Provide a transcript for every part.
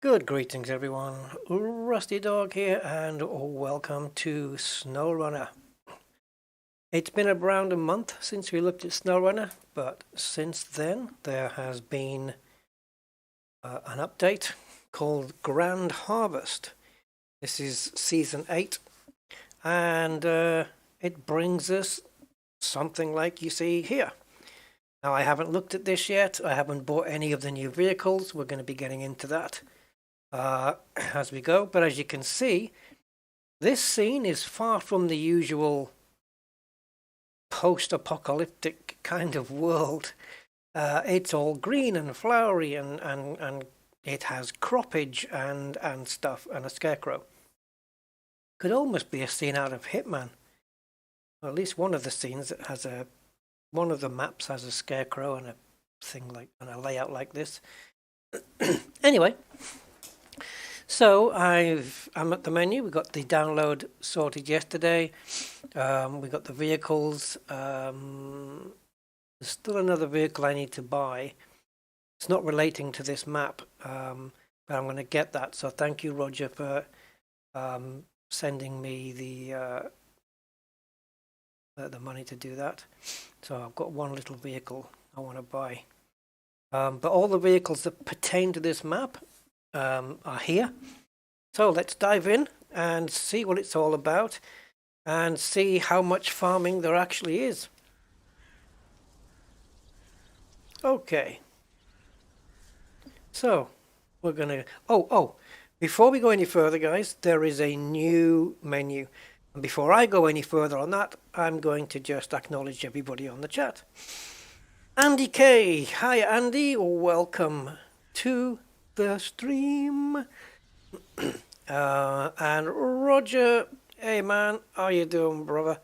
Good greetings everyone, Rusty Dog here and welcome to SnowRunner. It's been around a month since we looked at SnowRunner, but since then there has been an update called Grand Harvest. This is Season 8 and it brings us something like you see here. Now I haven't looked at this yet, I haven't bought any of the new vehicles, we're going to be getting into that as we go, but as you can see, this scene is far from the usual post-apocalyptic kind of world. It's all green and flowery and it has croppage and stuff and a scarecrow. Could almost be a scene out of Hitman. Or at least one of the scenes that has one of the maps has a scarecrow and a thing like and a layout like this. Anyway. So I'm at the menu. We got the download sorted yesterday. We got the vehicles. There's still another vehicle I need to buy. It's not relating to this map, but I'm going to get that. So thank you, Roger, for sending me the money to do that. So I've got one little vehicle I want to buy. But all the vehicles that pertain to this map are here. So let's dive in and see what it's all about and see how much farming there actually is. Okay. So we're gonna before we go any further, guys, there is a new menu. And before I go any further on that, I'm going to just acknowledge everybody on the chat. Andy K. Hi Andy, welcome to the stream. And Roger, hey man, how you doing, brother?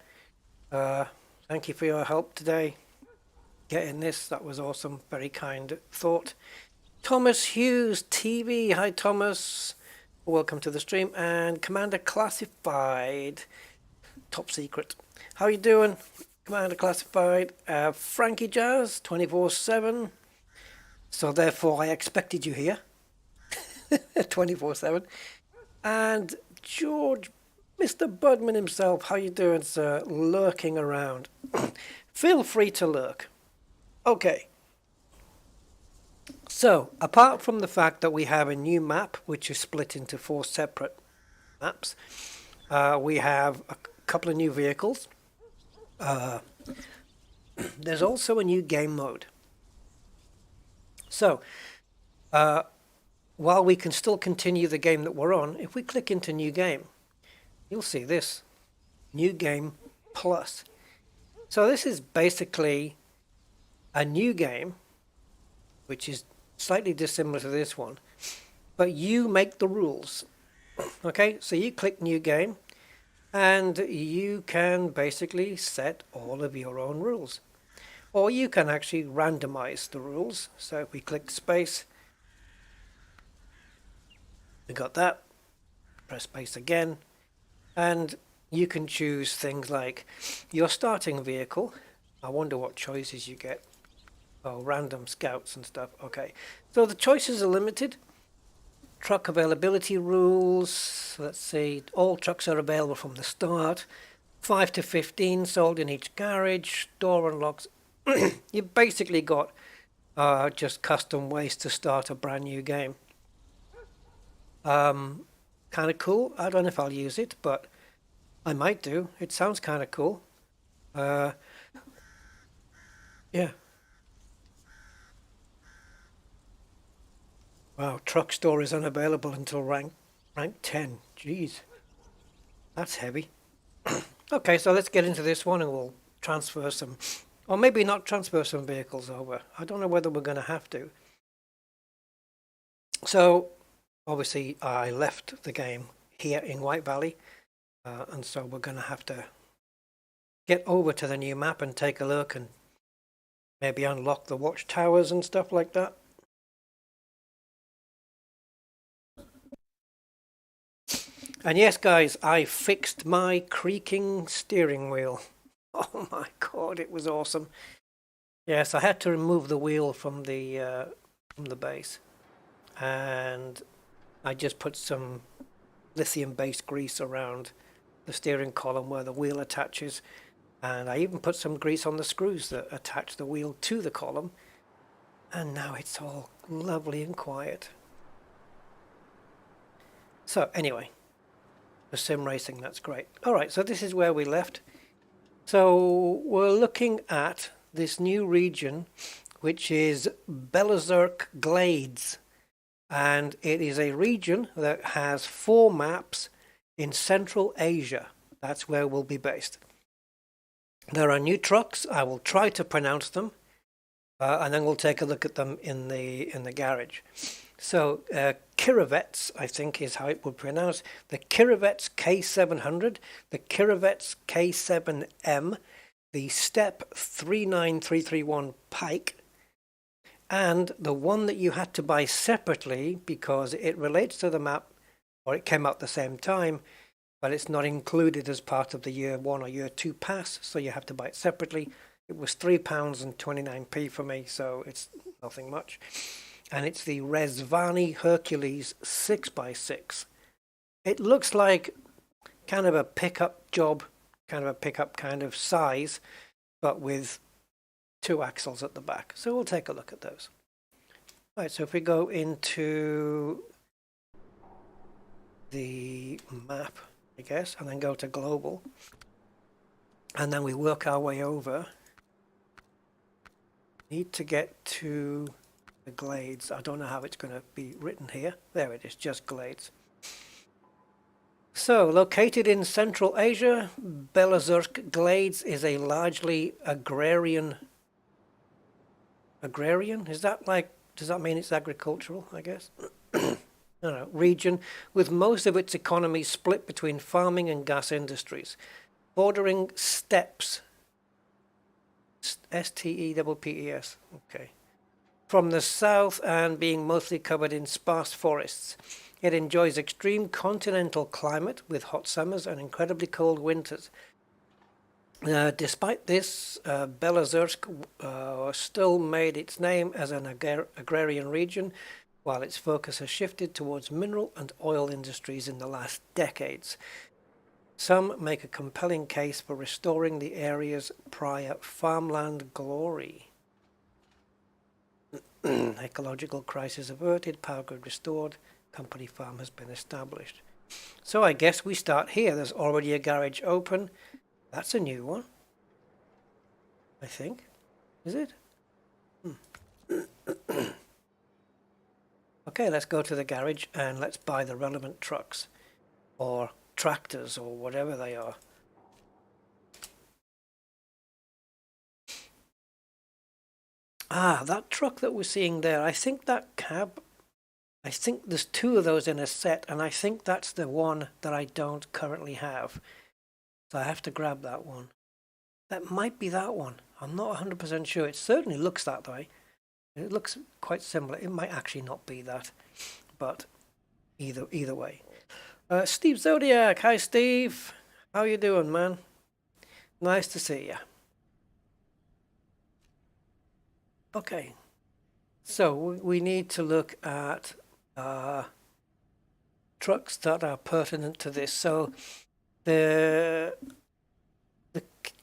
Thank you for your help today getting this. That was awesome, very kind thought. Thomas Hughes TV, hi Thomas, welcome to the stream. And Commander Classified, top secret, how you doing, Commander Classified? Frankie Jazz 24/7, so therefore I expected you here. 24/7. And George, Mr. Budman himself, how you doing, sir? Lurking around. Feel free to lurk. Okay. So, apart from the fact that we have a new map, which is split into 4 separate maps, we have a couple of new vehicles. There's also a new game mode. So, while we can still continue the game that we're on, if we click into New Game, you'll see this, New Game Plus. So this is basically a new game, which is slightly dissimilar to this one, but you make the rules. Okay, so you click New Game, and you can basically set all of your own rules. Or you can actually randomize the rules. So if we click space, we got that, press space again, and you can choose things like your starting vehicle. I wonder what choices you get. Oh, random scouts and stuff. Okay, so the choices are limited. Truck availability rules, let's see, all trucks are available from the start, 5 to 15 sold in each garage, door unlocks. You basically got just custom ways to start a brand new game. Kind of cool. I don't know if I'll use it, but I might do. It sounds kind of cool. Yeah. Wow, truck store is unavailable until rank 10. Jeez. That's heavy. Okay, so let's get into this one and we'll transfer some, or maybe not transfer some vehicles over. I don't know whether we're going to have to. So obviously, I left the game here in White Valley, and so we're going to have to get over to the new map and take a look and maybe unlock the watchtowers and stuff like that. And yes, guys, I fixed my creaking steering wheel. Oh my god, it was awesome. Yes, I had to remove the wheel from the base. And I just put some lithium-based grease around the steering column where the wheel attaches, and I even put some grease on the screws that attach the wheel to the column, and now it's all lovely and quiet. So anyway, the sim racing, that's great. All right, so this is where we left. So we're looking at this new region, which is Belazersk Glades. And it is a region that has 4 maps in Central Asia. That's where we'll be based. There are new trucks. I will try to pronounce them, and then we'll take a look at them in the garage. So Kirovets, I think is how it would pronounce. The Kirovets K700, the Kirovets K7M, the Step 39331 Pike, and the one that you had to buy separately because it relates to the map, or it came out at the same time, but it's not included as part of the year 1 or year 2 pass, so you have to buy it separately. It was £3.29 for me, so it's nothing much. And it's the Rezvani Hercules 6x6. It looks like kind of a pickup job, kind of a pickup kind of size, but with 2 axles at the back. So we'll take a look at those. Right, so if we go into the map, I guess, and then go to global, and then we work our way over. Need to get to the Glades. I don't know how it's going to be written here. There it is, just Glades. So, located in Central Asia, Belazersk Glades is a largely agrarian. Is that like, does that mean it's agricultural, I guess? No, region with most of its economy split between farming and gas industries, bordering steppes. Steppes. Okay. From the south and being mostly covered in sparse forests. It enjoys extreme continental climate with hot summers and incredibly cold winters. Despite this, Belazersk still made its name as an agrarian region, while its focus has shifted towards mineral and oil industries in the last decades. Some make a compelling case for restoring the area's prior farmland glory. Ecological crisis averted, power grid restored, company farm has been established. So I guess we start here. There's already a garage open. That's a new one, I think. Is it? Okay, let's go to the garage and let's buy the relevant trucks or tractors or whatever they are. Ah, that truck that we're seeing there, I think that cab, I think there's 2 of those in a set, and I think that's the one that I don't currently have. So I have to grab that one. That might be that one. I'm not 100% sure. It certainly looks that way. It looks quite similar. It might actually not be that, but either way. Steve Zodiac. Hi, Steve. How you doing, man? Nice to see you. Okay. So we need to look at trucks that are pertinent to this. So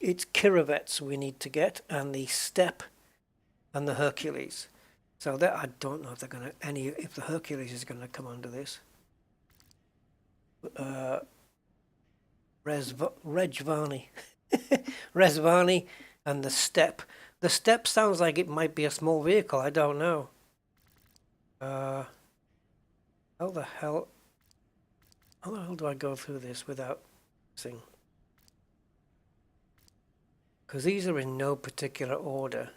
it's Kirovets we need to get, and the Step and the Hercules. So that I don't know if they're gonna if the Hercules is gonna come under this. Rezvani. Rezvani and the Step. The Step sounds like it might be a small vehicle. I don't know. How the hell do I go through this without seeing? Because these are in no particular order.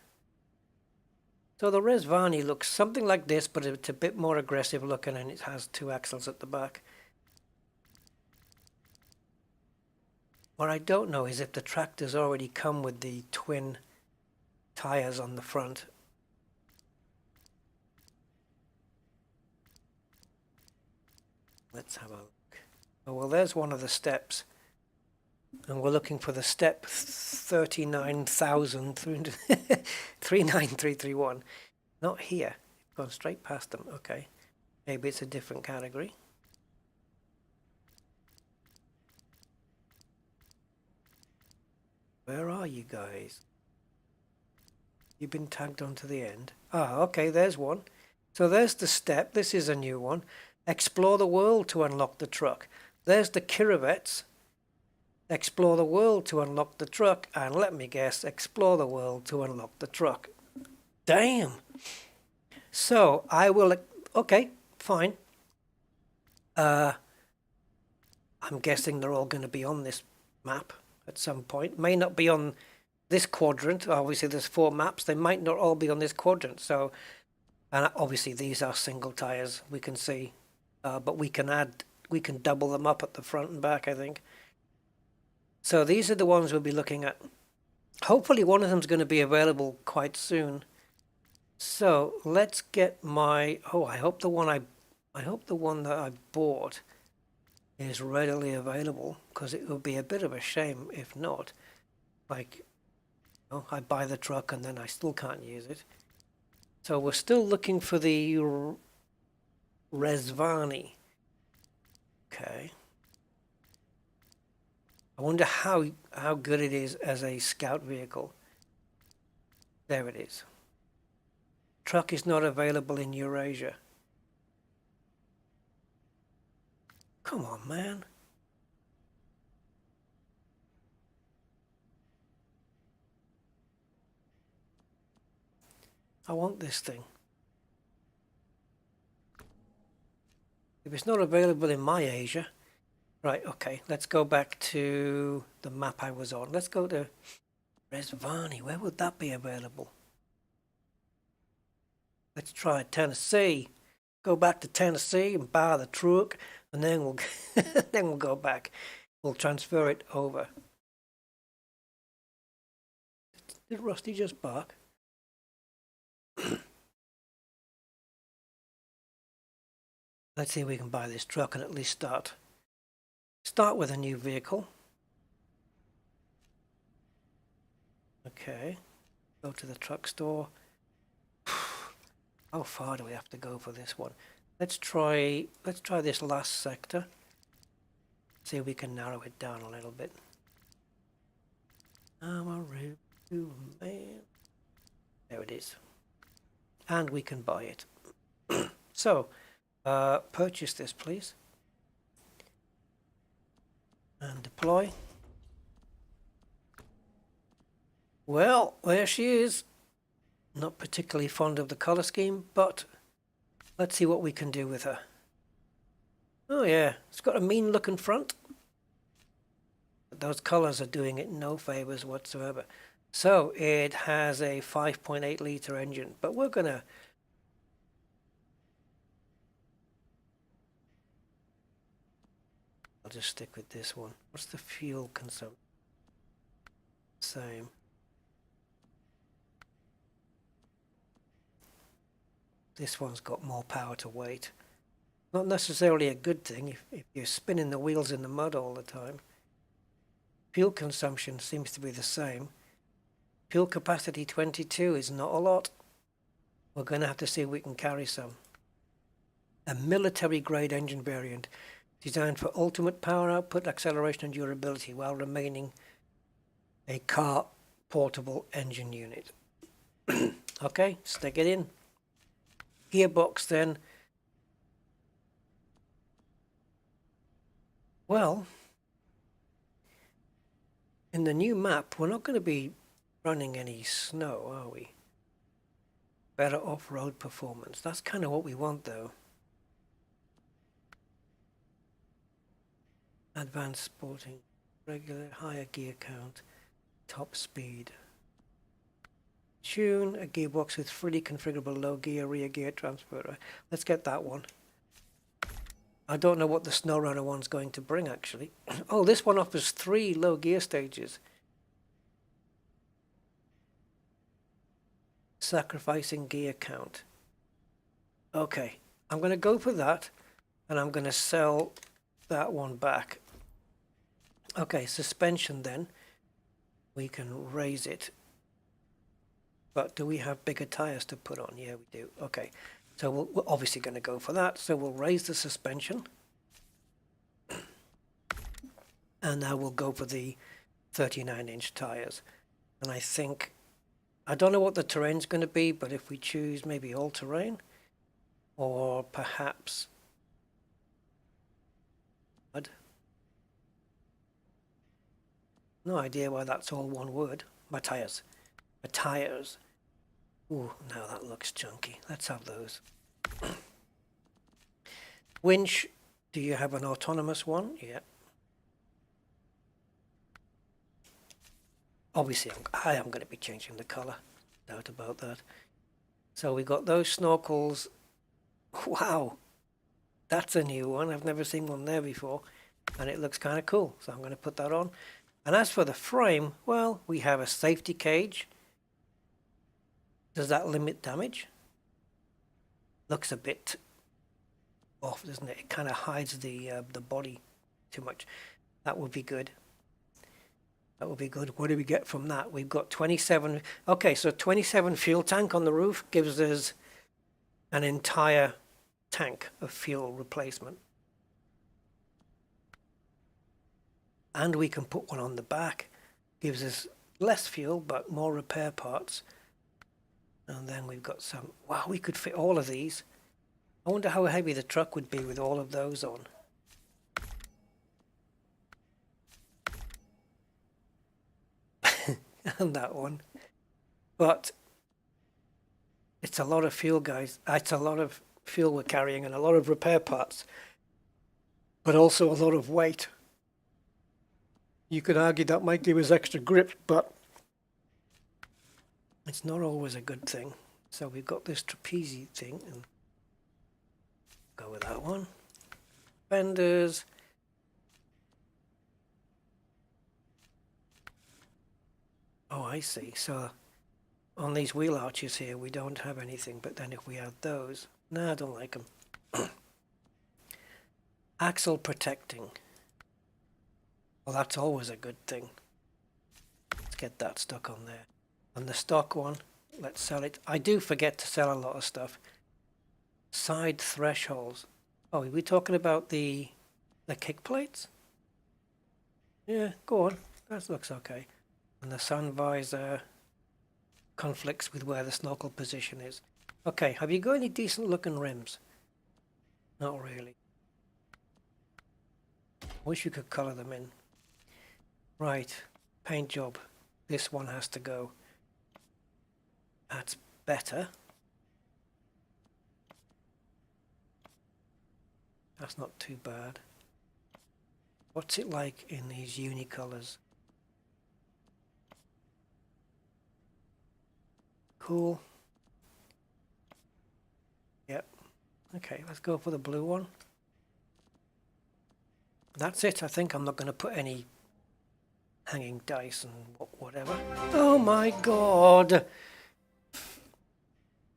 So the Rezvani looks something like this, but it's a bit more aggressive looking, and it has 2 axles at the back. What I don't know is if the tractors already come with the twin tires on the front. Let's have a look. Oh, well, there's one of the Steps. And we're looking for the Step 39331. Not here. Gone straight past them. Okay. Maybe it's a different category. Where are you guys? You've been tagged onto the end. Ah, okay, there's one. So there's the step. This is a new one. Explore the world to unlock the truck. There's the Kirovets. Explore the world to unlock the truck. And let me guess, explore the world to unlock the truck. Damn. So I will... Okay, fine. I'm guessing they're all going to be on this map at some point. May not be on this quadrant. Obviously, there's 4 maps. They might not all be on this quadrant. So, and obviously these are single tires. We can see, but we can double them up at the front and back, I think. So these are the ones we'll be looking at. Hopefully, one of them is going to be available quite soon. So let's get my. Oh, I hope the one that I bought is readily available, because it would be a bit of a shame if not. Like, I buy the truck and then I still can't use it. So we're still looking for the Rezvani. Okay. I wonder how good it is as a scout vehicle. There it is. Truck is not available in Eurasia. Come on, man. I want this thing. If it's not available in my Asia... Right, okay, let's go back to the map I was on. Let's go to Rezvani. Where would that be available? Let's try Tennessee. Go back to Tennessee and buy the truck, and then we'll then we'll go back. We'll transfer it over. Did Rusty just bark? Let's see if we can buy this truck and at least start with a new vehicle. Okay, go to the truck store. How far do we have to go for this one? Let's try this last sector. See if we can narrow it down a little bit. I'm a real man. There it is. And we can buy it. So, purchase this, please. And deploy. Well, there she is. Not particularly fond of the color scheme, but let's see what we can do with her. Oh yeah, it's got a mean looking front. But those colors are doing it no favors whatsoever. So it has a 5.8 liter engine, but we're gonna... I'll just stick with this one. What's the fuel consumption? Same. This one's got more power to weight. Not necessarily a good thing if you're spinning the wheels in the mud all the time. Fuel consumption seems to be the same. Fuel capacity 22 is not a lot. We're going to have to see if we can carry some. A military grade engine variant designed for ultimate power output, acceleration and durability while remaining a car portable engine unit. Okay, stick it in. Gearbox then. Well, in the new map, we're not going to be running any snow, are we? Better off-road performance. That's kind of what we want, though. Advanced sporting, regular, higher gear count, top speed. Tune, a gearbox with freely configurable low gear, rear gear transfer. Let's get that one. I don't know what the SnowRunner one's going to bring, actually. Oh, this one offers 3 low gear stages. Sacrificing gear count. Okay, I'm going to go for that, and I'm going to sell that one back. Okay, suspension then. We can raise it. But do we have bigger tires to put on? Yeah, we do. Okay, So we're obviously going to go for that. So we'll raise the suspension. And now we'll go for the 39-inch tires. And I don't know what the terrain's going to be, but if we choose maybe all-terrain, or perhaps mud. No idea why that's all one word. My tires. My tires. Ooh, now that looks chunky. Let's have those. Winch, do you have an autonomous one? Yeah. Obviously, I am going to be changing the colour. No doubt about that. So we got those snorkels. Wow. That's a new one. I've never seen one there before. And it looks kind of cool. So I'm going to put that on. And as for the frame, well, we have a safety cage. Does that limit damage? Looks a bit off, doesn't it? It kind of hides the body too much. That would be good. That would be good. What do we get from that? We've got 27. Okay, so 27 fuel tank on the roof gives us an entire tank of fuel replacement. And we can put one on the back. Gives us less fuel, but more repair parts. And then we've got some. Wow, we could fit all of these. I wonder how heavy the truck would be with all of those on. And that one. But it's a lot of fuel, guys. It's a lot of fuel we're carrying and a lot of repair parts. But also a lot of weight. You could argue that might give us extra grip, but it's not always a good thing. So we've got this trapeze thing, and go with that one. Fenders. Oh, I see. So on these wheel arches here, we don't have anything, but then if we add those, no, I don't like them. Axle protecting. Well, that's always a good thing. Let's get that stuck on there. And the stock one, let's sell it. I do forget to sell a lot of stuff. Side thresholds. Oh, are we talking about the kick plates? Yeah, go on. That looks okay. And the sun visor conflicts with where the snorkel position is. Okay, have you got any decent looking rims? Not really. Wish you could colour them in. Right, paint job. This one has to go. That's better. That's not too bad. What's it like in these unicolors? Cool. Yep. Okay, let's go for the blue one. That's it. I think I'm not going to put any hanging dice and whatever. Oh my god!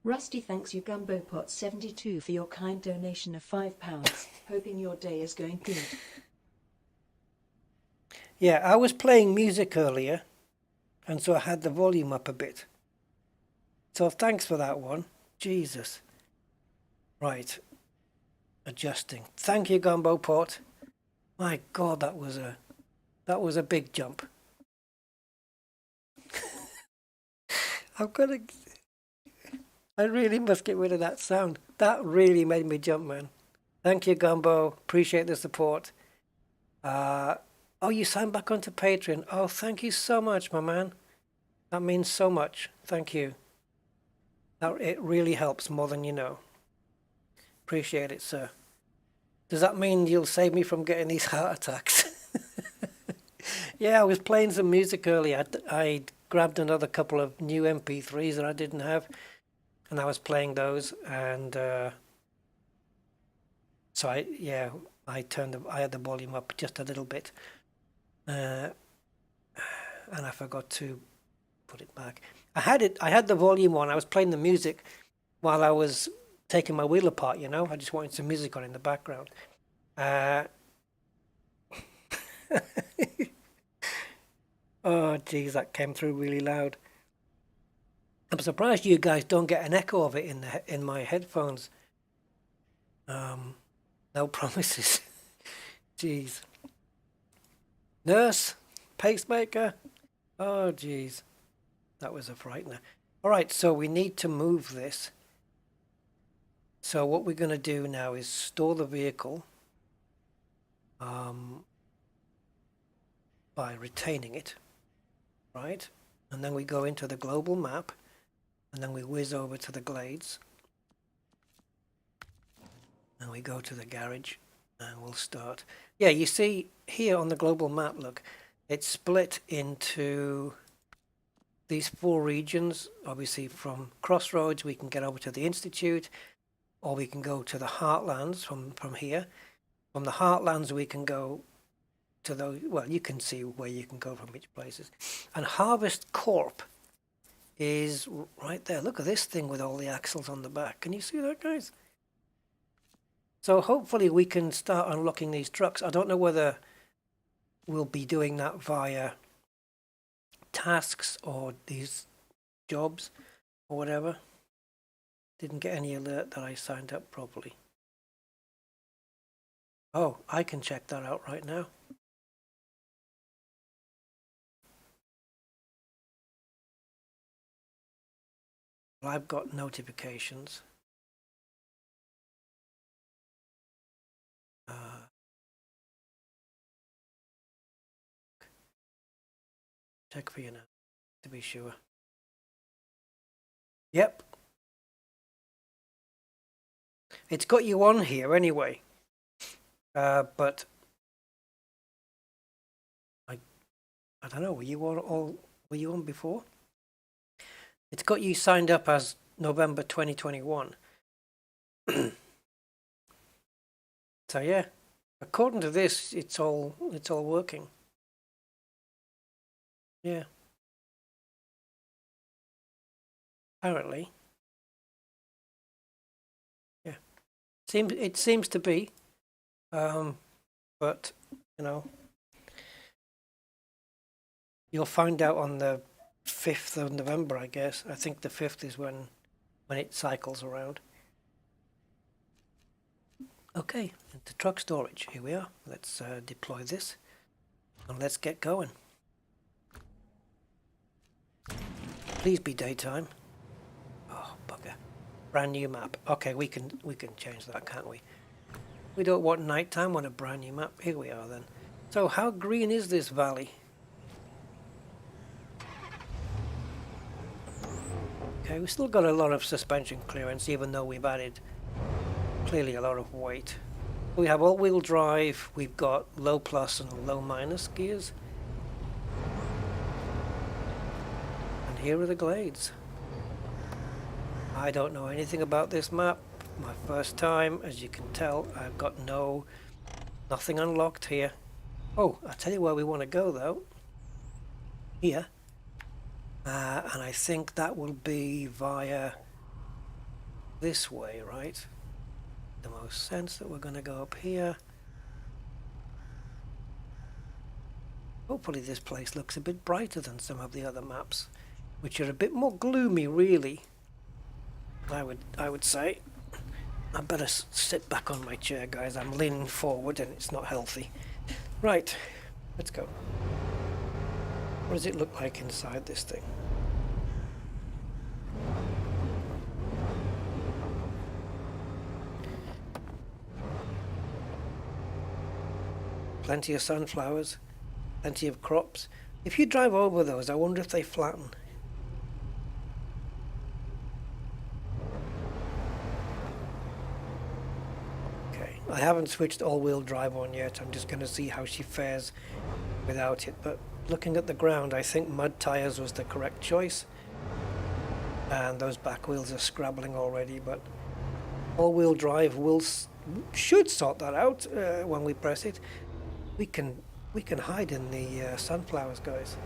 Rusty thanks you GumboPot72 for your kind donation of £5. Hoping your day is going good. Yeah, I was playing music earlier, and so I had the volume up a bit. So thanks for that one. Jesus. Right. Adjusting. Thank you, GumboPot. My god, that was a big jump. I really must get rid of that sound. That really made me jump, man. Thank you, Gumbo. Appreciate the support. Oh, you signed back onto Patreon. Oh, thank you so much, my man. That means so much. Thank you. It really helps more than you know. Appreciate it, sir. Does that mean you'll save me from getting these heart attacks? Yeah, I was playing some music earlier. I grabbed another couple of new MP3s that I didn't have, and I was playing those, and so I had the volume up just a little bit, and I forgot to put it back. I had the volume on. I was playing the music while I was taking my wheel apart, you know. I just wanted some music on in the background. Oh, geez, that came through really loud. I'm surprised you guys don't get an echo of it in my headphones. No promises. Jeez. Nurse, pacemaker. Oh, jeez. That was a frightener. All right, so we need to move this. So what we're going to do now is store the vehicle by retaining it, right? And then we go into the global map, and then we whiz over to the glades. And we go to the garage, and we'll start. Yeah, you see here on the global map, look, it's split into these 4 regions. Obviously from Crossroads we can get over to the Institute, or we can go to the Heartlands from here. From the Heartlands we can go to those, well, you can see where you can go from each places. And Harvest Corp is right there. Look at this thing with all the axles on the back. Can you see that, guys? So hopefully we can start unlocking these trucks. I don't know whether we'll be doing that via tasks or these jobs or whatever. Didn't get any alert that I signed up properly. Oh, I can check that out right now. Well, I've got notifications. Check for you now, to be sure. Yep. It's got you on here anyway. But I don't know, were you on before? It's got you signed up as November 2021. So yeah, according to this, it's all working. Yeah. Apparently. Yeah. It seems to be. But you know, you'll find out on the 5th of November, I guess. I think the 5th is when it cycles around. Okay, into truck storage. Here we are. Let's deploy this and let's get going. Please be daytime. Oh, bugger. Brand new map. Okay, we can change that, can't we? We don't want nighttime, want a brand new map. Here we are then. So how green is this valley? Okay, we've still got a lot of suspension clearance, even though we've added clearly a lot of weight. We have all-wheel drive, we've got low plus and low minus gears. And here are the glades. I don't know anything about this map. My first time, as you can tell. I've got nothing unlocked here. Oh, I'll tell you where we want to go though. Here. And I think that will be via this way, right? The most sense that we're going to go up here. Hopefully this place looks a bit brighter than some of the other maps, which are a bit more gloomy, really. I would say. I better sit back on my chair, guys. I'm leaning forward and it's not healthy. Right, let's go. What does it look like inside this thing? Plenty of sunflowers, plenty of crops. If you drive over those, I wonder if they flatten. I haven't switched all-wheel drive on yet. I'm just going to see how she fares without it. But looking at the ground, I think mud tires was the correct choice. And those back wheels are scrabbling already. But all-wheel drive should sort that out when we press it. We can hide in the sunflowers, guys.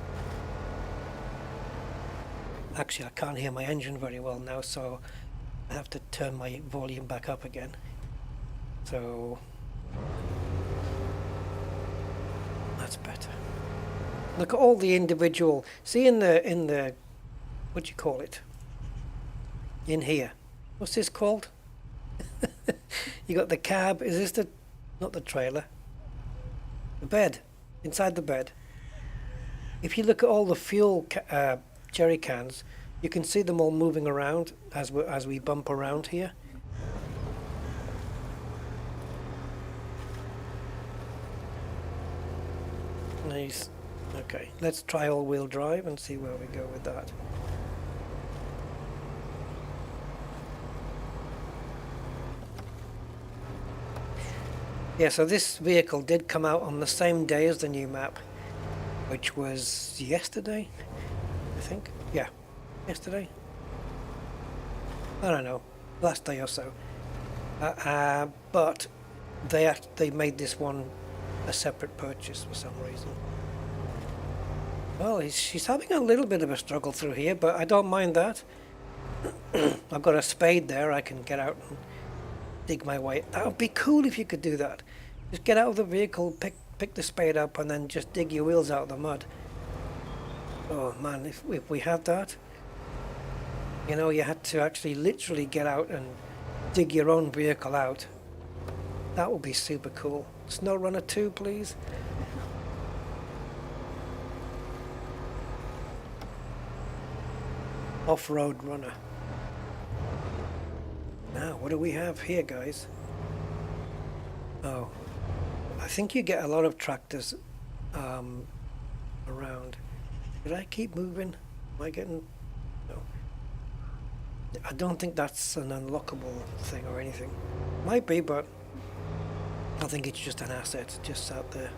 Actually, I can't hear my engine very well now, so I have to turn my volume back up again. So that's better. Look at all the individual. See in the what do you call it? in here. What's this called? You got the cab. Is this the, not the trailer? The bed. Inside the bed. If you look at all the fuel jerry cans, you can see them all moving around as we bump around here. Nice. Okay, let's try all-wheel drive and see where we go with that. Yeah, so this vehicle did come out on the same day as the new map, which was yesterday, I think. Yeah, yesterday. I don't know, last day or so. But they made this one a separate purchase for some reason. Well, she's having a little bit of a struggle through here, but I don't mind that. I've got a spade there. I can get out and dig my way. That would be cool if you could do that. Just get out of the vehicle, pick the spade up, and then just dig your wheels out of the mud. Oh man, if we had that, you know, you had to actually literally get out and dig your own vehicle out. That would be super cool. SnowRunner 2, please. Off-road runner. Now, what do we have here, guys? Oh, I think you get a lot of tractors around. Did I keep moving? Am I getting... No. I don't think that's an unlockable thing or anything. Might be, but I think it's just an asset just out there.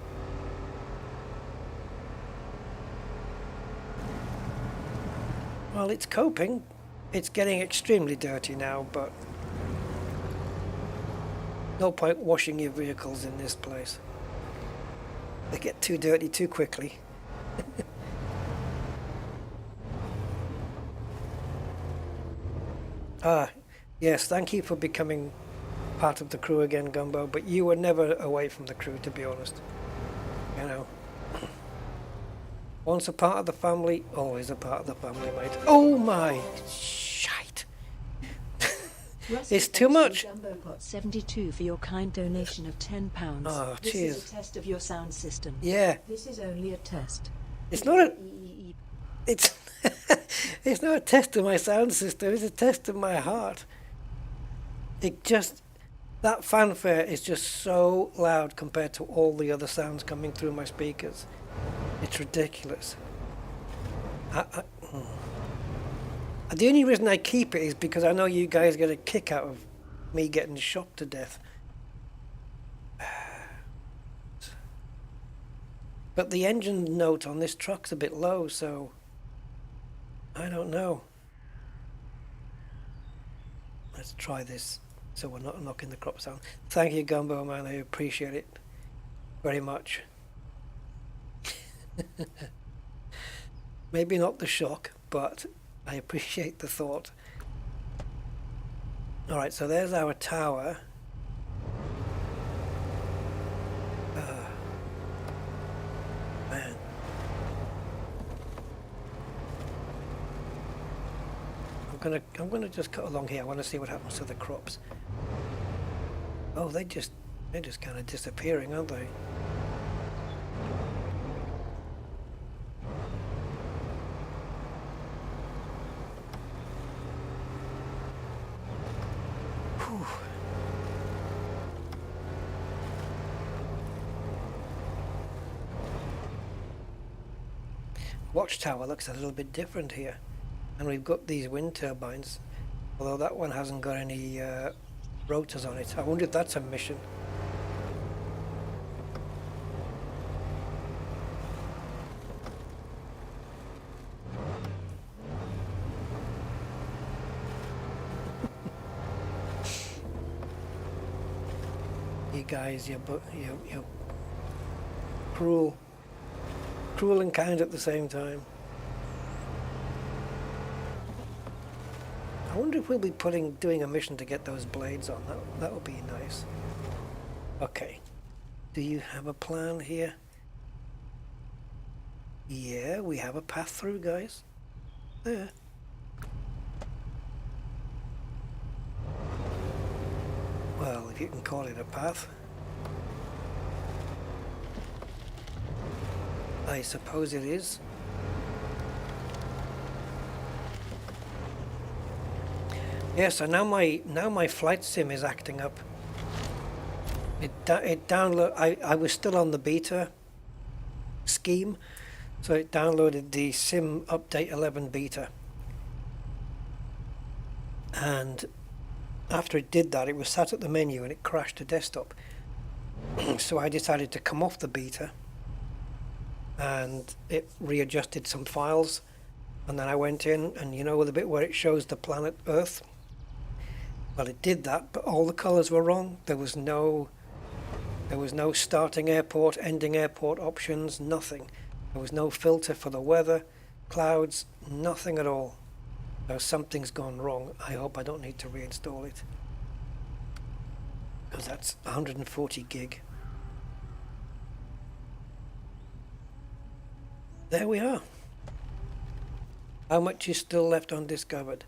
Well, it's coping. It's getting extremely dirty now, but no point washing your vehicles in this place. They get too dirty too quickly. Yes, thank you for becoming part of the crew again, Gumbo, but you were never away from the crew, to be honest. You know. Once a part of the family, always a part of the family, mate. Oh my shite! It's too much. Gumbopot 72 for your kind donation of £10. Oh, this cheers. is a test of your sound system. Yeah. This is only a test. It's not a... It's... It's not a test of my sound system, it's a test of my heart. It just... That fanfare is just so loud compared to all the other sounds coming through my speakers. It's ridiculous. The only reason I keep it is because I know you guys get a kick out of me getting shocked to death. But the engine note on this truck's a bit low, so I don't know. Let's try this so we're not knocking the crop sound. Thank you, Gumbo, man. I appreciate it very much. Maybe not the shock, but I appreciate the thought. Alright, so there's our tower. Man. I'm gonna just cut along here. I want to see what happens to the crops. Oh, they're just kind of disappearing, aren't they? Whew. Watchtower looks a little bit different here. And we've got these wind turbines, although that one hasn't got any rotors on it. I wonder if that's a mission. You guys, you're cruel and kind at the same time. I wonder if we'll be doing a mission to get those blades on. That would be nice. Okay. Do you have a plan here? Yeah, we have a path through, guys. There. if you can call it a path. I suppose it is. Yeah, so now my flight sim is acting up. It download. I was still on the beta scheme, so it downloaded the sim update 11 beta, and after it did that, it was sat at the menu and it crashed to desktop. So I decided to come off the beta, and it readjusted some files, and then I went in, and you know the bit where it shows the planet Earth? Well, it did that, but all the colors were wrong. There was no starting airport, ending airport options, nothing. There was no filter for the weather, clouds, nothing at all. So something's gone wrong. I hope I don't need to reinstall it, because that's 140 gig. There we are. How much is still left undiscovered?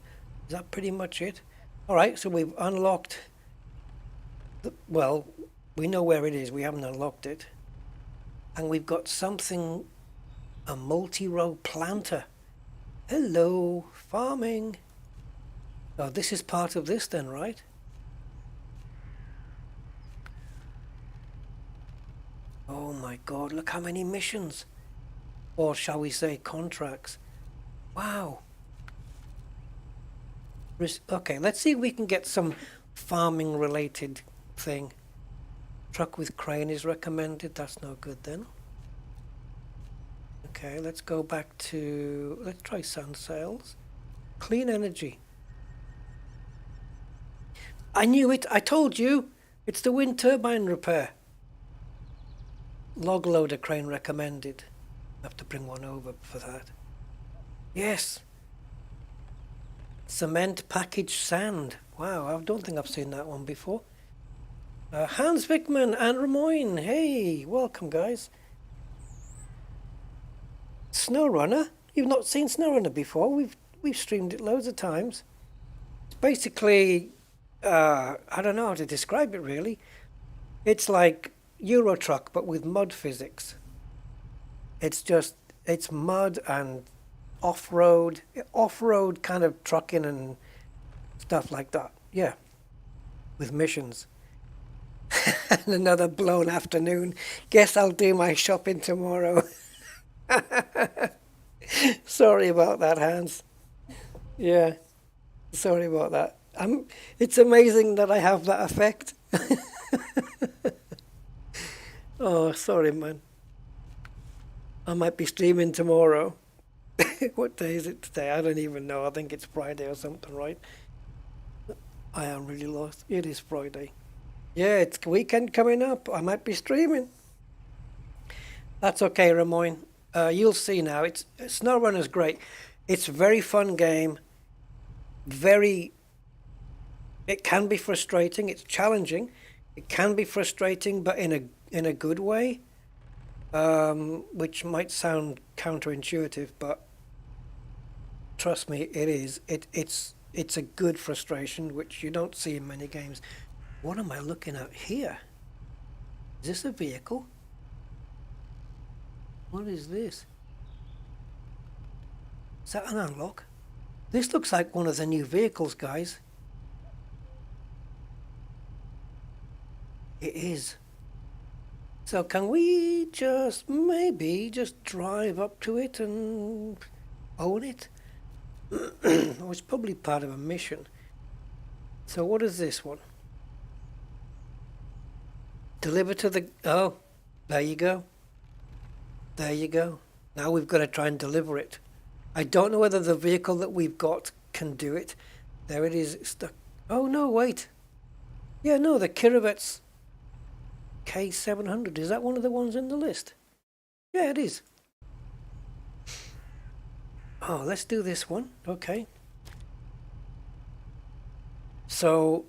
Is that pretty much it? Alright, so we've unlocked well, we know where it is, we haven't unlocked it. And we've got something, a multi-row planter. Hello, farming. Oh, this is part of this then, right? Oh my god, look how many missions. Or shall we say contracts. Wow. Okay, let's see if we can get some farming related thing. Truck with crane is recommended. That's no good then. Okay, let's go back to, let's try sand sales. Clean energy. I knew it. I told you. It's the wind turbine repair. Log loader crane recommended. I have to bring one over for that. Yes. Cement packaged sand. Wow, I don't think I've seen that one before. Hans Wickman and Ramoyne. Hey, welcome guys. SnowRunner. You've not seen SnowRunner before. We've streamed it loads of times. It's basically, I don't know how to describe it really. It's like Euro Truck but with mud physics. It's mud and off-road kind of trucking and stuff like that. Yeah, with missions. And another blown afternoon. Guess I'll do my shopping tomorrow. Sorry about that, Hans. Yeah, sorry about that. It's amazing that I have that effect. Oh, sorry, man. I might be streaming tomorrow. What day is it today? I don't even know. I think it's Friday or something, right? I am really lost. It is Friday. Yeah, it's weekend coming up. I might be streaming. That's okay, Ramoyne. You'll see now. SnowRunner's great. It's a very fun game. It can be frustrating. It's challenging. It can be frustrating, but in a good way. Which might sound counterintuitive, but trust me, it is. It's a good frustration, which you don't see in many games. What am I looking at here? Is this a vehicle? What is this? Is that an unlock? This looks like one of the new vehicles, guys. It is. So can we maybe just drive up to it and own it? Oh, it's probably part of a mission. So what is this one? Deliver to the... Oh, there you go. There you go. Now we've got to try and deliver it. I don't know whether the vehicle that we've got can do it. There it is. It's stuck. Oh, no, wait. Yeah, no, the Kiravet's K700. Is that one of the ones in the list? Yeah, it is. Oh, let's do this one. Okay. So,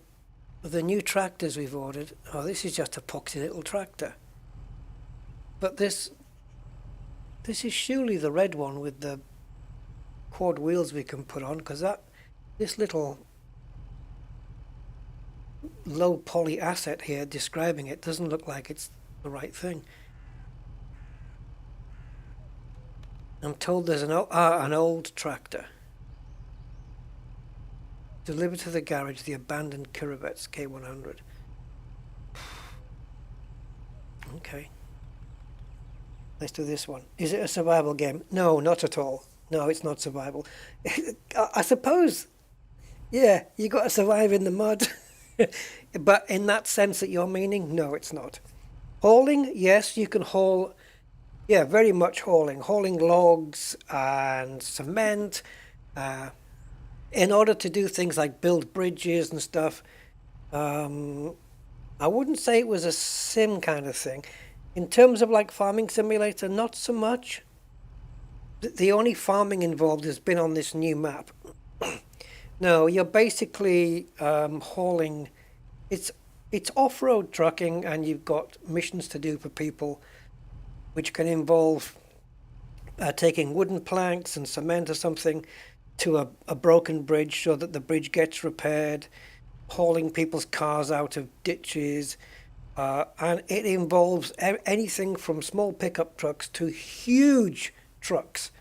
the new tractors we've ordered. Oh, this is just a poxy little tractor. But this is surely the red one with the quad wheels we can put on, because this little low poly asset here describing it doesn't look like it's the right thing. I'm told there's an old tractor. Delivered to the garage the abandoned Kiribets K100. Okay. Let's do this one. Is it a survival game? No, not at all. No, it's not survival. I suppose, yeah, you got to survive in the mud. But in that sense that you're meaning, no, it's not. Hauling, yes, you can haul, yeah, very much hauling. Hauling logs and cement, in order to do things like build bridges and stuff. I wouldn't say it was a sim kind of thing. In terms of like farming simulator, not so much. The only farming involved has been on this new map. No, you're basically hauling. It's off-road trucking, and you've got missions to do for people, which can involve taking wooden planks and cement or something to a broken bridge so that the bridge gets repaired, hauling people's cars out of ditches, and it involves anything from small pickup trucks to huge trucks,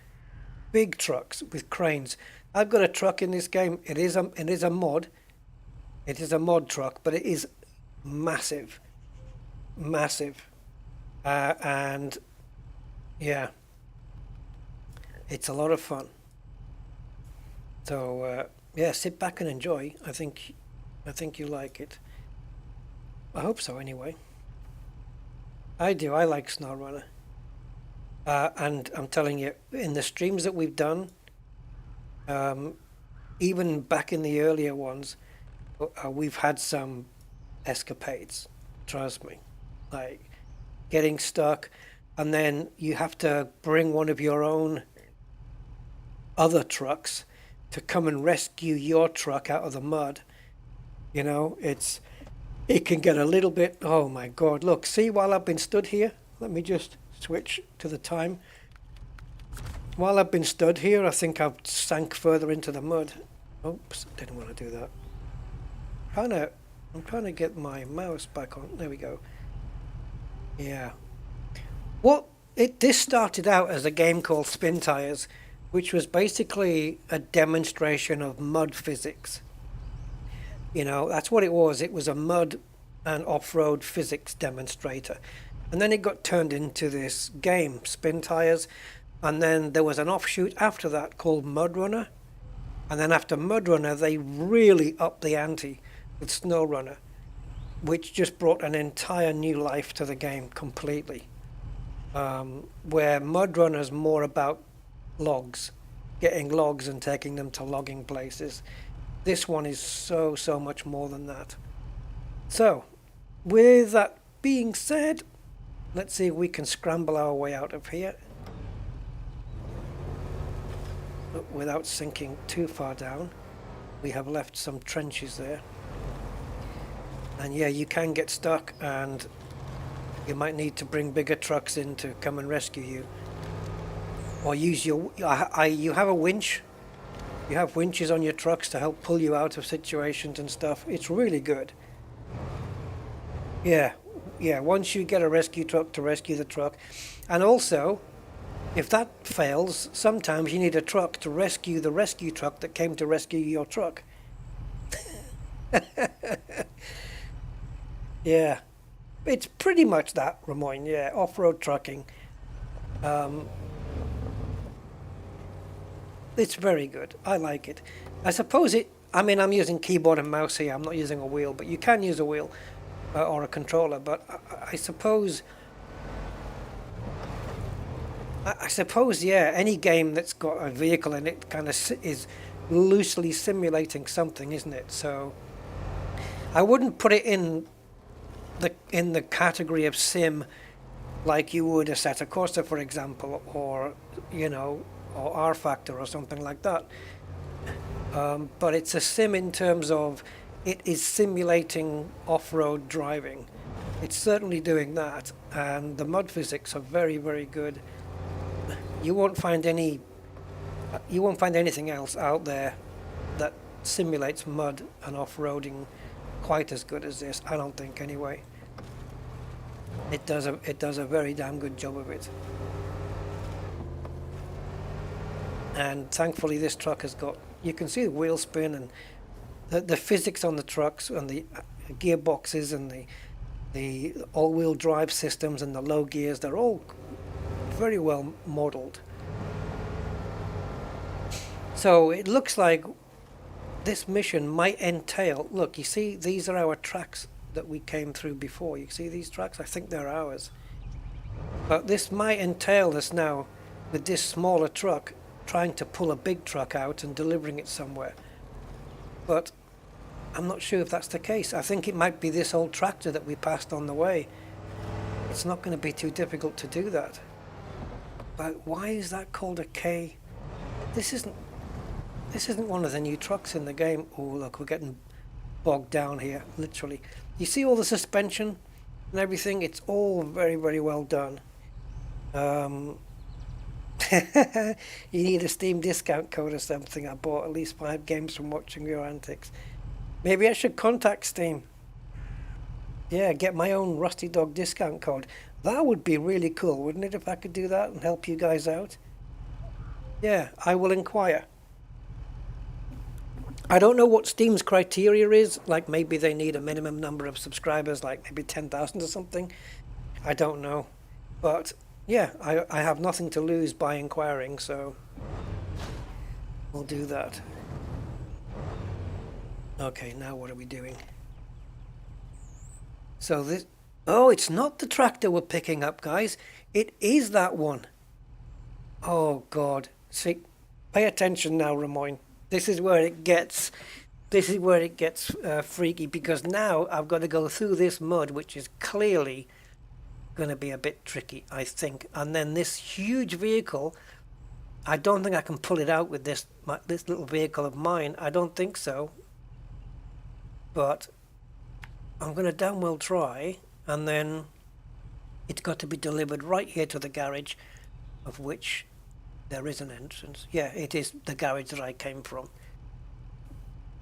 big trucks with cranes. I've got a truck in this game. It is a mod. It is a mod truck, but it is massive, massive, and yeah, it's a lot of fun. So yeah, sit back and enjoy. I think you like it. I hope so anyway. I do. I like SnowRunner. And I'm telling you, in the streams that we've done, even back in the earlier ones, we've had some escapades. Trust me. Like getting stuck, and then you have to bring one of your own other trucks to come and rescue your truck out of the mud. You know, it can get a little bit, oh my God, look, see, while I've been stood here, let me just switch to the time. While I've been stood here, I think I've sank further into the mud. Oops, didn't want to do that. I'm trying to get my mouse back on. There we go. Yeah. This started out as a game called Spin Tires, which was basically a demonstration of mud physics. You know, that's what it was. It was a mud and off-road physics demonstrator. And then it got turned into this game, Spin Tires. And then there was an offshoot after that called MudRunner. And then after MudRunner, they really upped the ante with SnowRunner, which just brought an entire new life to the game completely. Where MudRunner is more about logs, getting logs and taking them to logging places. This one is so much more than that. So, with that being said, let's see if we can scramble our way out of here without sinking too far down. We have left some trenches there. And yeah, you can get stuck, and you might need to bring bigger trucks in to come and rescue you. Or use you have a winch. You have winches on your trucks to help pull you out of situations and stuff. It's really good. Yeah, once you get a rescue truck to rescue the truck. And also, if that fails, sometimes you need a truck to rescue the rescue truck that came to rescue your truck. Yeah, it's pretty much that, Ramon. Yeah, off-road trucking. It's very good. I like it. I suppose I'm using keyboard and mouse here. I'm not using a wheel, but you can use a wheel or a controller. But I suppose, yeah, any game that's got a vehicle in it kind of is loosely simulating something, isn't it? So I wouldn't put it in the category of sim like you would Assetto Corsa, for example, or or R Factor or something like that. But it's a sim in terms of it is simulating off-road driving. It's certainly doing that, and the mud physics are very, very good. You won't find anything else out there that simulates mud and off-roading quite as good as this, I don't think anyway. It does a very damn good job of it. And thankfully this truck has got, you can see the wheel spin and the physics on the trucks and the gearboxes and the all-wheel drive systems and the low gears, they're all very well modeled. So it looks like this mission might entail, look, you see these are our tracks that we came through before. You see these tracks? I think they're ours. But this might entail us now with this smaller truck trying to pull a big truck out and delivering it somewhere. But I'm not sure if that's the case. I think it might be this old tractor that we passed on the way. It's not going to be too difficult to do that. But why is that called a K? This isn't one of the new trucks in the game. Oh look, we're getting bogged down here, literally. You see all the suspension and everything? It's all very, very well done. You need a Steam discount code or something. I bought at least 5 games from watching your antics. Maybe I should contact Steam. Yeah, get my own Rusty Dog discount code. That would be really cool, wouldn't it, if I could do that and help you guys out? Yeah, I will inquire. I don't know what Steam's criteria is. Like maybe they need a minimum number of subscribers, like maybe 10,000 or something. I don't know. But yeah, I have nothing to lose by inquiring, so we'll do that. Okay, now what are we doing? So this... Oh, it's not the tractor we're picking up, guys. It is that one. Oh, God. See, pay attention now, Ramoyne. This is where it gets freaky, because now I've got to go through this mud, which is clearly going to be a bit tricky, I think. And then this huge vehicle, I don't think I can pull it out with this little vehicle of mine. I don't think so. But I'm going to damn well try. And then it's got to be delivered right here to the garage, of which there is an entrance. Yeah, it is the garage that I came from.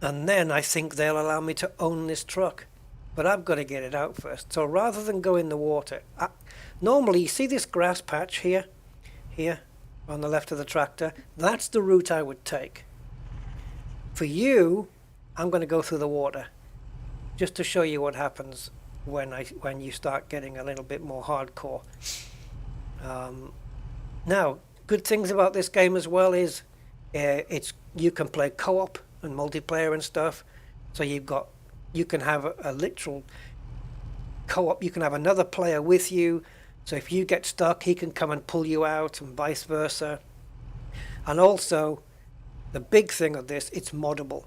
And then I think they'll allow me to own this truck. But I've got to get it out first. So rather than go in the water, normally you see this grass patch here on the left of the tractor? That's the route I would take. For you, I'm going to go through the water, just to show you what happens when you start getting a little bit more hardcore. Now, good things about this game as well is you can play co-op and multiplayer and stuff. So you can have a literal co-op. You can have another player with you. So if you get stuck, he can come and pull you out, and vice versa. And also, the big thing of this, it's moddable.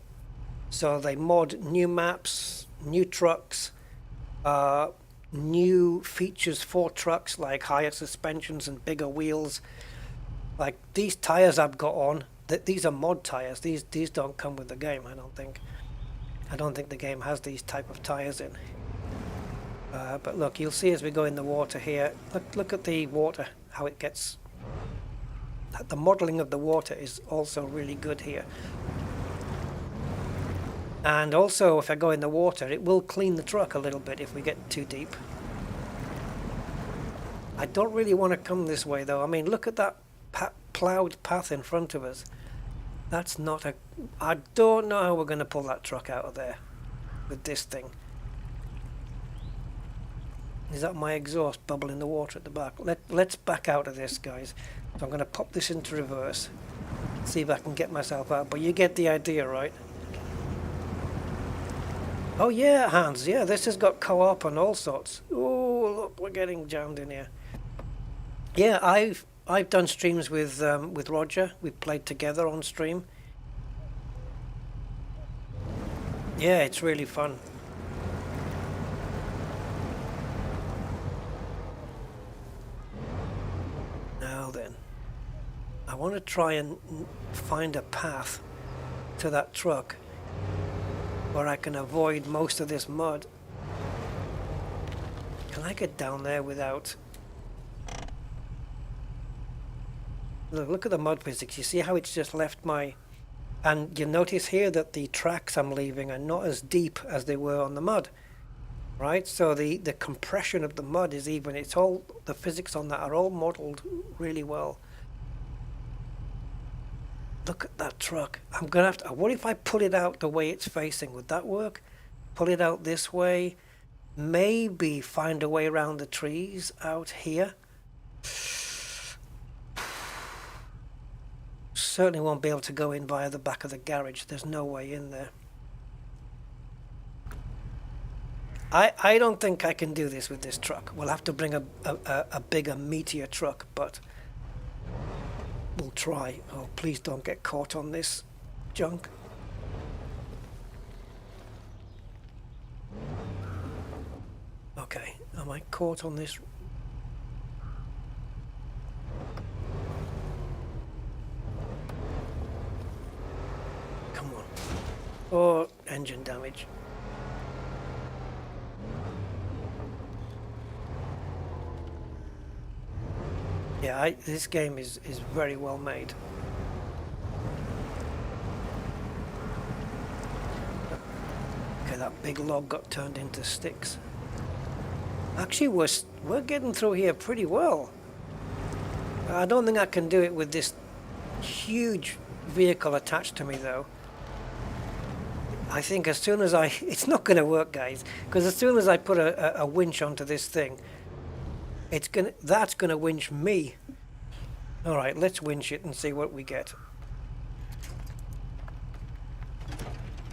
So they mod new maps, new trucks, new features for trucks like higher suspensions and bigger wheels. Like these tires I've got on, these are mod tires. These don't come with the game, I don't think. I don't think the game has these type of tires in. But look, you'll see as we go in the water here. Look at the water, how it gets. The modeling of the water is also really good here. And also, if I go in the water, it will clean the truck a little bit if we get too deep. I don't really want to come this way, though. I mean, look at that ploughed path in front of us. That's not a... I don't know how we're going to pull that truck out of there with this thing. Is that my exhaust bubble in the water at the back? Let's back out of this, guys. So I'm going to pop this into reverse. See if I can get myself out. But you get the idea, right? Oh yeah, Hans, yeah, this has got co-op and all sorts. Oh, look, we're getting jammed in here. Yeah, I've done streams with Roger. We've played together on stream. Yeah, it's really fun. Now then, I want to try and find a path to that truck where I can avoid most of this mud. Can I get down there without... Look at the mud physics. You see how it's just left my And you notice here that the tracks I'm leaving are not as deep as they were on the mud, right? So the compression of the mud is even, it's all, the physics on that are all modeled really well. Look at that truck. I'm gonna have to, what if I pull it out the way it's facing? Would that work? Pull it out this way, maybe find a way around the trees out here. Certainly won't be able to go in via the back of the garage. There's no way in there. I don't think I can do this with this truck. We'll have to bring a bigger, meatier truck, but we'll try. Oh, please don't get caught on this junk. Okay, am I caught on this? Come on. Oh, engine damage. Yeah, this game is very well made. Okay, that big log got turned into sticks. Actually, we're getting through here pretty well. I don't think I can do it with this huge vehicle attached to me, though. I think as soon as it's not going to work, guys, because as soon as I put a winch onto this thing, that's gonna winch me. All right, let's winch it and see what we get.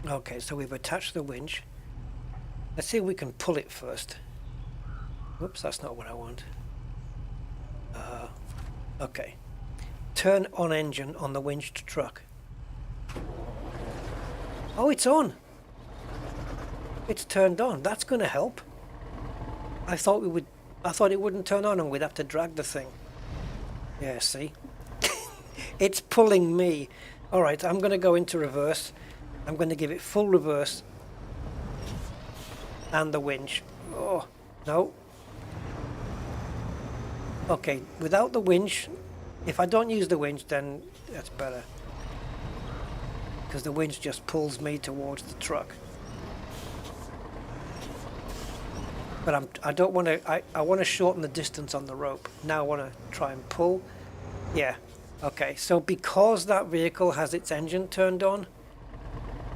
Okay, so we've attached the winch. Let's see if we can pull it first. Whoops, that's not what I want. Okay. Turn on engine on the winched truck. Oh, it's on. It's turned on. That's going to help. I thought it wouldn't turn on and we'd have to drag the thing. Yeah, see? It's pulling me. All right, I'm going to go into reverse. I'm going to give it full reverse. And the winch. Oh, no. Okay, without the winch, if I don't use the winch, then that's better. Because the winch just pulls me towards the truck. But I don't want to, I want to shorten the distance on the rope. Now I want to try and pull. Yeah, okay. So because that vehicle has its engine turned on,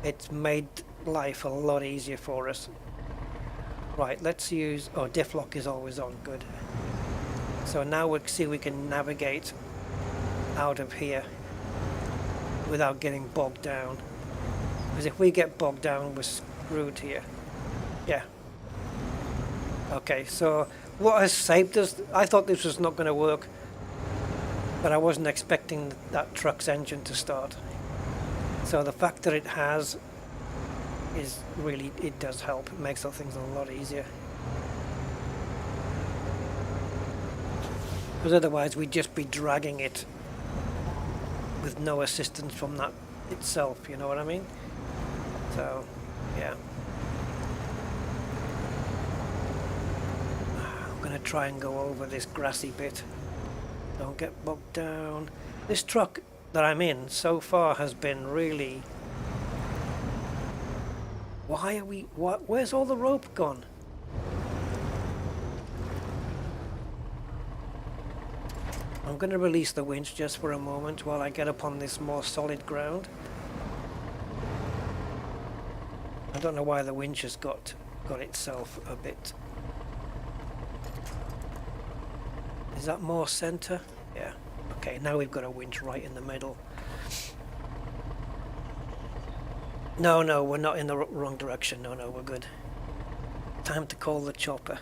it's made life a lot easier for us. Right, let's use, oh, diff lock is always on, good. So now we'll see we can navigate out of here without getting bogged down. Because if we get bogged down, we're screwed here. Yeah. Okay, so what has saved us, I thought this was not going to work, but I wasn't expecting that truck's engine to start. So the fact that it has is really, it does help. It makes things a lot easier. Because otherwise we'd just be dragging it with no assistance from that itself, you know what I mean? So, yeah. I'm going to try and go over this grassy bit. Don't get bogged down. This truck that I'm in so far has been really... Why are we... Where's all the rope gone? I'm going to release the winch just for a moment while I get up on this more solid ground. I don't know why the winch has got itself a bit... Is that more center? Yeah. Okay, now we've got a winch right in the middle. No, we're not in the wrong direction. No, we're good. Time to call the chopper.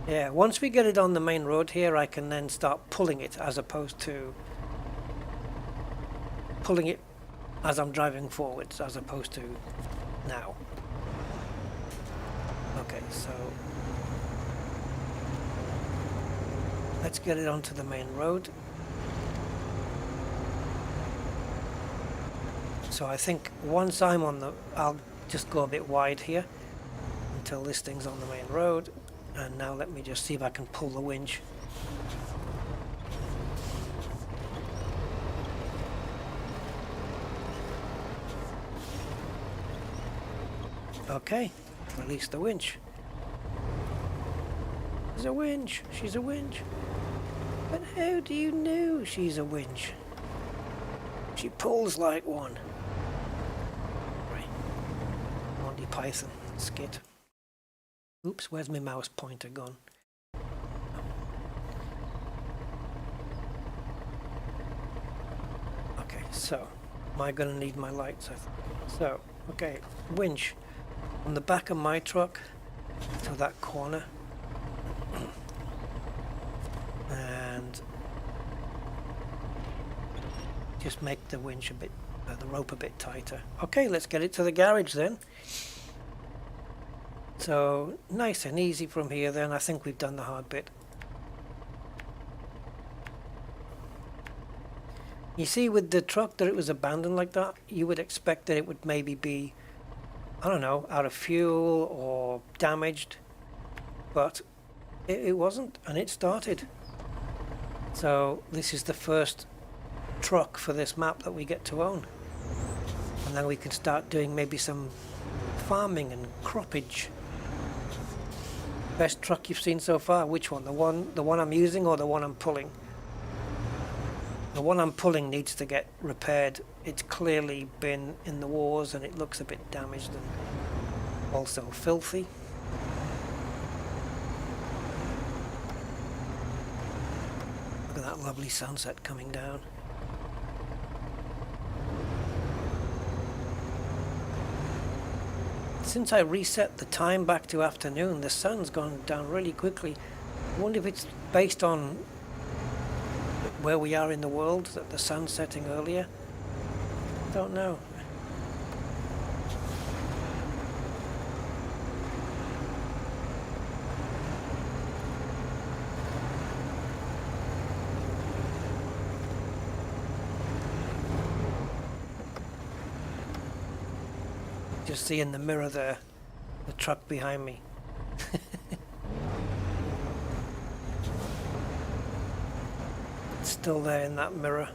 Yeah, once we get it on the main road here, I can then start pulling it as opposed to pulling it as I'm driving forwards, as opposed to now. Okay, so let's get it onto the main road. So I think once I'm on the, I'll just go a bit wide here until this thing's on the main road. And now let me just see if I can pull the winch. Okay, release the winch. She's a winch. She's a winch. But how do you know she's a winch? She pulls like one. Right. Monty Python skit. Oops, where's my mouse pointer gone? Okay, so am I going to need my lights? So, okay, winch from the back of my truck to that corner. And just make the winch a bit, the rope a bit tighter. Okay, let's get it to the garage then. So nice and easy from here then. I think we've done the hard bit. You see, with the truck that it was abandoned like that, you would expect that it would maybe be, I don't know, out of fuel or damaged, but it wasn't, and it started. So this is the first truck for this map that we get to own, and then we can start doing maybe some farming and croppage. Best truck you've seen so far? Which one? The one I'm using or the one I'm pulling? The one I'm pulling needs to get repaired. It's clearly been in the wars and it looks a bit damaged and also filthy. Look at that lovely sunset coming down. Since I reset the time back to afternoon, the sun's gone down really quickly. I wonder if it's based on where we are in the world, that the sun's setting earlier. Don't know. Just see in the mirror there, the truck behind me. It's still there in that mirror.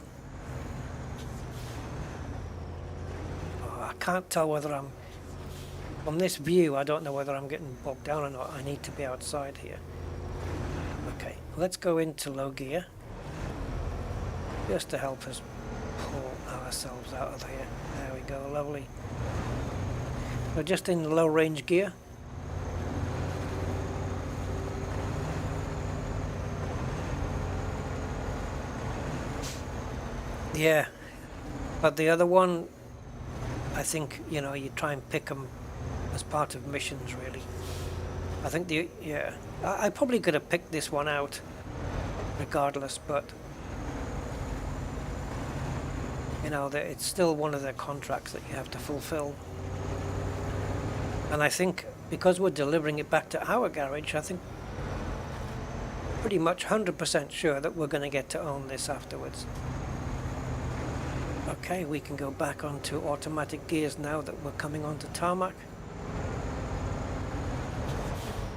Oh, I can't tell whether I'm, from this view, I don't know whether I'm getting bogged down or not. I need to be outside here. Okay, let's go into low gear, just to help us pull ourselves out of here. There we go, lovely. So just in the low range gear. Yeah, but the other one, I think, you know, you try and pick them as part of missions, really. I think I probably could have picked this one out regardless, but you know, it's still one of their contracts that you have to fulfill. And I think because we're delivering it back to our garage, I think pretty much 100% sure that we're going to get to own this afterwards. Okay, we can go back onto automatic gears now that we're coming onto tarmac.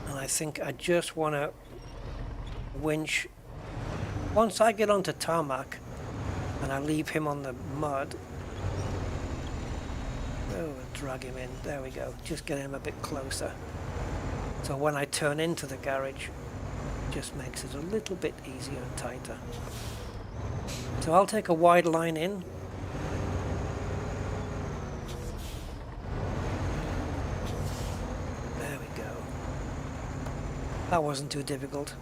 And I think I just want to winch. Once I get onto tarmac and I leave him on the mud, drag him in, there we go, just get him a bit closer. So when I turn into the garage, it just makes it a little bit easier and tighter. So I'll take a wide line in. There we go. That wasn't too difficult.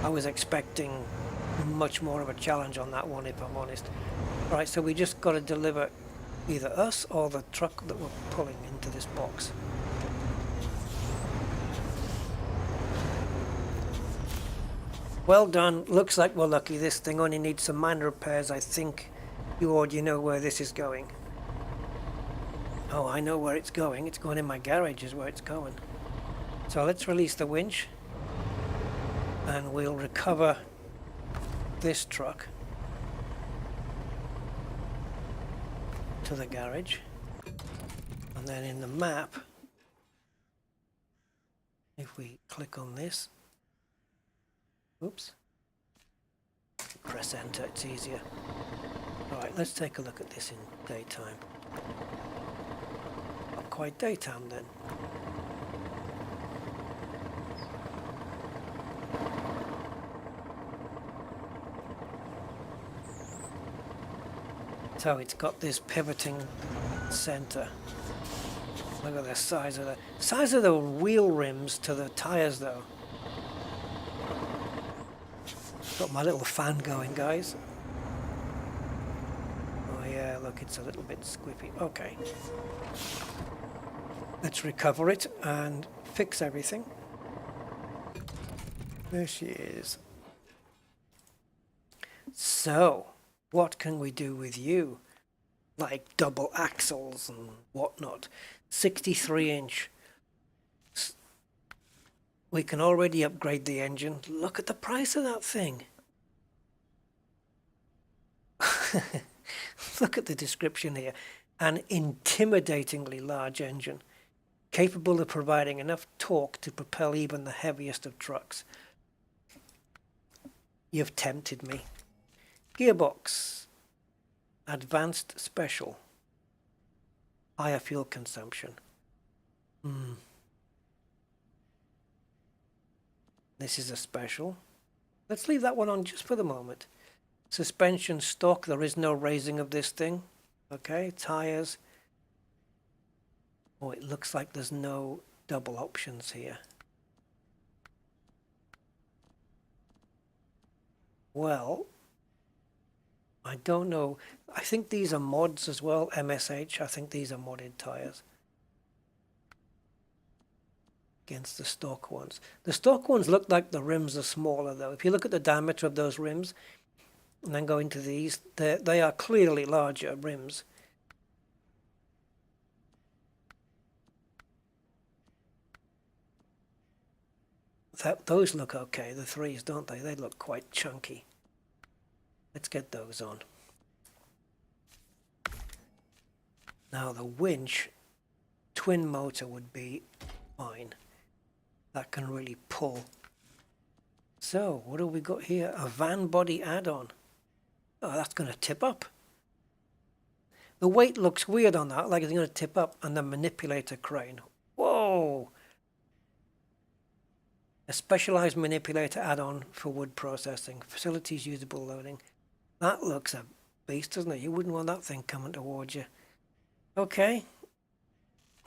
I was expecting much more of a challenge on that one, if I'm honest. Right, so we just got to deliver either us or the truck that we're pulling into this box. Well done. Looks like we're lucky. This thing only needs some minor repairs. I think you already know where this is going. Oh, I know where it's going. It's going in my garage is where it's going. So let's release the winch and we'll recover this truck to the garage, and then in the map, if we click on this, oops, press enter, it's easier. Right, let's take a look at this in daytime. Not quite daytime then. So it's got this pivoting center. Look at the size of the wheel rims to the tires though. Got my little fan going, guys. Oh yeah, look, it's a little bit squippy. Okay. Let's recover it and fix everything. There she is. So, what can we do with you? Like double axles and whatnot. 63-inch. We can already upgrade the engine. Look at the price of that thing. Look at the description here. An intimidatingly large engine, capable of providing enough torque to propel even the heaviest of trucks. You've tempted me. Gearbox. Advanced special. Higher fuel consumption. This is a special. Let's leave that one on just for the moment. Suspension stock. There is no raising of this thing. Okay, tires. Oh, it looks like there's no double options here. Well, I don't know. I think these are mods as well. MSH. I think these are modded tires. Against the stock ones. The stock ones look like the rims are smaller though. If you look at the diameter of those rims and then go into these, they are clearly larger rims. Those look okay, the threes, don't they? They look quite chunky. Let's get those on. Now the winch, twin motor would be fine. That can really pull. So, what have we got here? A van body add-on. Oh, that's going to tip up. The weight looks weird on that, like it's going to tip up. And the manipulator crane. Whoa! A specialized manipulator add-on for wood processing. Facilities usable loading. That looks a beast, doesn't it? You wouldn't want that thing coming towards you. Okay.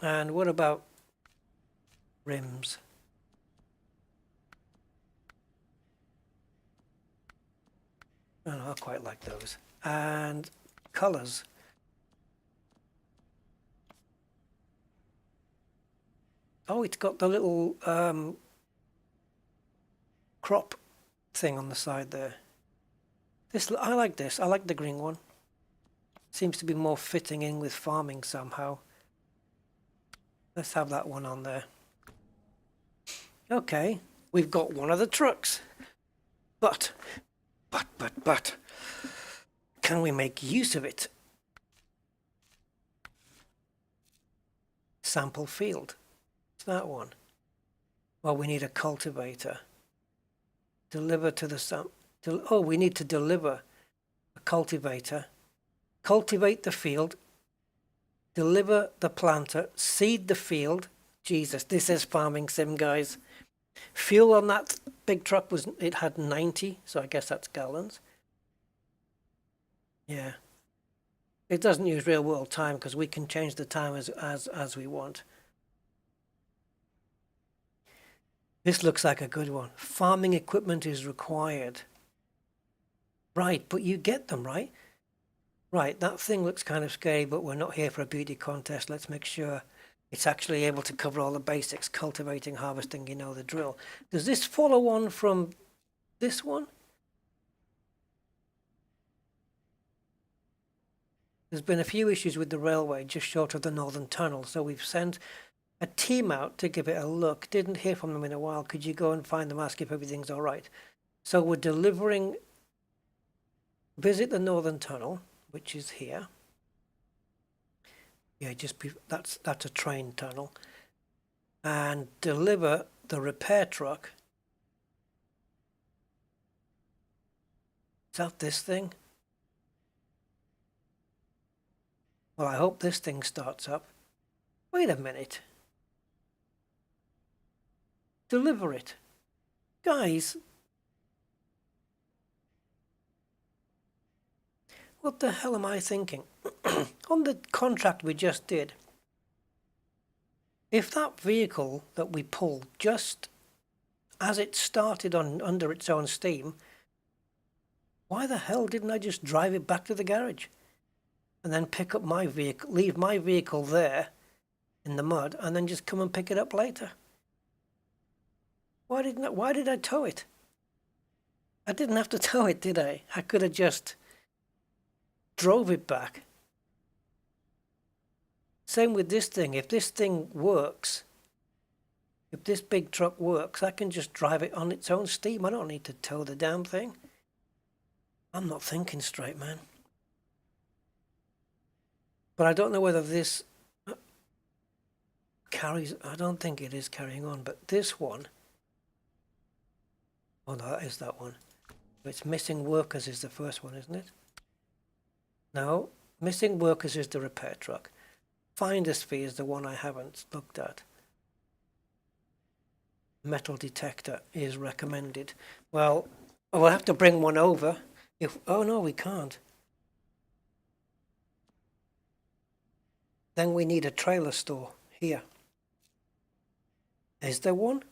And what about rims? Oh, I quite like those. And colors. Oh, it's got the little crop thing on the side there. I like this. I like the green one. Seems to be more fitting in with farming somehow. Let's have that one on there. Okay, we've got one of the trucks. But, can we make use of it? Sample field. It's that one. Well, we need a cultivator. Deliver to the we need to deliver a cultivator. Cultivate the field. Deliver the planter. Seed the field. Jesus, this is farming sim, guys. Fuel on that big truck it had 90, so I guess that's gallons. Yeah. It doesn't use real world time because we can change the time as we want. This looks like a good one. Farming equipment is required. Right, but you get them, right? Right, that thing looks kind of scary, but we're not here for a beauty contest. Let's make sure it's actually able to cover all the basics. Cultivating, harvesting, you know the drill. Does this follow on from this one? There's been a few issues with the railway just short of the Northern Tunnel, so we've sent a team out to give it a look. Didn't hear from them in a while. Could you go and find them, ask if everything's all right? So we're delivering, visit the Northern Tunnel, which is here. Yeah, that's a train tunnel. And deliver the repair truck. Is that this thing? Well, I hope this thing starts up. Wait a minute. Deliver it. Guys, what the hell am I thinking? On the contract we just did, if that vehicle that we pulled just as it started on under its own steam, why the hell didn't I just drive it back to the garage and then pick up my vehicle, leave my vehicle there in the mud, and then just come and pick it up later? Why did I tow it? I didn't have to tow it, did I? I could have just drove it back. Same with this thing. If this thing works, if this big truck works, I can just drive it on its own steam. I don't need to tow the damn thing. I'm not thinking straight, man. But I don't know whether this carries... I don't think it is carrying on, but this one... Oh no, that is that one. It's missing workers is the first one, isn't it? No, missing workers is the repair truck. Finder's fee is the one I haven't looked at. Metal detector is recommended. Well, we'll have to bring one over. If oh no, we can't. Then we need a trailer store here. Is there one?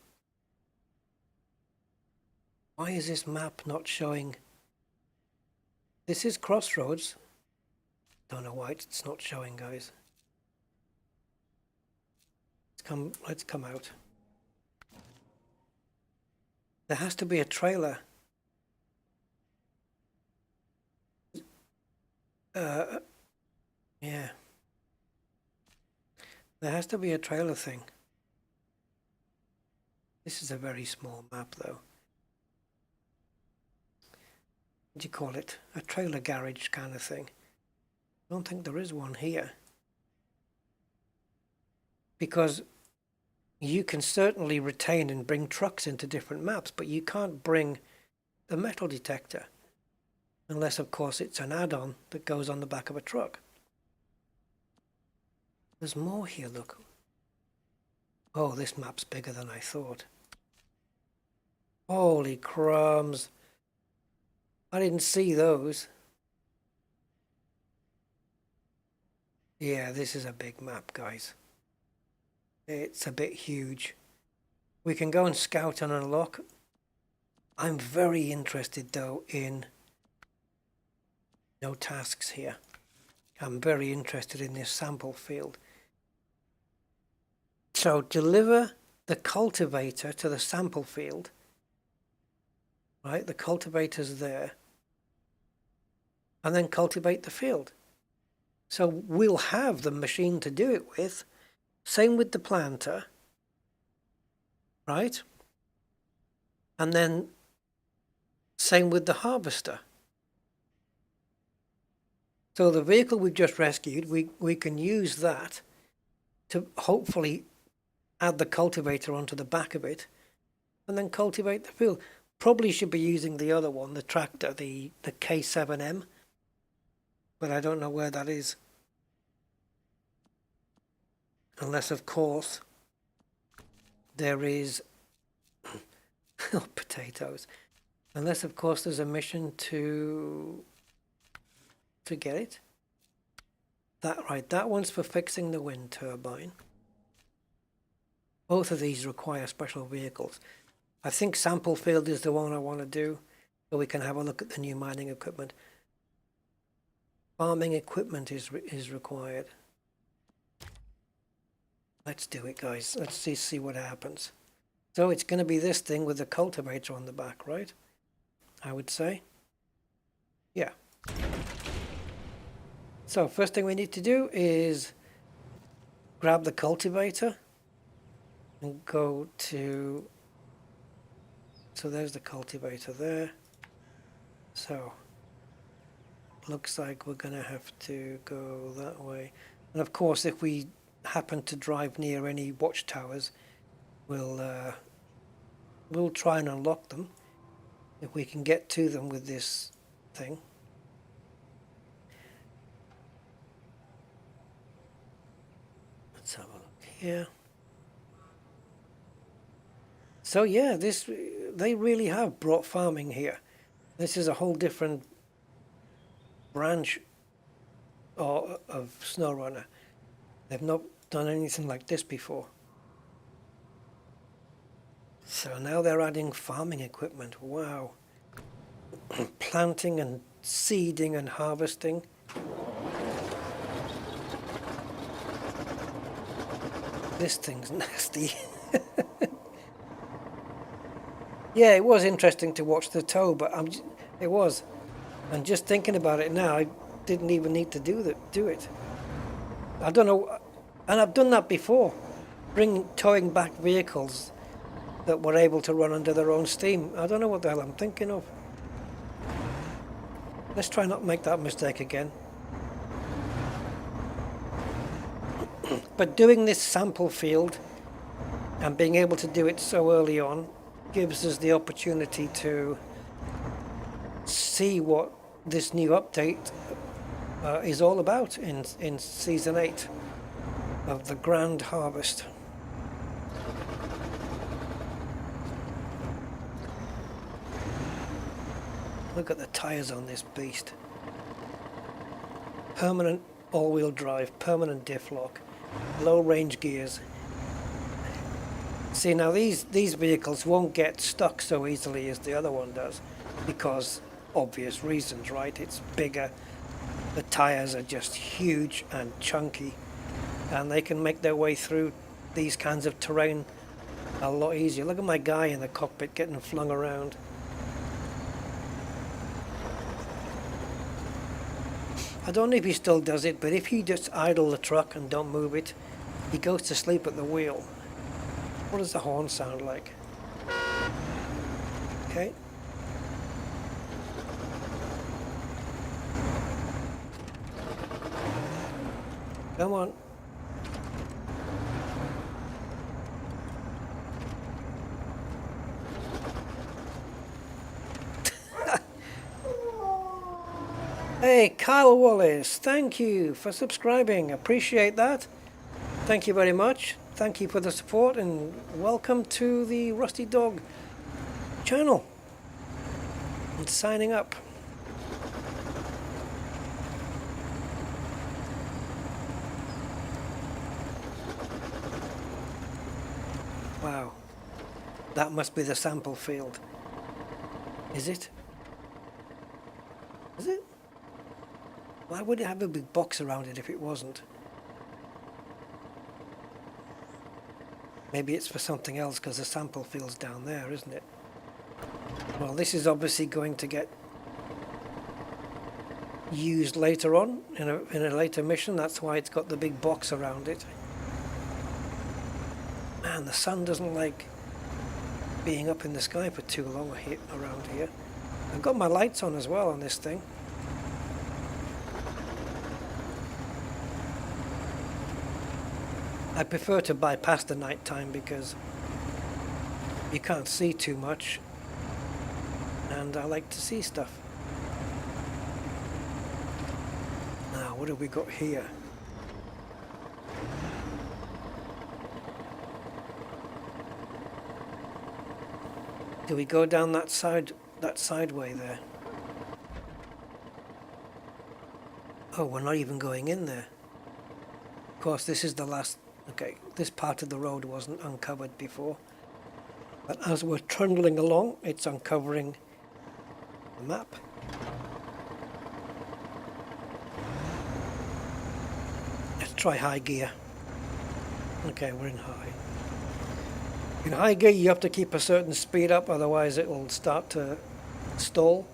Why is this map not showing? This is Crossroads. Don't know why it's not showing, guys. Let's come out. There has to be a trailer. Yeah. There has to be a trailer thing. This is a very small map, though. What do you call it? A trailer garage kind of thing. I don't think there is one here. Because you can certainly retain and bring trucks into different maps, but you can't bring the metal detector. Unless, of course, it's an add-on that goes on the back of a truck. There's more here, look. Oh, this map's bigger than I thought. Holy crumbs. I didn't see those. Yeah, this is a big map, guys. It's a bit huge. We can go and scout and unlock. I'm very interested, though, in no tasks here. I'm very interested in this sample field. So deliver the cultivator to the sample field. Right, the cultivator's there. And then cultivate the field. So we'll have the machine to do it with. Same with the planter. Right? And then same with the harvester. So the vehicle we've just rescued, we can use that to hopefully add the cultivator onto the back of it and then cultivate the field. Probably should be using the other one, the tractor, the K7M, but I don't know where that is. Unless, of course, there is oh, potatoes. Unless, of course, there's a mission to get it. That one's for fixing the wind turbine. Both of these require special vehicles. I think sample field is the one I want to do, so we can have a look at the new mining equipment. Farming equipment is required. Let's do it, guys. Let's see what happens. So it's going to be this thing with the cultivator on the back, right? I would say. Yeah. So first thing we need to do is grab the cultivator and go to... So there's the cultivator there. So looks like we're going to have to go that way. And of course, if we happen to drive near any watchtowers, we'll try and unlock them if we can get to them with this thing. Yeah. So yeah, they really have brought farming here. This is a whole different branch of SnowRunner. They've not done anything like this before. So now they're adding farming equipment. Wow. Planting and seeding and harvesting. This thing's nasty. Yeah, it was interesting to watch the tow, but it was. And just thinking about it now, I didn't even need to do it. I don't know, and I've done that before, towing back vehicles that were able to run under their own steam. I don't know what the hell I'm thinking of. Let's try not make that mistake again. But doing this sample field and being able to do it so early on gives us the opportunity to see what this new update is all about in Season 8 of the Grand Harvest. Look at the tyres on this beast. Permanent all-wheel drive, permanent diff lock, low-range gears. See, now these vehicles won't get stuck so easily as the other one does, because obvious reasons, right? It's bigger, the tyres are just huge and chunky, and they can make their way through these kinds of terrain a lot easier. Look at my guy in the cockpit getting flung around. I don't know if he still does it, but if you just idle the truck and don't move it, he goes to sleep at the wheel. What does the horn sound like? Okay. Come on. Hey, Kyle Wallace, thank you for subscribing. Appreciate that. Thank you very much. Thank you for the support and welcome to the Rusty Dog channel. And signing up. Wow. That must be the sample field. Is it? Is it? Why would it have a big box around it if it wasn't? Maybe it's for something else because the sample field's down there, isn't it? Well, this is obviously going to get used later on in a later mission. That's why it's got the big box around it. Man, the sun doesn't like being up in the sky for too long around here. I've got my lights on as well on this thing. I prefer to bypass the night time because you can't see too much, and I like to see stuff. Now, what have we got here? Do we go down that sideway there? Oh, we're not even going in there. Of course, this is the last. Okay, this part of the road wasn't uncovered before, but as we're trundling along, it's uncovering the map. Let's try high gear. Okay, we're in high. In high gear, you have to keep a certain speed up, otherwise it will start to stall.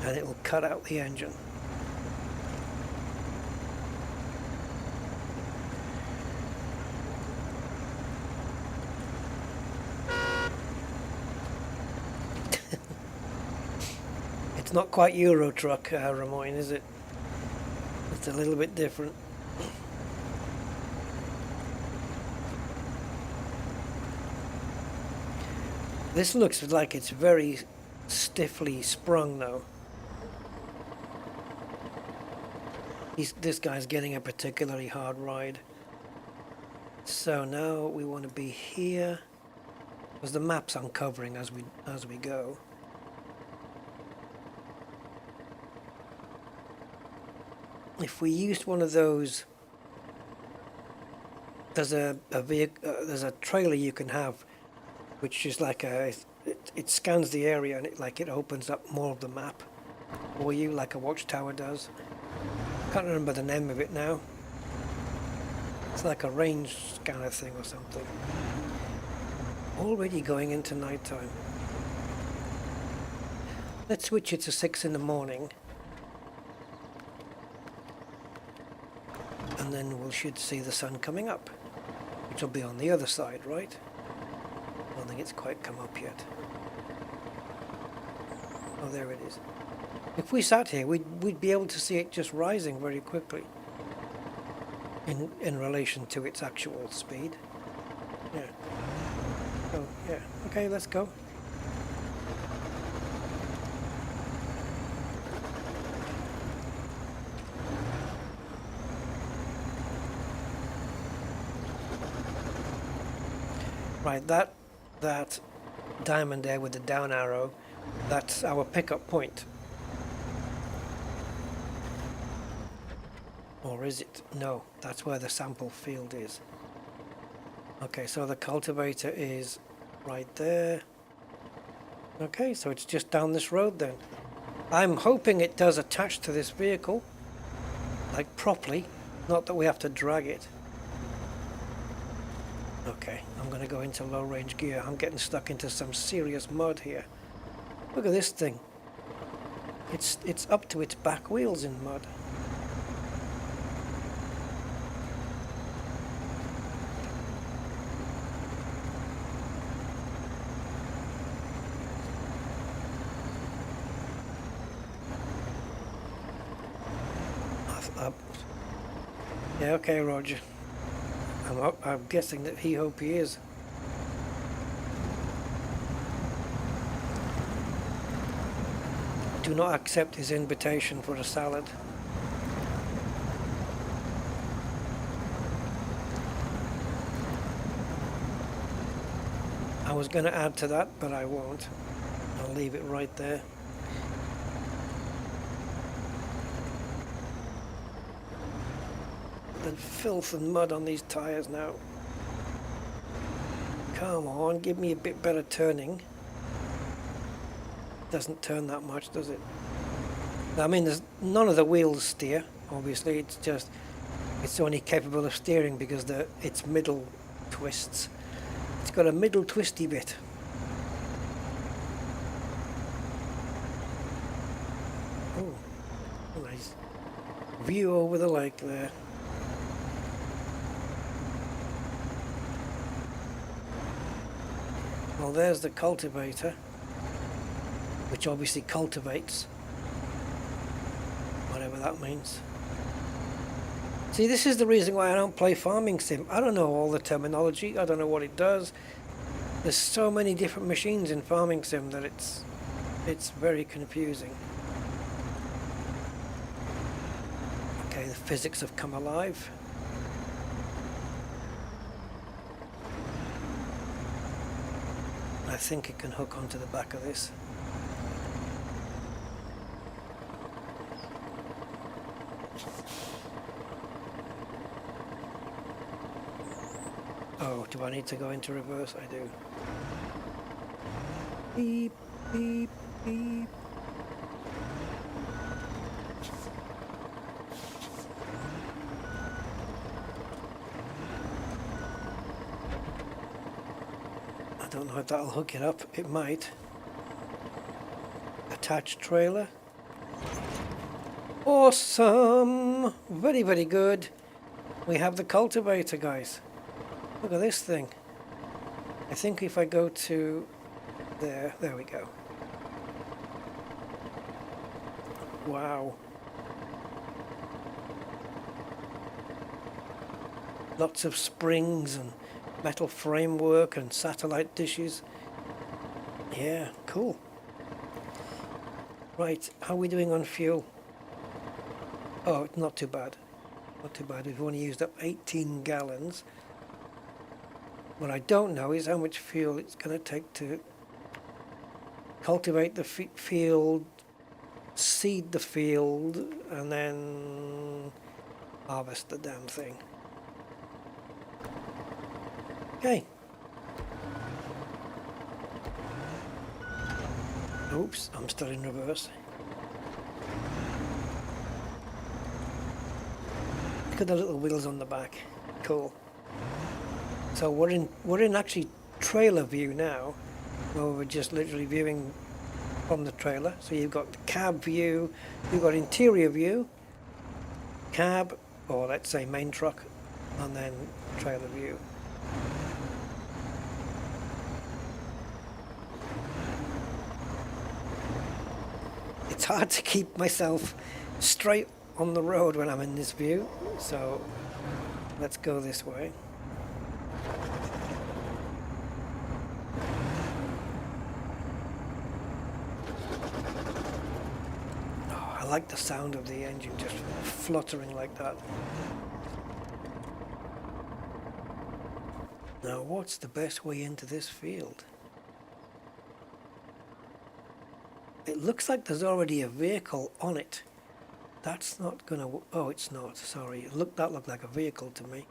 And it will cut out the engine. It's not quite Euro Truck, Ramoyne, is it? It's a little bit different. This looks like it's very stiffly sprung though. This guy's getting a particularly hard ride. So now we want to be here, because the map's uncovering as we go. If we used one of those, there's there's a trailer you can have, which is like it scans the area and it opens up more of the map for you, like a watchtower does. Can't remember the name of it now. It's like a range scanner thing or something. Already going into nighttime. Let's switch it to 6 in the morning. And then we should see the sun coming up, which will be on the other side, right? I don't think it's quite come up yet. Oh, there it is. If we sat here, we'd be able to see it just rising very quickly in relation to its actual speed. Yeah. Oh, yeah. Okay, let's go. Right, that diamond there with the down arrow, that's our pickup point. Or is it? No, that's where the sample field is. Okay, so the cultivator is right there. Okay, so it's just down this road then. I'm hoping it does attach to this vehicle, like properly, not that we have to drag it. Okay, I'm going to go into low range gear. I'm getting stuck into some serious mud here. Look at this thing. It's up to its back wheels in mud. Yeah, okay, Roger. I'm guessing that he is. Do not accept his invitation for a salad. I was going to add to that, but I won't. I'll leave it right there. The filth and mud on these tires now. Come on, give me a bit better turning. Doesn't turn that much, does it? I mean, there's none of the wheels steer, obviously. It's only capable of steering because its middle twists. It's got a middle twisty bit. Oh, nice view over the lake there. Well, there's the cultivator, which obviously cultivates, whatever that means. See, this is the reason why I don't play farming sim. I don't know all the terminology. I don't know what it does. There's so many different machines in farming sim that it's very confusing. Okay, the physics have come alive. I think it can hook onto the back of this. Oh, do I need to go into reverse? I do. Beep, beep, beep. I don't know if that'll hook it up. It might. Attached trailer. Awesome! Very, very good. We have the cultivator, guys. Look at this thing. I think if I go to there we go. Wow. Lots of springs and metal framework and satellite dishes. Yeah, cool. Right, how are we doing on fuel? Oh, it's not too bad. Not too bad. We've only used up 18 gallons. What I don't know is how much fuel it's going to take to cultivate the field, seed the field, and then harvest the damn thing. Okay. Oops, I'm still in reverse. Look at the little wheels on the back. Cool. So we're in actually trailer view now, where we're just literally viewing from the trailer. So you've got the cab view, you've got interior view, cab, or let's say main truck, and then trailer view. It's hard to keep myself straight on the road when I'm in this view, so let's go this way. Oh, I like the sound of the engine just fluttering like that. Now, what's the best way into this field? It looks like there's already a vehicle on it. That's not gonna... Oh, it's not. Sorry. That looked like a vehicle to me.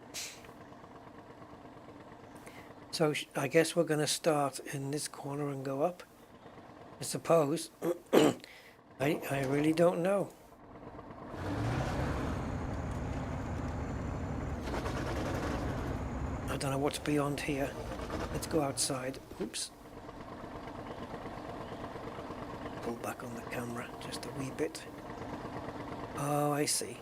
So I guess we're going to start in this corner and go up. I suppose. I really don't know. I don't know what's beyond here. Let's go outside. Oops. Pull back on the camera just a wee bit. Oh, I see.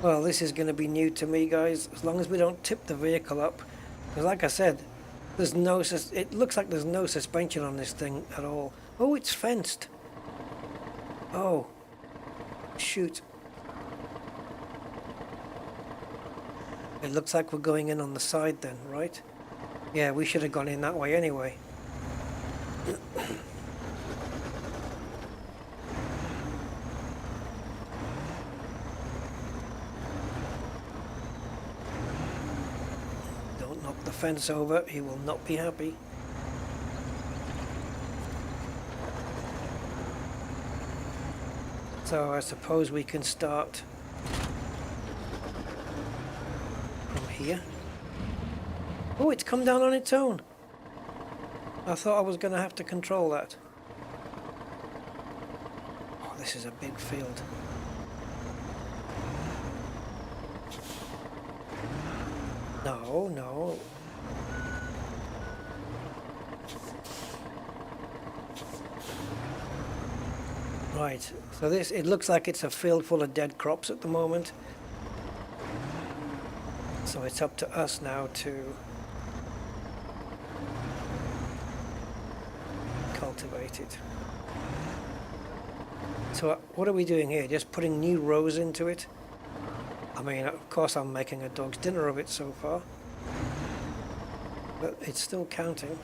Well, this is going to be new to me, guys, as long as we don't tip the vehicle up. Because like I said, there's no... It looks like there's no suspension on this thing at all. Oh, it's fenced. Oh. Shoot. It looks like we're going in on the side then, right? Yeah, we should have gone in that way anyway. Don't knock the fence over, he will not be happy. So I suppose we can start from here. Oh, it's come down on its own. I thought I was going to have to control that. Oh, this is a big field. No, no. Right, so it looks like it's a field full of dead crops at the moment. So it's up to us now to cultivate it. So what are we doing here? Just putting new rows into it? I mean, of course I'm making a dog's dinner of it so far, but it's still counting.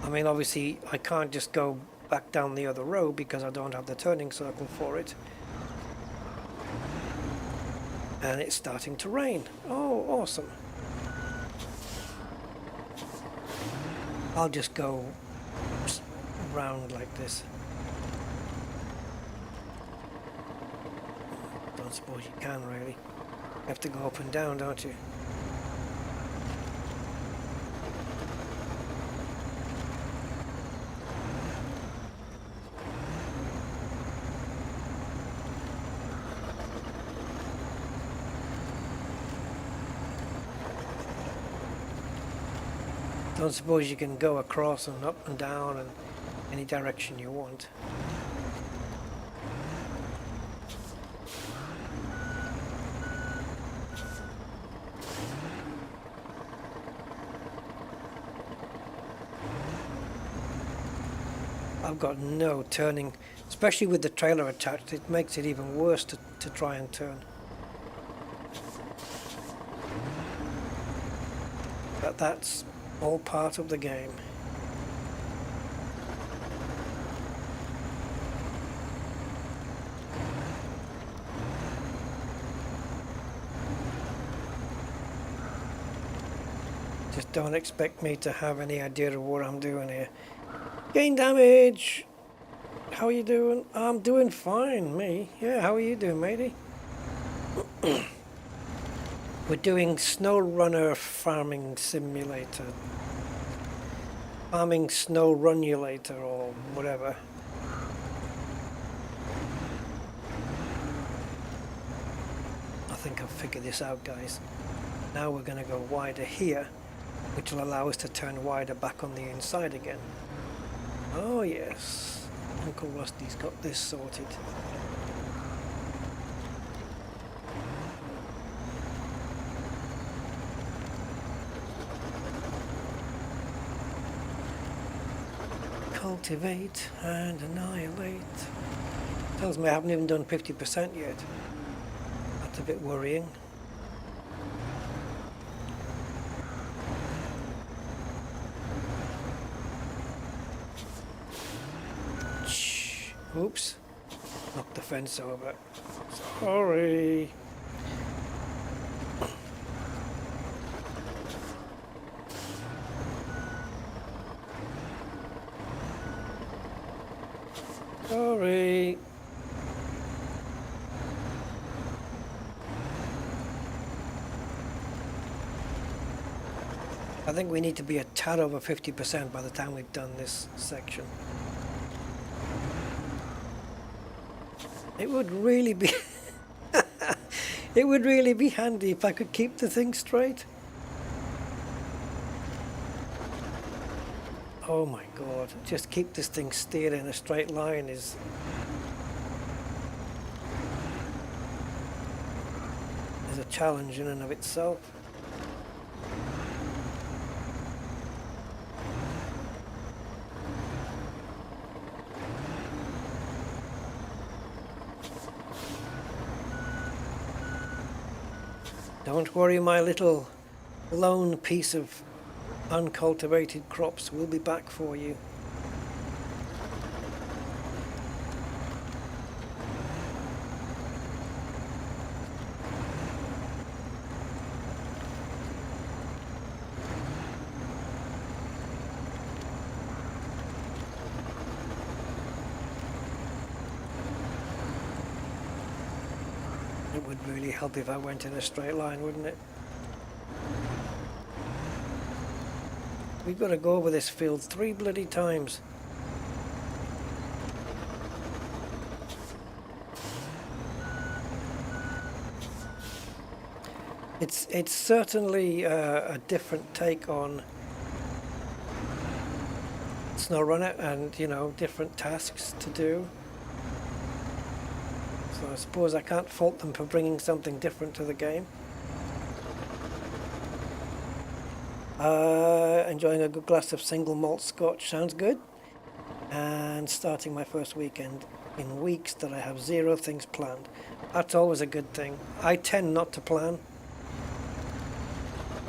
I mean, obviously I can't just go back down the other row because I don't have the turning circle for it. And it's starting to rain. Oh, awesome. I'll just go round like this. Don't suppose you can really. You have to go up and down, don't you? Don't suppose you can go across and up and down and any direction you want. I've got no turning, especially with the trailer attached. It makes it even worse to try and turn. But that's all part of the game. Just don't expect me to have any idea of what I'm doing here. Gain damage! How are you doing? I'm doing fine, me. Yeah, how are you doing, matey? We're doing SnowRunner farming simulator. Farming SnowRunulator or whatever. I think I've figured this out, guys. Now we're going to go wider here, which will allow us to turn wider back on the inside again. Oh yes, Uncle Rusty's got this sorted. Cultivate and annihilate. Tells me I haven't even done 50% yet. That's a bit worrying. Shh. Oops. Knocked the fence over. Sorry. Sorry. I think we need to be a tad over 50% by the time we've done this section. It would really be it would really be handy if I could keep the thing straight. Oh my god, just keep this thing steered in a straight line is a challenge in and of itself. Don't worry, my little lone piece of uncultivated crops, we'll be back for you. It would really help if I went in a straight line, wouldn't it? We've got to go over this field 3 bloody times. It's certainly a different take on SnowRunner and, you know, different tasks to do. So I suppose I can't fault them for bringing something different to the game. Enjoying a good glass of single malt scotch sounds good. And starting my first weekend in weeks that I have 0 things planned. That's always a good thing. I tend not to plan.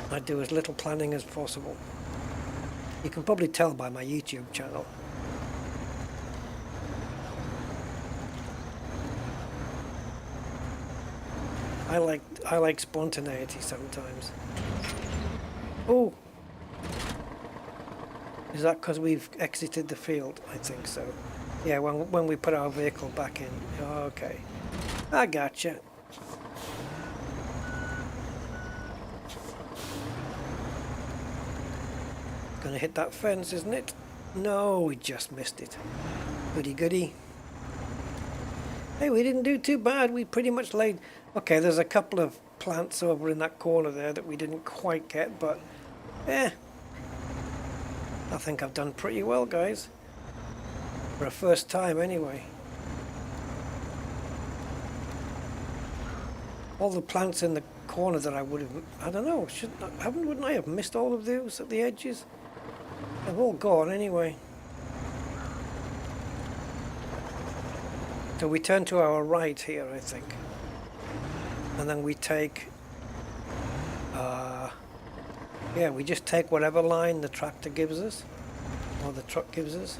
I do as little planning as possible. You can probably tell by my YouTube channel. I like spontaneity sometimes. Oh! Is that because we've exited the field? I think so. Yeah, when we put our vehicle back in. Oh, okay. I gotcha. Gonna hit that fence, isn't it? No, we just missed it. Goody goody. Hey, we didn't do too bad. We pretty much laid... Okay, there's a couple of plants over in that corner there that we didn't quite get, but... I think I've done pretty well, guys. For a first time, anyway. All the plants in the corner that I would have... I don't know, wouldn't I have missed all of those at the edges? They've all gone, anyway. So we turn to our right here, I think. Yeah, we just take whatever line the tractor gives us, or the truck gives us.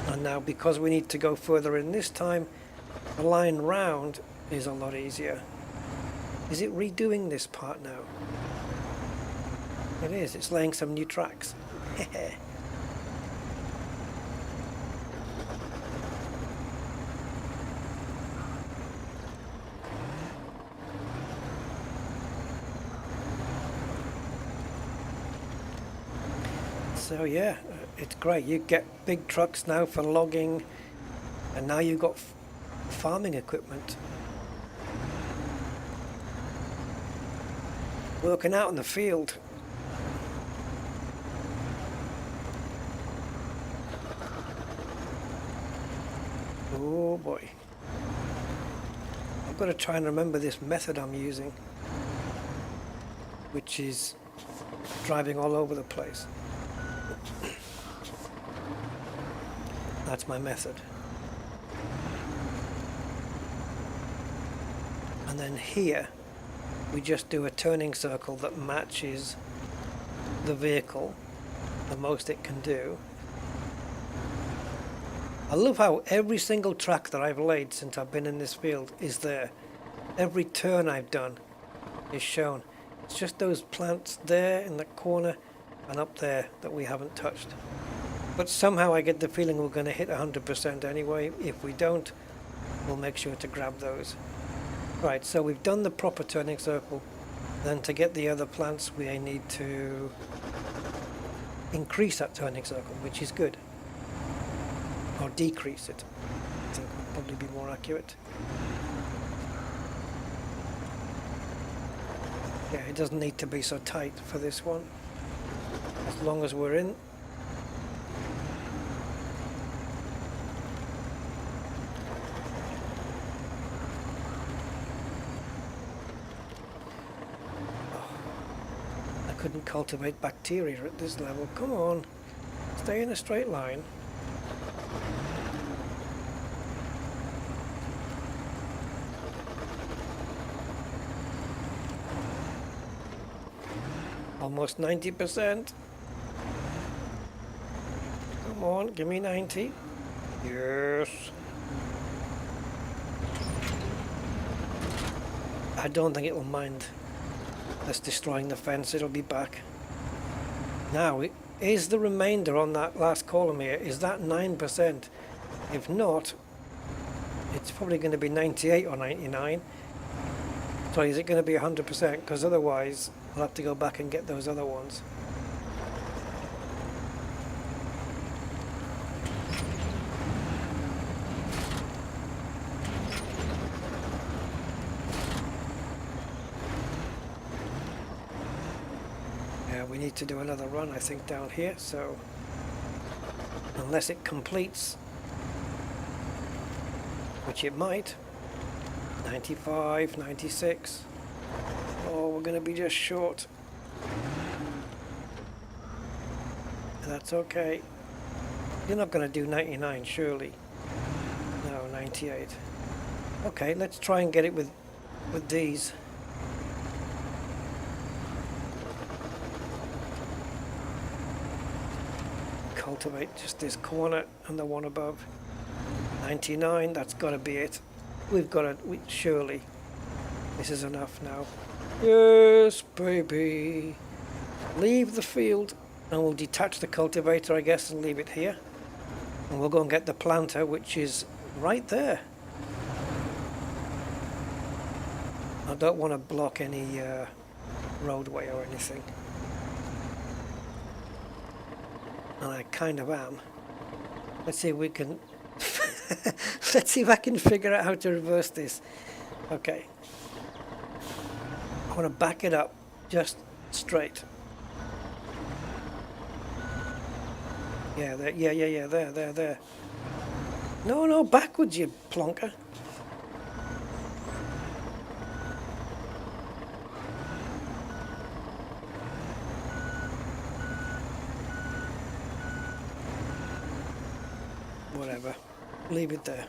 And now because we need to go further in this time, the line round is a lot easier. Is it redoing this part now? It is, it's laying some new tracks. So yeah, it's great. You get big trucks now for logging, and now you've got farming equipment. Working out in the field. Oh boy. I've got to try and remember this method I'm using, which is driving all over the place. That's my method. And then here we just do a turning circle that matches the vehicle the most it can do. I love how every single track that I've laid since I've been in this field is there. Every turn I've done is shown. It's just those plants there in the corner and up there that we haven't touched. But somehow I get the feeling we're going to hit 100% anyway. If we don't, we'll make sure to grab those. Right, so we've done the proper turning circle. Then to get the other plants, we need to increase that turning circle, which is good. Or decrease it, I think would probably be more accurate. Yeah, it doesn't need to be so tight for this one. As long as we're in. I couldn't cultivate bacteria at this level. Come on, stay in a straight line. Almost 90%. Come on, give me 90. Yes. I don't think it will mind us destroying the fence. It'll be back. Now, is the remainder on that last column here, is that 9%? If not, it's probably going to be 98 or 99. So is it going to be 100%? Because otherwise, I'll have to go back and get those other ones. Yeah, we need to do another run, I think, down here, so unless it completes, which it might, 95, 96. Oh, we're going to be just short. That's okay. You're not going to do 99, surely. No, 98. Okay, let's try and get it with these. Cultivate just this corner and the one above. 99, that's got to be it. We've got to, surely. This is enough now. Yes, baby. Leave the field and we'll detach the cultivator, I guess, and leave it here. And we'll go and get the planter, which is right there. I don't want to block any roadway or anything. And I kind of am. Let's see if we can... Let's see if I can figure out how to reverse this. Okay. I want to back it up just straight. Yeah, there, yeah, there. No, backwards, you plonker. Whatever. Leave it there.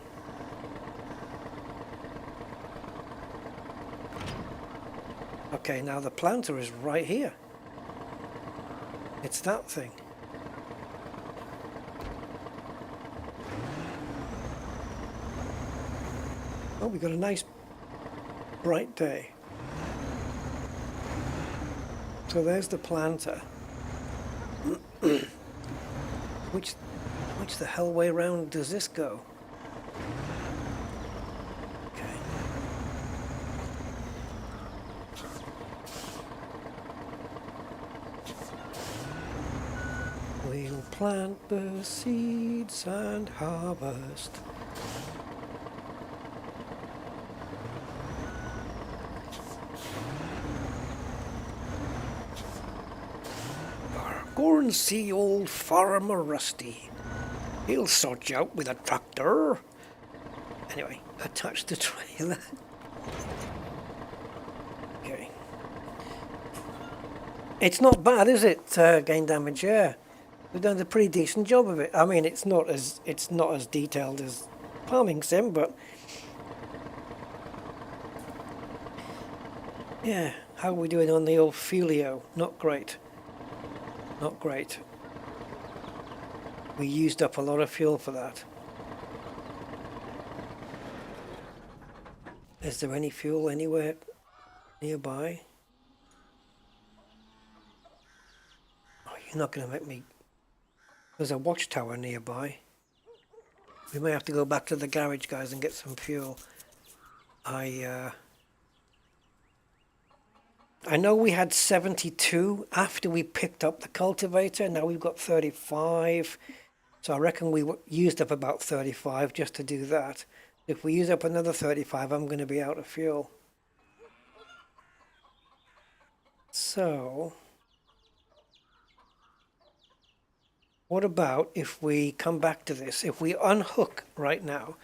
Okay, now the planter is right here. It's that thing. Oh, we got a nice bright day. So there's the planter. Which the hell way round does this go? Okay. We'll plant the seeds and harvest. Go and see old Farmer Rusty. He'll sort you out with a tractor. Anyway, attach the trailer. Okay. It's not bad, is it? Gain damage, yeah. We've done a pretty decent job of it. I mean, it's not as detailed as Farming Sim, but yeah. How are we doing on the old Filio? Not great. Not great. We used up a lot of fuel for that. Is there any fuel anywhere nearby? Oh, you're not going to make me... There's a watchtower nearby. We may have to go back to the garage, guys, and get some fuel. I know we had 72 after we picked up the cultivator. Now we've got 35. So I reckon we used up about 35 just to do that. If we use up another 35, I'm going to be out of fuel. So, what about if we come back to this? If we unhook right now,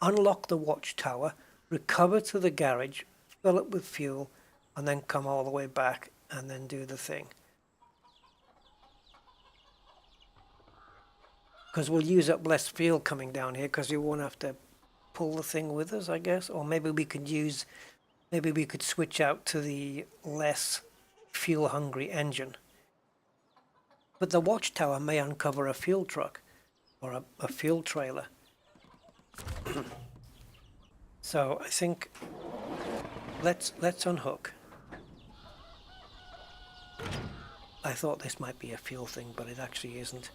unlock the watchtower, recover to the garage, fill it with fuel, and then come all the way back and then do the thing. Because we'll use up less fuel coming down here because we won't have to pull the thing with us, I guess. Or maybe we could switch out to the less fuel hungry engine. But the watchtower may uncover a fuel truck or a fuel trailer. So I think let's unhook. I thought this might be a fuel thing, but it actually isn't.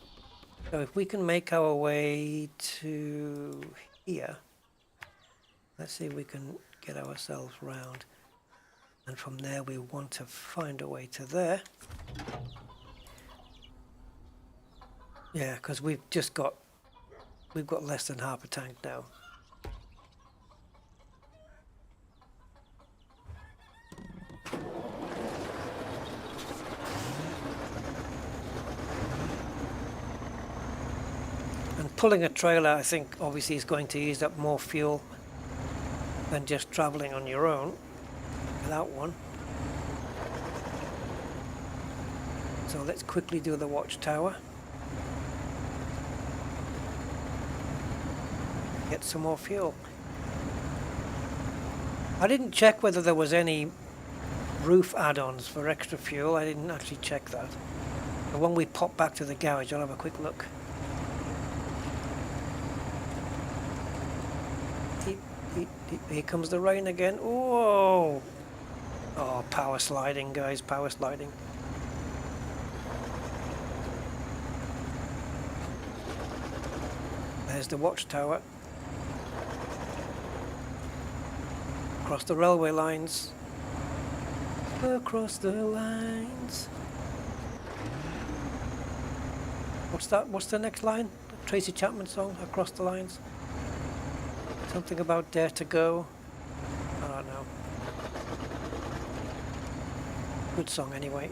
So if we can make our way to here, let's see if we can get ourselves round. And from there we want to find a way to there. Yeah, because we've got less than half a tank now. Pulling a trailer, I think, obviously is going to use up more fuel than just traveling on your own without one. So let's quickly do the watchtower. Get some more fuel. I didn't check whether there was any roof add-ons for extra fuel. I didn't actually check that. But when we pop back to the garage, I'll have a quick look. Here comes the rain again. Whoa! Oh, power sliding, guys, power sliding. There's the watchtower. Across the railway lines. Across the lines. What's that? What's the next line? The Tracy Chapman song, Across the Lines? Something about Dare to Go. I don't know. Good song anyway.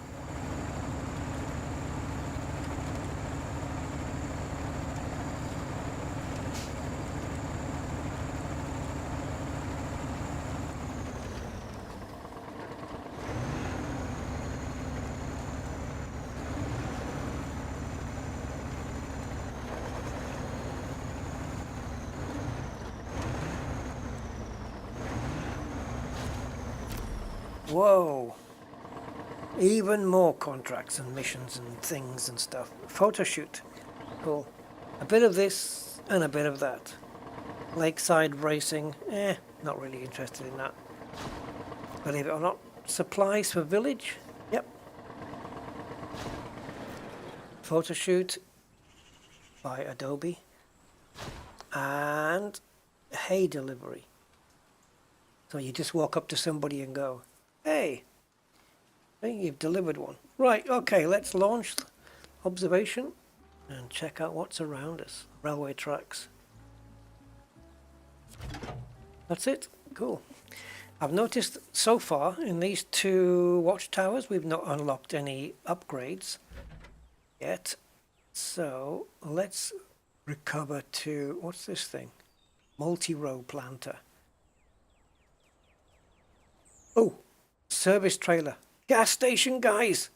Whoa, Even more contracts and missions and things and stuff. Photo shoot. Cool. A bit of this and a bit of that. Lakeside racing. Not really interested in that. Believe it or not. Supplies for village. Yep. Photo shoot by Adobe. And hay delivery. So you just walk up to somebody and go, hey, I think you've delivered one. Right, okay, let's launch observation and check out what's around us. Railway tracks. That's it. Cool. I've noticed so far in these 2 watchtowers we've not unlocked any upgrades yet. So let's recover to, what's this thing? Multi-row planter. Oh, service trailer. Gas station, guys!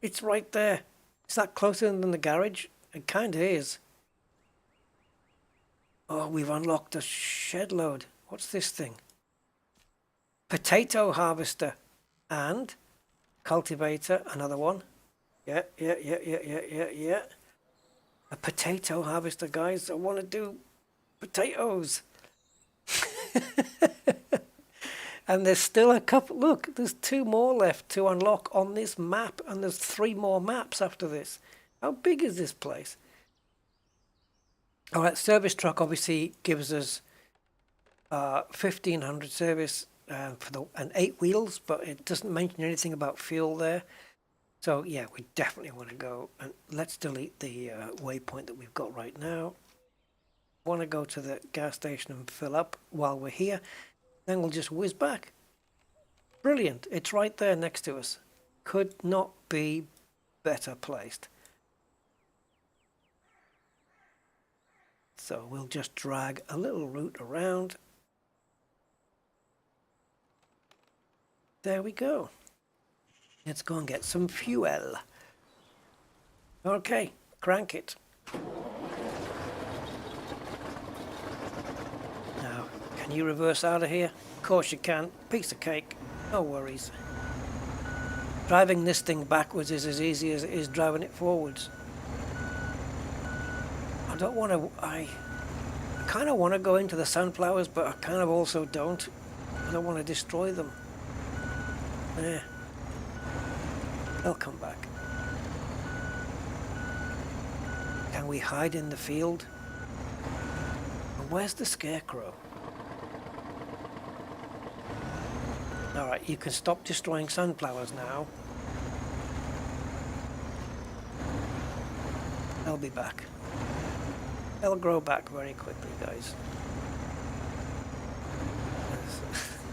It's right there. Is that closer than the garage? It kind of is. Oh, we've unlocked a shed load. What's this thing? Potato harvester. And cultivator, another one. Yeah. A potato harvester, guys. I want to do potatoes. And there's still a couple. Look, there's 2 more left to unlock on this map, and there's 3 more maps after this. How big is this place? All right, service truck obviously gives us 1,500 service and 8 wheels, but it doesn't mention anything about fuel there. So yeah, we definitely want to go, and let's delete the waypoint that we've got right now. Want to go to the gas station and fill up while we're here. Then we'll just whiz back. Brilliant. It's right there next to us. Could not be better placed. So we'll just drag a little route around. There we go. Let's go and get some fuel. Okay, crank it. Now, can you reverse out of here? Of course you can. Piece of cake. No worries. Driving this thing backwards is as easy as it is driving it forwards. I don't want to... I kind of want to go into the sunflowers, but I kind of also don't. I don't want to destroy them. Yeah. They'll come back. Can we hide in the field? And where's the scarecrow? Alright, you can stop destroying sunflowers now. They'll be back. They'll grow back very quickly, guys.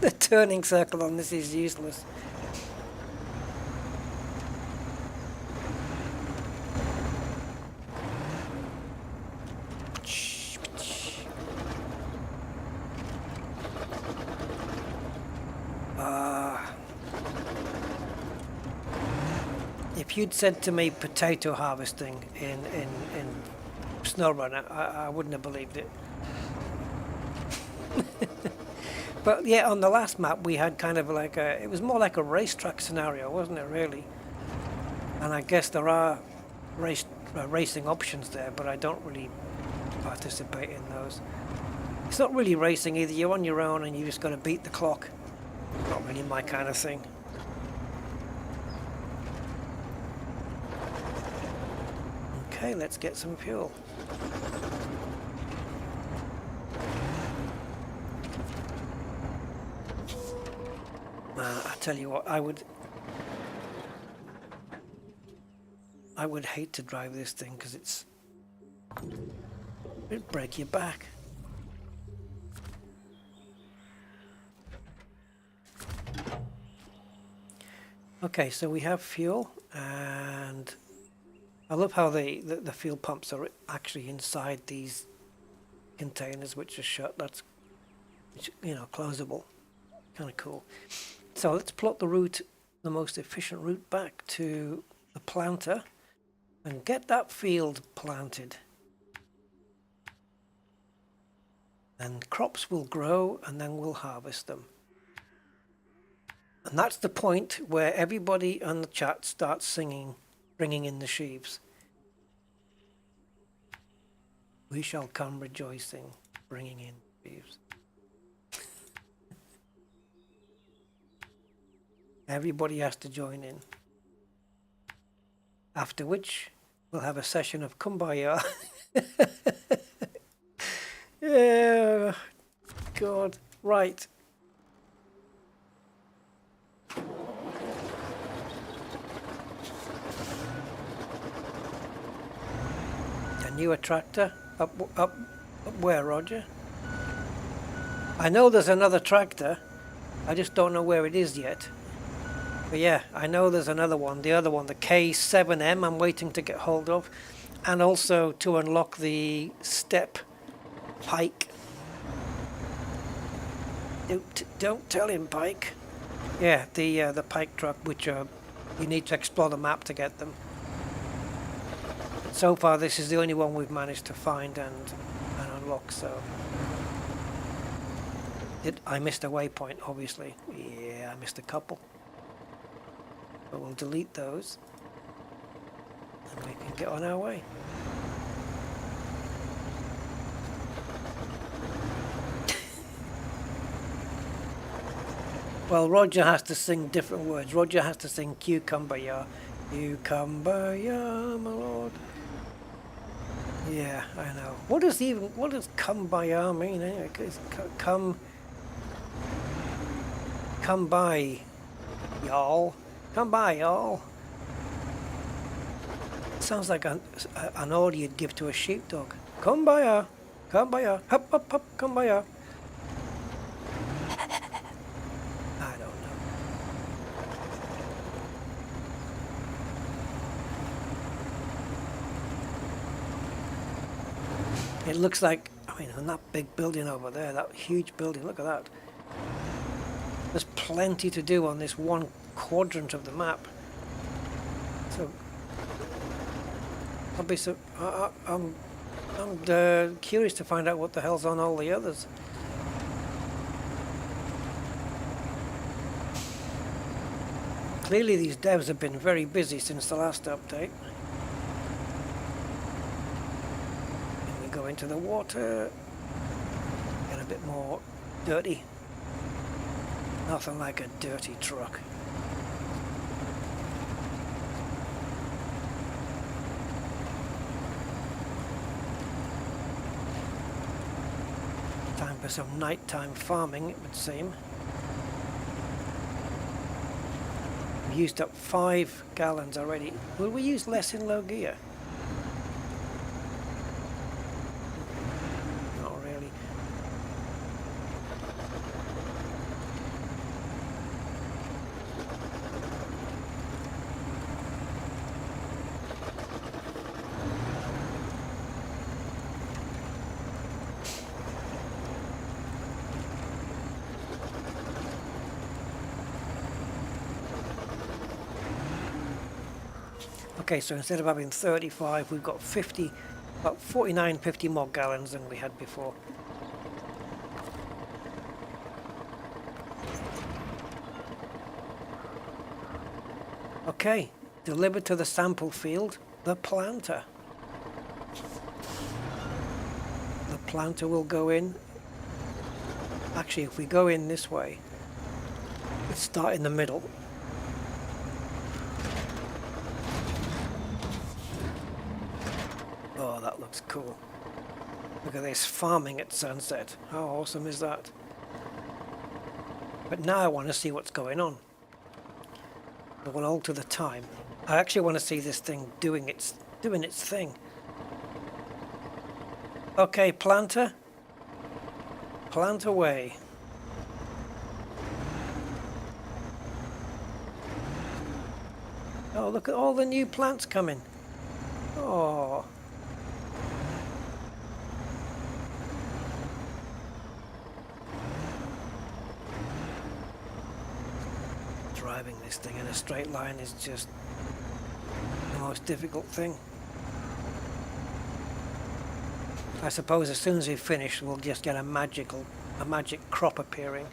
The turning circle on this is useless. If you'd said to me potato harvesting in SnowRunner, I wouldn't have believed it. But yeah, on the last map we had kind of like it was more like a racetrack scenario, wasn't it, really? And I guess there are racing options there, but I don't really participate in those. It's not really racing either. You're on your own and you just got to beat the clock. Not really my kind of thing. Okay, let's get some fuel. I tell you what, I would hate to drive this thing because it'd break your back. Okay, so we have fuel, and I love how the fuel pumps are actually inside these containers, which are shut. That's, you know, closable. Kind of cool. So let's plot the route, the most efficient route back to the planter, and get that field planted. And crops will grow, and then we'll harvest them. And that's the point where everybody on the chat starts singing, bringing in the sheaves. We shall come rejoicing, bringing in sheaves. Everybody has to join in. After which, we'll have a session of Kumbaya. Yeah, God, right. A newer tractor? Up where, Roger? I know there's another tractor. I just don't know where it is yet. But yeah, I know there's another one. The other one, the K7M, I'm waiting to get hold of. And also to unlock the step Pike. Don't tell him, Pike. Yeah, the Pike truck, which you need to explore the map to get them. So far, this is the only one we've managed to find and unlock, so... I missed a waypoint, obviously. Yeah, I missed a couple. But we'll delete those. And we can get on our way. Well, Roger has to sing different words. Roger has to sing cucumber, yeah. Cucumber, yeah, my lord. Yeah, I know. What does kumbaya mean anyway? Come by, y'all. Come by, y'all. Sounds like an order you'd give to a sheepdog. Come by, hop, hop, hop, come by. I don't know. It looks like, I mean, on that big building over there, that huge building, look at that. There's plenty to do on this one quadrant of the map. So, I'm curious to find out what the hell's on all the others. Clearly these devs have been very busy since the last update. And we go into the water, get a bit more dirty. Nothing like a dirty truck. Time for some nighttime farming, it would seem. We used up 5 gallons already. Will we use less in low gear? Not really. Okay, so instead of having 35, we've got 50, about 49, 50 more gallons than we had before. Okay, delivered to the sample field, the planter. The planter will go in. Actually, if we go in this way, let's start in the middle. Oh, that looks cool. Look at this, farming at sunset. How awesome is that? But now I want to see what's going on. I will alter the time. I actually want to see this thing doing its thing. Okay, planter. Plant away. Oh, look at all the new plants coming. Oh. Driving this thing in a straight line is just the most difficult thing. I suppose as soon as we finish, we'll just get a magic crop appearing.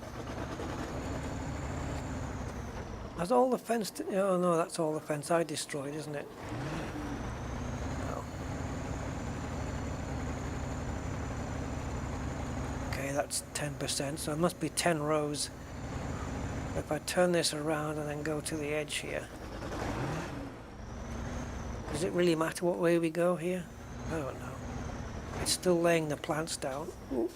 Has all the fence... Oh no, that's all the fence I destroyed, isn't it? No. Okay, that's 10%, so it must be 10 rows. If I turn this around and then go to the edge here... Does it really matter what way we go here? I don't know. It's still laying the plants down. Ooh.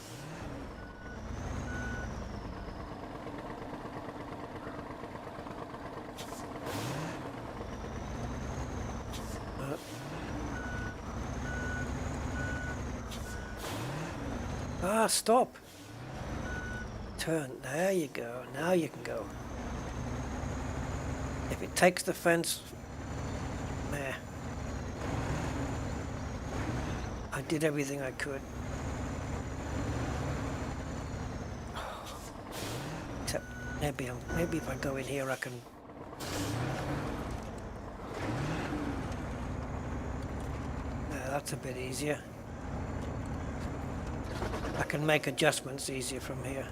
Stop. Turn. There you go. Now you can go. If it takes the fence... Meh. I did everything I could. Except maybe if I go in here I can... Yeah, that's a bit easier. I can make adjustments easier from here.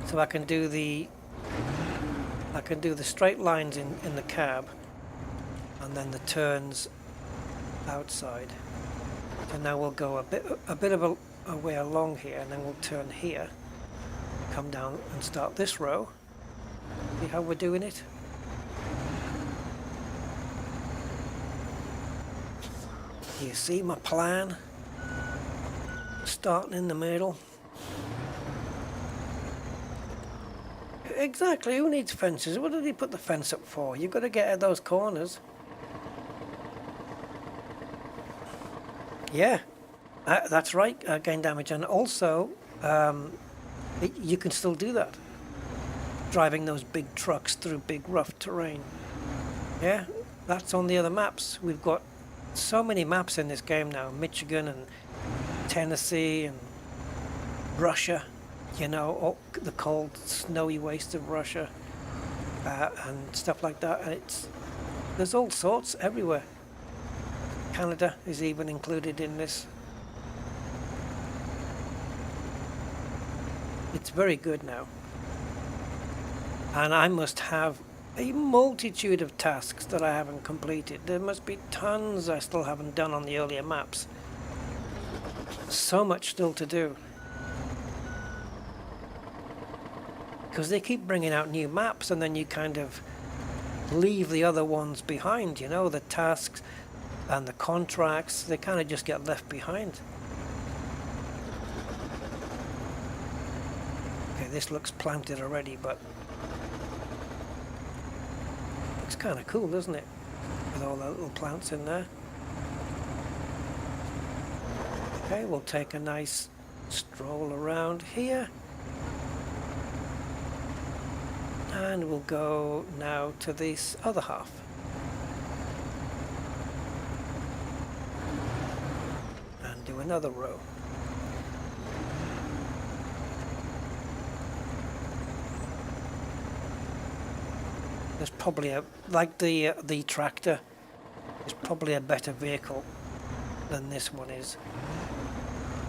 So I can do the straight lines in the cab, and then the turns outside. So now we'll go a bit of a way along here, and then we'll turn here, come down and start this row. See how we're doing it? You see my plan? Starting in the middle. Exactly, who needs fences? What did he put the fence up for? You've got to get at those corners. Yeah, that's right, gain damage. And also, you can still do that. Driving those big trucks through big rough terrain. Yeah, that's on the other maps. We've got so many maps in this game now. Michigan and Tennessee and Russia, you know, the cold snowy waste of Russia, and stuff like that. And there's all sorts everywhere. Canada is even included in this. It's very good now. And I must have a multitude of tasks that I haven't completed. There must be tons I still haven't done on the earlier maps. So much still to do. Because they keep bringing out new maps and then you kind of leave the other ones behind, you know, the tasks and the contracts, they kind of just get left behind. Okay, this looks planted already, but looks kind of cool, doesn't it? With all the little plants in there. Okay, we'll take a nice stroll around here. And we'll go now to this other half. And do another row. There's probably like the tractor is probably a better vehicle than this one is,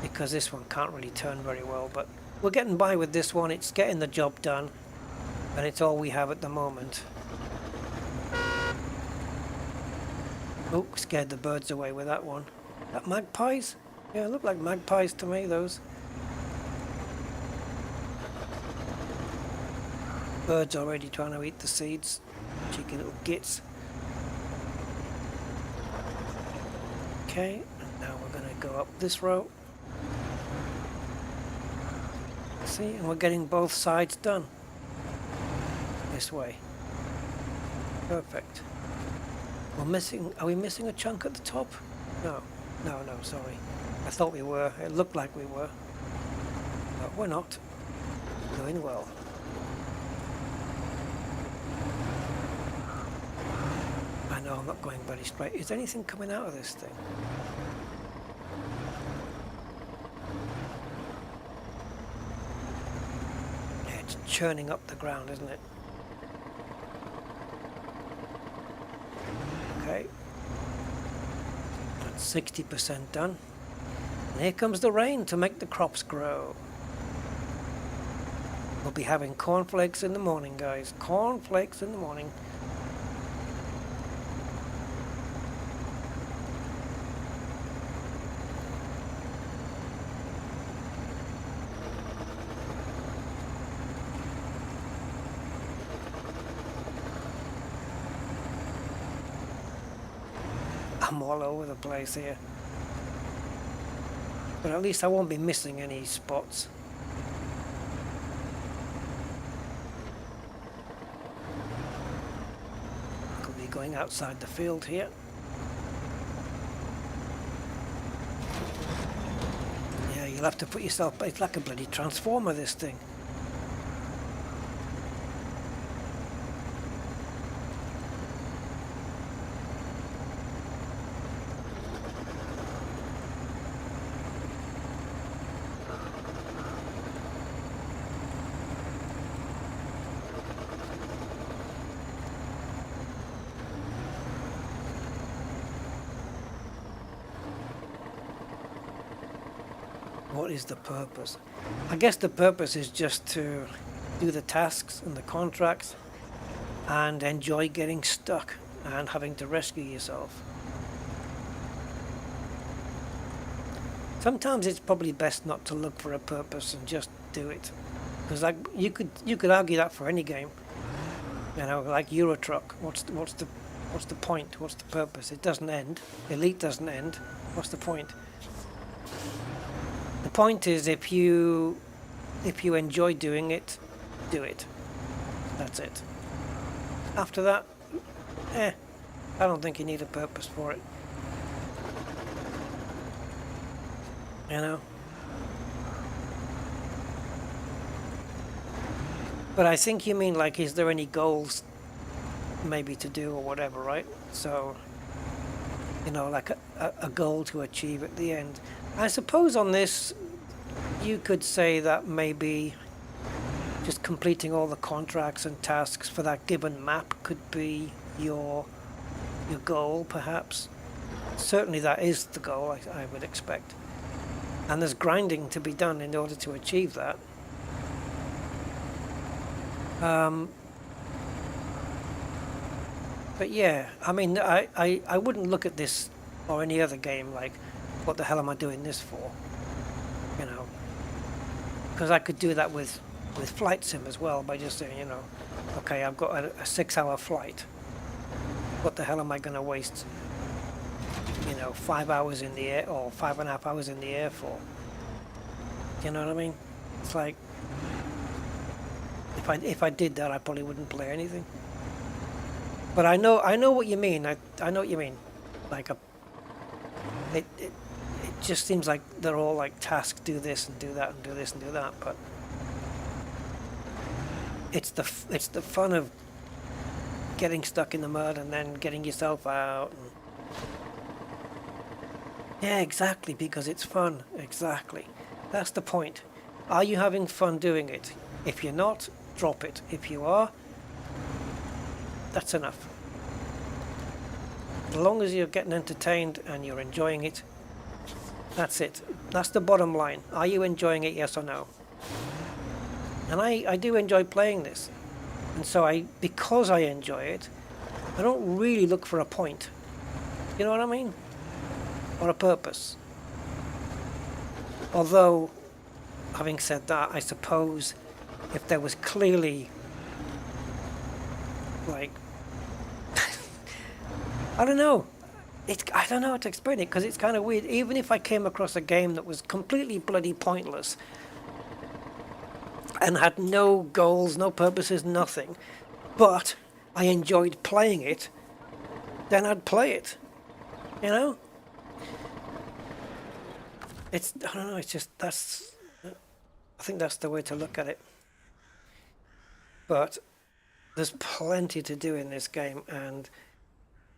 because this one can't really turn very well, but we're getting by with this one. It's getting the job done, and it's all we have at the moment. Oh, scared the birds away with that one. That magpies? Yeah, look like magpies to me, those. Birds already trying to eat the seeds. Cheeky little gits. Okay, and now we're going to go up this row. See, and we're getting both sides done. This way. Perfect. We're missing, are we missing a chunk at the top? No, sorry. I thought we were. It looked like we were. But we're not. Doing well. I know I'm not going very straight. Is anything coming out of this thing? Yeah, it's churning up the ground, isn't it? Okay. That's 60% done. And here comes the rain to make the crops grow. We'll be having cornflakes in the morning, guys. Cornflakes in the morning. I'm all over the place here. But at least I won't be missing any spots. Could be going outside the field here. Yeah, you'll have to put yourself... It's like a bloody transformer, this thing. What is the purpose? I guess the purpose is just to do the tasks and the contracts and enjoy getting stuck and having to rescue yourself. Sometimes it's probably best not to look for a purpose and just do it, because you could argue that for any game. You know, like Euro Truck. What's the point? What's the purpose? It doesn't end. Elite doesn't end. What's the point? The point is, if you enjoy doing it, do it. That's it. After that, I don't think you need a purpose for it. You know? But I think you mean, like, is there any goals maybe to do or whatever, right? So, you know, like a goal to achieve at the end. I suppose on this, you could say that maybe just completing all the contracts and tasks for that given map could be your goal, perhaps. Certainly that is the goal, I would expect. And there's grinding to be done in order to achieve that. But yeah, I mean, I wouldn't look at this or any other game like, what the hell am I doing this for? You know, because I could do that with Flight Sim as well, by just saying, you know, okay, I've got a 6-hour flight. What the hell am I going to waste, you know, 5 hours in the air or 5.5 hours in the air for? You know what I mean? It's like, if I did that, I probably wouldn't play anything. But I know what you mean. I know what you mean. Like it just seems like they're all like tasks, do this and do that and do this and do that, but it's the fun of getting stuck in the mud and then getting yourself out. And yeah, exactly, because it's fun. Exactly. That's the point. Are you having fun doing it? If you're not, drop it. If you are, that's enough. As long as you're getting entertained and you're enjoying it, that's it. That's the bottom line. Are you enjoying it, yes or no? And I do enjoy playing this. And so because I enjoy it, I don't really look for a point. You know what I mean? Or a purpose. Although, having said that, I suppose if there was clearly, like, I don't know. I don't know how to explain it, because it's kind of weird. Even if I came across a game that was completely bloody pointless and had no goals, no purposes, nothing, but I enjoyed playing it, then I'd play it. You know? I don't know, it's just, I think that's the way to look at it. But there's plenty to do in this game, and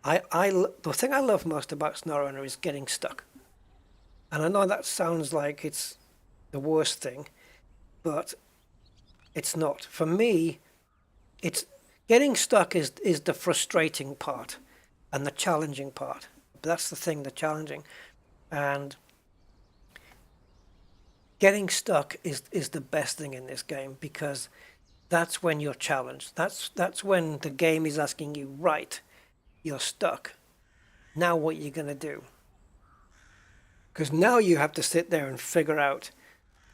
the thing I love most about SnowRunner is getting stuck. And I know that sounds like it's the worst thing, but it's not. For me, it's getting stuck is the frustrating part and the challenging part. That's the thing, the challenging. And getting stuck is the best thing in this game, because that's when you're challenged. That's when the game is asking you, right, you're stuck. Now what are you going to do? Because now you have to sit there and figure out,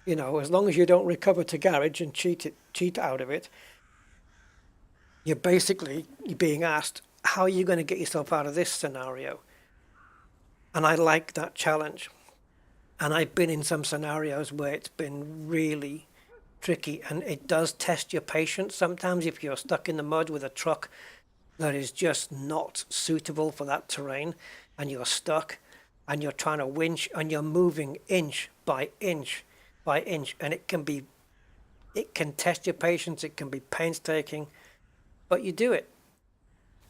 you know, as long as you don't recover to garage and cheat out of it, you're being asked, how are you going to get yourself out of this scenario? And I like that challenge. And I've been in some scenarios where it's been really tricky, and it does test your patience. Sometimes if you're stuck in the mud with a truck that is just not suitable for that terrain, and you're stuck, and you're trying to winch, and you're moving inch by inch by inch, and it can test your patience, it can be painstaking, but you do it.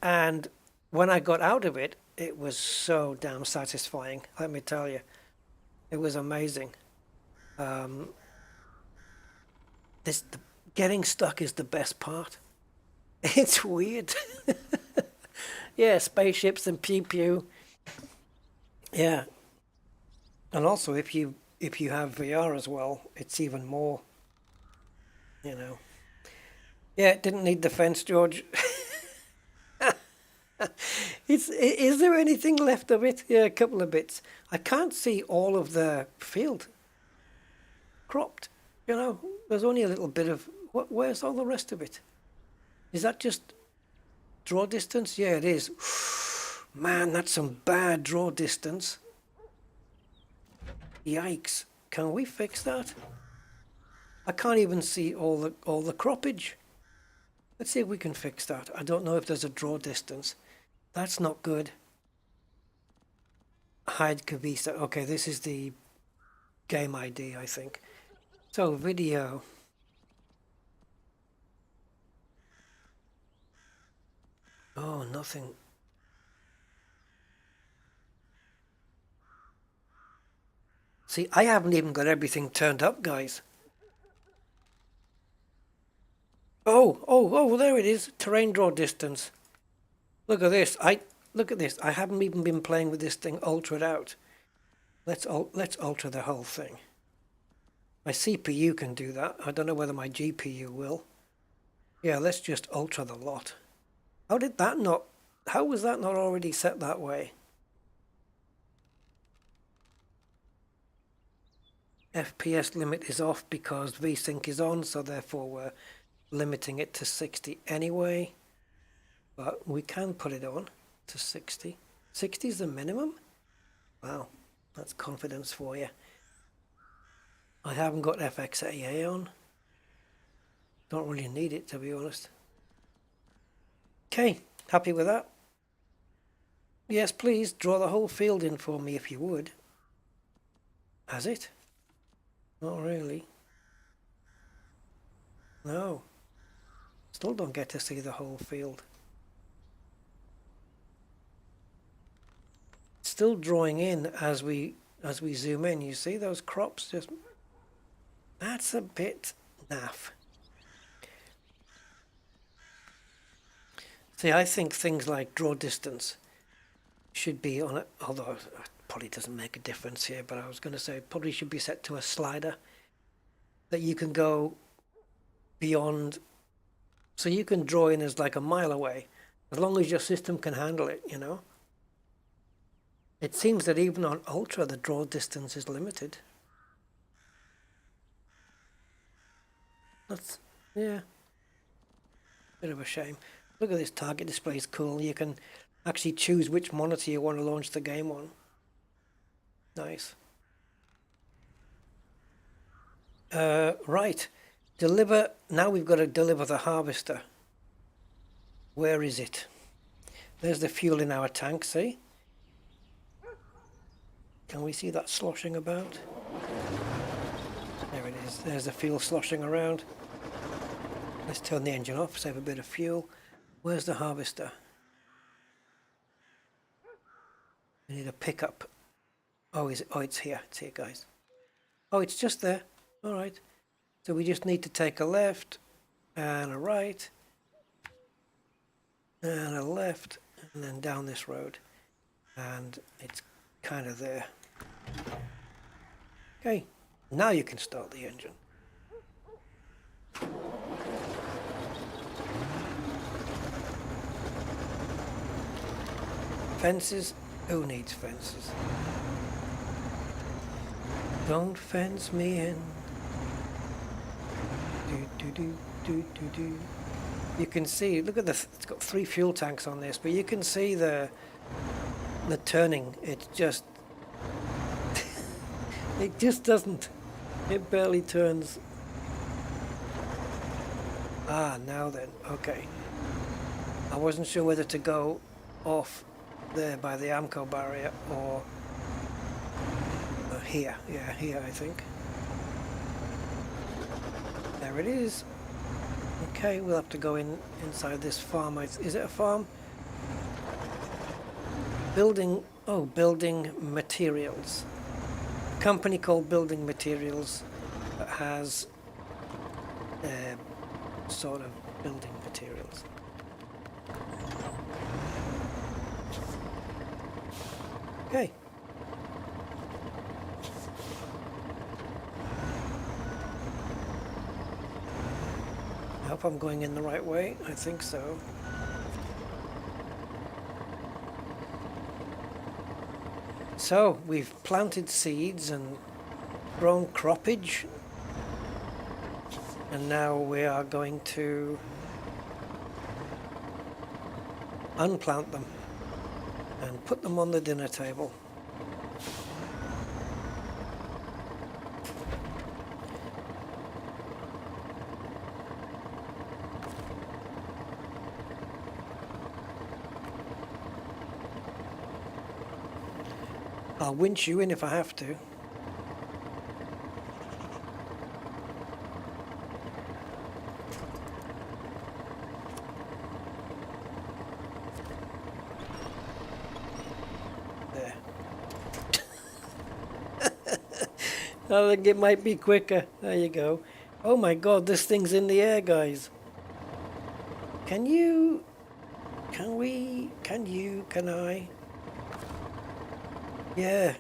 And when I got out of it, it was so damn satisfying, let me tell you. It was amazing. Getting stuck is the best part. It's weird. Yeah, spaceships and pew pew. Yeah. And also if you have VR as well, it's even more, you know. Yeah, it didn't need the fence, George. Is there anything left of it? Yeah, a couple of bits. I can't see all of the field cropped. You know, there's only a little bit of... Where's all the rest of it? Is that just draw distance? Yeah, it is. Man, that's some bad draw distance. Yikes. Can we fix that? I can't even see all the croppage. Let's see if we can fix that. I don't know if there's a draw distance. That's not good. Hide Kavisa. Okay, this is the game ID, I think. So, video. Oh, nothing. See, I haven't even got everything turned up, guys. Oh, there it is. Terrain draw distance. Look at this. Look at this. I haven't even been playing with this thing ultraed out. Let's ultra the whole thing. My CPU can do that. I don't know whether my GPU will. Yeah, let's just ultra the lot. How was that not already set that way? FPS limit is off because VSync is on, so therefore we're limiting it to 60 anyway. But we can put it on to 60. 60 is the minimum? Wow, that's confidence for you. I haven't got FXAA on. Don't really need it, to be honest. Okay, happy with that? Yes, please, draw the whole field in for me if you would. Has it? Not really. No. Still don't get to see the whole field. Still drawing in as we zoom in. You see those crops just... That's a bit naff. See, I think things like draw distance should be on it, although it probably doesn't make a difference here, but I was going to say it probably should be set to a slider that you can go beyond, so you can draw in as like a mile away, as long as your system can handle it, you know. It seems that even on Ultra the draw distance is limited. That's, yeah, bit of a shame. Look at this target display, is cool. You can actually choose which monitor you want to launch the game on. Nice. Right, deliver. Now we've got to deliver the harvester. Where is it? There's the fuel in our tank, see? Can we see that sloshing about? There it is. There's the fuel sloshing around. Let's turn the engine off, save a bit of fuel. Where's the harvester? We need a pickup. Oh, is it? Oh, it's here. It's here, guys. Oh, it's just there. All right. So we just need to take a left and a right and a left and then down this road. And it's kind of there. Okay. Now you can start the engine. Fences? Who needs fences? Don't fence me in. You can see, look at it's got 3 fuel tanks on this, but you can see the turning. It's just, it just doesn't. It barely turns. Ah, now then, okay. I wasn't sure whether to go off there by the Amco barrier or here. Yeah, here I think. There it is. Okay, we'll have to go inside this farm. Is it a farm? Building materials. A company called Building Materials that has sort of building materials. Okay. I hope I'm going in the right way. I think so. So we've planted seeds and grown croppage, and now we are going to unplant them and put them on the dinner table. I'll winch you in if I have to. There. I think it might be quicker. There you go. Oh my god, this thing's in the air, guys. Can I? Yeah.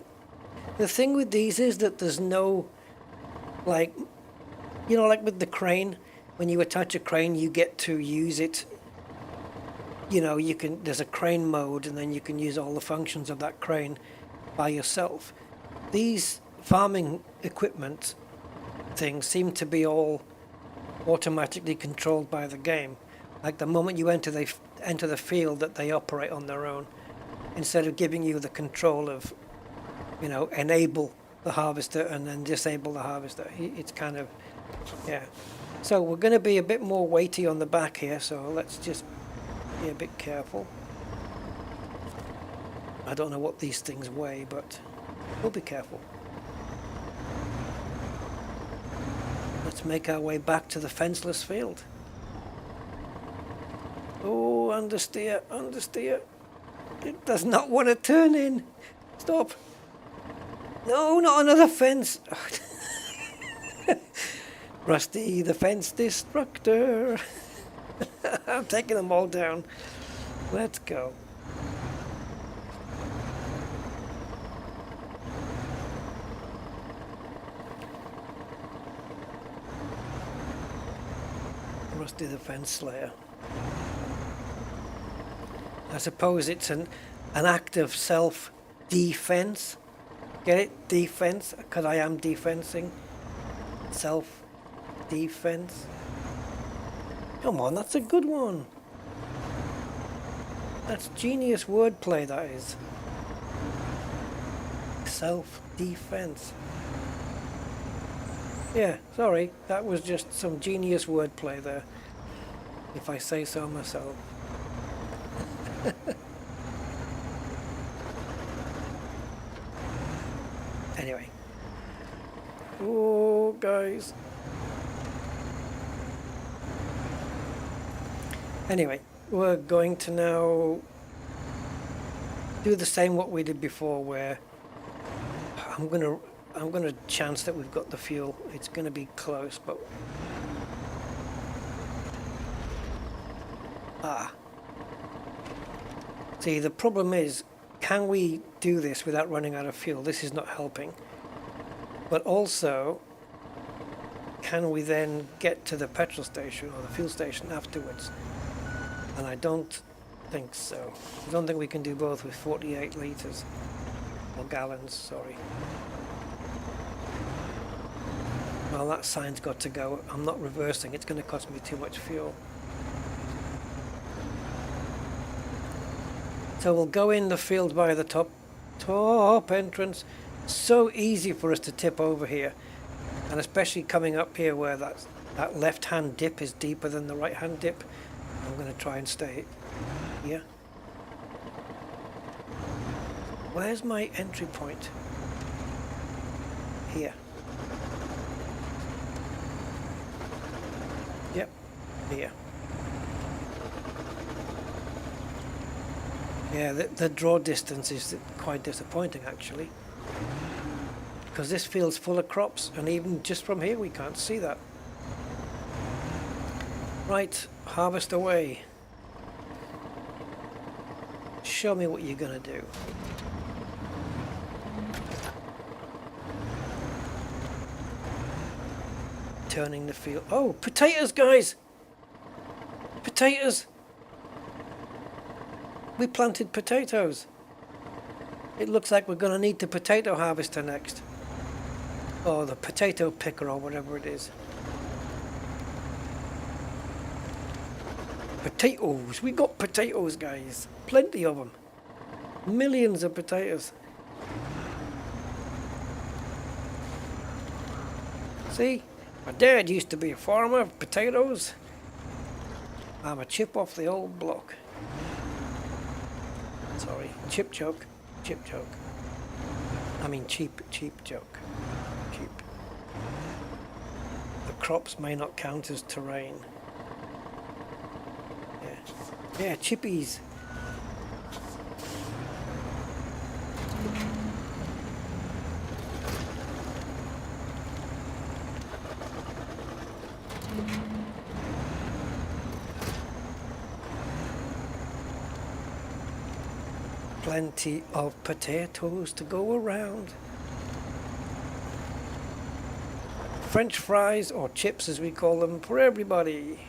The thing with these is that there's no, like, you know, like with the crane, when you attach a crane, you get to use it. You know, there's a crane mode, and then you can use all the functions of that crane by yourself. These farming equipment things seem to be all automatically controlled by the game. Like the moment you enter the field, that they operate on their own, instead of giving you the control of, you know, enable the harvester and then disable the harvester. It's kind of, yeah. So we're going to be a bit more weighty on the back here, so let's just be a bit careful. I don't know what these things weigh, but we'll be careful. Let's make our way back to the fenceless field. Oh, understeer, understeer. It does not want to turn in. Stop. No, not another fence. Rusty, the fence destructor. I'm taking them all down. Let's go. Rusty the fence slayer. I suppose it's an act of self-defense. Get it? Defense? Because I am defensing. Self-defense. Come on, that's a good one. That's genius wordplay, that is. Self-defense. Yeah, sorry, that was just some genius wordplay there, if I say so myself. Anyway. Oh, guys. Anyway, we're going to now do the same what we did before, where I'm gonna chance that we've got the fuel. It's gonna be close, but see, the problem is, can we do this without running out of fuel? This is not helping. But also, can we then get to the petrol station or the fuel station afterwards? And I don't think so. I don't think we can do both with 48 litres. Or gallons, sorry. Well, that sign's got to go. I'm not reversing. It's going to cost me too much fuel. So we'll go in the field by the top entrance. So easy for us to tip over here. And especially coming up here where that left-hand dip is deeper than the right-hand dip. I'm going to try and stay here. Where's my entry point? Here. Yep, here. Yeah, the draw distance is quite disappointing actually. Because this field's full of crops, and even just from here we can't see that. Right, harvest away. Show me what you're gonna do. Turning the field. Oh, potatoes, guys! Potatoes! We planted potatoes. It looks like we're gonna need the potato harvester next. Or the potato picker or whatever it is. Potatoes! We got potatoes, guys! Plenty of them. Millions of potatoes. See? My dad used to be a farmer of potatoes. I'm a chip off the old block. Sorry, chip joke. Chip joke. I mean cheap joke. Cheap. The crops may not count as terrain. Yeah, chippies. Plenty of potatoes to go around. French fries, or chips as we call them, for everybody.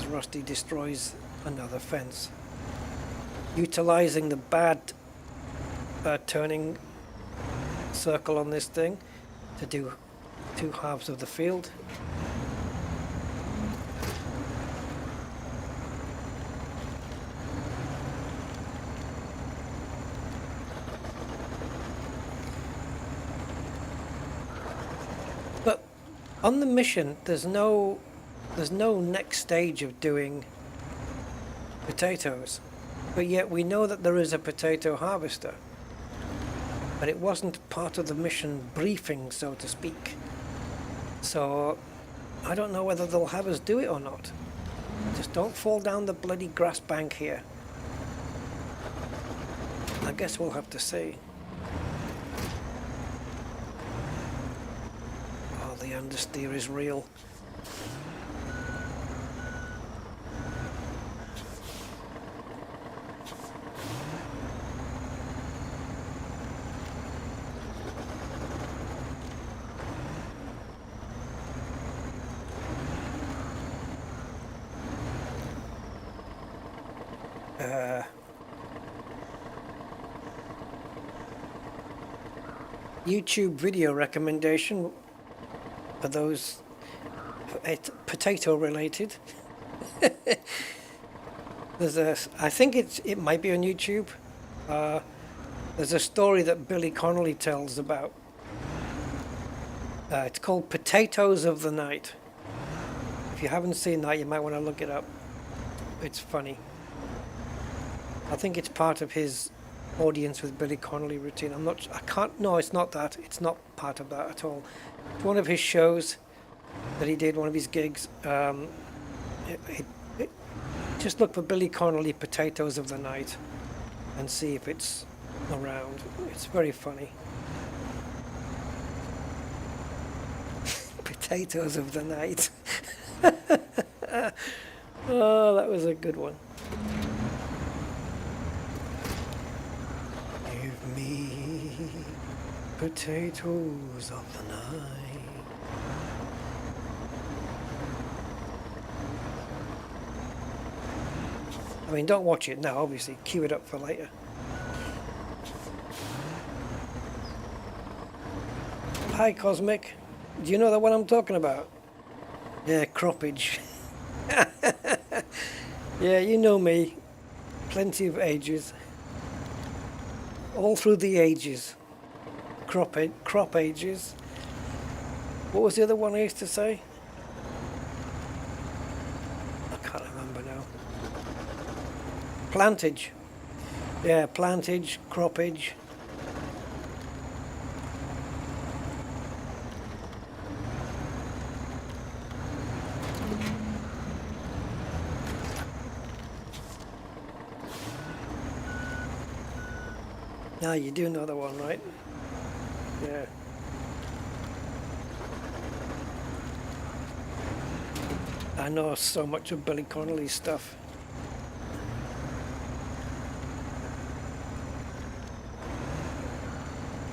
Rusty destroys another fence. Utilizing the bad turning circle on this thing to do two halves of the field. But on the mission, there's no next stage of doing potatoes, but yet we know that there is a potato harvester. But it wasn't part of the mission briefing, so to speak. So I don't know whether they'll have us do it or not. Just don't fall down the bloody grass bank here. I guess we'll have to see. Oh, the understeer is real. YouTube video recommendation for those potato related. I think it might be on YouTube. There's a story that Billy Connolly tells about. It's called Potatoes of the Night. If you haven't seen that, you might want to look it up. It's funny. I think it's part of his Audience with Billy Connolly routine. No, it's not that. It's not part of that at all. It's one of his shows that he did, one of his gigs. Just look for Billy Connolly Potatoes of the Night and see if it's around. It's very funny. potatoes of the night. Oh, that was a good one. Give me potatoes of the night. I mean, don't watch it now, obviously. Cue it up for later. Hi, Cosmic. Do you know the one I'm talking about? Yeah, croppage. Yeah, you know me. Plenty of ages. All through the ages. Crop ages. What was the other one I used to say? I can't remember now. Plantage. Yeah, plantage, croppage. Now you do know the one, right? Yeah. I know so much of Billy Connolly's stuff.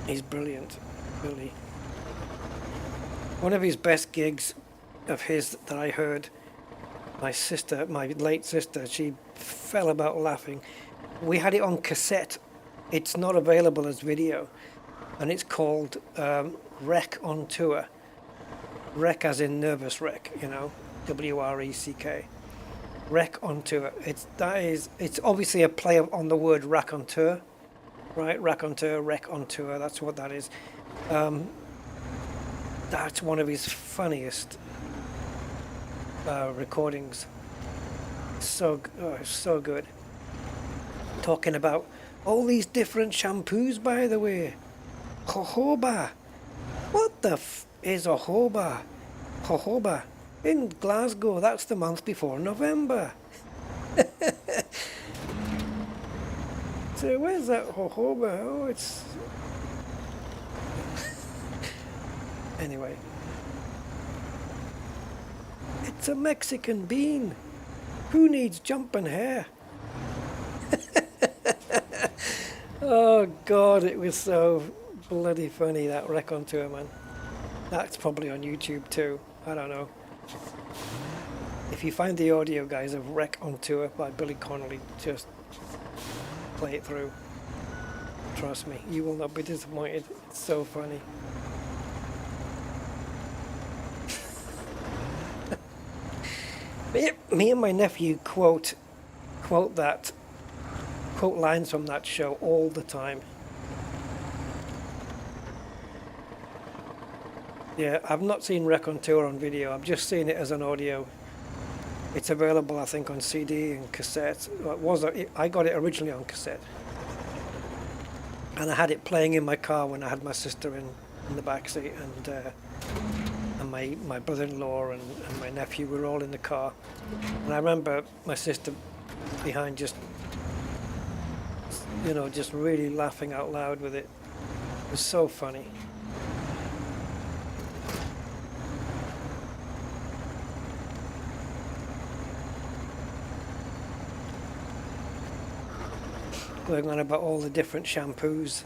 He's brilliant, Billy. One of his best gigs of his that I heard, my late sister, she fell about laughing. We had it on cassette. It's not available as video, and it's called Wreck on Tour. Wreck as in nervous wreck, you know, WRECK. Wreck on Tour. It's obviously a play on the word raconteur, right? Raconteur, wreck on tour. That's what that is. That's one of his funniest recordings. So good. Talking about all these different shampoos, by the way. Jojoba. What the is a jojoba? Jojoba. In Glasgow, that's the month before November. So where's that jojoba? Oh, it's... Anyway. It's a Mexican bean. Who needs jumping hair? Oh God, it was so bloody funny, that Wreck on Tour, man. That's probably on YouTube too. I don't know. If you find the audio, guys, of Wreck on Tour by Billy Connolly, just play it through. Trust me, you will not be disappointed. It's so funny. Me and my nephew quote lines from that show all the time. Yeah, I've not seen Wreck on Tour on video. I've just seen it as an audio. It's available, I think, on CD and cassette. I got it originally on cassette, and I had it playing in my car when I had my sister in the back seat, and my brother-in-law and my nephew were all in the car. And I remember my sister behind just really laughing out loud with it. It was so funny. Going on about all the different shampoos.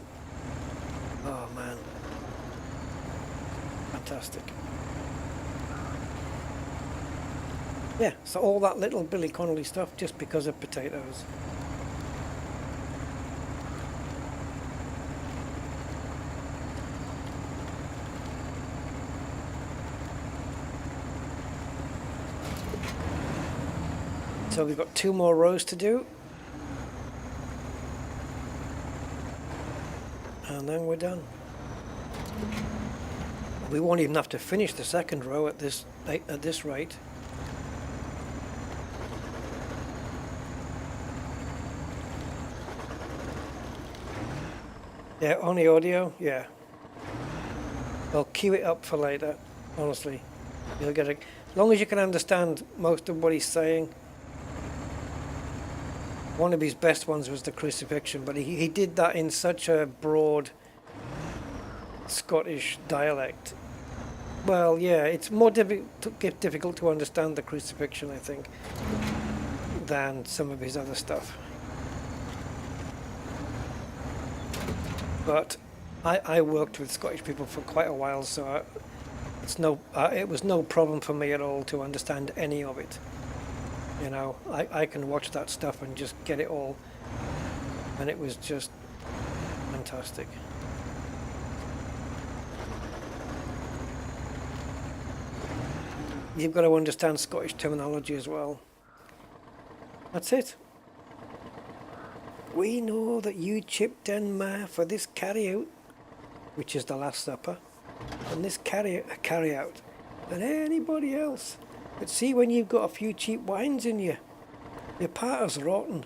Oh man. Fantastic. Yeah, so all that little Billy Connolly stuff just because of potatoes. So we've got 2 more rows to do. And then we're done. We won't even have to finish the second row at this rate. Yeah, only audio, yeah. I'll cue it up for later, honestly. You'll get it. As long as you can understand most of what he's saying. One of his best ones was the crucifixion, but he did that in such a broad Scottish dialect Well, yeah, it's more difficult to understand the crucifixion, I think, than some of his other stuff. But I worked with Scottish people for quite a while, so it was no problem for me at all to understand any of it. You know, I can watch that stuff and just get it all, and it was just fantastic. You've got to understand Scottish terminology as well. That's it. We know that you chipped in ma for this carry-out, which is the Last Supper, and this carry-out, than anybody else. But see, when you've got a few cheap wines in you, your parter's rotten.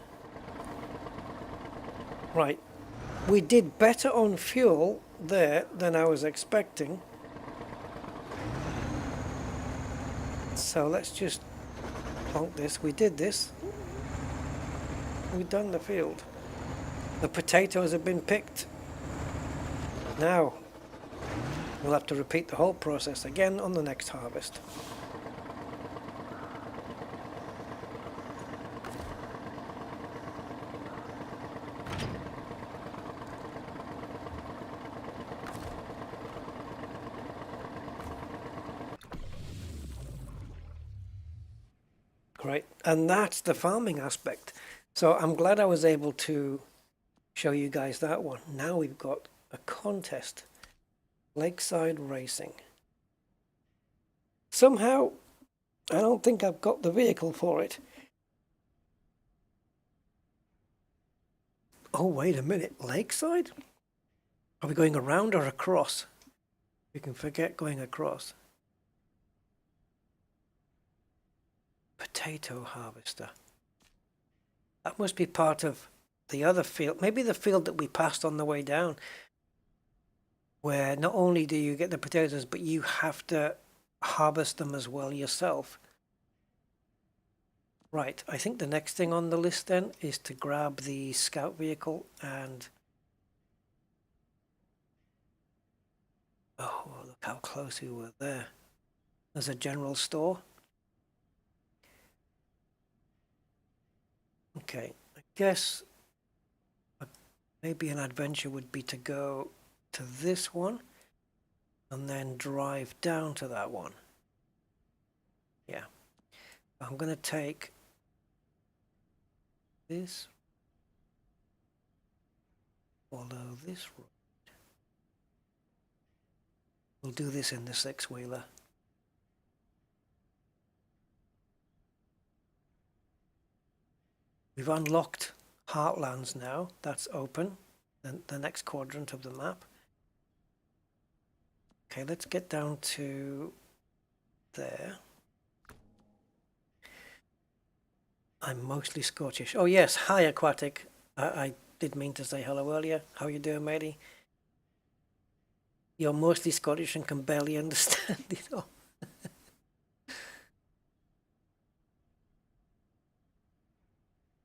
Right, we did better on fuel there than I was expecting. So let's just plonk this. We did this. We've done the field. The potatoes have been picked. Now, we'll have to repeat the whole process again on the next harvest. Right, and that's the farming aspect. So I'm glad I was able to show you guys that one. Now we've got a contest, Lakeside Racing. Somehow, I don't think I've got the vehicle for it. Oh, wait a minute, Lakeside? Are we going around or across? We can forget going across. Potato harvester. That must be part of the other field, maybe the field that we passed on the way down, where not only do you get the potatoes, but you have to harvest them as well yourself. Right, I think the next thing on the list then is to grab the scout vehicle and... Oh, look how close we were there. There's a general store. Okay, I guess maybe an adventure would be to go to this one and then drive down to that one. Yeah, I'm going to take this, follow this road. We'll do this in the six-wheeler. We've unlocked Heartlands now. That's open, the next quadrant of the map. Okay, let's get down to there. I'm mostly Scottish. Oh yes, hi Aquatic. I did mean to say hello earlier. How you doing, matey? You're mostly Scottish and can barely understand it all.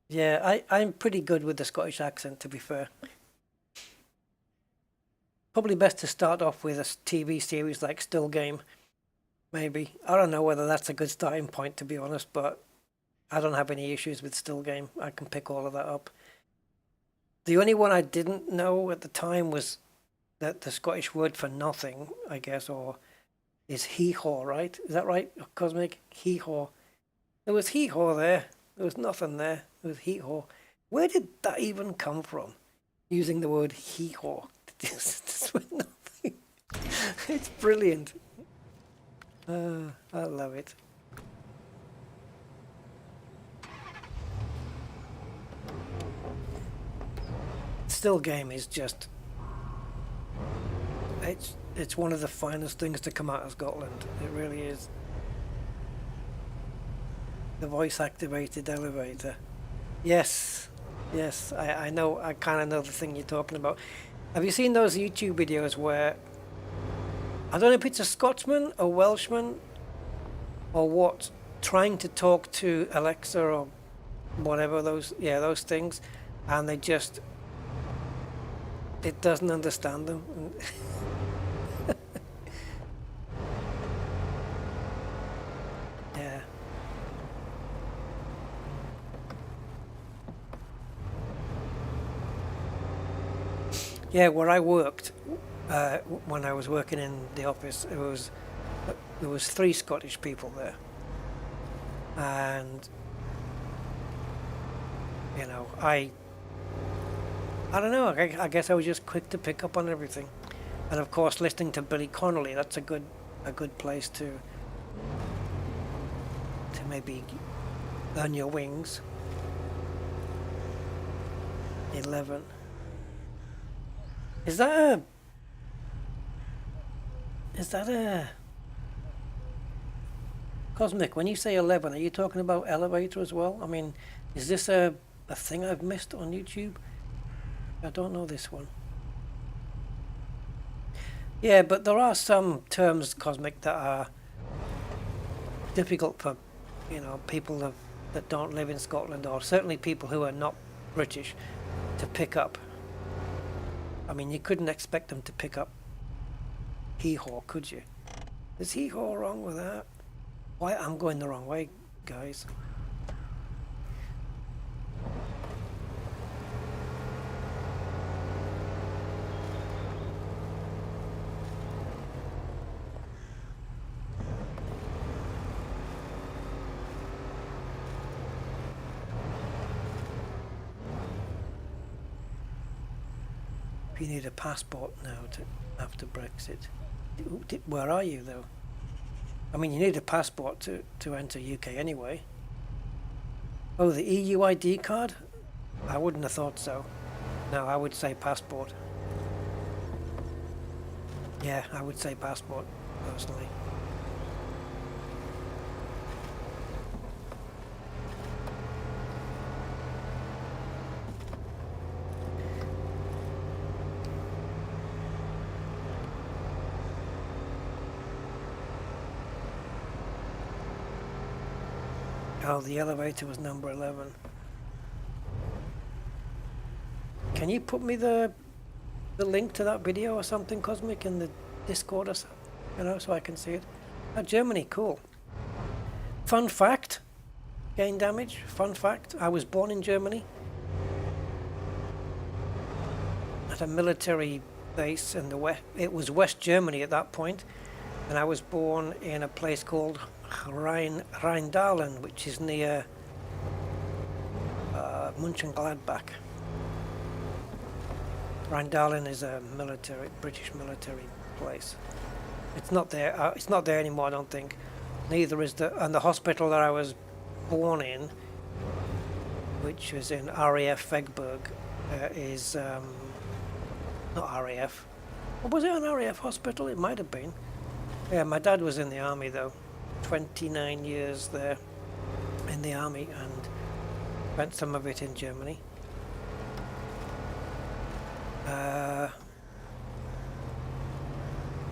Yeah, I'm pretty good with the Scottish accent, to be fair. Probably best to start off with a TV series like Still Game, maybe. I don't know whether that's a good starting point, to be honest, but I don't have any issues with Still Game. I can pick all of that up. The only one I didn't know at the time was that the Scottish word for nothing, I guess, or is hee-haw, right? Is that right, Cosmic? Hee-haw. There was hee-haw there. There was nothing there. It was hee-haw. Where did that even come from? Using the word hee-haw. Just with nothing. It's brilliant. I love it. Still Game is just... It's one of the finest things to come out of Scotland. It really is. The voice-activated elevator. Yes, yes, I know, I kind of know the thing you're talking about. Have you seen those YouTube videos where, I don't know if it's a Scotsman, a Welshman, or what, trying to talk to Alexa or whatever those things, and they just, it doesn't understand them. Yeah, where I worked, when I was working in the office, there was 3 Scottish people there, and you know, I don't know. I guess I was just quick to pick up on everything, and of course, listening to Billy Connolly, that's a good place to maybe earn your wings. 11. Is that a Cosmic? When you say 11, are you talking about elevator as well? I mean, is this a thing I've missed on YouTube? I don't know this one. Yeah, but there are some terms, Cosmic, that are difficult for, you know, people that don't live in Scotland, or certainly people who are not British, to pick up. I mean, you couldn't expect them to pick up hee-haw, could you? Is hee-haw wrong with that? Why, I'm going the wrong way, guys. You need a passport now after Brexit. Where are you though? I mean, you need a passport to enter UK anyway. Oh, the EU ID card? I wouldn't have thought so. No, I would say passport. Yeah, I would say passport, personally. Oh, the elevator was number 11. Can you put me the link to that video or something, Cosmic, in the Discord or something, you know, so I can see it? Germany, cool. Fun fact, gain damage, fun fact, I was born in Germany at a military base in the West. It was West Germany at that point, and I was born in a place called Rheindahlen, which is near Mönchengladbach. Rheindahlen is a British military place. It's not there. It's not there anymore, I don't think. Neither is the hospital that I was born in, which was in RAF Vegberg, is not RAF. Or was it an RAF hospital? It might have been. Yeah, my dad was in the army though. 29 years there in the army, and spent some of it in Germany.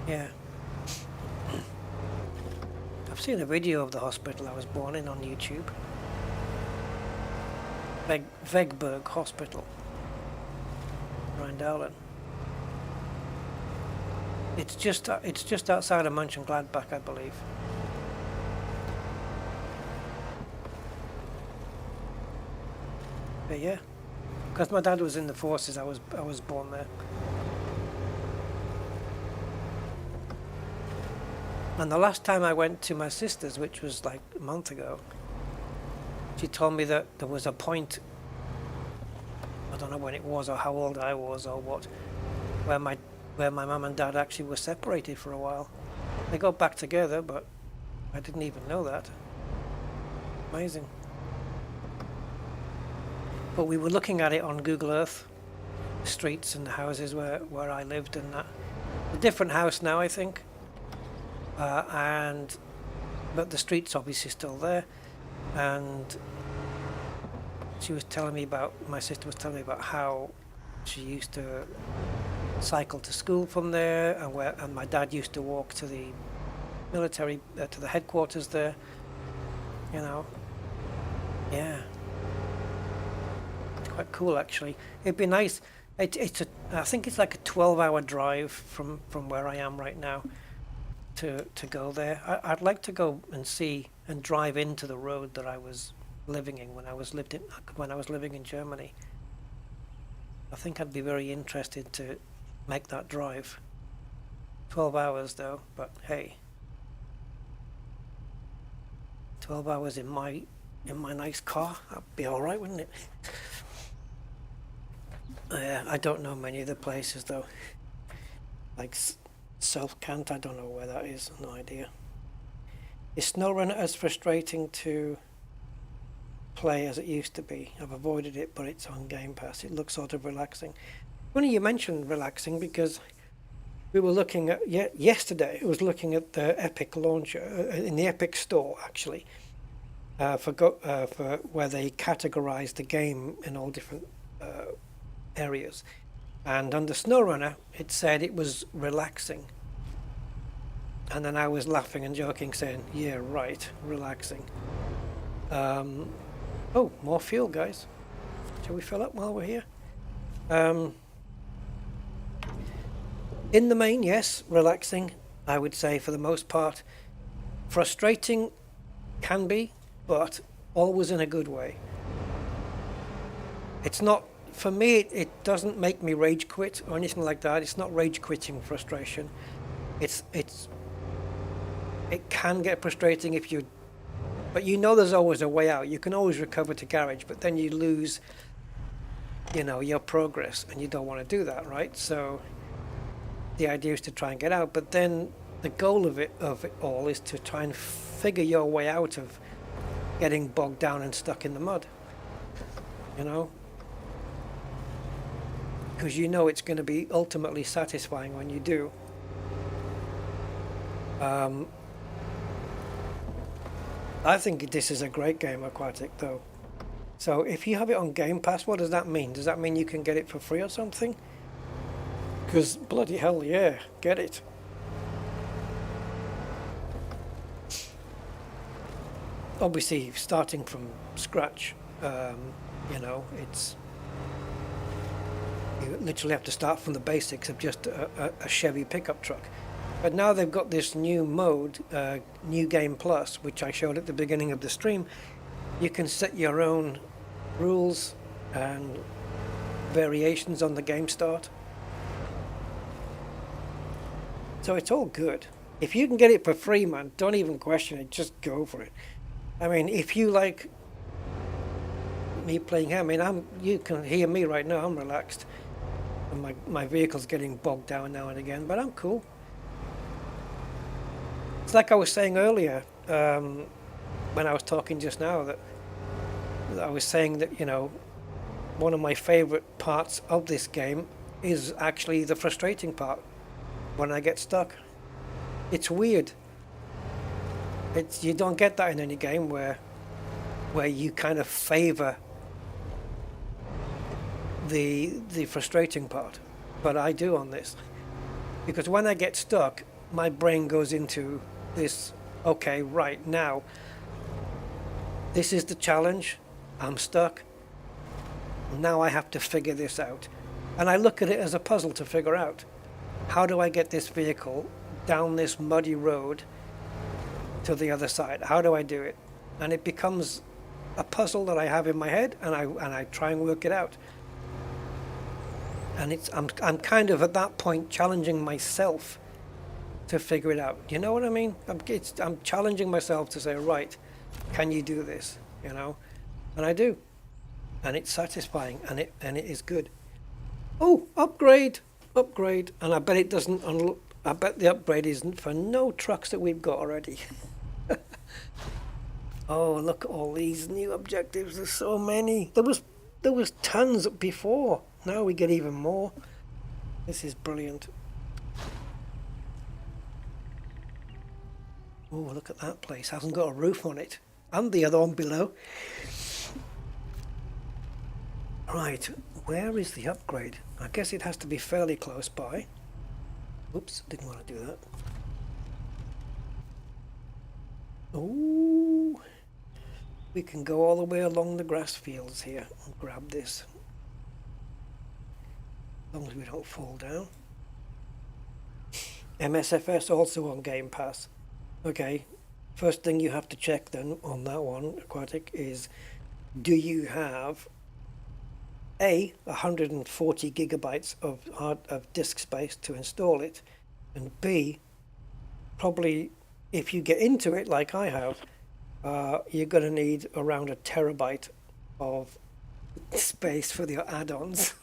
Yeah. I've seen a video of the hospital I was born in on YouTube. Vegberg Hospital, Rheindahlen. It's just outside of Mönchengladbach, I believe. But yeah, because my dad was in the forces, I was born there. And the last time I went to my sister's, which was like a month ago, she told me that there was a point, I don't know when it was or how old I was or what, where my mum and dad actually were separated for a while. They got back together, but I didn't even know that. Amazing. But we were looking at it on Google Earth, the streets and the houses where I lived, and that. A different house now, I think. But the street's obviously still there. And my sister was telling me about how she used to cycle to school from there, and my dad used to walk to the military, to the headquarters there. You know, yeah. Quite cool, actually. It'd be nice. I think it's like a 12-hour drive from where I am right now to go there. I'd like to go and see and drive into the road that I was living in when I was living in Germany. I think I'd be very interested to make that drive. 12 hours though, but hey. 12 hours in my nice car, that'd be alright, wouldn't it? I don't know many of the places though. Like South Kent, I don't know where that is, no idea. Is SnowRunner as frustrating to play as it used to be? I've avoided it, but it's on Game Pass. It looks sort of relaxing. Funny you mentioned relaxing, because we were looking at, yesterday, I was looking at the Epic launcher, in the Epic store actually, for where they categorize the game in all different areas. And under SnowRunner, it said it was relaxing. And then I was laughing and joking, saying, yeah, right, relaxing. Oh, more fuel, guys. Shall we fill up while we're here? In the main, yes, relaxing, I would say for the most part. Frustrating can be, but always in a good way. It's not, for me, it doesn't make me rage quit or anything like that. It's not rage quitting frustration. It can get frustrating if you, but you know there's always a way out. You can always recover to garage, but then you lose, you know, your progress, and you don't want to do that, right? So the idea is to try and get out, but then the goal of it all is to try and figure your way out of getting bogged down and stuck in the mud, you know, because you know it's going to be ultimately satisfying when you do. I think this is a great game, Aquatic, though. So if you have it on Game Pass, what does that mean? Does that mean you can get it for free or something? Because bloody hell, yeah, get it. Obviously, starting from scratch, you know, you literally have to start from the basics of just a Chevy pickup truck. But now they've got this new mode, New Game Plus, which I showed at the beginning of the stream. You can set your own rules and variations on the game start. So it's all good. If you can get it for free, man, don't even question it, just go for it. I mean, if you like me playing, I mean, you can hear me right now, I'm relaxed. And my vehicle's getting bogged down now and again, but I'm cool. It's like I was saying earlier, when I was talking just now, that I was saying that, you know, one of my favorite parts of this game is actually the frustrating part, when I get stuck. It's weird. You don't get that in any game where you kind of favor the frustrating part, but I do on this, because when I get stuck, my brain goes into this, okay, right now, this is the challenge, I'm stuck, now I have to figure this out. And I look at it as a puzzle to figure out, how do I get this vehicle down this muddy road to the other side? How do I do it? And it becomes a puzzle that I have in my head, and I try and work it out. And I'm kind of at that point challenging myself to figure it out. You know what I mean? I'm challenging myself to say, right, can you do this? You know, and I do, and it's satisfying, and it is good. Oh, upgrade, and I bet it doesn't. I bet the upgrade isn't for no trucks that we've got already. Oh, look at all these new objectives. There's so many. There was tons before. Now we get even more. This is brilliant. Oh, look at that place. Hasn't got a roof on it. And the other one below. Right, where is the upgrade? I guess it has to be fairly close by. Oops, didn't want to do that. Oh, we can go all the way along the grass fields here and grab this. As long as we don't fall down. MSFS also on Game Pass. Okay, first thing you have to check then on that one, Aquatic, is do you have A, 140 gigabytes of disk space to install it, and B, probably if you get into it like I have, you're going to need around a terabyte of space for your add-ons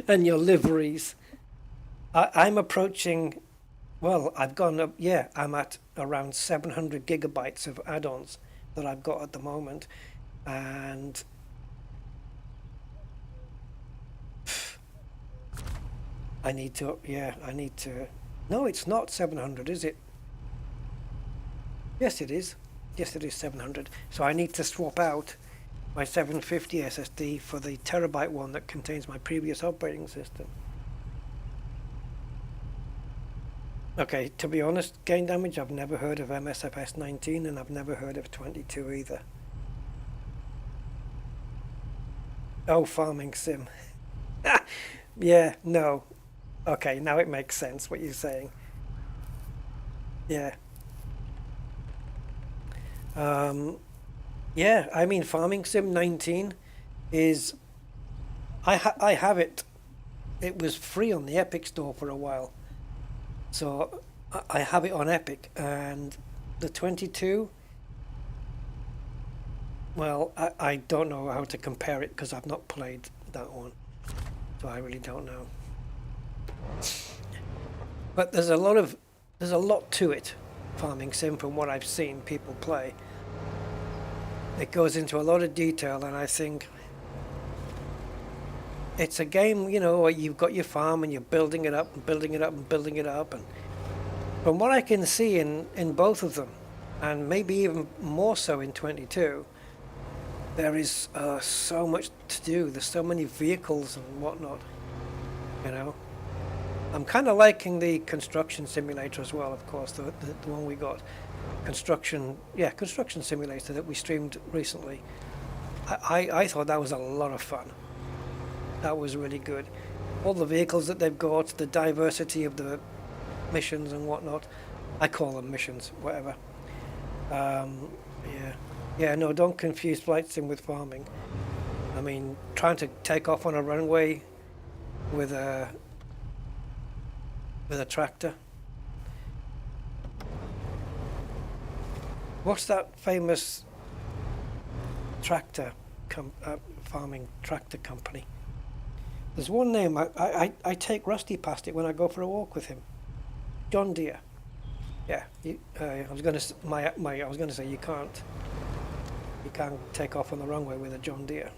and your liveries. I'm approaching, well, I've gone up, yeah, I'm at around 700 gigabytes of add-ons that I've got at the moment, and I need to, no, it's not 700, is it? Yes, it is. Yes, it is 700. So I need to swap out my 750 SSD for the terabyte one that contains my previous operating system. Okay, to be honest, gain damage, I've never heard of MSFS 19 and I've never heard of 22 either. Oh, farming sim. Yeah, no. Okay, now it makes sense what you're saying. Yeah. Yeah, I mean, Farming Sim 19 is... I have it. It was free on the Epic Store for a while. So I have it on Epic, and the 22, well, I don't know how to compare it because I've not played that one. So I really don't know. But there's a lot to it, Farming Sim, from what I've seen people play. It goes into a lot of detail, and I think it's a game, you know, where you've got your farm and you're building it up and building it up and building it up, and from what I can see in both of them, and maybe even more so in 22, there is so much to do. There's so many vehicles and whatnot, you know. I'm kind of liking the construction simulator as well, of course, the one we got. Construction simulator that we streamed recently. I thought that was a lot of fun. That was really good. All the vehicles that they've got, the diversity of the missions and whatnot. I call them missions, whatever. Yeah, no, don't confuse flight sim with farming. I mean, trying to take off on a runway with a tractor. What's that famous tractor farming tractor company? There's one name. I take Rusty past it when I go for a walk with him. John Deere. Yeah. I was going to say you can't take off on the runway with a John Deere,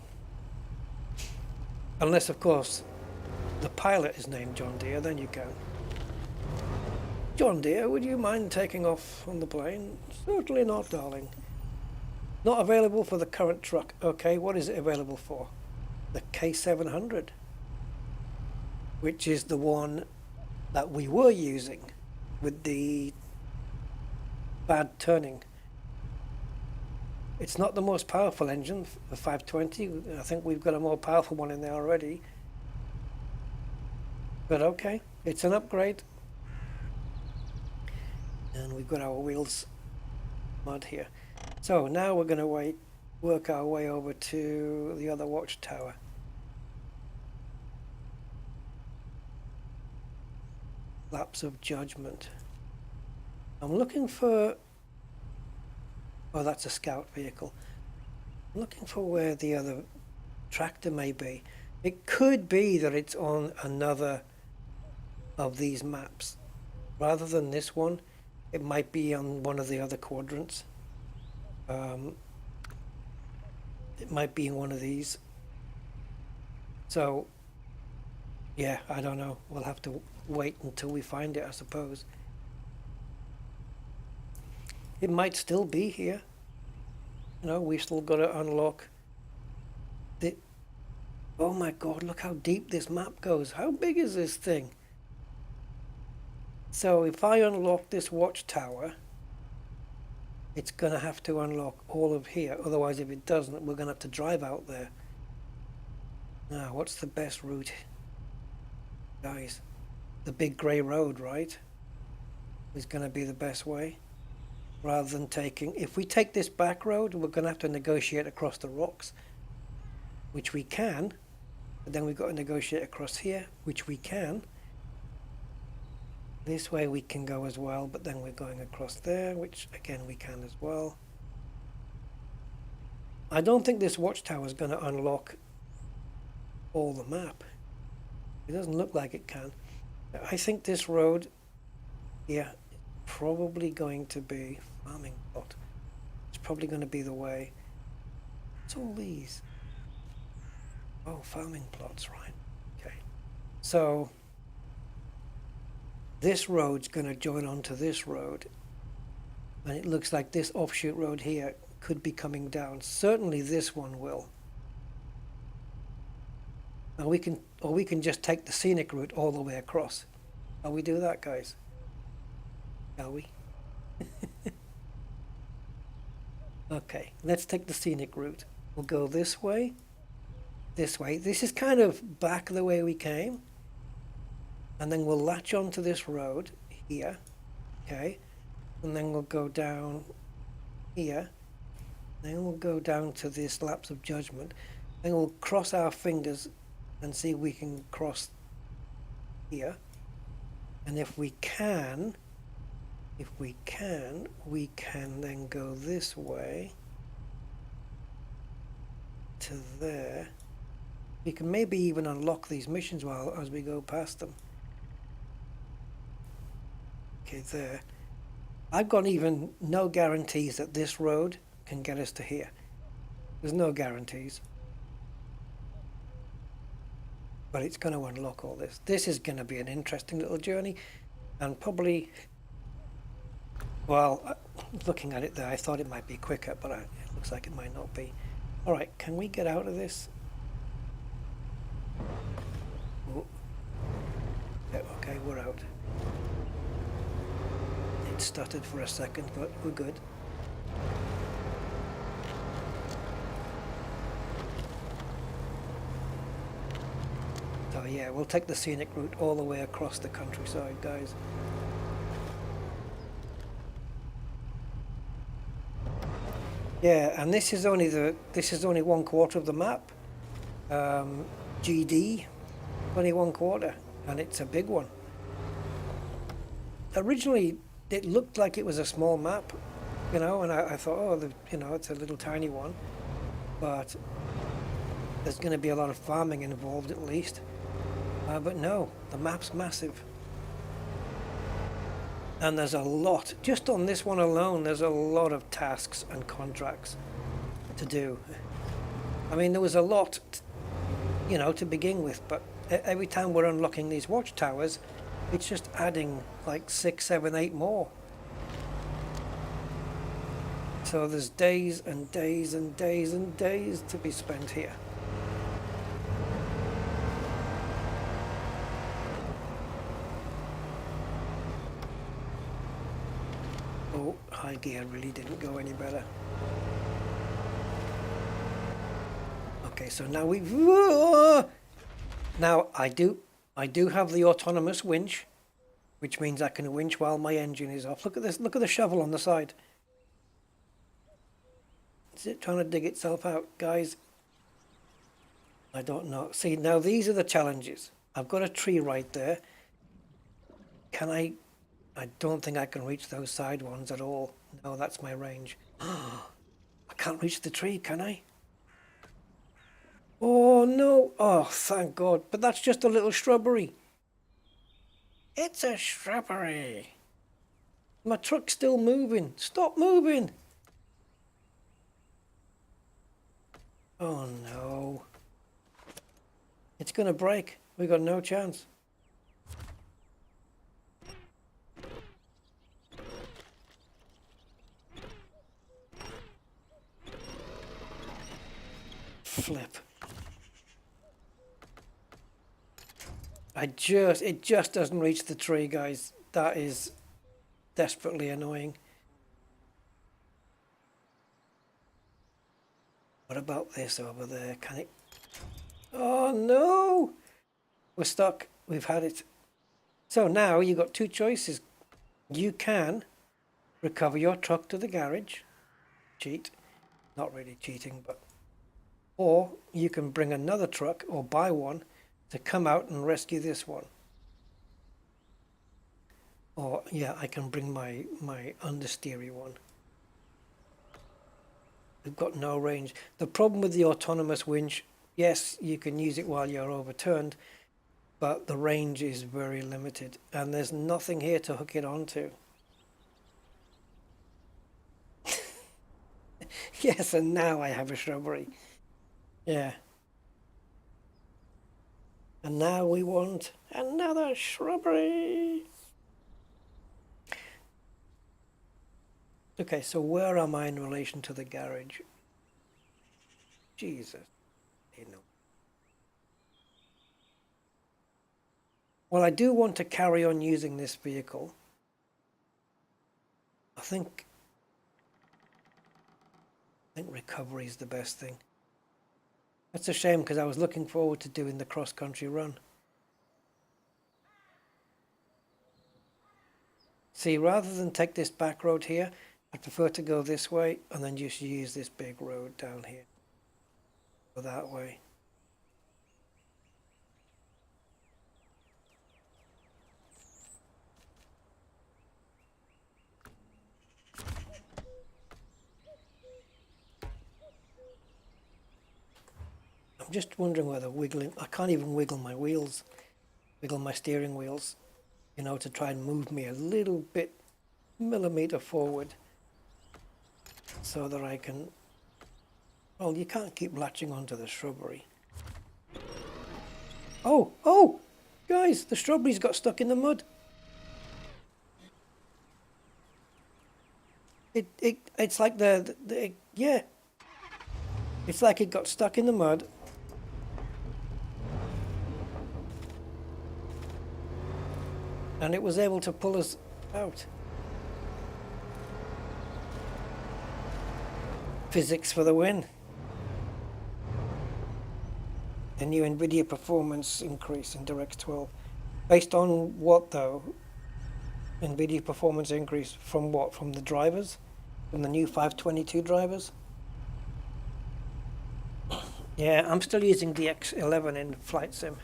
unless of course the pilot is named John Deere. Then you can. John Deere, would you mind taking off on the plane? Certainly not, darling. Not available for the current truck. Okay, what is it available for? The K700, which is the one that we were using with the bad turning. It's not the most powerful engine, the 520. I think we've got a more powerful one in there already. But okay, it's an upgrade. And we've got our wheels mud here. So now we're going to work our way over to the other watchtower. Lapse of judgment. I'm looking for... Oh, that's a scout vehicle. I'm looking for where the other tractor may be. It could be that it's on another of these maps. Rather than this one, it might be on one of the other quadrants. It might be in one of these. So, yeah, I don't know. We'll have to wait until we find it, I suppose. It might still be here. You know, we've still got to unlock the... Oh my god, look how deep this map goes. How big is this thing? So if I unlock this watchtower, it's going to have to unlock all of here. Otherwise, if it doesn't, we're going to have to drive out there. Now, what's the best route? Guys, the big grey road, right? Is going to be the best way. Rather than taking... If we take this back road, we're going to have to negotiate across the rocks. which we can, but then we've got to negotiate across here, which we can. This way we can go as well, but then we're going across there, which again we can as well. I don't think this watchtower is going to unlock all the map. It doesn't look like it can. I think this road here is probably going to be farming plot. It's probably going to be the way. What's all these? Oh, farming plots, right. Okay. So this road's going to join onto this road. And it looks like this offshoot road here could be coming down. Certainly this one will. Now we can just take the scenic route all the way across. Shall we do that, guys? Shall we? Okay, let's take the scenic route. We'll go this way. This way. This is kind of back the way we came. And then we'll latch onto this road here. Okay. And then we'll go down here. Then we'll go down to this lapse of judgment. Then we'll cross our fingers and see if we can cross here. And if we can, we can then go this way to there. We can maybe even unlock these missions while as we go past them. Okay, there. I've got even no guarantees that this road can get us to here. There's no guarantees. But it's going to unlock all this. This is going to be an interesting little journey. And probably, well, looking at it there, I thought it might be quicker, but it looks like it might not be. All right, can we get out of this? Oh. Yeah, okay, we're out. It stuttered for a second, but we're good. So yeah, we'll take the scenic route all the way across the countryside, guys. Yeah, and this is only 1/4 of the map. GD, only 1/4, and it's a big one. Originally, it looked like it was a small map, you know, and I thought, oh, you know, it's a little tiny one, but there's going to be a lot of farming involved at least. But no, the map's massive. And there's a lot, just on this one alone, there's a lot of tasks and contracts to do. I mean, there was a lot, you know, to begin with, but every time we're unlocking these watchtowers, it's just adding like 6, 7, 8 more. So there's days and days and days and days to be spent here. Oh, high gear really didn't go any better. Okay, so now we've... Now I do have the autonomous winch, which means I can winch while my engine is off. Look at this, look at the shovel on the side. Is it trying to dig itself out, guys? I don't know. See, now these are the challenges. I've got a tree right there. Can I don't think I can reach those side ones at all. No, that's my range. I can't reach the tree, can I? Oh no, oh thank God, but that's just a little shrubbery. It's a shrubbery. My truck's still moving. Stop moving. Oh no. It's gonna break. We got no chance. Flip. It just doesn't reach the tree, guys. That is desperately annoying. What about this over there? Can it? Oh no! We're stuck. We've had it. So now you've got two choices. You can recover your truck to the garage. Cheat. Not really cheating, but Or you can bring another truck or buy one to come out and rescue this one. Or yeah, I can bring my understeery one. We've got no range. The problem with the autonomous winch, yes, you can use it while you're overturned, but the range is very limited and there's nothing here to hook it onto. Yes, and now I have a shrubbery. Yeah. And now we want another shrubbery. Okay, so where am I in relation to the garage? Jesus, you know. Well, I do want to carry on using this vehicle. I think recovery is the best thing. That's a shame because I was looking forward to doing the cross-country run. See, rather than take this back road here, I prefer to go this way and then just use this big road down here. Go that way. I'm just wondering whether wiggling, I can't even wiggle my wheels, wiggle my steering wheels, you know, to try and move me a little bit, millimeter forward, so that I can, well, you can't keep latching onto the shrubbery. Oh, guys, the shrubbery's got stuck in the mud. It's like yeah, it's like it got stuck in the mud. And it was able to pull us out. Physics for the win. The new Nvidia performance increase in DirectX 12. Based on what though? Nvidia performance increase from what? From the drivers? From the new 522 drivers? Yeah, I'm still using DX11 in Flight Sim.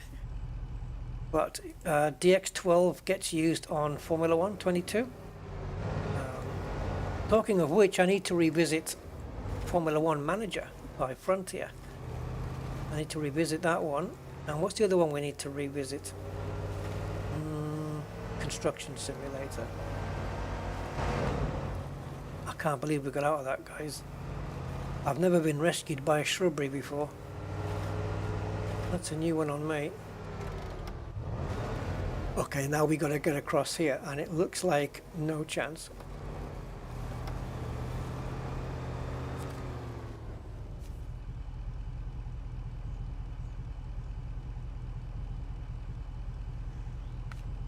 But DX12 gets used on Formula 1 22. Talking of which, I need to revisit Formula 1 Manager by Frontier. I need to revisit that one. And what's the other one we need to revisit? Construction Simulator. I can't believe we got out of that, guys. I've never been rescued by a shrubbery before. That's a new one on me. Okay, now we got to get across here, and it looks like no chance.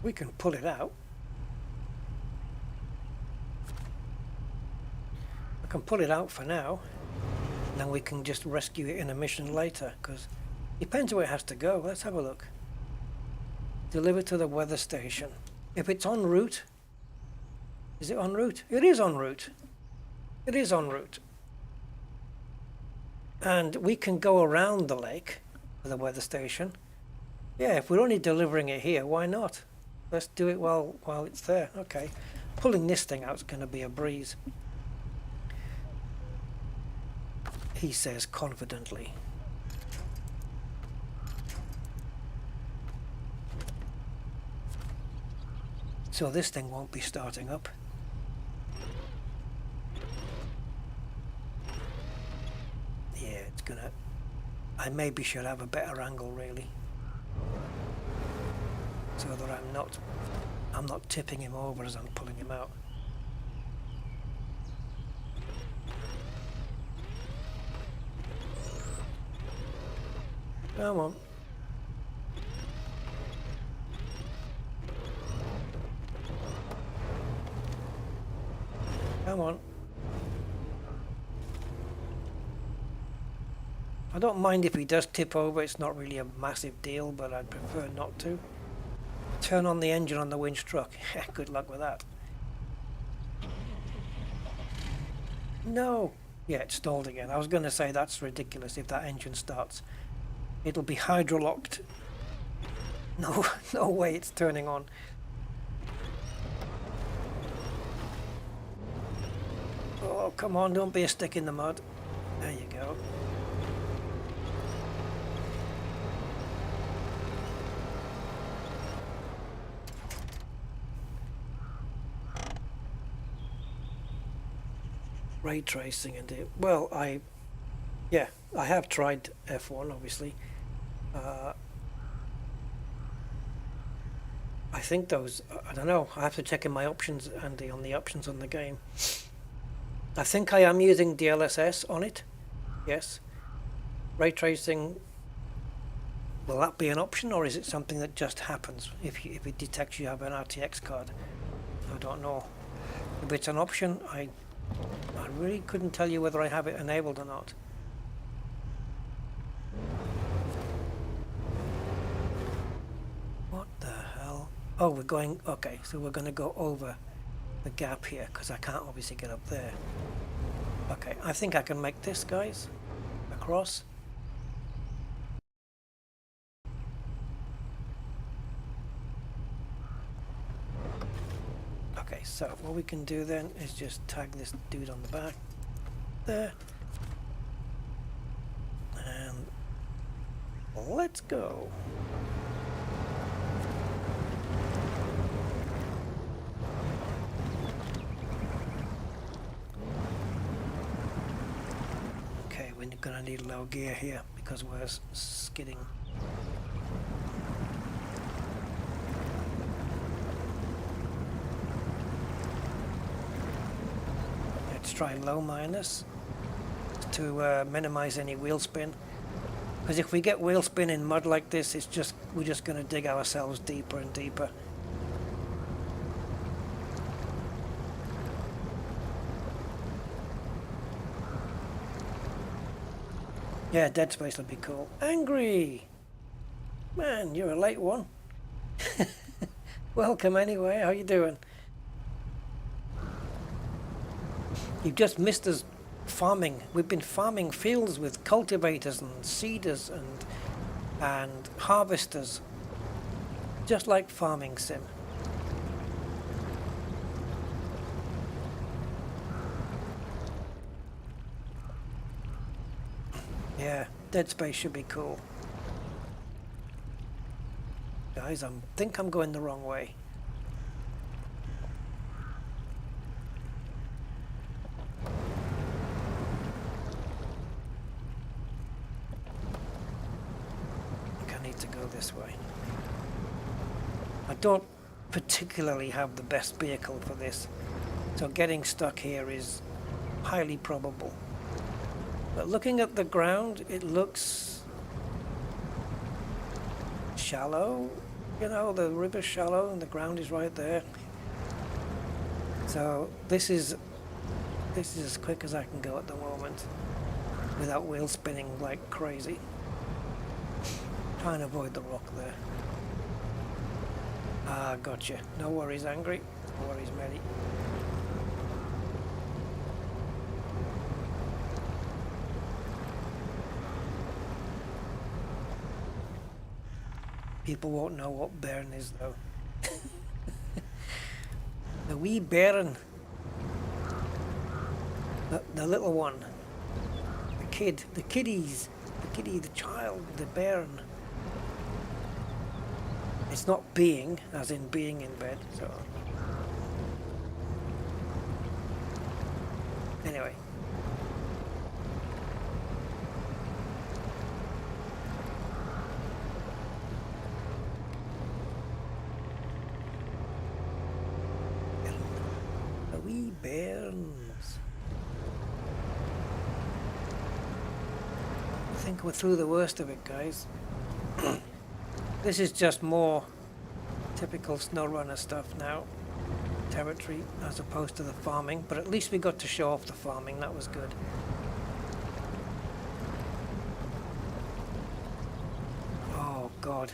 We can pull it out. I can pull it out for now, and then we can just rescue it in a mission later, because it depends where it has to go. Let's have a look. Deliver to the weather station. If it's en route, is it en route? It is en route. It is en route. And we can go around the lake to the weather station. Yeah, if we're only delivering it here, why not? Let's do it while it's there. Okay. Pulling this thing out is going to be a breeze. He says confidently. So this thing won't be starting up. Yeah, it's gonna... I maybe should have a better angle, really. So that I'm not tipping him over as I'm pulling him out. Come on. Come on. I don't mind if he does tip over, it's not really a massive deal, but I'd prefer not to. Turn on the engine on the winch truck. Good luck with that. No! Yeah, it stalled again. I was going to say that's ridiculous if that engine starts. It'll be hydrolocked. No, no way it's turning on. Oh, come on, don't be a stick in the mud. There you go. Ray tracing and it. Well, I have tried F1 obviously. I think those, I don't know, I have to check in my options, Andy, on the options on the game. I think I am using DLSS on it, yes. Ray tracing, will that be an option, or is it something that just happens if it detects you have an RTX card? I don't know. If it's an option, I really couldn't tell you whether I have it enabled or not. What the hell? Oh, we're going, okay, so we're going to go over the gap here because I can't obviously get up there. Okay, I think I can make this, guys, across. Okay, so what we can do then is just tag this dude on the back there. And let's go. Okay, we're gonna need low gear here because we're skidding. Let's try low minus to minimize any wheel spin. Because if we get wheel spin in mud like this, we're just going to dig ourselves deeper and deeper. Yeah, Dead Space would be cool. Angry! Man, you're a late one. Welcome anyway, how you doing? You've just missed us farming. We've been farming fields with cultivators and seeders and harvesters, just like farming sim. Yeah, Dead Space should be cool. Guys, I think I'm going the wrong way. This way. I don't particularly have the best vehicle for this, so getting stuck here is highly probable. But looking at the ground, it looks shallow. You know, the river's shallow and the ground is right there. So this is as quick as I can go at the moment without wheel spinning like crazy. Try and avoid the rock there. Ah, gotcha. No worries, Angry. No worries, Mary. People won't know what Bairn is, though. The wee Bairn. The little one. The kid. The kiddies. The kiddie, the child, the Bairn. It's not being, as in being in bed, so... Anyway. The wee bairns. I think we're through the worst of it, guys. This is just more typical SnowRunner stuff now, territory, as opposed to the farming, but at least we got to show off the farming, that was good. Oh God.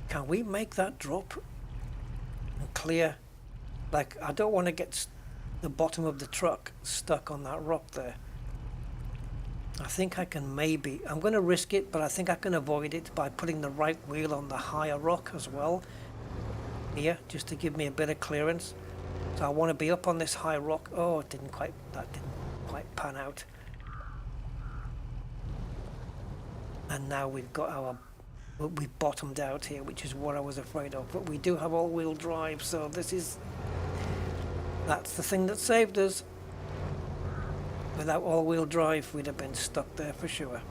Can we make that drop and clear? Like, I don't want to get the bottom of the truck stuck on that rock there. I think I can maybe, I'm going to risk it, but I think I can avoid it by putting the right wheel on the higher rock as well here, just to give me a bit of clearance. So I want to be up on this high rock. Oh, that didn't quite pan out. And now we've got we've bottomed out here, which is what I was afraid of. But we do have all-wheel drive, so that's the thing that saved us. Without all-wheel drive, we'd have been stuck there for sure.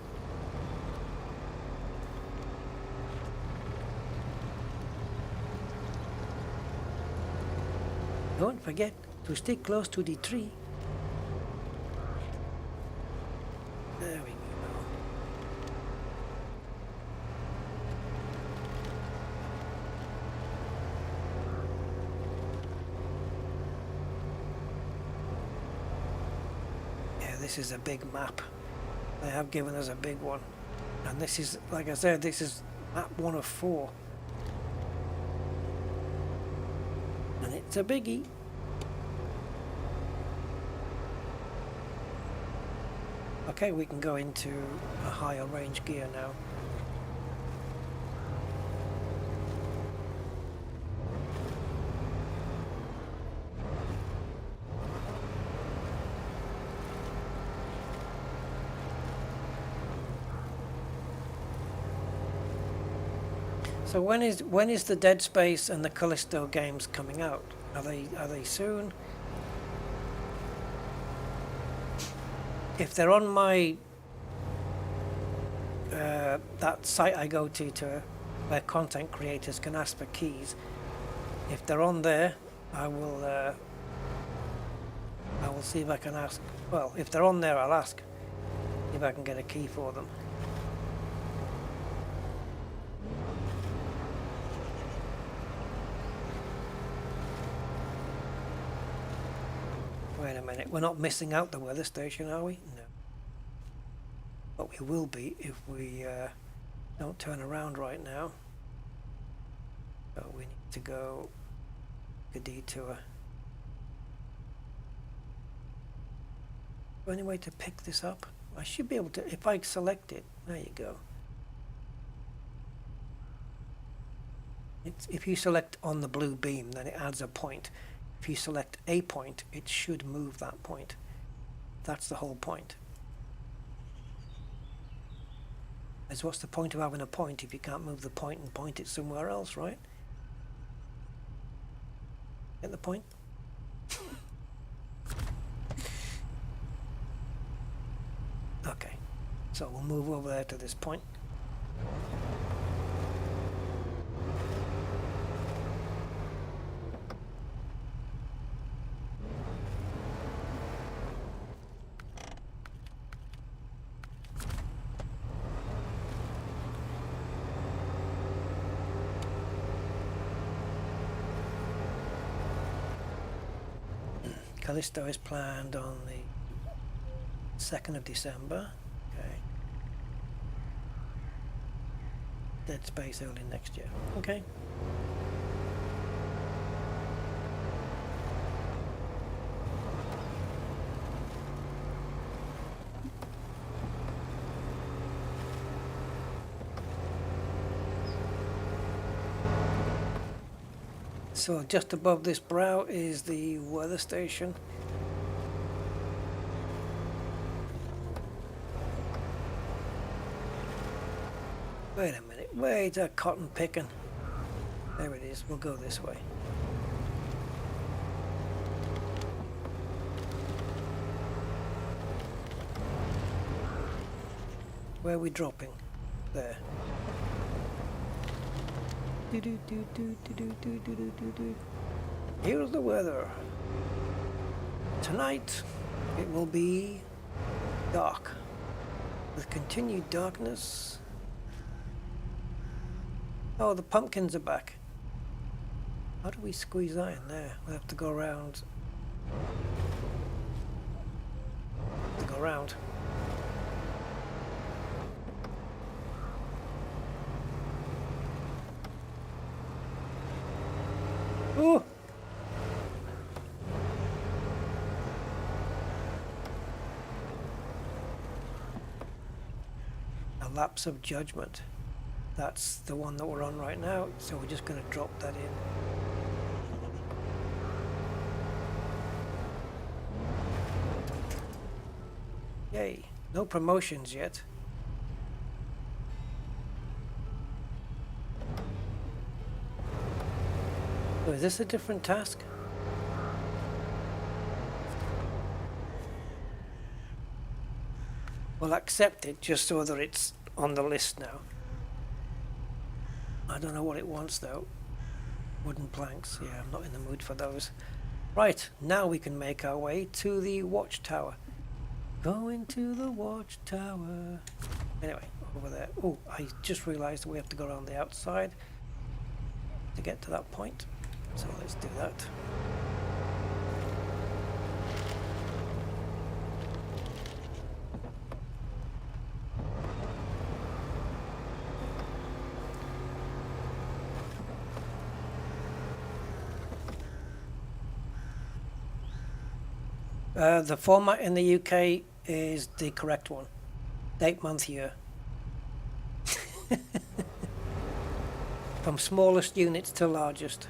Don't forget to stay close to the tree. There we go. Yeah, this is a big map. They have given us a big one. And this is, like I said, this is map 1 of 4. And it's a biggie. Okay, we can go into a higher range gear now. So when is the Dead Space and the Callisto games coming out? Are they soon? If they're on my that site I go to where content creators can ask for keys, if they're on there, I will see if I can ask. Well, if they're on there, I'll ask if I can get a key for them. Wait a minute, we're not missing out the weather station, are we? No. But we will be if we don't turn around right now. So we need to go a detour. Any way to pick this up? I should be able to, if I select it. There you go. If you select on the blue beam, then it adds a point. If you select a point, it should move that point. That's the whole point. As what's the point of having a point if you can't move the point and point it somewhere else, right? Get the point? Okay, so we'll move over there to this point. Callisto is planned on the 2nd of December. Okay. Dead Space early next year. Okay. So just above this brow is the weather station. Wait a minute, wait a cotton picking. There it is, we'll go this way. Where are we dropping? There. Here's the weather. Tonight it will be dark with continued darkness. Oh, the pumpkins are back. How do we squeeze that in there? We'll have to go around. Go around. Ooh. Lapse of Judgment. That's the one that we're on right now, so we're just going to drop that in. Yay, no promotions yet. So is this a different task? We'll accept it just so that it's on the list now. I don't know what it wants though. Wooden planks, yeah, I'm not in the mood for those. Right, now we can make our way to the watchtower. Going to the watchtower. Anyway, over there. Oh, I just realized we have to go around the outside to get to that point. So let's do that. The format in the UK is the correct one. Date, month, year. From smallest units to largest.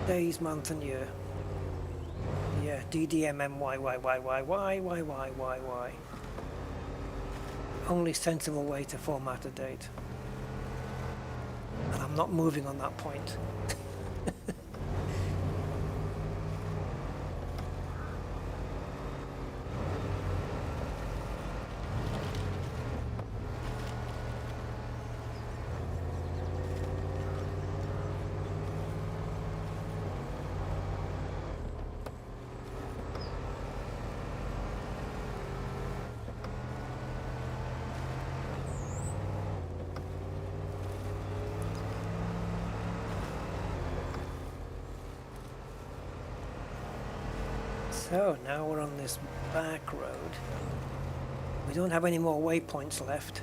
Days, month and year. Yeah, DDMMYYYYYYYYY. Only sensible way to format a date. And I'm not moving on that point. So now we're on this back road. We don't have any more waypoints left,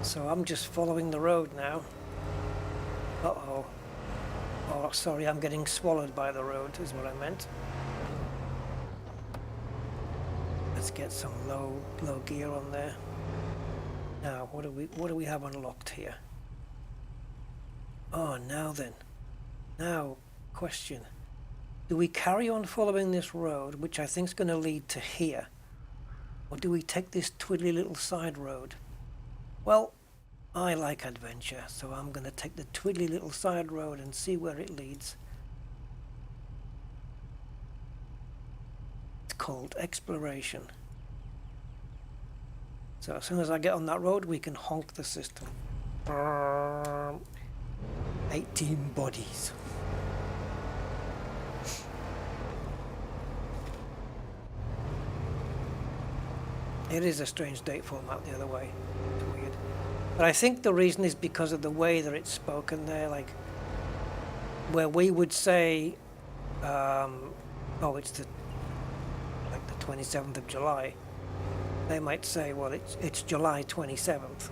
so I'm just following the road now. Uh-oh. Oh, sorry, I'm getting swallowed by the road is what I meant. Let's get some low gear on there. Now, what do we have unlocked here? Oh, now then. Now, question. Do we carry on following this road, which I think is going to lead to here? Or do we take this twiddly little side road? Well, I like adventure, so I'm going to take the twiddly little side road and see where it leads. It's called exploration. So as soon as I get on that road, we can honk the system. 18 bodies. It is a strange date format the other way. It's weird. But I think the reason is because of the way that it's spoken there, like where we would say, oh, it's the 27th of July. They might say, well, it's July 27th.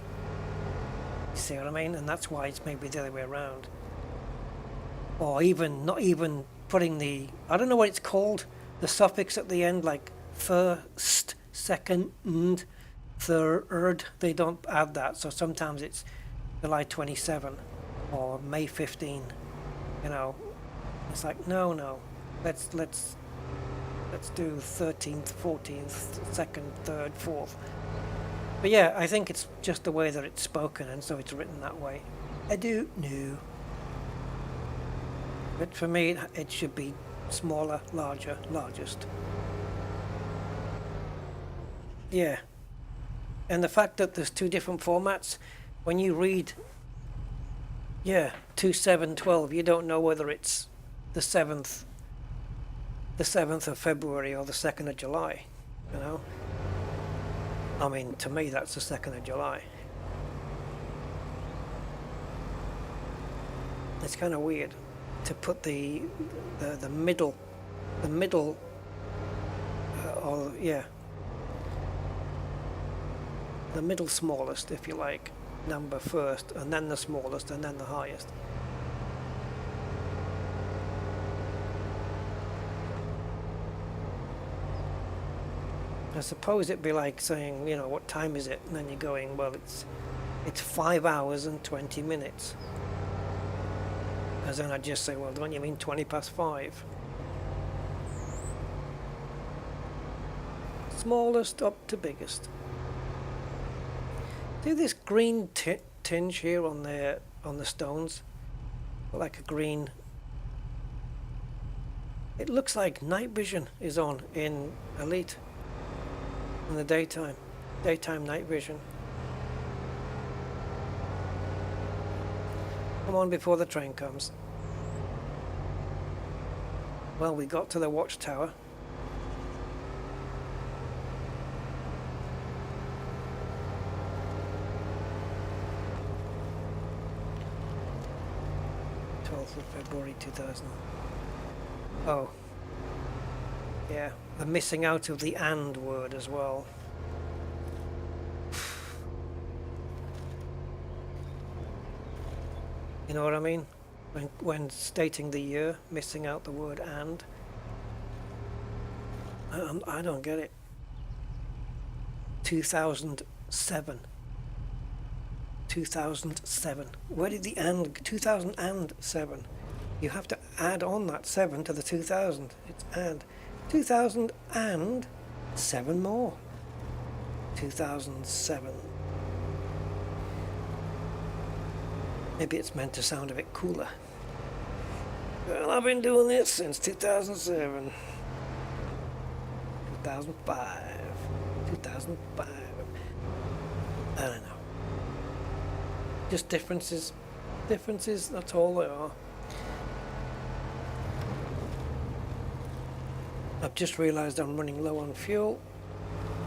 You see what I mean? And that's why it's maybe the other way around. Or even not even putting the, I don't know what it's called, the suffix at the end, like first, second, third. They don't add that, so sometimes it's July 27 or May 15. You know, it's like no. Let's do 13th, 14th, 2nd, 3rd, 4th. But yeah, I think it's just the way that it's spoken, and so it's written that way. I don't know. But for me, it should be smaller, larger, largest. Yeah. And the fact that there's two different formats, when you read, 2/7/12, you don't know whether it's the 7th of February or the 2nd of July, you know? I mean, to me, that's the 2nd of July. It's kind of weird to put the middle, the middle smallest, if you like, number first, and then the smallest, and then the highest. I suppose it'd be like saying, you know, what time is it? And then you're going, well, it's 5 hours and 20 minutes. As then I'd just say, well, don't you mean 20 past 5? Smallest up to biggest. See this green tinge here on the stones? Like a green. It looks like night vision is on in Elite. In the daytime. Daytime night vision. Come on before the train comes. Well, we got to the watchtower. February 2000. Oh. Yeah, the missing out of the "and" word as well. You know what I mean? When stating the year, missing out the word "and." I don't get it. 2007. 2007. Where did the "and"? 2007. You have to add on that 7 to the 2000. It's "and." 2000 and 7 more. 2007. Maybe it's meant to sound a bit cooler. Well, I've been doing this since 2007. 2005. 2005. I don't know. Just differences. Differences, that's all they are. I've just realised I'm running low on fuel.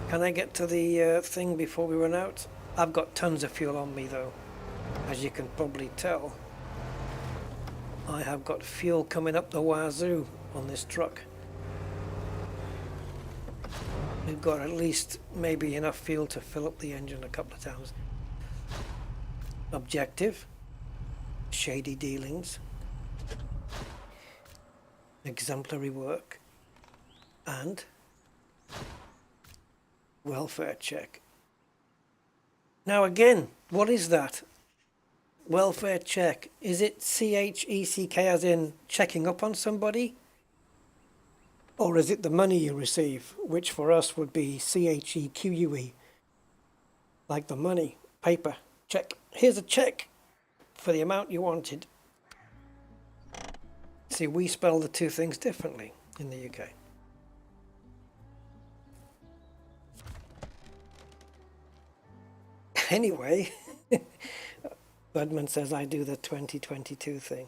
Can I get to the thing before we run out? I've got tons of fuel on me though. As you can probably tell. I have got fuel coming up the wazoo on this truck. We've got at least maybe enough fuel to fill up the engine a couple of times. Objective. Shady dealings. Exemplary work. And welfare check. Now again, what is that? Welfare check. Is it CHECK as in checking up on somebody? Or is it the money you receive, which for us would be CHEQUE, like the money, paper, check. Here's a check for the amount you wanted. See, we spell the two things differently in the UK. Anyway, Budman says I do the 2022 thing.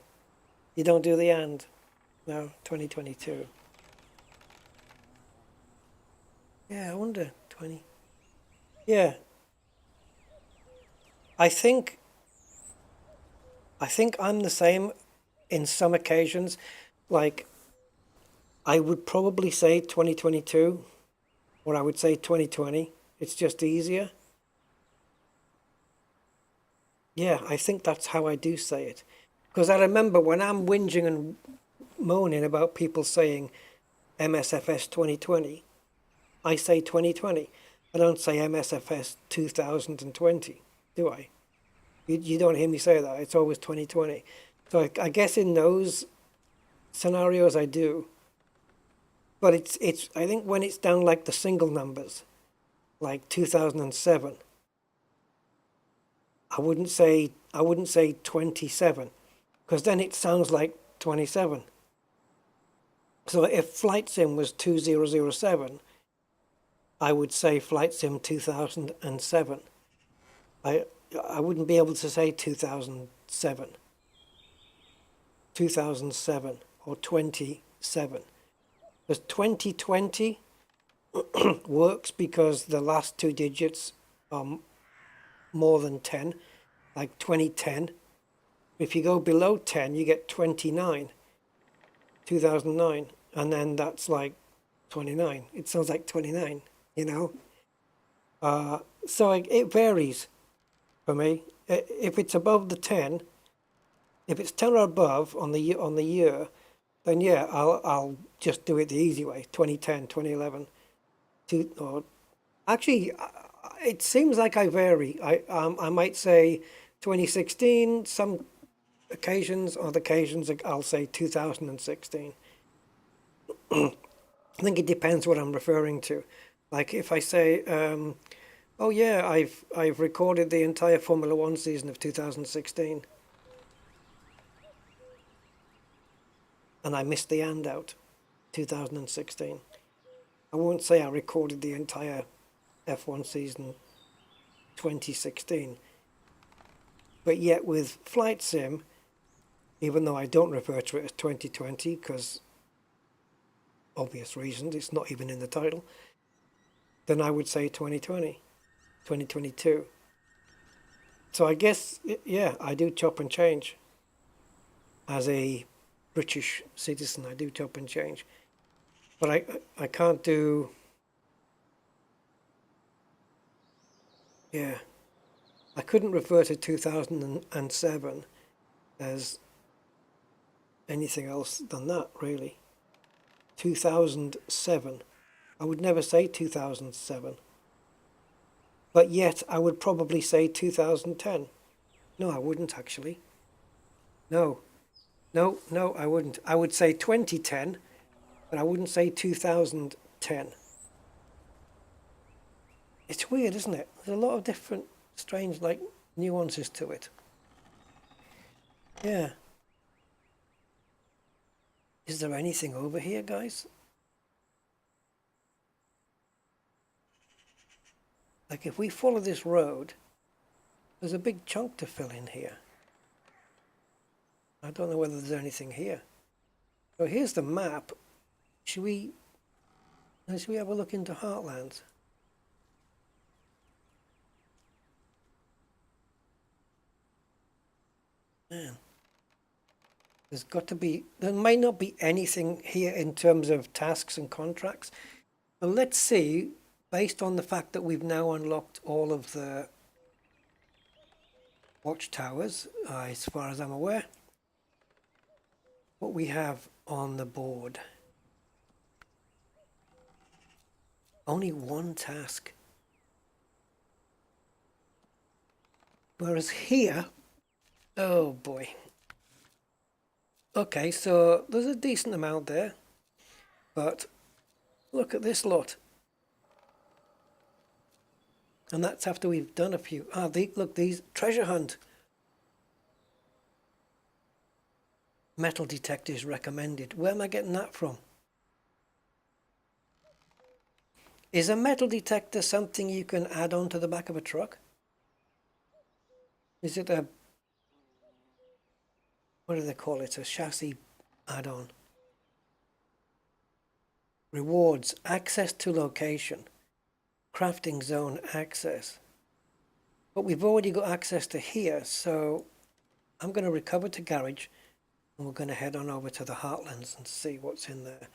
You don't do the "and"? No, 2022. Yeah, I wonder, 20. Yeah. I think I'm the same in some occasions. Like, I would probably say 2022, or I would say 2020. It's just easier. Yeah, I think that's how I do say it. Because I remember when I'm whinging and moaning about people saying MSFS 2020, I say 2020. I don't say MSFS 2020, do I? You don't hear me say that. It's always 2020. So I guess in those scenarios I do. But it's I think when it's down like the single numbers, like 2007, I wouldn't say 27, because then it sounds like 27. So if Flight Sim was 2007, I would say Flight Sim 2007. I wouldn't be able to say 2007 or 27. Because 2020 works because the last two digits are more than 10, like 2010. If you go below 10, you get 29, 2009, and then that's like 29. It sounds like 29, you know? So it varies for me. If it's above the 10, if it's 10 or above on the year, then yeah, I'll just do it the easy way, 2010, 2011, or Actually, it seems like I vary. I might say 2016. Some occasions, other occasions, I'll say 2016. I think it depends what I'm referring to. Like if I say, "Oh yeah, I've recorded the entire Formula One season of 2016," and I missed the end out, 2016. I won't say I recorded the entire F1 season 2016. But yet with Flight Sim, even though I don't refer to it as 2020 because obvious reasons, it's not even in the title, then I would say 2020, 2022. So I guess, yeah, I do chop and change. As a British citizen, I do chop and change. But I can't do, yeah, I couldn't refer to 2007 as anything else than that, really. 2007. I would never say 2007. But yet I would probably say 2010. No, I wouldn't actually. No, I wouldn't. I would say 2010, but I wouldn't say 2010. It's weird, isn't it? There's a lot of different, strange, like, nuances to it. Yeah. Is there anything over here, guys? Like, if we follow this road, there's a big chunk to fill in here. I don't know whether there's anything here. So here's the map. Should we have a look into Heartlands? Man, there may not be anything here in terms of tasks and contracts. But let's see, based on the fact that we've now unlocked all of the watchtowers, as far as I'm aware, what we have on the board. Only one task. Whereas here, oh boy. Okay, so there's a decent amount there, but look at this lot. And that's after we've done a few. Look, these treasure hunt. Metal detectors recommended. Where am I getting that from? Is a metal detector something you can add on to the back of a truck? Is it a, what do they call it, a chassis add-on? Rewards, access to location, crafting zone access. But we've already got access to here, so I'm going to recover to garage and we're going to head on over to the Heartlands and see what's in there.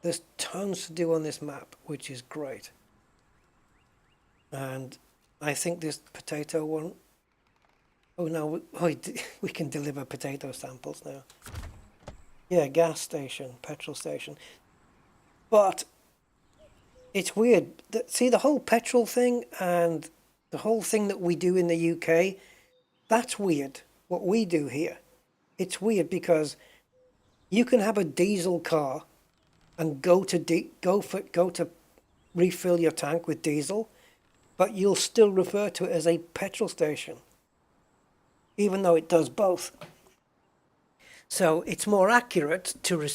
There's tons to do on this map, which is great. And I think this potato one, oh no, we can deliver potato samples now. Yeah, gas station, petrol station. But it's weird. See, the whole petrol thing and the whole thing that we do in the UK, that's weird, what we do here. It's weird because you can have a diesel car and go to refill your tank with diesel, but you'll still refer to it as a petrol station, even though it does both. So it's more accurate to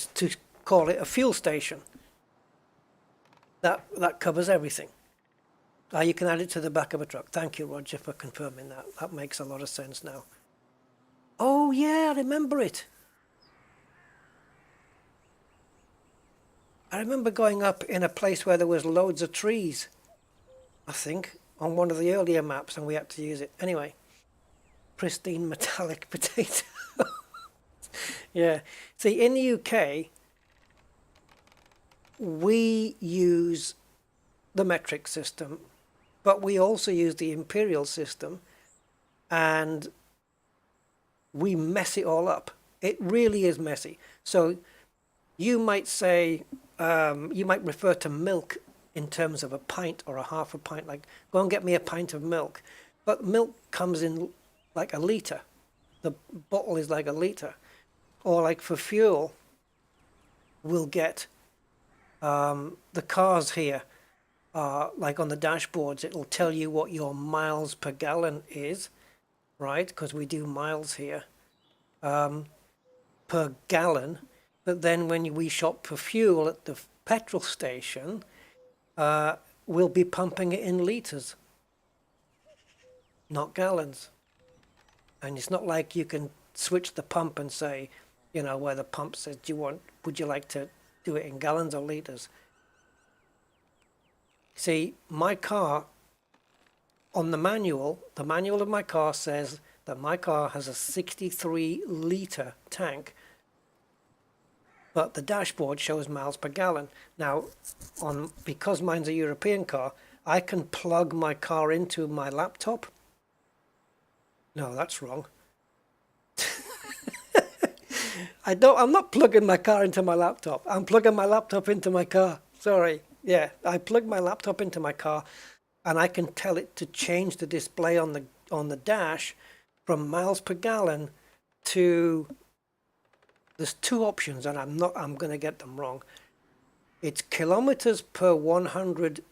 call it a fuel station. That covers everything. You can add it to the back of a truck. Thank you, Roger, for confirming that. That makes a lot of sense now. Oh yeah, I remember it. I remember going up in a place where there was loads of trees, I think, on one of the earlier maps, and we had to use it. Anyway, pristine metallic potato. Yeah. See, in the UK, we use the metric system, but we also use the imperial system, and we mess it all up. It really is messy. So you might say, you might refer to milk in terms of a pint or a half a pint. Like, go and get me a pint of milk. But milk comes in like a litre. The bottle is like a litre. Or like for fuel, we'll get the cars here, like on the dashboards, it'll tell you what your miles per gallon is, right? Because we do miles here, per gallon. But then when we shop for fuel at the petrol station, we'll be pumping it in litres, not gallons. And it's not like you can switch the pump and say, you know, where the pump says, would you like to do it in gallons or litres? See, my car, on the manual of my car says that my car has a 63 litre tank, but the dashboard shows miles per gallon. Now, because mine's a European car, I can plug my car into my laptop. No, that's wrong. I'm not plugging my car into my laptop. I'm plugging my laptop into my car. Sorry. Yeah, I plug my laptop into my car and I can tell it to change the display on the dash from miles per gallon to, there's two options and I'm going to get them wrong. It's kilometers per 100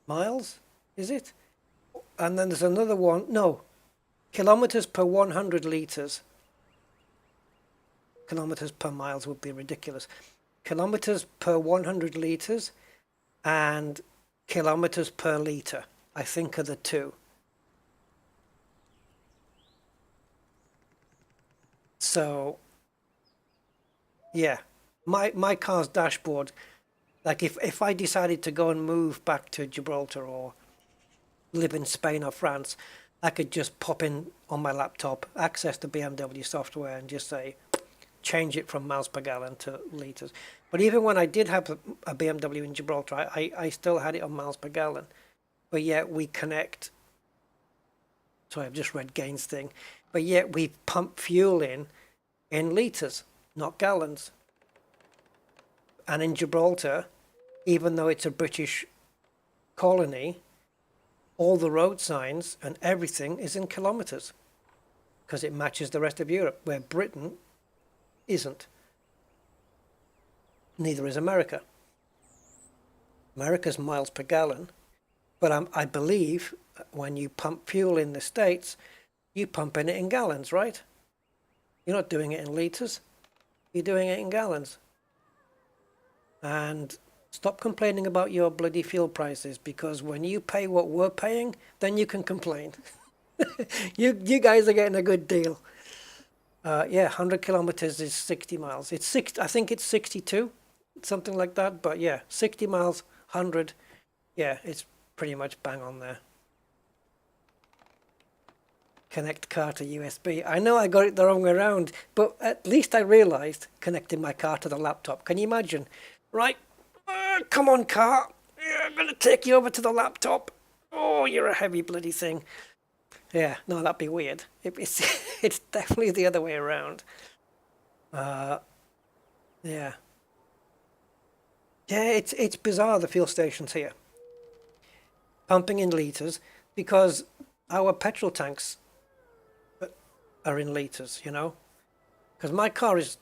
miles, is it? And then there's another one, no, kilometers per 100 liters. Kilometers per miles would be ridiculous. Kilometers per 100 liters and kilometers per liter, I think, are the two. So, yeah, my car's dashboard, like if I decided to go and move back to Gibraltar or live in Spain or France, I could just pop in on my laptop, access the BMW software and just say, change it from miles per gallon to liters. But even when I did have a BMW in Gibraltar, I still had it on miles per gallon. But yet we connect, sorry, I've just read Gaines' thing, but yet we pump fuel in liters, not gallons. And in Gibraltar, even though it's a British colony, all the road signs and everything is in kilometers because it matches the rest of Europe, where Britain isn't. Neither is America. America's miles per gallon, but I believe when you pump fuel in the States, you pump in it in gallons, right? You're not doing it in liters, you're doing it in gallons. And stop complaining about your bloody fuel prices, because when you pay what we're paying, then you can complain. You guys are getting a good deal. Yeah, 100 kilometers is 60 miles. I think it's 62, something like that. But yeah, 60 miles, 100. Yeah, it's pretty much bang on there. Connect car to USB. I know I got it the wrong way around, but at least I realized connecting my car to the laptop. Can you imagine? Right, come on, car. Yeah, I'm going to take you over to the laptop. Oh, you're a heavy bloody thing. Yeah, no, that'd be weird. It's definitely the other way around. Yeah. Yeah, it's bizarre, the fuel stations here. Pumping in liters, because our petrol tanks are in liters, you know? Because my car it's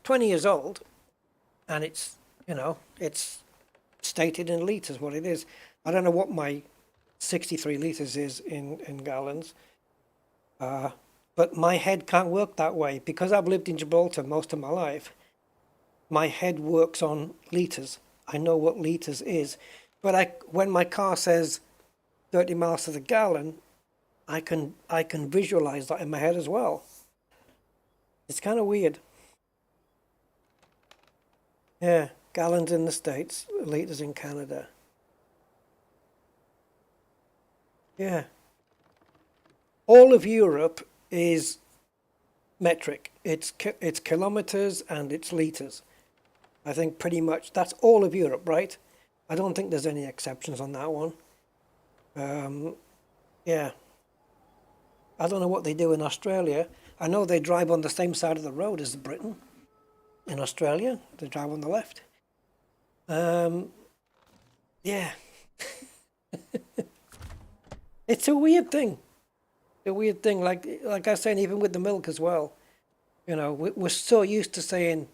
20 years old, and it's, you know, it's stated in liters what it is. I don't know what my 63 liters is in gallons, but my head can't work that way because I've lived in Gibraltar most of my life. My head works on liters. I know what liters is, but when my car says 30 miles to the gallon, I can visualize that in my head as well. It's kind of weird. Yeah, gallons in the States, liters in Canada. Yeah. All of Europe is metric. It's kilometers and it's liters. I think pretty much that's all of Europe, right? I don't think there's any exceptions on that one. Yeah. I don't know what they do in Australia. I know they drive on the same side of the road as Britain. in Australia. They drive on the left. Yeah, it's a weird thing. A weird thing, like I was saying, even with the milk as well. You know, we're so used to saying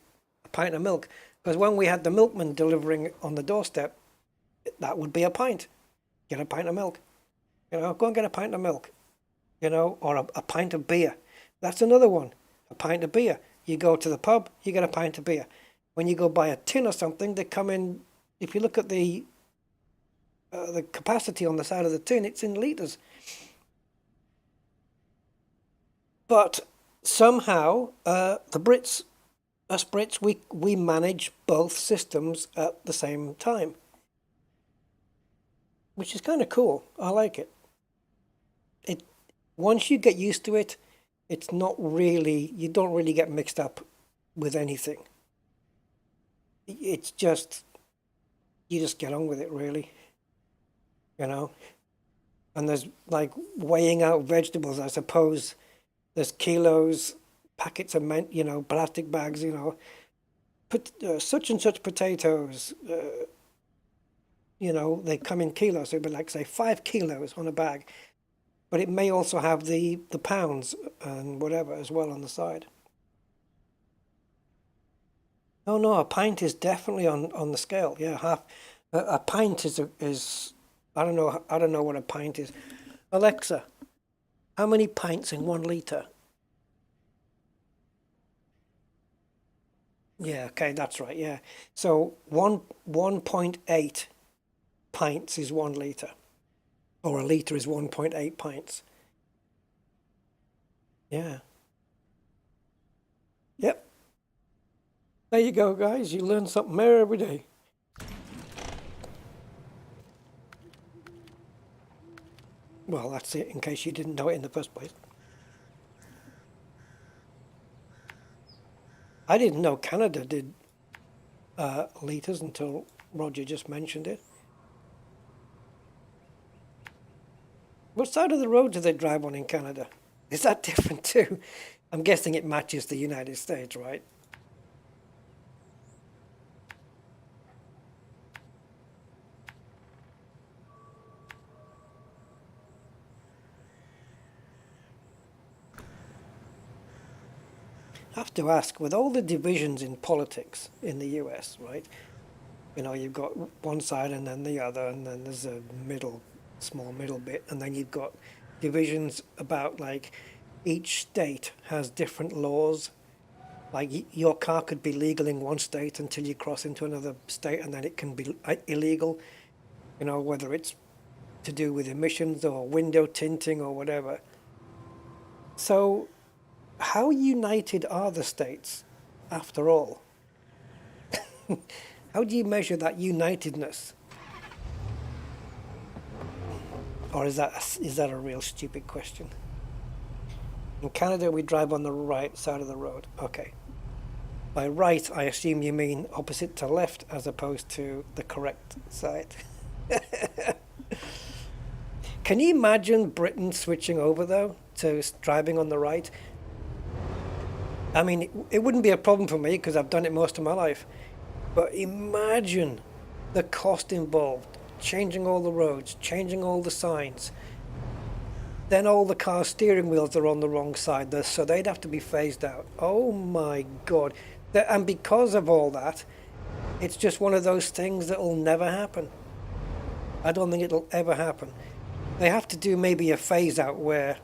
a pint of milk, because when we had the milkman delivering on the doorstep, that would be a pint. Get a pint of milk. You know, go and get a pint of milk. You know, or a pint of beer. That's another one. A pint of beer. You go to the pub, you get a pint of beer. When you go buy a tin or something, they come in. If you look at the capacity on the side of the tin, it's in litres. But somehow, the Brits, us Brits, we manage both systems at the same time, which is kind of cool. I like it. Once you get used to it, it's not really, you don't really get mixed up with anything. It's just, you just get on with it, really. You know? And there's like weighing out vegetables, I suppose. There's kilos, packets of plastic bags, put such and such potatoes, they come in kilos. So it'd be like, say, 5 kilos on a bag. But it may also have the pounds and whatever as well on the side. Oh no, a pint is definitely on the scale. Yeah, half a pint is I don't know what a pint is. Alexa, how many pints in 1 litre? Yeah, okay, that's right. Yeah, so 1.8 pints is 1 litre, or a litre is 1.8 pints. Yeah. Yep. There you go, guys. You learn something more every day. Well, that's it, in case you didn't know it in the first place. I didn't know Canada did litres until Roger just mentioned it. What side of the road do they drive on in Canada? Is that different too? I'm guessing it matches the United States, right? I have to ask, with all the divisions in politics in the US, right? You've got one side and then the other, and then there's a small middle bit, and then you've got divisions about like each state has different laws. Like your car could be legal in one state until you cross into another state, and then it can be illegal, whether it's to do with emissions or window tinting or whatever. So how united are the states after all? How do you measure that unitedness? Or is that a real stupid question? In Canada, we drive on the right side of the road. Okay. By right, I assume you mean opposite to left as opposed to the correct side. Can you imagine Britain switching over, though, to driving on the right? I mean, it wouldn't be a problem for me because I've done it most of my life. But imagine the cost involved, changing all the roads, changing all the signs. Then all the car steering wheels are on the wrong side, so they'd have to be phased out. Oh my God. And because of all that, it's just one of those things that'll never happen. I don't think it'll ever happen. They have to do maybe a phase out where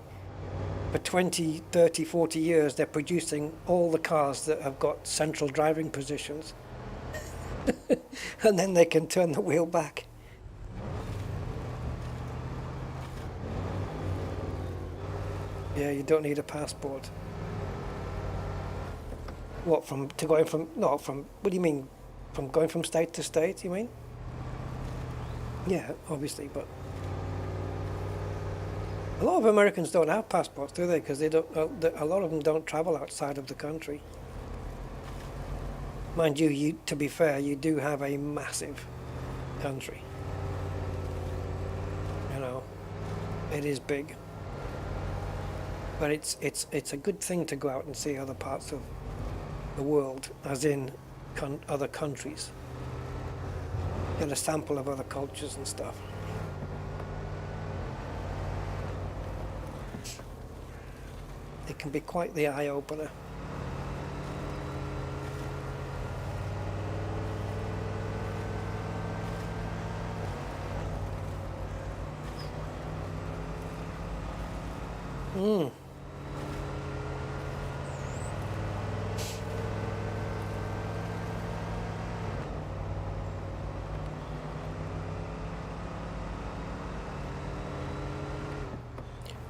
for 20, 30, 40 years they're producing all the cars that have got central driving positions. And then they can turn the wheel back. Yeah, you don't need a passport. What, what do you mean? From going from state to state, you mean? Yeah, obviously, but a lot of Americans don't have passports, do they? Because a lot of them don't travel outside of the country. Mind you, to be fair, you do have a massive country. It is big. But it's a good thing to go out and see other parts of the world, as in other countries. Get a sample of other cultures and stuff. It can be quite the eye-opener.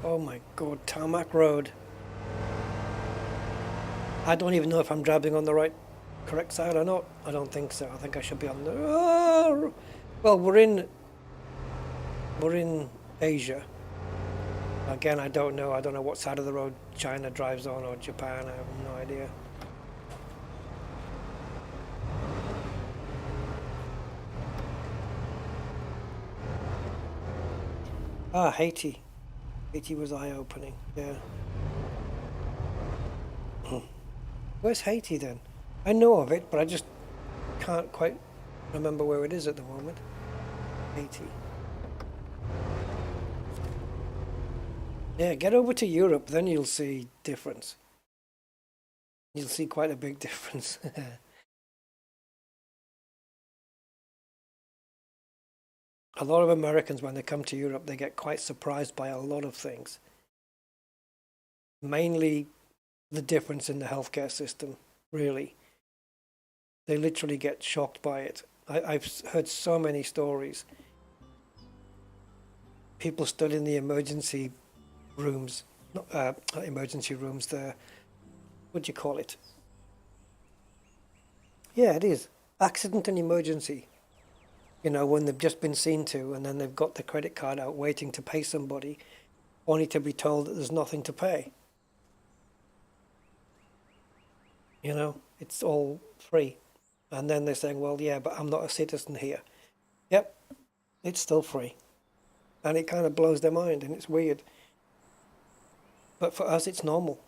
Oh my god, tarmac road. I don't even know if I'm driving on the correct side or not. I don't think so. I think I should be on the... Oh! Well, we're in Asia. Again, I don't know. I don't know what side of the road China drives on, or Japan. I have no idea. Ah, Haiti. Haiti was eye-opening, yeah. Where's Haiti then? I know of it, but I just can't quite remember where it is at the moment. Haiti. Yeah, get over to Europe, then you'll see difference. You'll see quite a big difference. A lot of Americans, when they come to Europe, they get quite surprised by a lot of things. Mainly the difference in the healthcare system, really. They literally get shocked by it. I've heard so many stories. People stood in the emergency rooms, not emergency rooms, what do you call it? Yeah, it is. Accident and emergency. You know, when they've just been seen to, and then they've got the credit card out waiting to pay somebody, only to be told that there's nothing to pay. You know, it's all free. And then they're saying, well, yeah, but I'm not a citizen here. Yep, it's still free. And it kind of blows their mind, and it's weird. But for us, it's normal.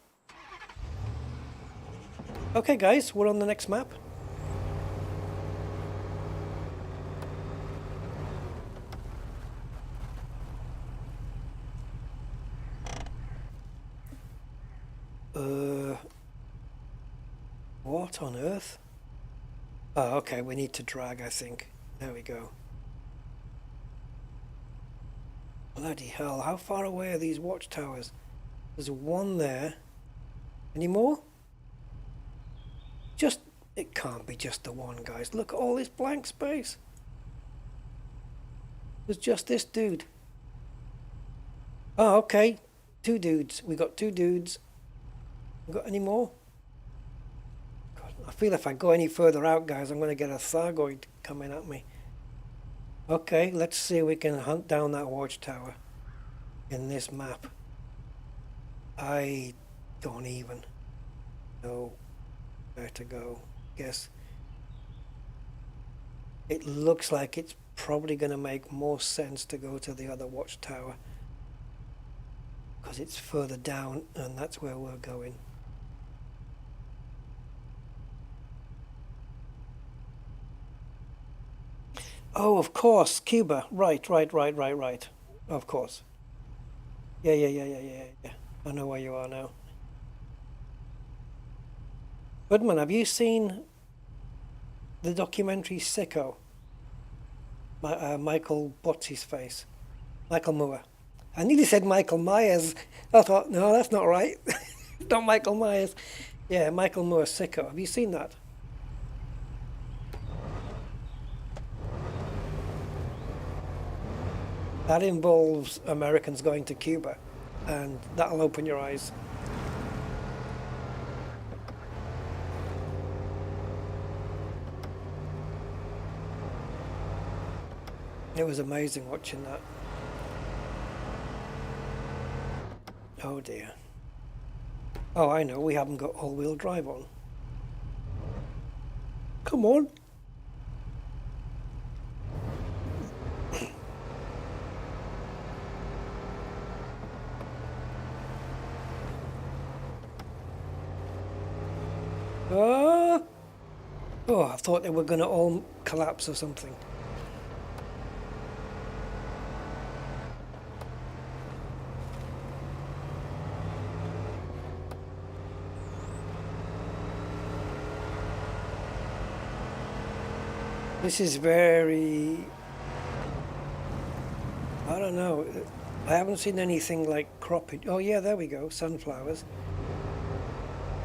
Okay, guys, we're on the next map. What on earth? Oh, okay, we need to drag, I think. There we go. Bloody hell, how far away are these watchtowers? There's one there. Any more? It can't be just the one, guys. Look at all this blank space. There's just this dude. Oh, okay. 2 dudes. We got 2 dudes. We got any more? God, I feel if I go any further out, guys, I'm going to get a Thargoid coming at me. Okay, let's see if we can hunt down that watchtower in this map. I don't even know where to go. Guess it looks like it's probably going to make more sense to go to the other watchtower because it's further down, and that's where we're going. Oh, of course, Cuba. Right. Of course. Yeah. I know where you are now. Goodman, have you seen the documentary Sicko? Michael what's his face? Michael Moore. I nearly said Michael Myers. I thought, no, that's not right. Not Michael Myers. Yeah, Michael Moore, Sicko. Have you seen that? That involves Americans going to Cuba, and that'll open your eyes. It was amazing watching that. Oh dear. Oh, I know, we haven't got all-wheel drive on. Come on. Oh! Oh, I thought they were going to all collapse or something. This is very... I don't know. I haven't seen anything like croppage. Oh yeah, there we go. Sunflowers.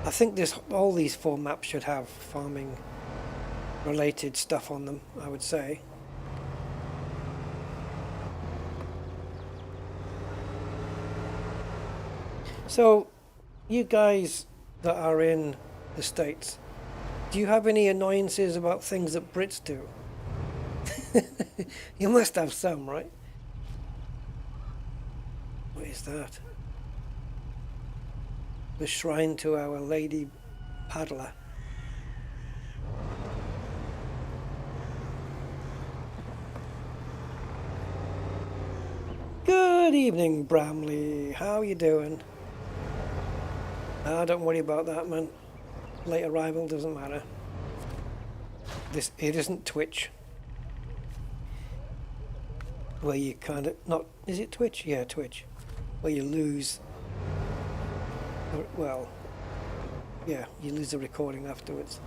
I think all these 4 maps should have farming related stuff on them, I would say. So, you guys that are in the States, do you have any annoyances about things that Brits do? You must have some, right? What is that? The shrine to Our Lady Paddler. Good evening, Bramley. How you doing? Ah, don't worry about that, man. Late arrival doesn't matter. It isn't Twitch. Where you kind of not... Is it Twitch? Yeah, Twitch. Where you lose... Well, yeah, you lose the recording afterwards.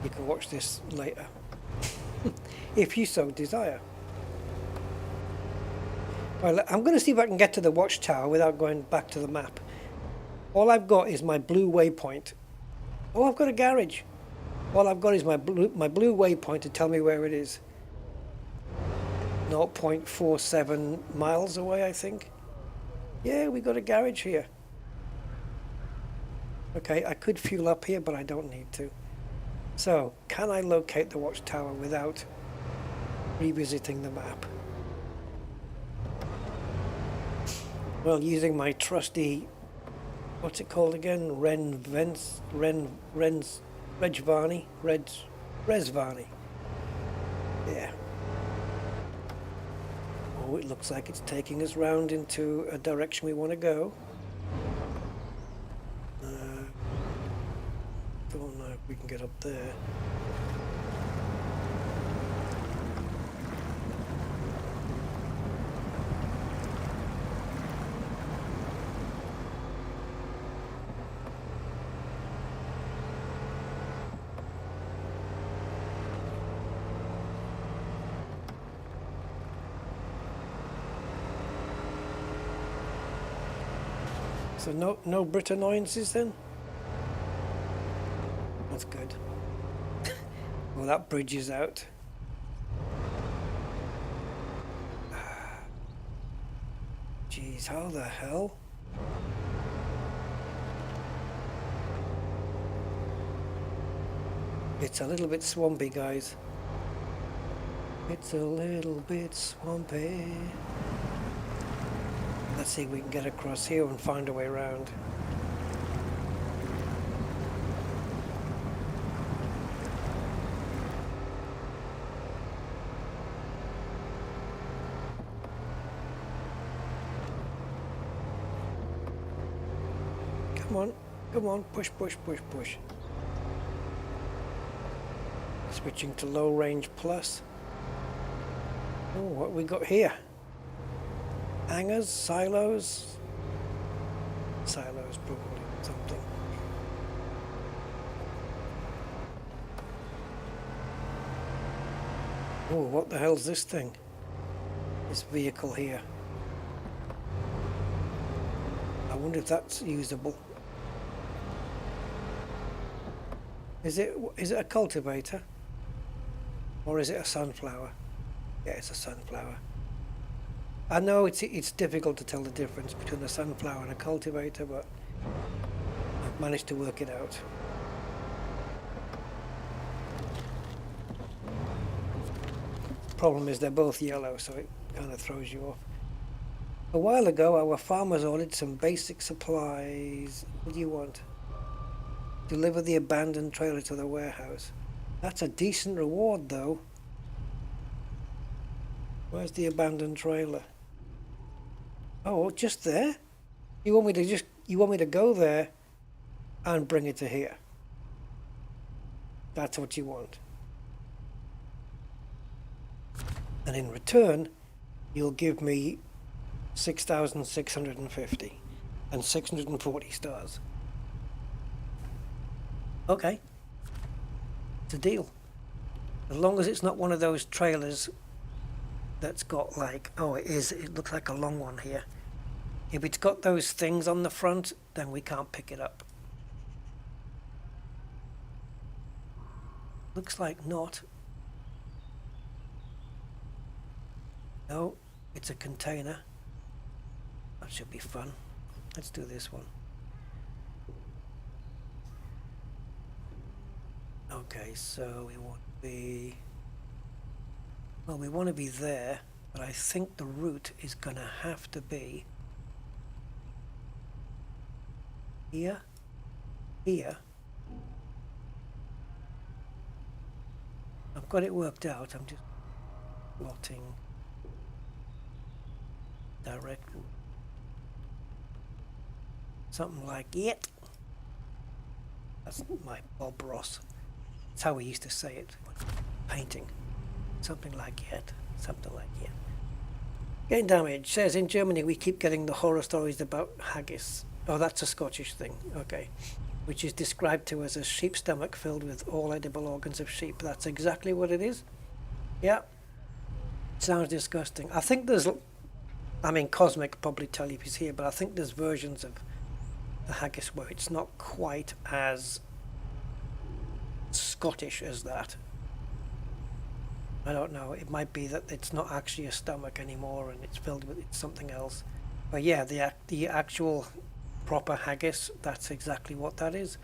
You can watch this later. If you so desire. Well, I'm going to see if I can get to the watchtower without going back to the map. All I've got is my blue waypoint. Oh, I've got a garage. All I've got is my blue waypoint to tell me where it is. 0.47 miles away, I think. Yeah, we got a garage here. Okay, I could fuel up here, but I don't need to. So, can I locate the watchtower without revisiting the map? Well, using my trusty, what's it called again? Rezvani? Yeah. Oh, it looks like it's taking us round into a direction we want to go. Don't know if we can get up there. So no Brit annoyances then? That's good. Well, that bridge is out. Jeez, how the hell? It's a little bit swampy, guys. It's a little bit swampy. Let's see if we can get across here and find a way around. Come on, push. Switching to low range plus. Oh, what we got here? Hangars, silos, probably something. Oh, what the hell's this thing? This vehicle here. I wonder if that's usable. Is it a cultivator? Or is it a sunflower? Yeah, it's a sunflower. I know it's difficult to tell the difference between a sunflower and a cultivator, but I've managed to work it out. Problem is they're both yellow, so it kind of throws you off. A while ago, our farmers ordered some basic supplies. What do you want? Deliver the abandoned trailer to the warehouse. That's a decent reward, though. Where's the abandoned trailer? Oh, just there? You want me to go there and bring it to here? That's what you want. And in return, you'll give me 6,650 and 640 stars. Okay. It's a deal. As long as it's not one of those trailers that's got like, oh, it looks like a long one here. If it's got those things on the front, then we can't pick it up. Looks like not. No, it's a container. That should be fun. Let's do this one. Okay, so we want to be... Well, we want to be there, but I think the route is going to have to be... Here. Here. I've got it worked out. I'm just plotting direct route. Something like it. That's my Bob Ross. That's how we used to say it. Painting. Something like it. Something like it. Gain damage. Says in Germany we keep getting the horror stories about haggis. Oh, that's a Scottish thing. Okay. Which is described to as a sheep stomach filled with all edible organs of sheep. That's exactly what it is. Yeah. Sounds disgusting. I think there's... I mean, Cosmic probably tell you if he's here, but I think there's versions of the haggis where it's not quite as Scottish as that. I don't know. It might be that it's not actually a stomach anymore and it's filled with something else. But yeah, the actual proper haggis, that's exactly what that is.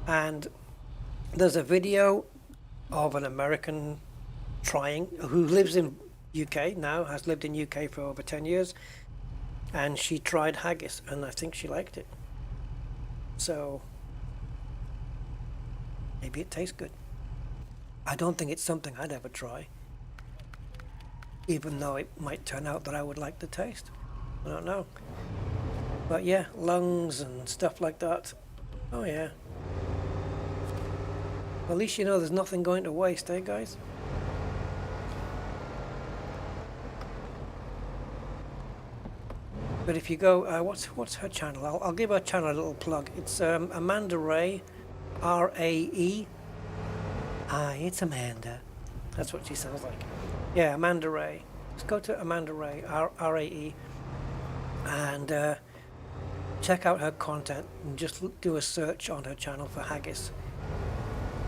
And there's a video of an American who lives in UK now, has lived in UK for over 10 years, and she tried haggis and I think she liked it. So maybe it tastes good. I don't think it's something I'd ever try, even though it might turn out that I would like the taste. I don't know. But yeah, lungs and stuff like that. Oh yeah. At least you know there's nothing going to waste, eh guys? But if you go, what's her channel? I'll give her channel a little plug. It's Amanda Ray, R-A-E. Hi, it's Amanda. That's what she sounds like. Yeah, Amanda Ray. Just go to Amanda Ray, R-A-E, and check out her content and just do a search on her channel for haggis.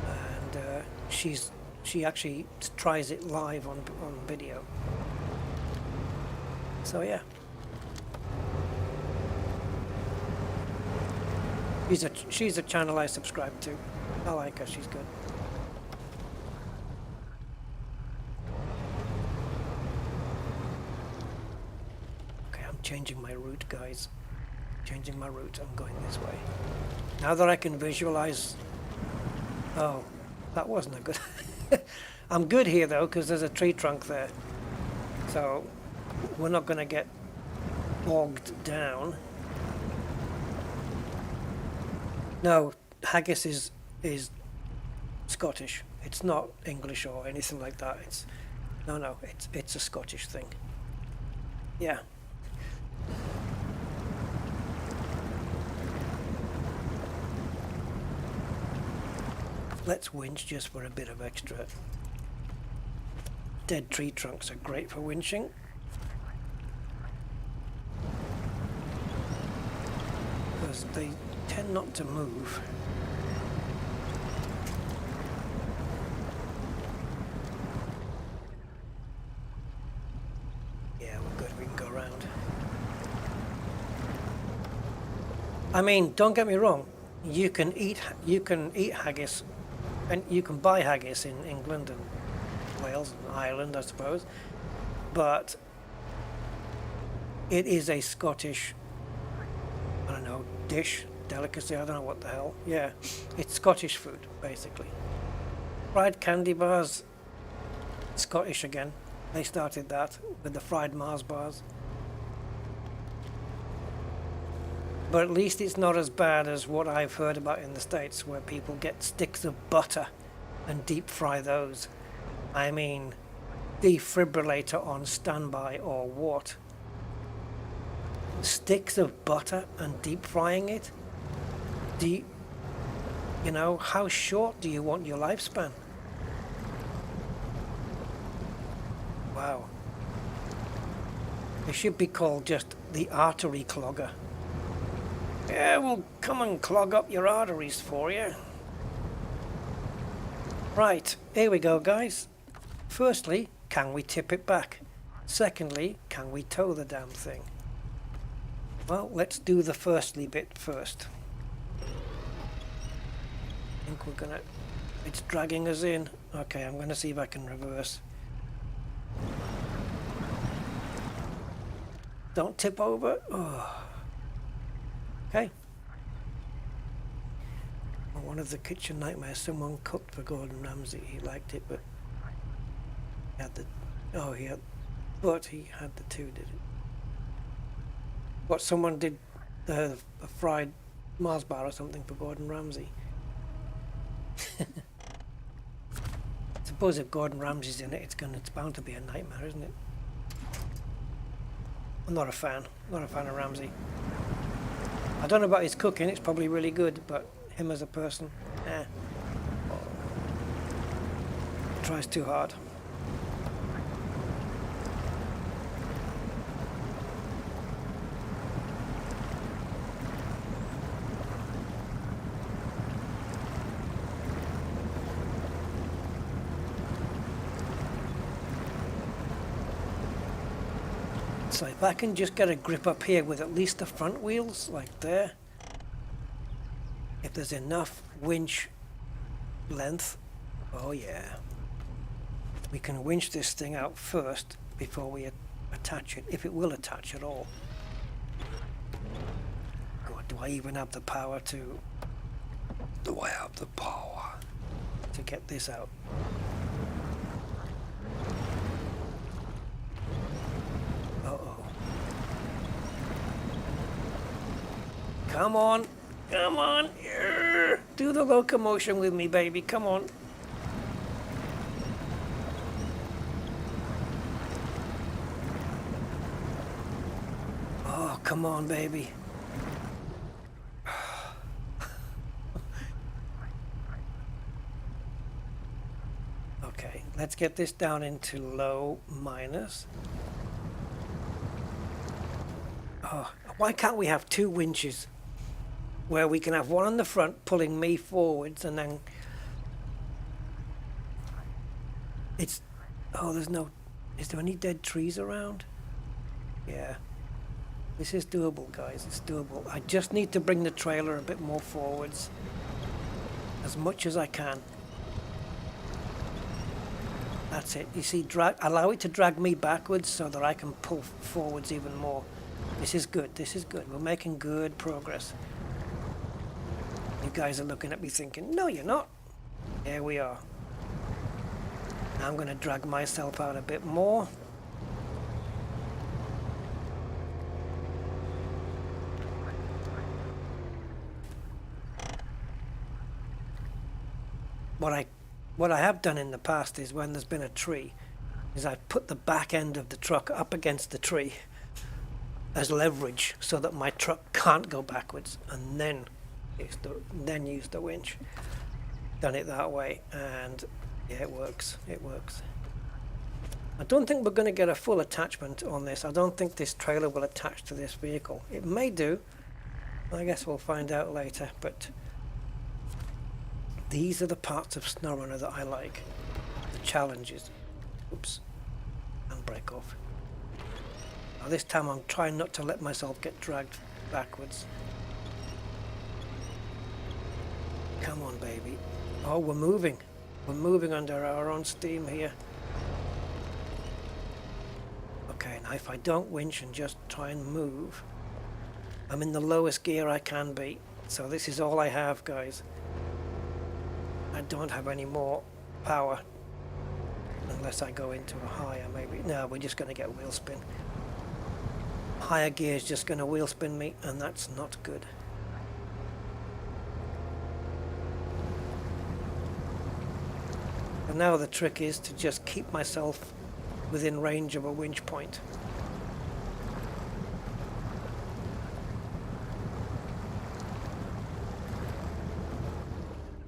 And she actually tries it live on video. So yeah. She's a channel I subscribe to. I like her, she's good. Okay, I'm changing my route, guys. Changing my route, I'm going this way. Now that I can visualize... Oh, that wasn't a good... I'm good here though, because there's a tree trunk there. So, we're not going to get bogged down. No, haggis is Scottish. It's not English or anything like that. It's a Scottish thing. Yeah. Let's winch just for a bit of extra. Dead tree trunks are great for winching. Because they tend not to move. Yeah, we're good. We can go around. I mean, don't get me wrong. You can eat haggis, and you can buy haggis in England and Wales and Ireland, I suppose. But it is a Scottish, I don't know, dish. Delicacy, I don't know what the hell. Yeah, it's Scottish food, basically. Fried candy bars, Scottish again. They started that with the fried Mars bars. But at least it's not as bad as what I've heard about in the States, where people get sticks of butter and deep fry those. I mean, defibrillator on standby or what? Sticks of butter and deep frying it? You know, how short do you want your lifespan? Wow. It should be called just the artery clogger. Yeah, we'll come and clog up your arteries for you. Right, here we go, guys. Firstly, can we tip it back? Secondly, can we tow the damn thing? Well, let's do the firstly bit first. I think we're gonna... It's dragging us in. Okay, I'm gonna see if I can reverse. Don't tip over. Oh. Okay. Well, one of the kitchen nightmares, someone cooked for Gordon Ramsay. He liked it, but he had the... Oh, but he had the two, did it? What, someone did a fried Mars bar or something for Gordon Ramsay? I suppose if Gordon Ramsay's in it, it's bound to be a nightmare, isn't it? I'm not a fan of Ramsay. I don't know about his cooking, it's probably really good, but him as a person, tries too hard. So if I can just get a grip up here with at least the front wheels, like there, if there's enough winch length, oh yeah, we can winch this thing out first before we attach it, if it will attach at all. God, do I even have the power to... Do I have the power to get this out? Come on, come on, do the locomotion with me, baby, come on. Oh, come on, baby. Okay, let's get this down into low minus. Oh, why can't we have two winches? Where we can have one on the front pulling me forwards, and then it's... Oh, there's no... Is there any dead trees around? Yeah. This is doable, guys. It's doable. I just need to bring the trailer a bit more forwards. As much as I can. That's it. You see, allow it to drag me backwards so that I can pull forwards even more. This is good. This is good. We're making good progress. You guys are looking at me thinking, no, you're not. There we are. Now I'm going to drag myself out a bit more. What I have done in the past is when there's been a tree, is I've put the back end of the truck up against the tree as leverage so that my truck can't go backwards, and then use the winch. Done it that way, and yeah, it works. It works. I don't think we're going to get a full attachment on this. I don't think this trailer will attach to this vehicle. It may do. I guess we'll find out later, but these are the parts of SnowRunner that I like. The challenges. Oops. And break off. Now this time I'm trying not to let myself get dragged backwards. Come on, baby. Oh, we're moving. We're moving under our own steam here. Okay, now if I don't winch and just try and move, I'm in the lowest gear I can be. So this is all I have, guys. I don't have any more power. Unless I go into a higher, maybe. No, we're just going to get wheel spin. higher gear is just going to wheel spin me, and that's not good. And now the trick is to just keep myself within range of a winch point.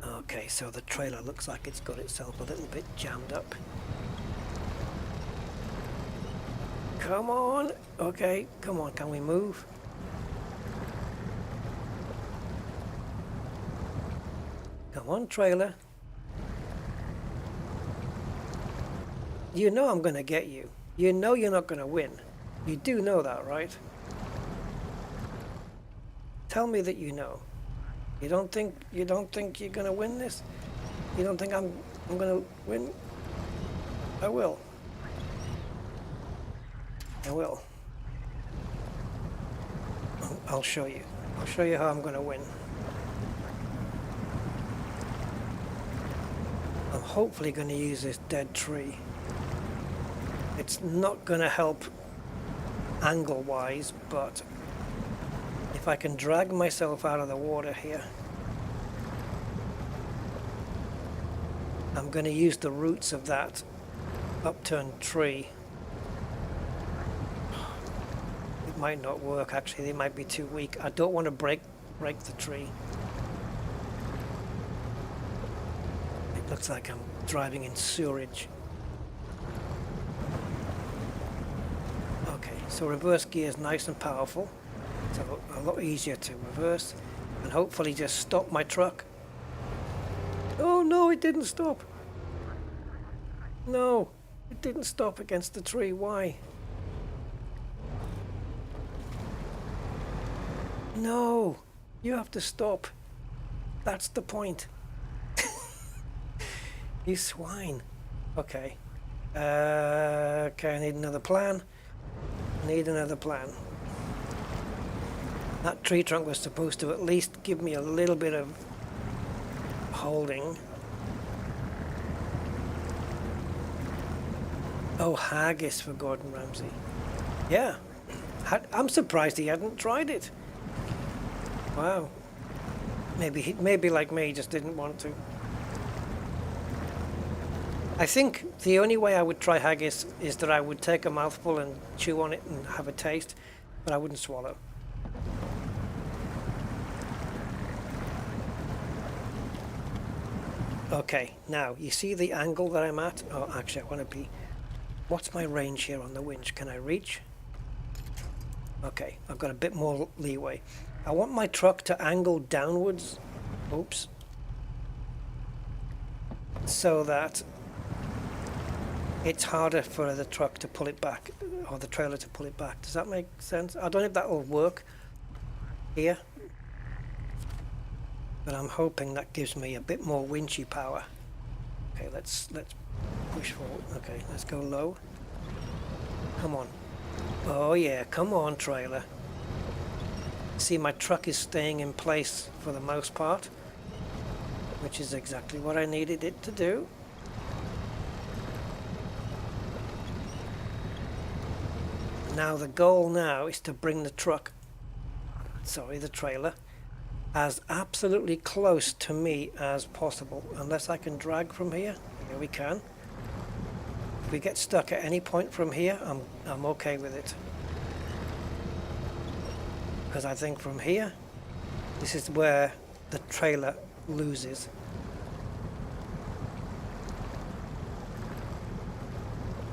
Okay, so the trailer looks like it's got itself a little bit jammed up. Come on! Okay, come on, can we move? Come on, trailer. You know I'm gonna get you. You know you're not gonna win. You do know that, right? Tell me that you know. You don't think you're gonna win this? You don't think I'm gonna win? I will. I will. I'll show you. I'll show you how I'm gonna win. I'm hopefully gonna use this dead tree. It's not gonna help angle-wise, but if I can drag myself out of the water here, I'm going to use the roots of that upturned tree. It might not work, actually. They might be too weak. I don't want to break the tree. It looks like I'm driving in sewerage. Okay, so reverse gear is nice and powerful. It's a lot easier to reverse and hopefully just stop my truck. Oh no, it didn't stop. No, it didn't stop against the tree. Why? No, you have to stop. That's the point. You swine. Okay. Okay, I need another plan. Need another plan. That tree trunk was supposed to at least give me a little bit of holding. Oh, haggis for Gordon Ramsay. Yeah. I'm surprised he hadn't tried it. Wow. Maybe like me, he just didn't want to. I think the only way I would try haggis is that I would take a mouthful and chew on it and have a taste, but I wouldn't swallow. Okay, now, you see the angle that I'm at? Oh, actually, I want to be... What's my range here on the winch? Can I reach? Okay, I've got a bit more leeway. I want my truck to angle downwards. Oops. So that it's harder for the truck to pull it back, or the trailer to pull it back. Does that make sense? I don't know if that will work here. But I'm hoping that gives me a bit more winchy power. Okay, let's push forward. Okay, let's go low. Come on. Oh yeah, come on, trailer. See, my truck is staying in place for the most part, which is exactly what I needed it to do. Now the goal now is to bring the truck, the trailer, as absolutely close to me as possible. Unless I can drag from here. Here we can. If we get stuck at any point from here, I'm okay with it. Because I think from here, this is where the trailer loses.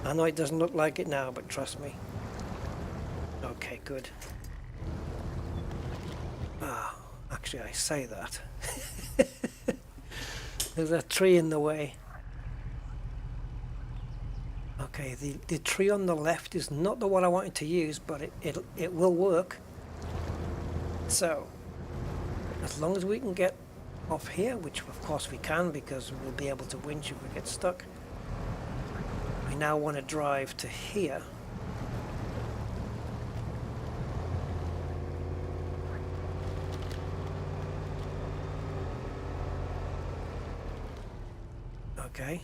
I know it doesn't look like it now, but trust me. Okay, good. Actually, I say that. There's a tree in the way. Okay, the tree on the left is not the one I wanted to use, but it will work. So, as long as we can get off here, which of course we can because we'll be able to winch if we get stuck. We now want to drive to here. Okay.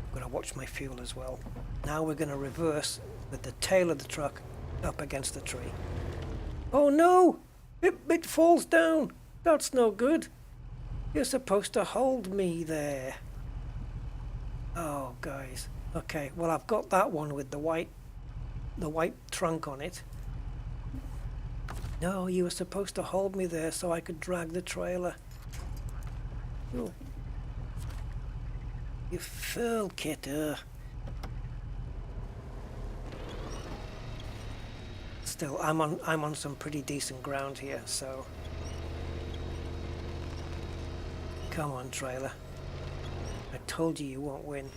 I'm going to watch my fuel as well. Now we're going to reverse with the tail of the truck up against the tree. Oh no! It falls down! That's no good! You're supposed to hold me there. Oh, guys. Okay, well I've got that one with the white trunk on it. No, you were supposed to hold me there so I could drag the trailer. Oh. You fool, kid. Still, I'm on some pretty decent ground here, so come on, trailer. I told you you won't win.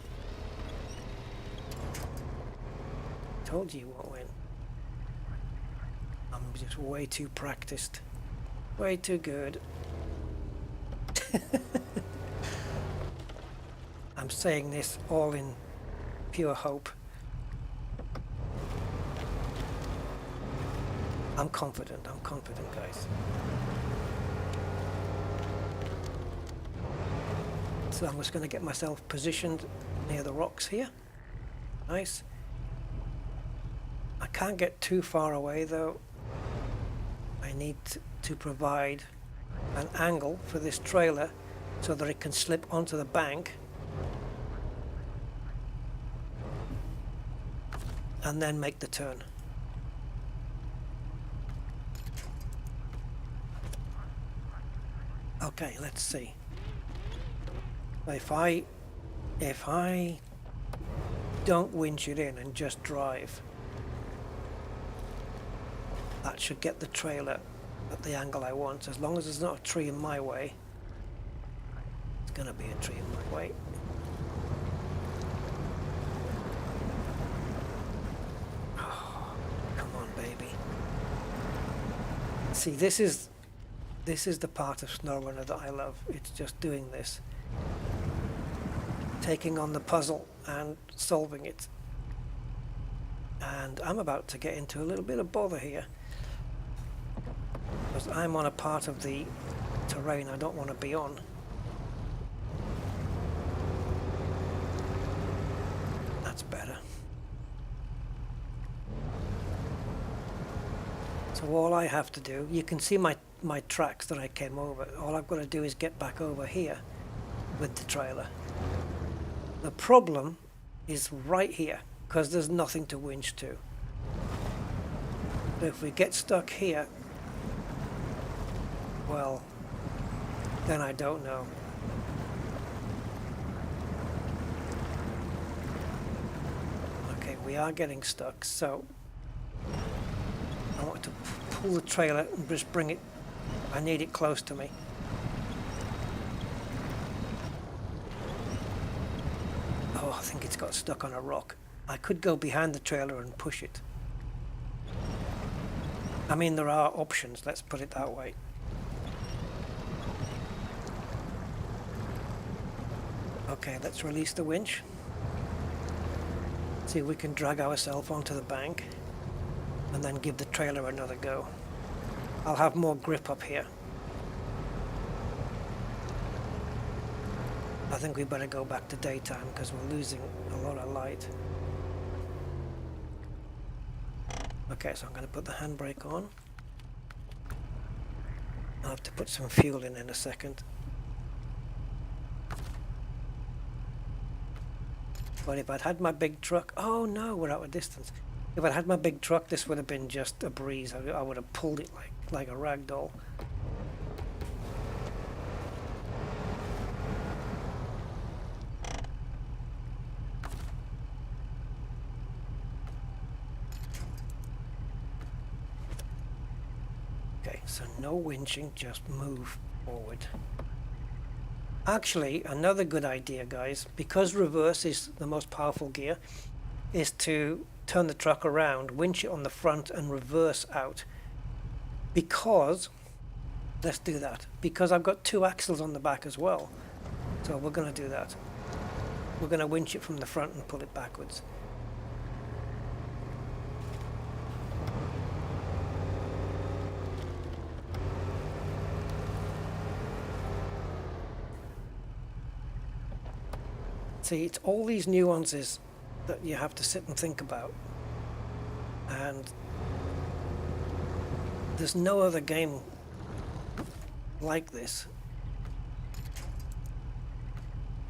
Told you you won't win. I'm just way too practiced. Way too good. I'm saying this all in pure hope. I'm confident, guys. So I'm just going to get myself positioned near the rocks here. Nice. I can't get too far away though. I need to provide an angle for this trailer so that it can slip onto the bank and then make the turn. Okay, let's see. If I don't winch it in and just drive, that should get the trailer at the angle I want. As long as there's not a tree in my way. It's gonna be a tree in my way. Oh, come on, baby. See, this is the part of SnowRunner that I love. It's just doing this. Taking on the puzzle and solving it. And I'm about to get into a little bit of bother here. Because I'm on a part of the terrain I don't want to be on. That's better. So all I have to do, you can see my tracks that I came over. All I've got to do is get back over here with the trailer. The problem is right here, because there's nothing to winch to. But if we get stuck here, well, then I don't know. Okay, we are getting stuck, so I want to pull the trailer and just bring it. I need it close to me. Oh, I think it's got stuck on a rock. I could go behind the trailer and push it. I mean, there are options, let's put it that way. Okay, let's release the winch. See if we can drag ourselves onto the bank and then give the trailer another go. I'll have more grip up here. I think we better go back to daytime because we're losing a lot of light. Okay, so I'm going to put the handbrake on. I'll have to put some fuel in a second. But if I'd had my big truck, oh no, we're out of distance. If I'd had my big truck, this would have been just a breeze. I would have pulled it like a rag doll. Okay, so no winching, just move forward. Actually, another good idea, guys, because reverse is the most powerful gear, is to turn the truck around, winch it on the front and reverse out. Because, let's do that, because I've got two axles on the back as well. So we're going to do that. We're going to winch it from the front and pull it backwards. See, it's all these nuances that you have to sit and think about. and there's no other game like this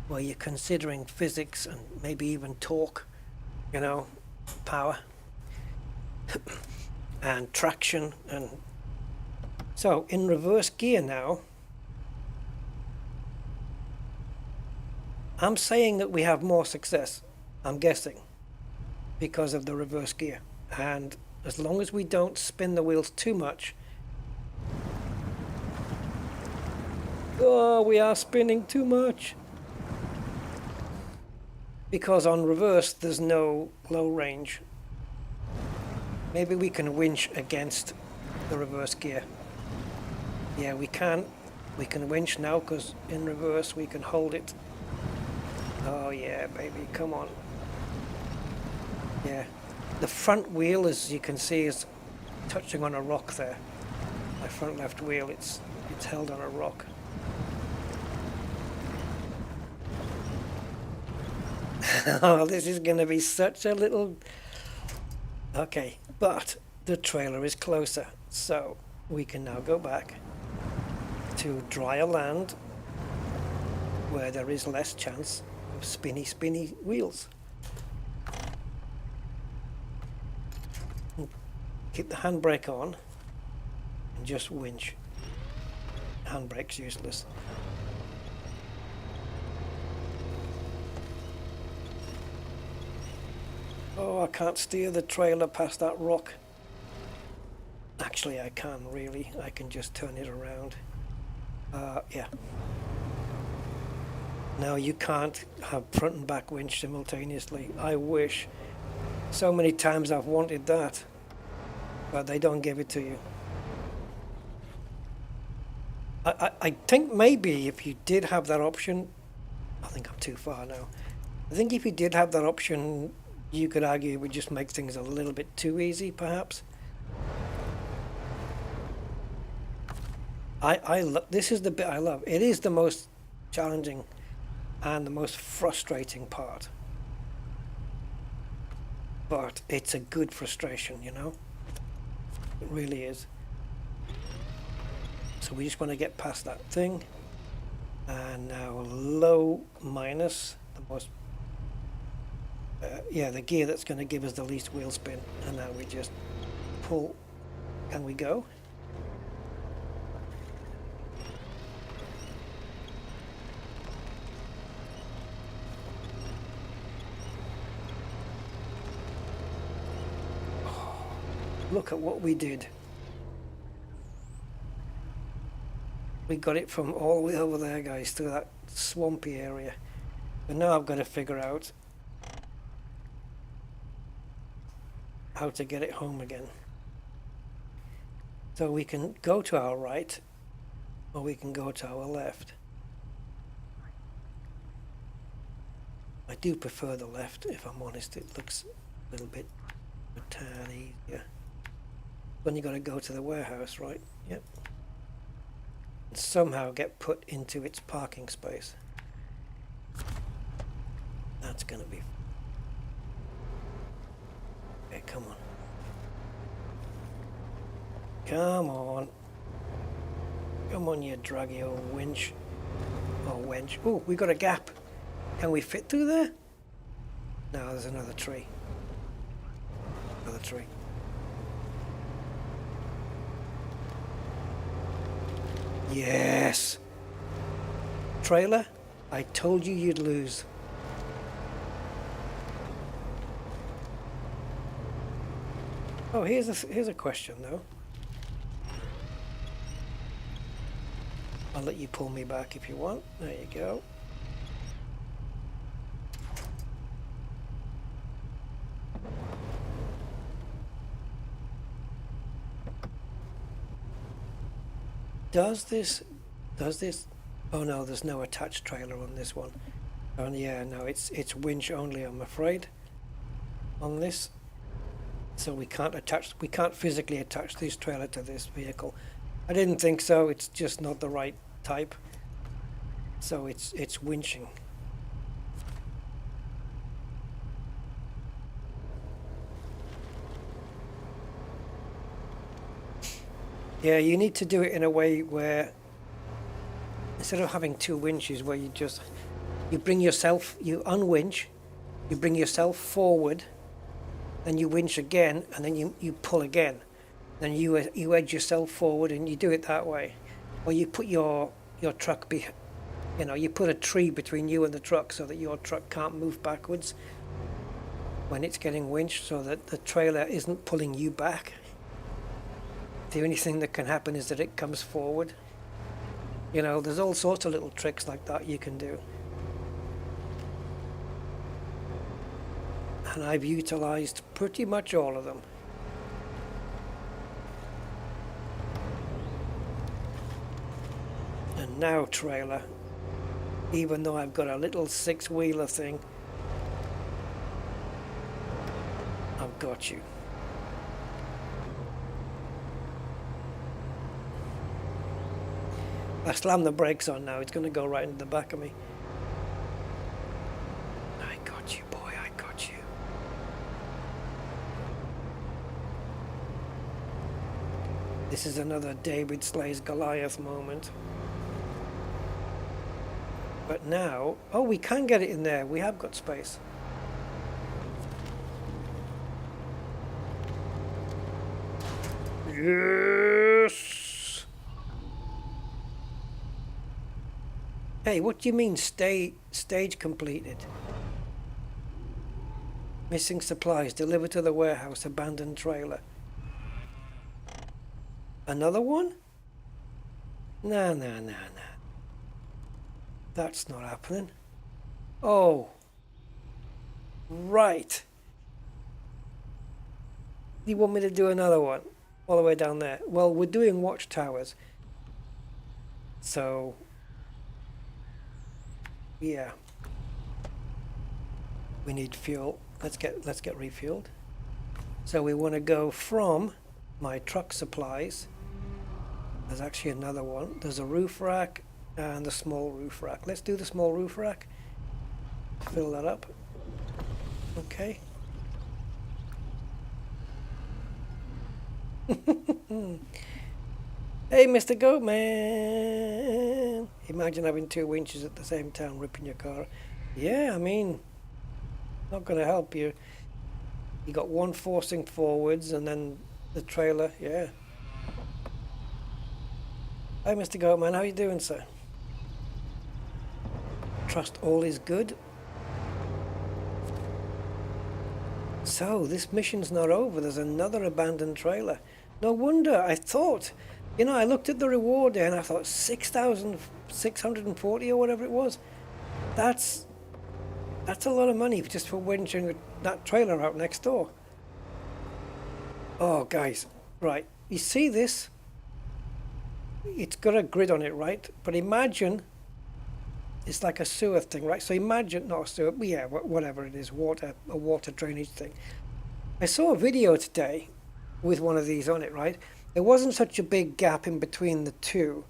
where you're considering physics and maybe even torque, you know, power and traction. And so in reverse gear now, I'm saying that we have more success, I'm guessing, because of the reverse gear. And as long as we don't spin the wheels too much. Oh, we are spinning too much. Because on reverse there's no low range. Maybe we can winch against the reverse gear. Yeah, we can. We can winch now because in reverse we can hold it. Oh yeah, baby, come on. Yeah. The front wheel, as you can see, is touching on a rock there. My front left wheel, it's held on a rock. Oh, this is going to be such a little... Okay, but the trailer is closer, so we can now go back to drier land where there is less chance of spinny wheels. Keep the handbrake on and just winch. Handbrake's useless. Oh, I can't steer the trailer past that rock. Actually, I can really. I can just turn it around. Yeah. No, you can't have front and back winch simultaneously. I wish. So many times I've wanted that. But they don't give it to you. I think maybe if you did have that option, I think I'm too far now. I think if you did have that option, you could argue it would just make things a little bit too easy, perhaps. This is the bit I love. It is the most challenging and the most frustrating part. But it's a good frustration, you know? It really is. So we just want to get past that thing. And now low minus, the most, yeah, the gear that's going to give us the least wheel spin. And now we just pull. Can we go? Look at what we did. We got it from all the way over there, guys, through that swampy area. But now I've got to figure out how to get it home again. So we can go to our right, or we can go to our left. I do prefer the left, if I'm honest. It looks a little bit a tad easier. When you got to go to the warehouse, right? Yep. And somehow get put into its parking space. That's gonna be... Okay, come on. Come on. Come on, you draggy old winch. Or wench. Oh, we got a gap. Can we fit through there? No, there's another tree. Another tree. Yes. Trailer, I told you you'd lose. Oh, here's a question though. I'll let you pull me back if you want. There you go. Does this, oh no, there's no attached trailer on this one. Oh yeah, no, it's winch only, I'm afraid, on this. So we can't physically attach this trailer to this vehicle. I didn't think so, it's just not the right type. So it's winching. Yeah, you need to do it in a way where instead of having two winches where you bring yourself, you unwinch, you bring yourself forward, then you winch again, and then you pull again. Then you edge yourself forward, and you do it that way. Or you put your truck you put a tree between you and the truck so that your truck can't move backwards when it's getting winched, so that the trailer isn't pulling you back. The only thing that can happen is that it comes forward. You know, there's all sorts of little tricks like that you can do. And I've utilized pretty much all of them. And now, trailer, even though I've got a little six-wheeler thing, I've got you. I slam the brakes on now, it's going to go right into the back of me. I got you, boy, I got you. This is another David slays Goliath moment. But now, oh, we can get it in there. We have got space. Yes! Hey, what do you mean stage completed? Missing supplies delivered to the warehouse, abandoned trailer. Another one? No. That's not happening. Oh. Right. You want me to do another one? All the way down there. Well, we're doing watchtowers. So, yeah. We need fuel. Let's get refueled. So we want to go from my truck supplies. There's actually another one. There's a roof rack and the small roof rack. Let's do the small roof rack. Fill that up. Okay. Hey, Mr. Goatman. Imagine having two winches at the same time ripping your car. Yeah, I mean, not going to help you. You got one forcing forwards and then the trailer. Yeah. Hi, Mr. Goatman. How you doing, sir? Trust all is good. So, this mission's not over. There's another abandoned trailer. No wonder. I thought, you know, I looked at the reward there and I thought 6,640 or whatever it was. That's a lot of money just for winching that trailer out next door. Oh, guys. Right. You see this? It's got a grid on it, right? But imagine it's like a sewer thing, right? So imagine, not a sewer, yeah, whatever it is, a water drainage thing. I saw a video today with one of these on it, right? There wasn't such a big gap in between the two.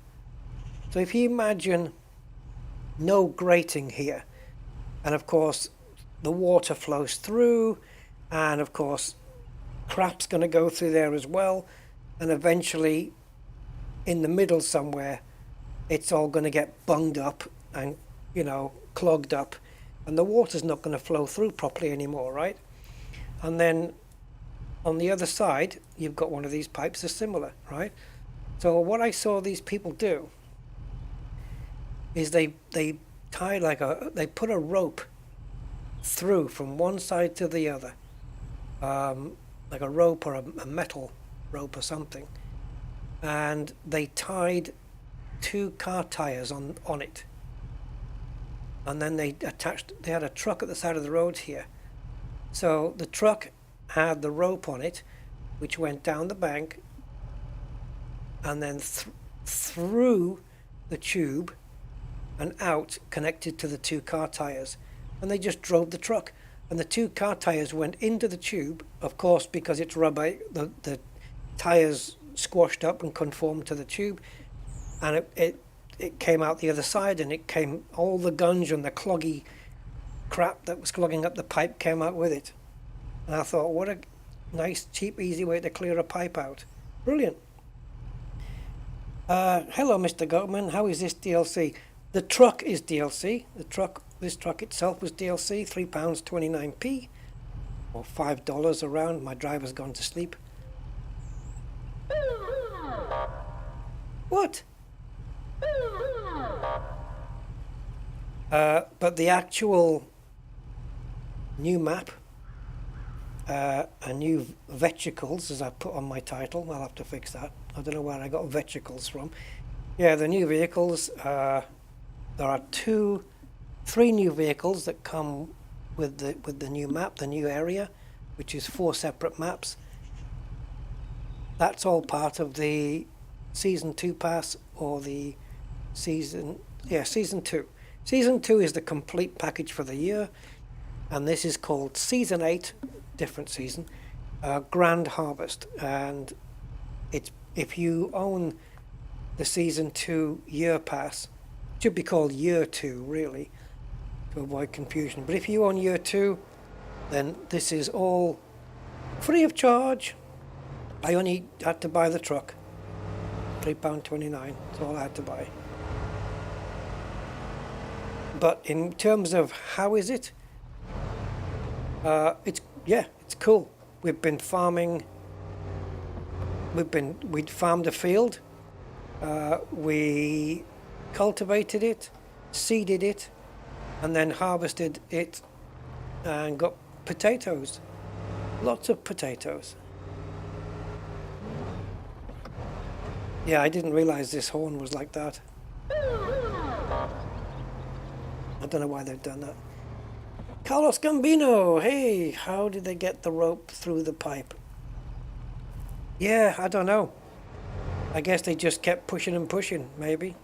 So if you imagine no grating here, and of course the water flows through, and of course crap's going to go through there as well, and eventually in the middle somewhere it's all going to get bunged up and, you know, clogged up, and the water's not going to flow through properly anymore, right? And then on the other side you've got one of these pipes that's similar, right? So what I saw these people do is they tie they put a rope through from one side to the other, like a rope or a metal rope or something, and they tied two car tires on it, and then they had a truck at the side of the road here, so the truck had the rope on it which went down the bank and then through the tube and out, connected to the two car tires, and they just drove the truck, and the two car tires went into the tube, of course, because it's rubber, the tires squashed up and conformed to the tube, and it came out the other side, and it came, all the gunge and the cloggy crap that was clogging up the pipe came out with it. And I thought, what a nice, cheap, easy way to clear a pipe out. Brilliant. Hello, Mr. Goatman. How is this DLC? The truck is DLC. This truck itself was DLC. £3.29p, or $5 around. My driver's gone to sleep. What? But the actual new map, a new VECHICLES, as I put on my title. I'll have to fix that. I don't know where I got VECHICLES from. Yeah, the new vehicles. There are three new vehicles that come with the new map, the new area, which is 4 separate maps. That's all part of the Season 2 pass, or the Season 2. Season 2 is the complete package for the year, and this is called Season 8, different season, Grand Harvest. And it's, if you own the Season 2 year pass, it should be called Year 2 really, to avoid confusion. But if you own Year 2, then this is all free of charge. I only had to buy the truck, £3.29, that's all I had to buy. But in terms of how is it, it's cool. We've been farming. We'd farmed a field. We cultivated it, seeded it, and then harvested it, and got potatoes. Lots of potatoes. Yeah, I didn't realize this horn was like that. I don't know why they've done that. Carlos Gambino, hey, how did they get the rope through the pipe? Yeah, I don't know. I guess they just kept pushing and pushing, maybe.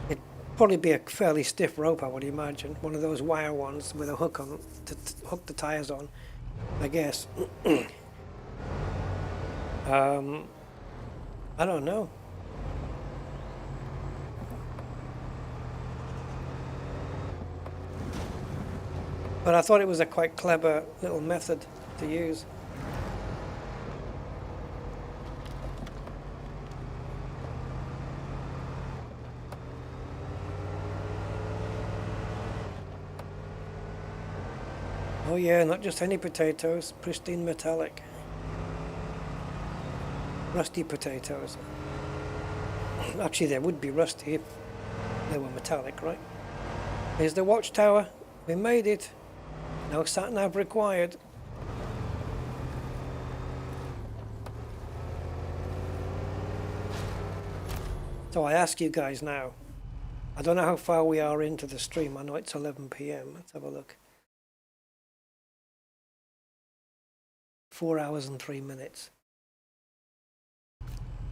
It'd probably be a fairly stiff rope, I would imagine. One of those wire ones with a hook on to hook the tires on, I guess. I don't know. But I thought it was a quite clever little method to use. Oh yeah, not just any potatoes, pristine metallic. Rusty potatoes. Actually, they would be rusty if they were metallic, right? Here's the watchtower. We made it. No sat-nav required. So I ask you guys now, I don't know how far we are into the stream. I know it's 11 p.m. Let's have a look. 4 hours and 3 minutes.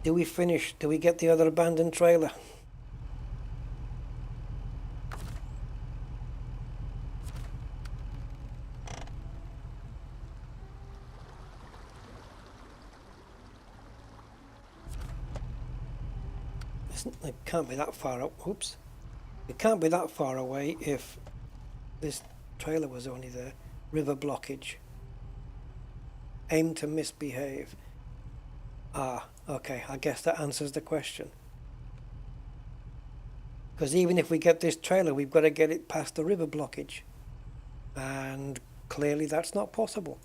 Do we finish? Do we get the other abandoned trailer? It can't be that far up. Oops. It can't be that far away if this trailer was only there. River blockage. Aim to misbehave. Ah, okay. I guess that answers the question. Because even if we get this trailer, we've got to get it past the river blockage. And clearly that's not possible.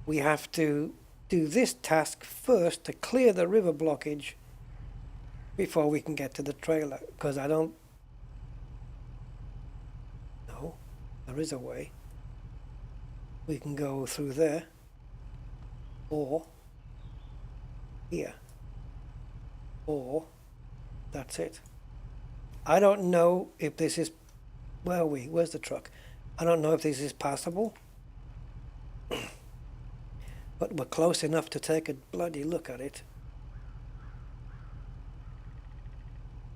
We have to do this task first to clear the river blockage before we can get to the trailer, because I don't know, there is a way. We can go through there, or here, or that's it. I don't know if this is, where are we? Where's the truck? I don't know if this is passable, but we're close enough to take a bloody look at it.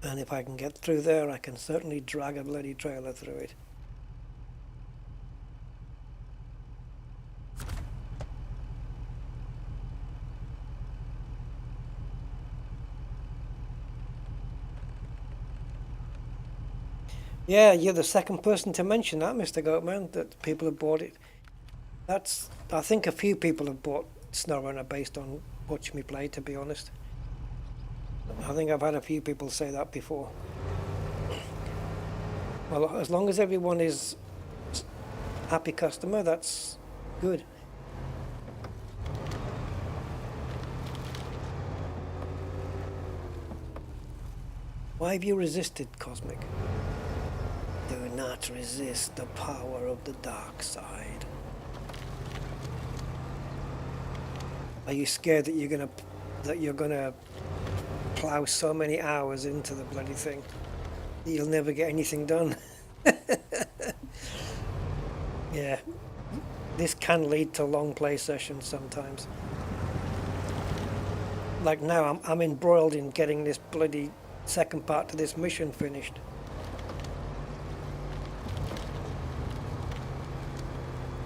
And if I can get through there, I can certainly drag a bloody trailer through it. Yeah, you're the second person to mention that, Mr. Goatman, that people have bought it. I think a few people have bought SnowRunner based on watching me play, to be honest. I think I've had a few people say that before. Well, as long as everyone is happy customer, that's good. Why have you resisted, Cosmic? Do not resist the power of the dark side. Are you scared that you're gonna plow so many hours into the bloody thing that you'll never get anything done? Yeah, this can lead to long play sessions sometimes. Like now, I'm embroiled in getting this bloody second part to this mission finished.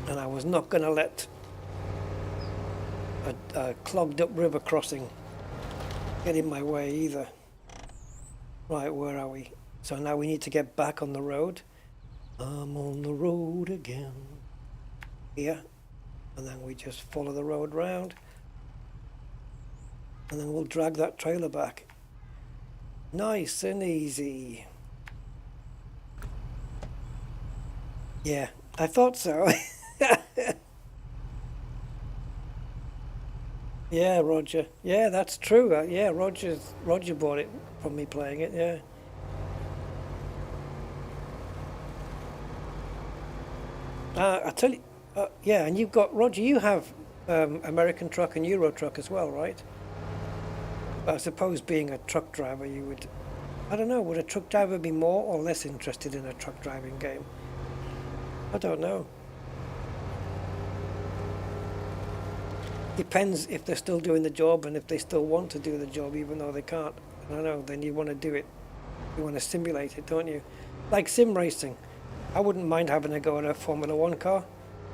And I was not going to let a clogged up river crossing get in my way either. Right, where are we? So now we need to get back on the road. I'm on the road again. Here. And then we just follow the road round. And then we'll drag that trailer back. Nice and easy. Yeah, I thought so. Yeah, Roger. Yeah, that's true. Yeah, Roger bought it from me playing it, yeah. I tell you, yeah, and you've got, Roger, you have American truck and Euro truck as well, right? I suppose being a truck driver, you would, I don't know, would a truck driver be more or less interested in a truck driving game? I don't know. Depends if they're still doing the job and if they still want to do the job even though they can't. I don't know, then you want to do it. You want to simulate it, don't you? Like sim racing. I wouldn't mind having a go at a Formula 1 car.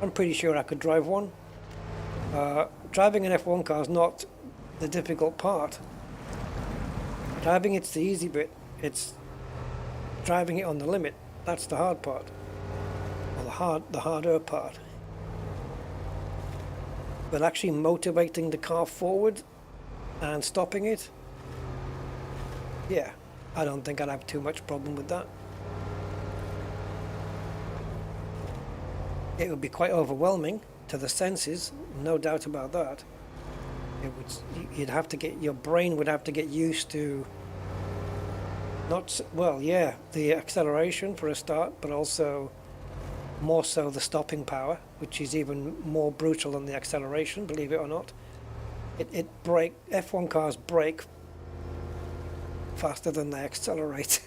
I'm pretty sure I could drive one. Driving an F1 car is not the difficult part. Driving it's the easy bit. It's driving it on the limit. That's the hard part. Or the harder part. But actually motivating the car forward and stopping it, yeah, I don't think I'd have too much problem with that. It would be quite overwhelming to the senses, no doubt about that. It would, you'd have to get, your brain would have to get used to not, well, yeah, the acceleration for a start, but also more so the stopping power, which is even more brutal than the acceleration, believe it or not. F1 cars brake faster than they accelerate.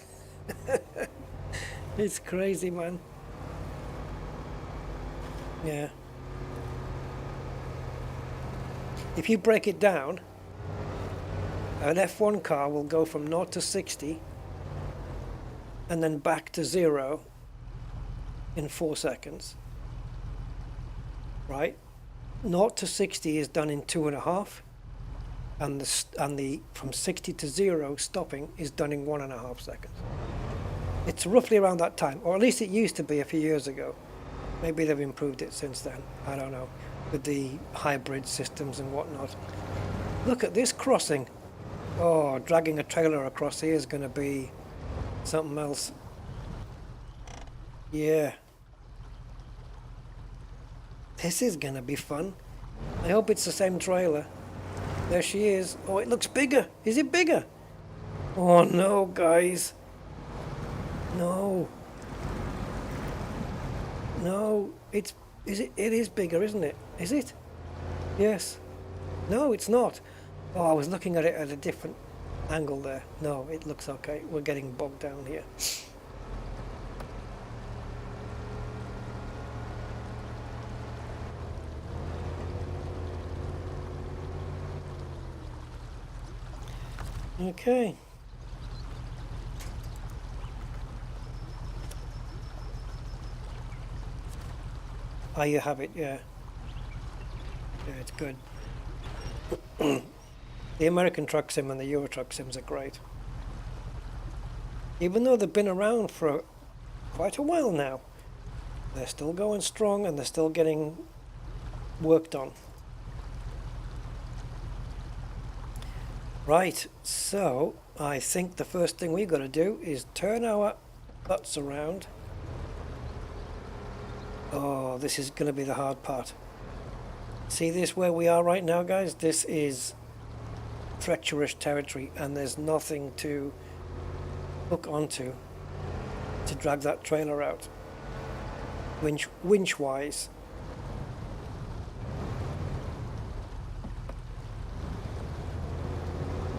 It's crazy, man. Yeah. If you break it down, an F1 car will go from 0 to 60 and then back to 0 in 4 seconds, right? 0 to 60 is done in 2.5, and the from 60 to 0 stopping is done in 1.5 seconds. It's roughly around that time, or at least it used to be a few years ago. Maybe they've improved it since then. I don't know, with the hybrid systems and whatnot. Look at this crossing. Oh, dragging a trailer across here is going to be something else. Yeah. This is gonna be fun. I hope it's the same trailer. There she is. Oh, it looks bigger. Is it bigger? Oh no, guys. No. No, it is bigger, isn't it? Is it? Yes. No, it's not. Oh, I was looking at it at a different angle there. No, it looks okay. We're getting bogged down here. Okay. Oh, you have it, yeah. Yeah, it's good. The American truck sim and the Euro truck sims are great. Even though they've been around for quite a while now, they're still going strong and they're still getting worked on. Right, so I think the first thing we've got to do is turn our butts around. Oh, this is going to be the hard part. See this where we are right now, guys? This is treacherous territory, and there's nothing to hook onto to drag that trailer out, winch wise.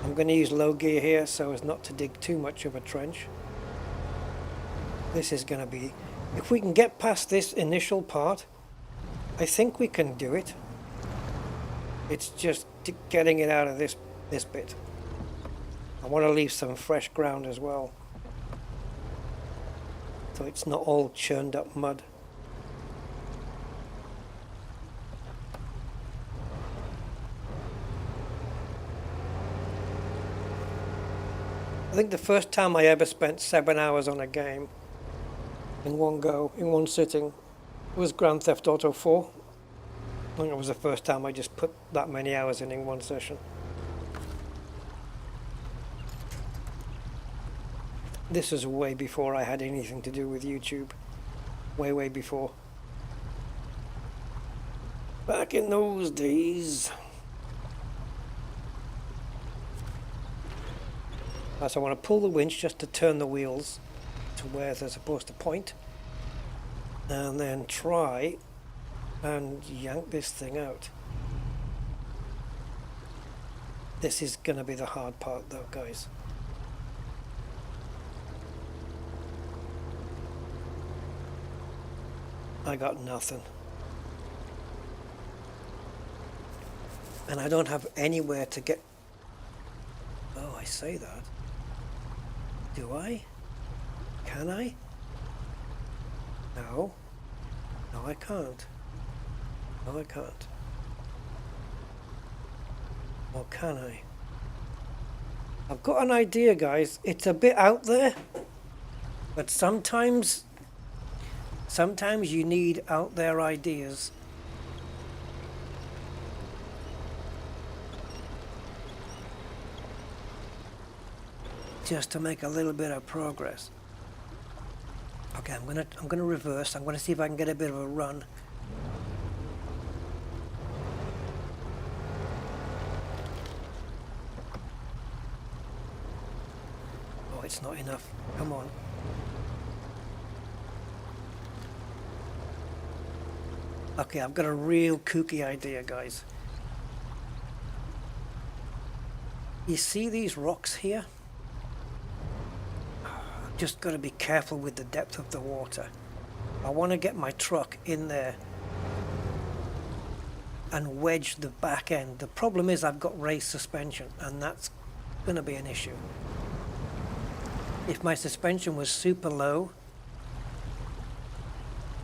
I'm going to use low gear here so as not to dig too much of a trench. This is going to be, if we can get past this initial part, I think we can do it. It's just getting it out of this bit. I want to leave some fresh ground as well, so it's not all churned up mud. I think the first time I ever spent 7 hours on a game in one go, in one sitting, was Grand Theft Auto 4. I think it was the first time I just put that many hours in one session. This was way before I had anything to do with YouTube. Way before. Back in those days. So I want to pull the winch just to turn the wheels to where they're supposed to point, and then try and yank this thing out. This is going to be the hard part though, guys. I got nothing. And I don't have anywhere to get... Oh, I say that. Do I? Can I? No. No, I can't. No, I can't. Or can I? I've got an idea, guys. It's a bit out there, but sometimes you need out there ideas. Just to make a little bit of progress. Okay, I'm gonna reverse. I'm gonna see if I can get a bit of a run. Oh, it's not enough. Come on. Okay, I've got a real kooky idea, guys. You see these rocks here? Just got to be careful with the depth of the water. I want to get my truck in there and wedge the back end. The problem is I've got raised suspension, and that's going to be an issue. If my suspension was super low,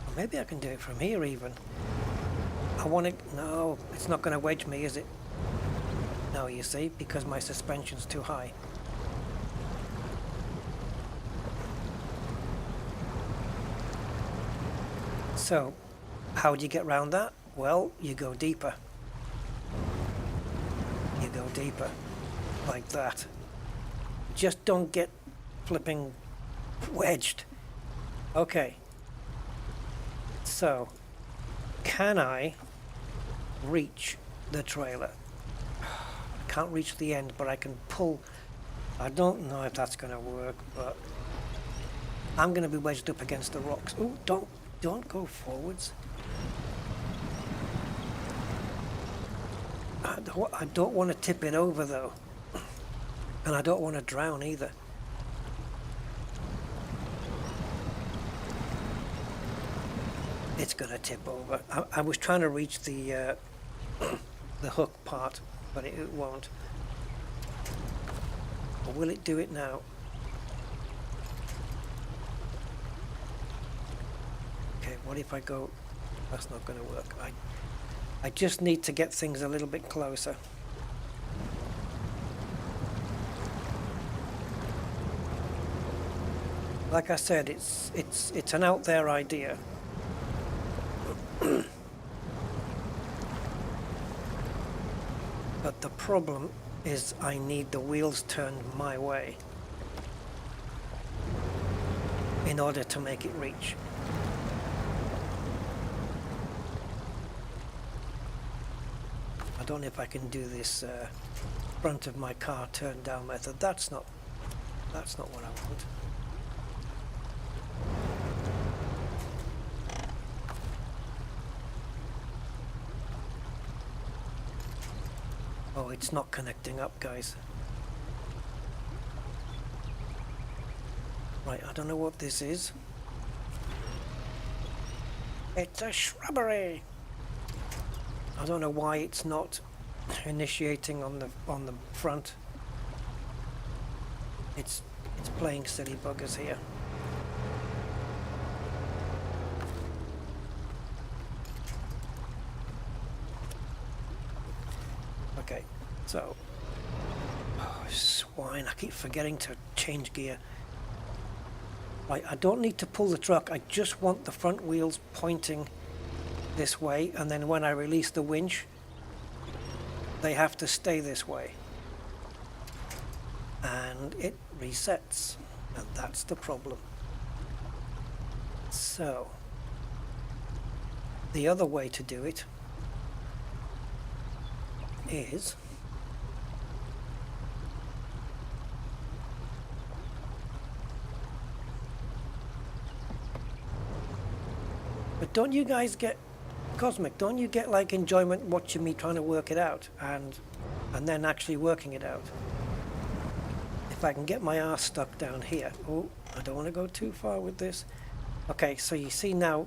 or maybe I can do it from here even. I want to... No, it's not going to wedge me, is it? No, you see, because my suspension's too high. So, how do you get around that? Well, you go deeper. You go deeper, like that. Just don't get flipping wedged. Okay. So, can I reach the trailer? I can't reach the end, but I can pull. I don't know if that's going to work, but I'm going to be wedged up against the rocks. Ooh, don't go forwards. I don't want to tip it over though, and I don't want to drown either. It's gonna tip over. I was trying to reach the the hook part, but it won't. Or will it do it now? Okay, what if I go... That's not going to work. I just need to get things a little bit closer. Like I said, it's an out there idea. But the problem is I need the wheels turned my way in order to make it reach. I don't know if I can do this front of my car turn down method. That's not what I want. Oh, it's not connecting up, guys. Right, I don't know what this is. It's a shrubbery. I don't know why it's not initiating on the front. It's playing silly buggers here. Okay, so oh, swine! I keep forgetting to change gear. Right, I don't need to pull the truck. I just want the front wheels pointing this way, and then when I release the winch, they have to stay this way. And it resets, and that's the problem. So, the other way to do it is but don't you guys get Cosmic, don't you get like enjoyment watching me trying to work it out and then actually working it out? If I can get my arse stuck down here. Oh, I don't want to go too far with this. Okay, so you see now,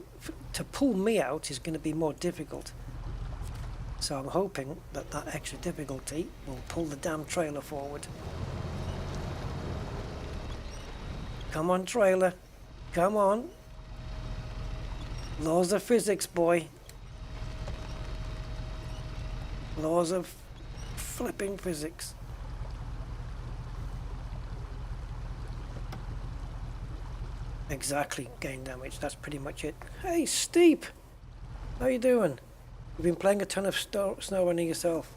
to pull me out is going to be more difficult. So I'm hoping that that extra difficulty will pull the damn trailer forward. Come on, trailer. Come on. Laws of physics, boy. Laws of flipping physics. Exactly, gain damage. That's pretty much it. Hey, Steep! How you doing? You've been playing a ton of SnowRunner yourself.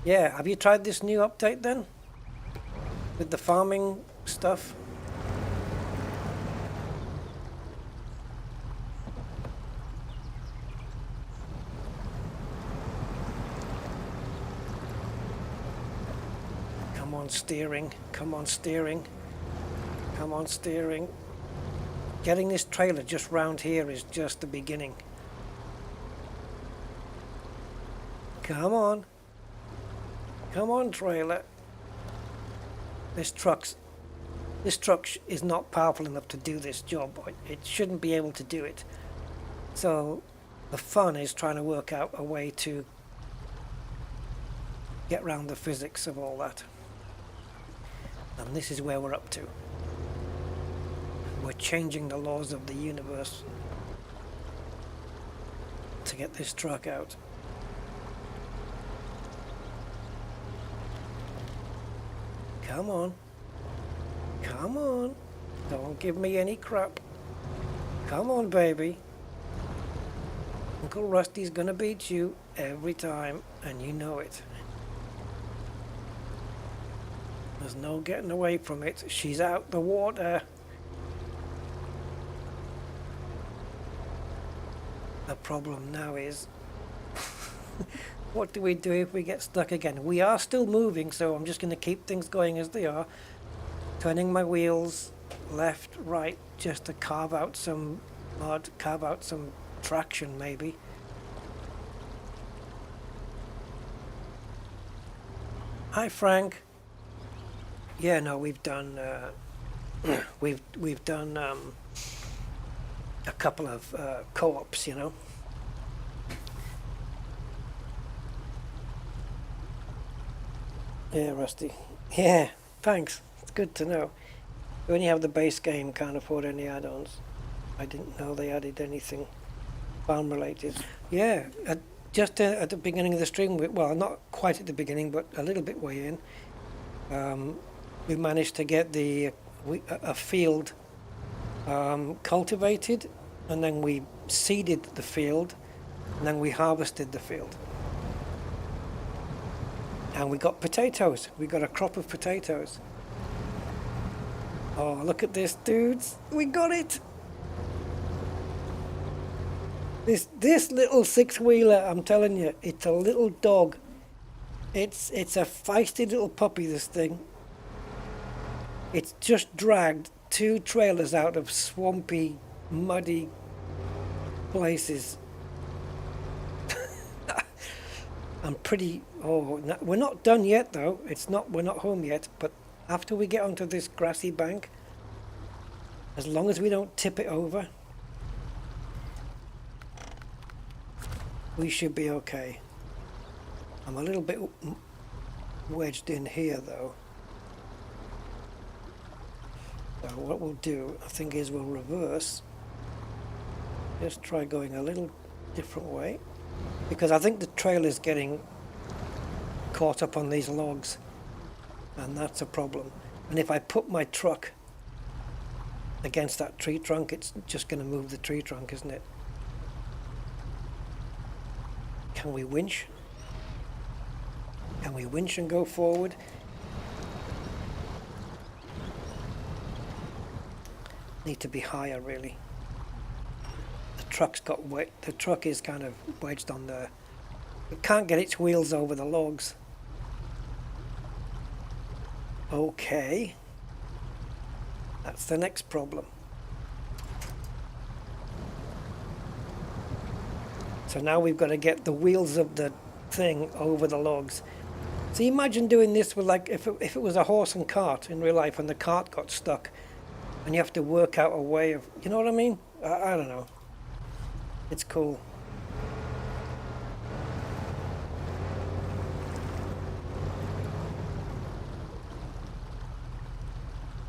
Yeah, have you tried this new update then? With the farming stuff? Come on, steering. Come on, steering. Come on, steering. Getting this trailer just round here is just the beginning. Come on. Come on, trailer. This truck is not powerful enough to do this job. It shouldn't be able to do it. So the fun is trying to work out a way to get around the physics of all that. And this is where we're up to. We're changing the laws of the universe to get this truck out. Come on. Come on. Don't give me any crap. Come on, baby. Uncle Rusty's gonna beat you every time, and you know it. There's no getting away from it. She's out the water. The problem now is, what do we do if we get stuck again? We are still moving, so I'm just going to keep things going as they are. Turning my wheels left, right, just to carve out some mud, carve out some traction maybe. Hi, Frank. Yeah, no, we've done we've done a couple of co-ops, you know. Yeah, Rusty. Yeah, thanks. It's good to know. When you have the base game, can't afford any add-ons. I didn't know they added anything farm related. Yeah, just at the beginning of the stream, well, not quite at the beginning, but a little bit way in, we managed to get a field cultivated, and then we seeded the field, and then we harvested the field. And we got potatoes. We got a crop of potatoes. Oh, look at this, dudes. We got it. This little six-wheeler, I'm telling you, it's a little dog. It's a feisty little puppy, this thing. It's just dragged 2 trailers out of swampy, muddy places. I'm pretty... Oh, no, we're not done yet, though. We're not home yet, but after we get onto this grassy bank, as long as we don't tip it over, we should be okay. I'm a little bit wedged in here, though. So what we'll do, I think, is we'll reverse. Just try going a little different way. Because I think the trailer's getting caught up on these logs. And that's a problem. And if I put my truck against that tree trunk, it's just going to move the tree trunk, isn't it? Can we winch? Can we winch and go forward? Need to be higher, really. The truck's got wet. The truck is kind of wedged on there. It can't get its wheels over the logs. Okay. That's the next problem. So now we've got to get the wheels of the thing over the logs. So imagine doing this with, like, if it was a horse and cart in real life and the cart got stuck and you have to work out a way of, you know what I mean? I don't know. It's cool.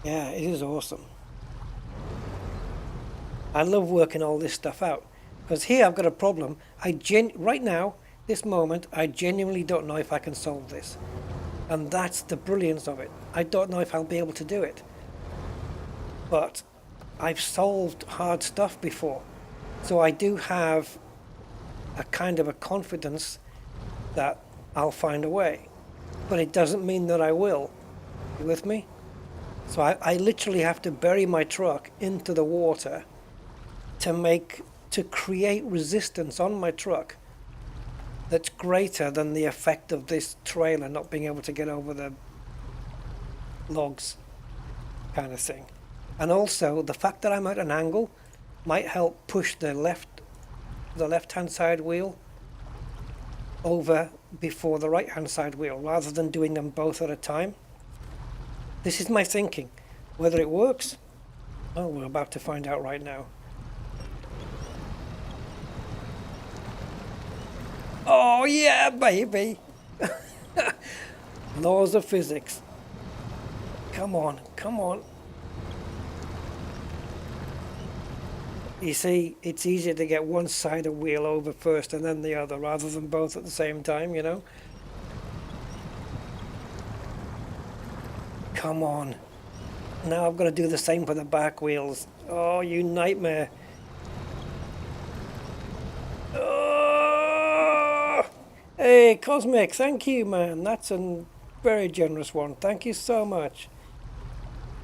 Yeah, it is awesome. I love working all this stuff out. Because here I've got a problem. Right now, this moment, I genuinely don't know if I can solve this. And that's the brilliance of it. I don't know if I'll be able to do it. But I've solved hard stuff before. So I do have a kind of a confidence that I'll find a way. But it doesn't mean that I will. You with me? So I literally have to bury my truck into the water to create resistance on my truck that's greater than the effect of this trailer not being able to get over the logs, kind of thing. And also the fact that I'm at an angle might help push the left-hand side wheel over before the right-hand side wheel, rather than doing them both at a time. This is my thinking. Whether it works, oh, we're about to find out right now. Oh yeah, baby! Laws of physics. Come on, come on. You see, it's easier to get one side of wheel over first and then the other, rather than both at the same time, you know? Come on. Now I've got to do the same for the back wheels. Oh, you nightmare. Oh! Hey, Cosmic, thank you, man. That's a very generous one. Thank you so much.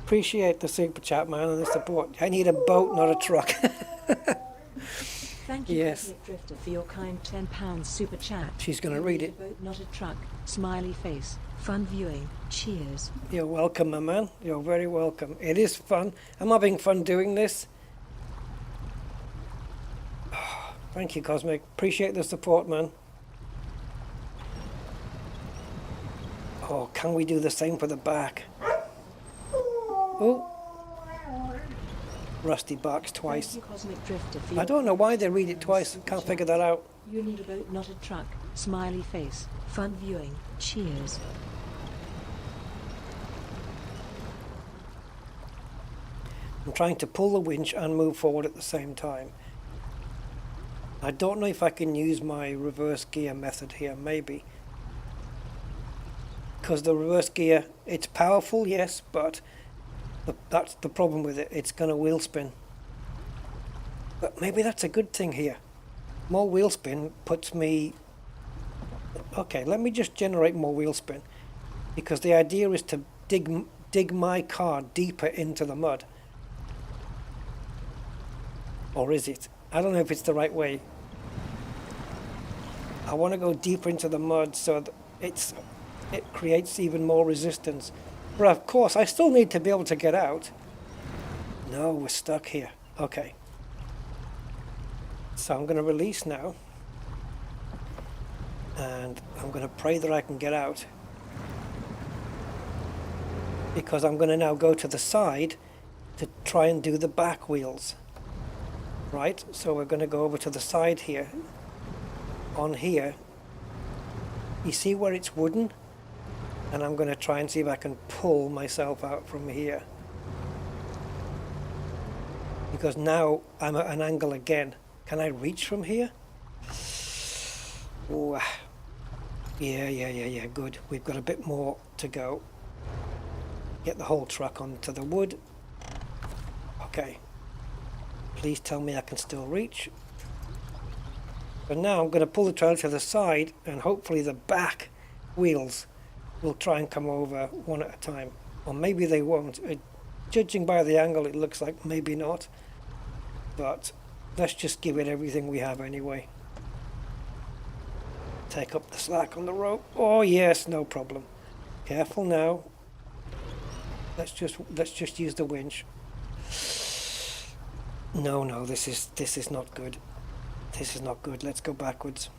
Appreciate the super chat, man, and the support. I need a boat, not a truck. Thank you, yes. Cosmic Drifter, for your kind £10 super chat. She's going to read it. A boat, not a truck. Smiley face. Fun viewing. Cheers. You're welcome, my man. You're very welcome. It is fun. I'm having fun doing this. Oh, thank you, Cosmic. Appreciate the support, man. Oh, can we do the same for the back? Oh. Rusty barks twice. Thank you, Cosmic Drifter, for I your don't know why they read it twice. Can't figure that out. You need a boat, not a truck. Smiley face. Fun viewing. Cheers. I'm trying to pull the winch and move forward at the same time. I don't know if I can use my reverse gear method here, maybe. Because the reverse gear, it's powerful, yes, but that's the problem with it. It's going to wheel spin. But maybe that's a good thing here. More wheel spin puts me Okay, let me just generate more wheel spin, because the idea is to dig my car deeper into the mud. Or is it? I don't know if it's the right way. I want to go deeper into the mud so that it creates even more resistance. But of course, I still need to be able to get out. No, we're stuck here. Okay. So I'm going to release now. And I'm going to pray that I can get out. Because I'm going to now go to the side to try and do the back wheels. Right, so we're going to go over to the side here. On here. You see where it's wooden? And I'm going to try and see if I can pull myself out from here. Because now I'm at an angle again. Can I reach from here? Ooh. Yeah, good. We've got a bit more to go. Get the whole truck onto the wood. Okay. Please tell me I can still reach. But now I'm going to pull the trailer to the side, and hopefully the back wheels will try and come over one at a time. Or maybe they won't. Judging by the angle, it looks like maybe not. But let's just give it everything we have anyway. Take up the slack on the rope. Oh yes, no problem. Careful now. Let's just use the winch. No, this is not good. This is not good. Let's go backwards.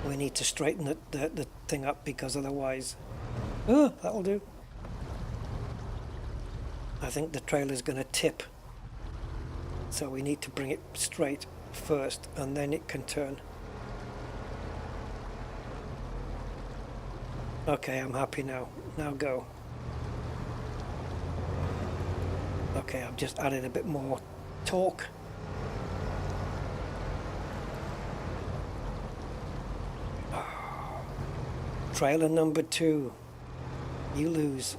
We need to straighten the thing up, because otherwise... Oh, that'll do. I think the trailer's going to tip. So we need to bring it straight first, and then it can turn. Okay, I'm happy now. Now go. Okay, I've just added a bit more torque. Trailer number 2. You lose.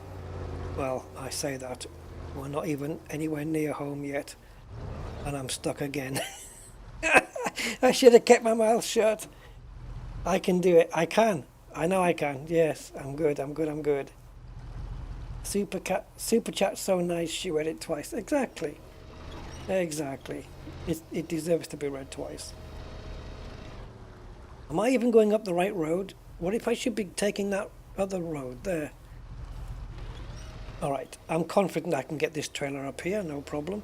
Well, I say that. We're not even anywhere near home yet. And I'm stuck again. I should have kept my mouth shut. I can do it. I can. I know I can. Yes, I'm good. Super chat's so nice, she read it twice. Exactly. It deserves to be read twice. Am I even going up the right road? What if I should be taking that other road there? Alright, I'm confident I can get this trailer up here, no problem.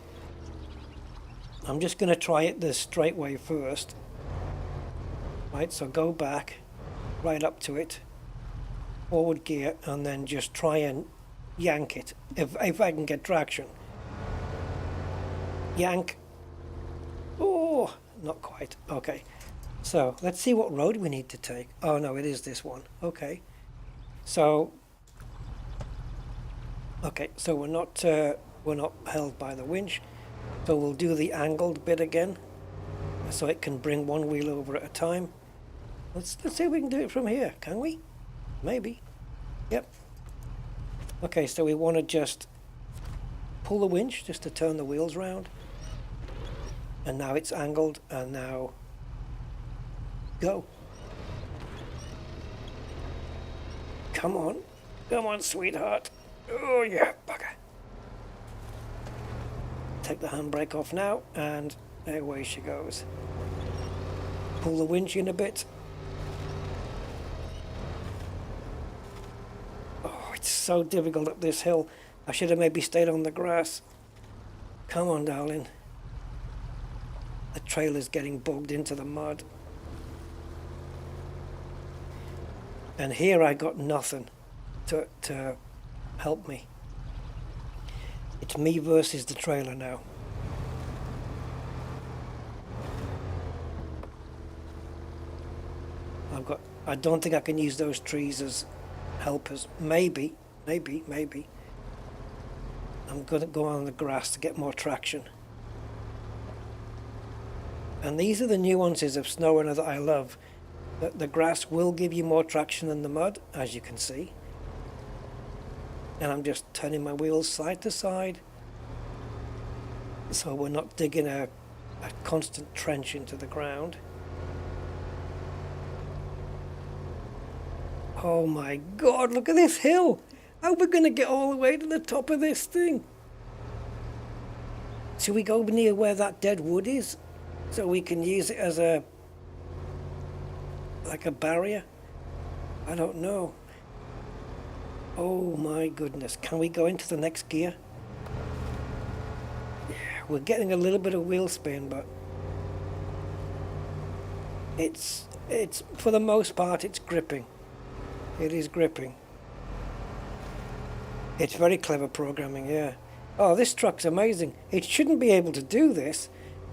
I'm just going to try it the straight way first. Right, so go back, right up to it, forward gear, and then just try and yank it, if I can get traction. Yank. Oh, not quite. Okay, so let's see what road we need to take. Oh no, it is this one. Okay, so we're not held by the winch, so we'll do the angled bit again, so it can bring one wheel over at a time. Let's see if we can do it from here. Can we? Maybe. Yep. Okay, so we want to just pull the winch just to turn the wheels round. And now it's angled, and now go. Come on, sweetheart. Oh yeah, bugger. Take the handbrake off now, and away she goes. Pull the winch in a bit. Oh, it's so difficult up this hill. I should have maybe stayed on the grass. Come on, darling. The trailer's getting bogged into the mud. And here I got nothing to help me. It's me versus the trailer now. I don't think I can use those trees as helpers. Maybe. I'm going to go on the grass to get more traction. And these are the nuances of SnowRunner that I love. That the grass will give you more traction than the mud, as you can see. And I'm just turning my wheels side to side, so we're not digging a constant trench into the ground. Oh my God, look at this hill. How are we going to get all the way to the top of this thing? Should we go near where that dead wood is? So we can use it as a... like a barrier? I don't know. Oh my goodness. Can we go into the next gear? Yeah, we're getting a little bit of wheel spin, but... It's for the most part, it's gripping. It is gripping. It's very clever programming, yeah. Oh, this truck's amazing. It shouldn't be able to do this.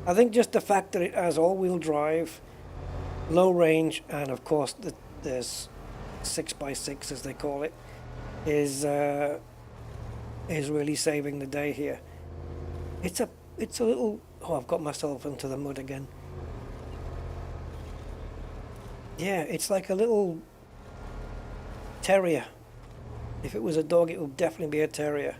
I think just the fact that it has all-wheel drive, low range, and of course there's 6x6 as they call it, is really saving the day here. It's a little... Oh, I've got myself into the mud again. Yeah, it's like a little terrier. If it was a dog, it would definitely be a terrier.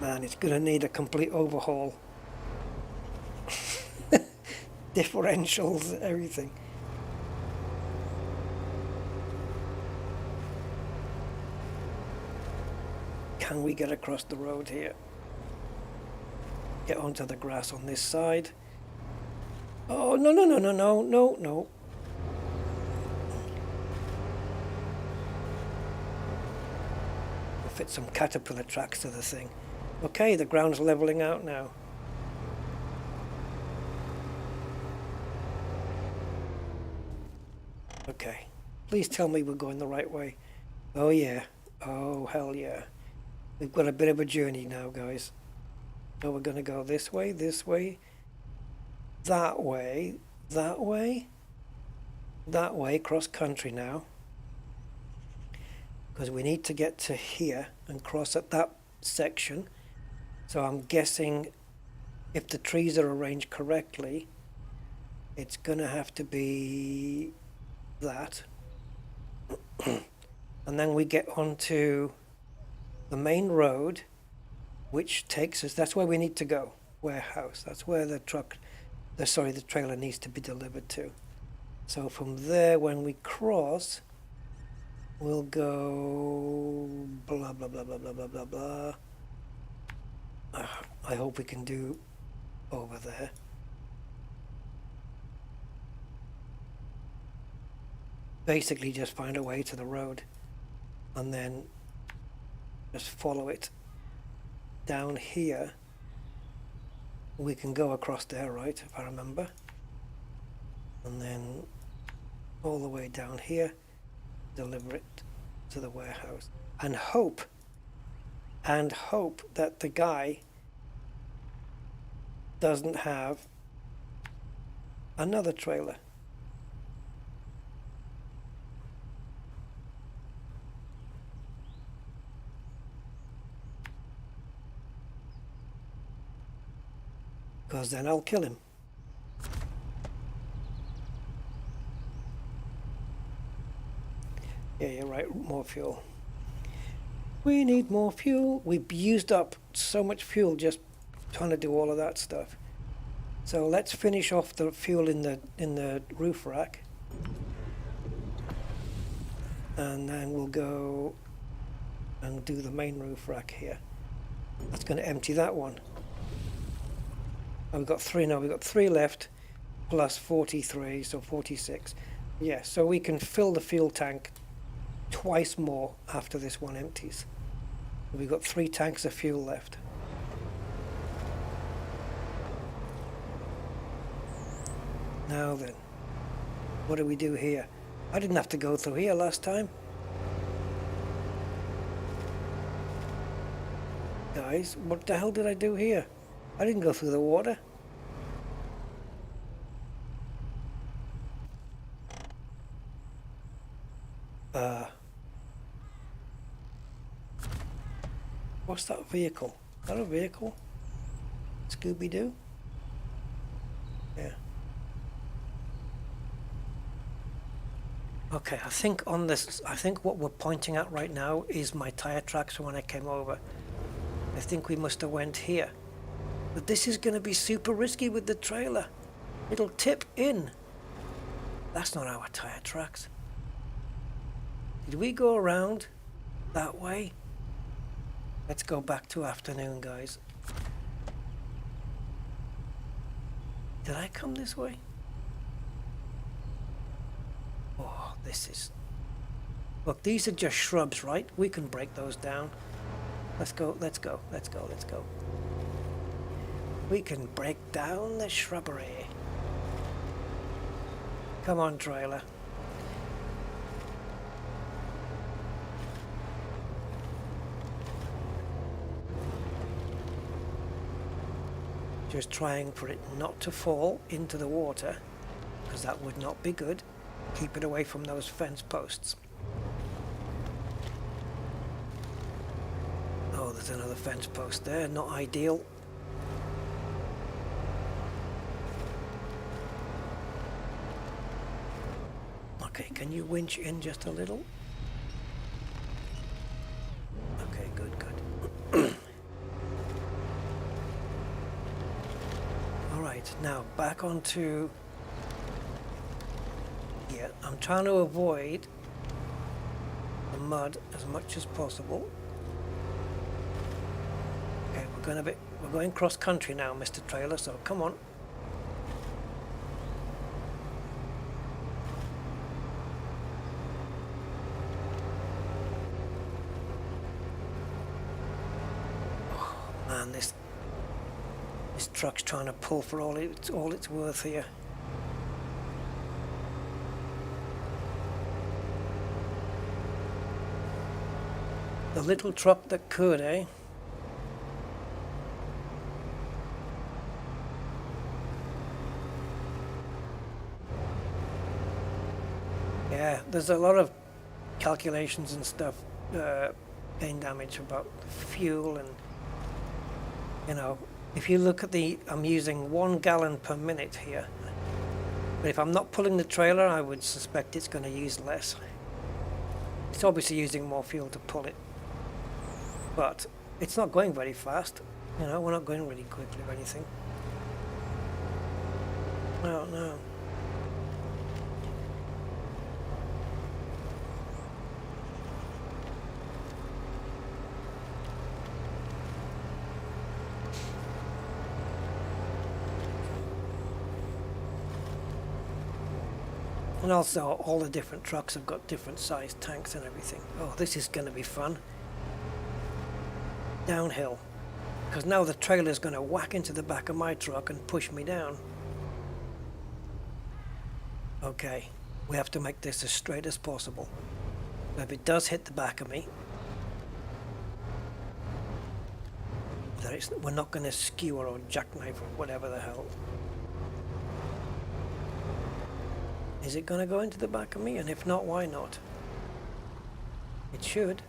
Man, it's gonna need a complete overhaul. Differentials, everything. Can we get across the road here? Get onto the grass on this side. Oh, no. We'll fit some caterpillar tracks to the thing. Okay, the ground's leveling out now. Okay, please tell me we're going the right way. Oh yeah, oh hell yeah. We've got a bit of a journey now, guys. So we're going to go this way, that way, cross country now. Because we need to get to here and cross at that section. So I'm guessing if the trees are arranged correctly, it's going to have to be that. And then we get onto the main road, which takes us, that's where we need to go, warehouse. That's where the trailer needs to be delivered to. So from there, when we cross, we'll go blah, blah, blah, blah, blah, blah, blah, blah. I hope we can do over there. Basically just find a way to the road and then just follow it. Down here, we can go across there, right, if I remember. And then all the way down here, deliver it to the warehouse. And hope that the guy doesn't have another trailer. Because then I'll kill him. Yeah, you're right, more fuel. We need more fuel. We've used up so much fuel just trying to do all of that stuff. So let's finish off the fuel in the roof rack. And then we'll go and do the main roof rack here. That's going to empty that one. Oh, we've got three left, plus 43, so 46. Yeah, so we can fill the fuel tank twice more after this one empties. We've got 3 tanks of fuel left. Now then, what do we do here? I didn't have to go through here last time. Guys, what the hell did I do here? I didn't go through the water. What's that vehicle? Is that a vehicle? Scooby-Doo? Yeah. Okay, I think what we're pointing at right now is my tire tracks from when I came over. I think we must have went here. But this is going to be super risky with the trailer. It'll tip in. That's not how a tire tracks. Did we go around that way? Let's go back to afternoon, guys. Did I come this way? Oh, this is... Look, these are just shrubs, right? We can break those down. Let's go, let's go, let's go, let's go. We can break down the shrubbery. Come on, trailer. Just trying for it not to fall into the water, because that would not be good. Keep it away from those fence posts. Oh, there's another fence post there, not ideal. Okay, can you winch in just a little? Okay, good, good. Alright, now back onto... Yeah, I'm trying to avoid the mud as much as possible. Okay, we're going cross country now, Mr. Trailer, so come on. Man, this truck's trying to pull for all it's worth here. The little truck that could, eh? Yeah, there's a lot of calculations and stuff, gain damage about fuel and, you know, if you look at I'm using 1 gallon per minute here. But if I'm not pulling the trailer, I would suspect it's going to use less. It's obviously using more fuel to pull it. But it's not going very fast. You know, we're not going really quickly or anything. No, no. And also, all the different trucks have got different sized tanks and everything. Oh, this is going to be fun. Downhill. Because now the trailer's going to whack into the back of my truck and push me down. Okay, we have to make this as straight as possible. If it does hit the back of me, we're not going to skewer or jackknife or whatever the hell. Is it going to go into the back of me? And if not, why not? It should.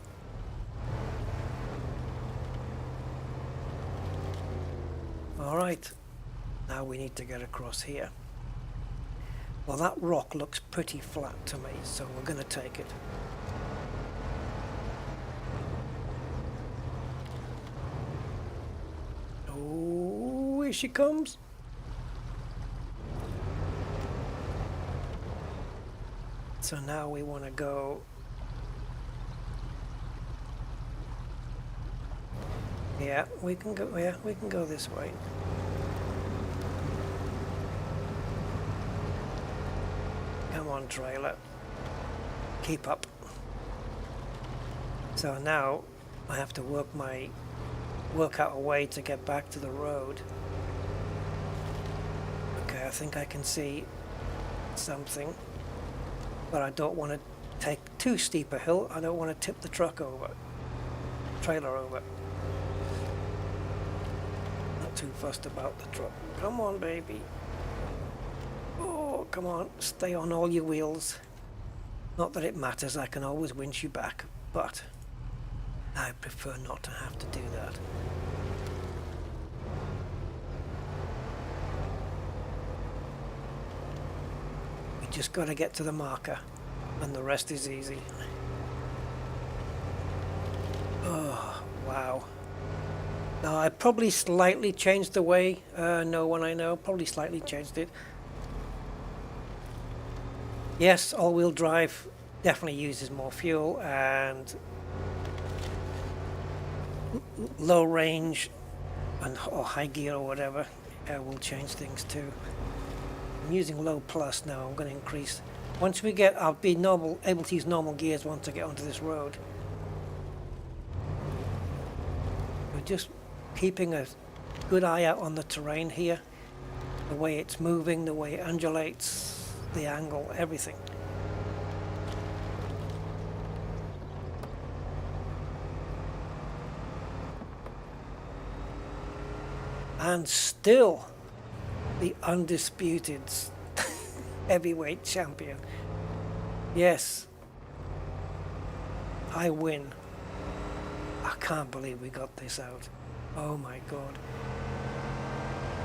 Alright, now we need to get across here. Well, that rock looks pretty flat to me, so we're going to take it. Oh, here she comes. So now we want to go... Yeah, we can go this way. Come on, trailer. Keep up. So now I have to work out a way to get back to the road. Okay, I think I can see something. But I don't want to take too steep a hill. I don't want to tip the truck over. Trailer over. Not too fussed about the truck. Come on, baby. Oh, come on. Stay on all your wheels. Not that it matters. I can always winch you back. But I prefer not to have to do that. Just got to get to the marker and the rest is easy. Oh, wow. No, I probably slightly changed the way. No one I know probably slightly changed it. Yes, all-wheel drive definitely uses more fuel, and low range and or high gear or whatever will change things too. I'm using low plus now. I'm going to increase. Once we get, I'll be able to use normal gears once I get onto this road. We're just keeping a good eye out on the terrain here, the way it's moving, the way it undulates, the angle, everything. And still the undisputed heavyweight champion. Yes, I win. I can't believe we got this out. Oh my god.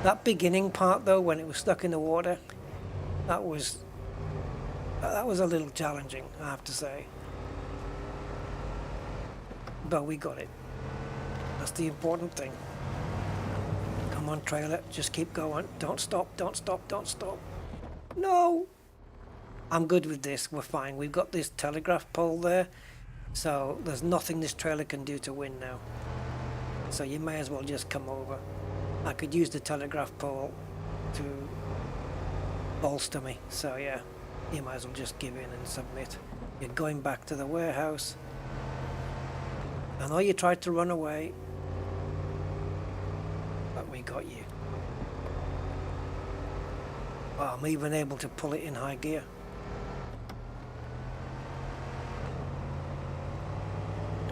That beginning part though, when it was stuck in the water, that was a little challenging, I have to say. But we got it. That's the important thing. Come on, trailer, just keep going. Don't stop, don't stop, don't stop. No! I'm good with this, we're fine. We've got this telegraph pole there, so there's nothing this trailer can do to win now. So you may as well just come over. I could use the telegraph pole to bolster me, so yeah, you might as well just give in and submit. You're going back to the warehouse. I know you tried to run away, but we got you. Well, I'm even able to pull it in high gear.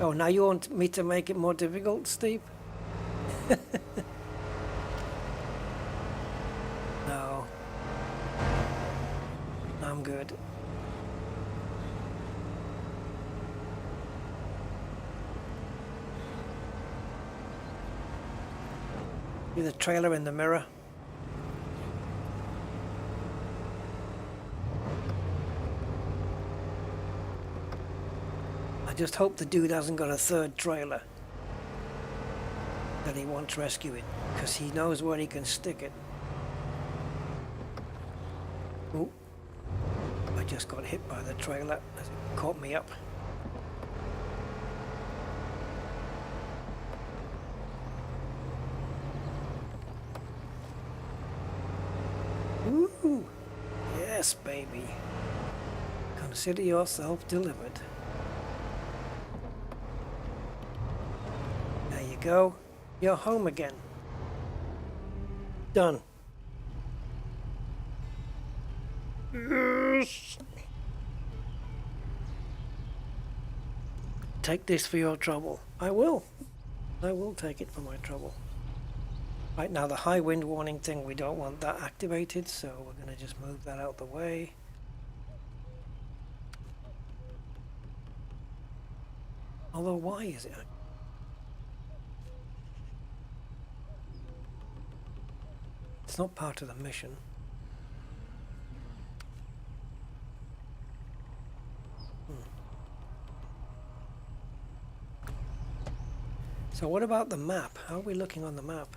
Oh, now you want me to make it more difficult, Steve? No. I'm good. See the trailer in the mirror? I just hope the dude hasn't got a third trailer that he wants rescuing, because he knows where he can stick it. Ooh. I just got hit by the trailer as it caught me up. Ooh. Yes, baby. Consider yourself delivered. There you go. You're home again. Done. Yes. Take this for your trouble. I will. I will take it for my trouble. Right now, the high wind warning thing, we don't want that activated, so we're going to just move that out the way. Although, why is it? It's not part of the mission. So what about the map? How are we looking on the map?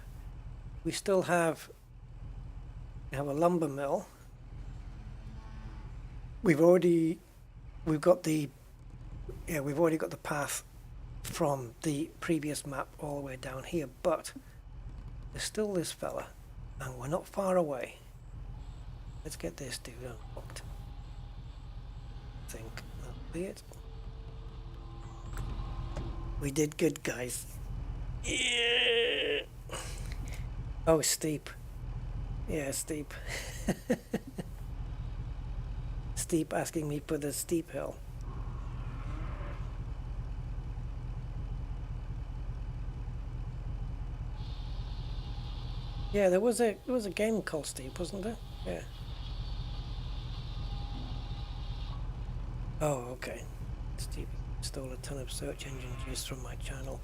We still have a lumber mill. We've already got the path from the previous map all the way down here, but there's still this fella, and we're not far away. Let's get this dude unlocked. I think that'll be it. We did good, guys. Yeah. Oh, steep. Yeah, steep. Steep asking me for the steep hill. Yeah, there was a game called Steep, wasn't there? Yeah. Oh, okay. Steep stole a ton of search engine juice from my channel.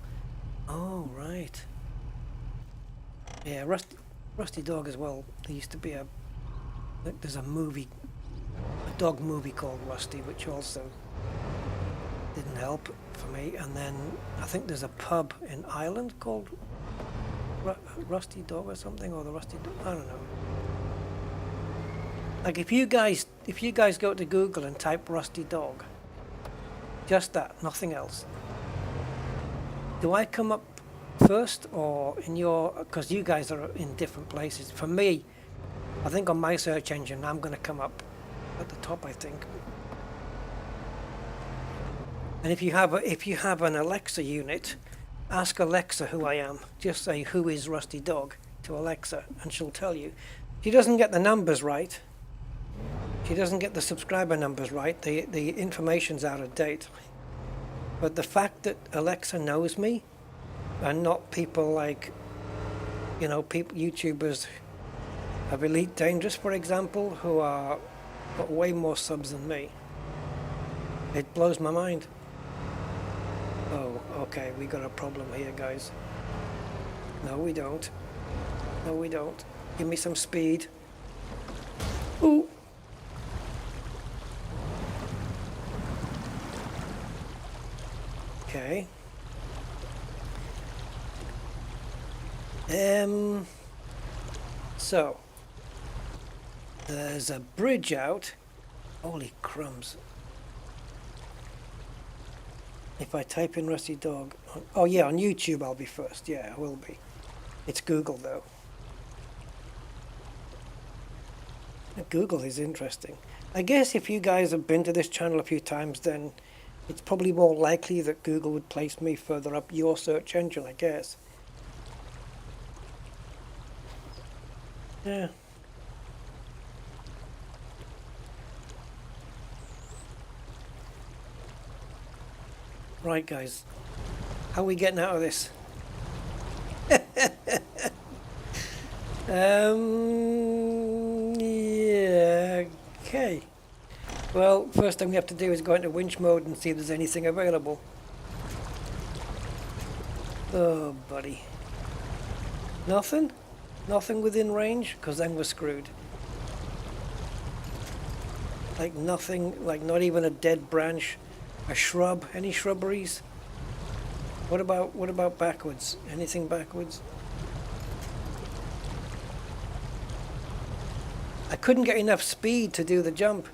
Oh, right. Yeah, Rusty Dog as well. There used to be there's a dog movie called Rusty, which also didn't help for me. And then I think there's a pub in Ireland called Rusty Dog or something, or the Rusty Dog, I don't know. Like if you guys go to Google and type Rusty Dog, just that, nothing else. Do I come up first or in your, because you guys are in different places. For me, I think on my search engine I'm going to come up at the top, I think. And if you have an Alexa unit, ask Alexa who I am. Just say who is Rusty Dog to Alexa and she'll tell you. She doesn't get the numbers right. She doesn't get the subscriber numbers right. The information's out of date. But the fact that Alexa knows me and not people like, you know, YouTubers of Elite Dangerous, for example, who are got way more subs than me. It blows my mind. Oh, okay, we got a problem here, guys. No, we don't. No, we don't. Give me some speed. Ooh. Okay. So there's a bridge out. Holy crumbs. If I type in Rusty Dog, oh yeah, on YouTube I'll be first. Yeah, I will be. It's Google though. Google is interesting. I guess if you guys have been to this channel a few times, then it's probably more likely that Google would place me further up your search engine, I guess. Yeah. Right, guys. How are we getting out of this? Yeah, okay. Well, first thing we have to do is go into winch mode and see if there's anything available. Oh, buddy. Nothing? Nothing within range? Because then we're screwed. Like nothing, like not even a dead branch, a shrub, any shrubberies? What about backwards? Anything backwards? I couldn't get enough speed to do the jump.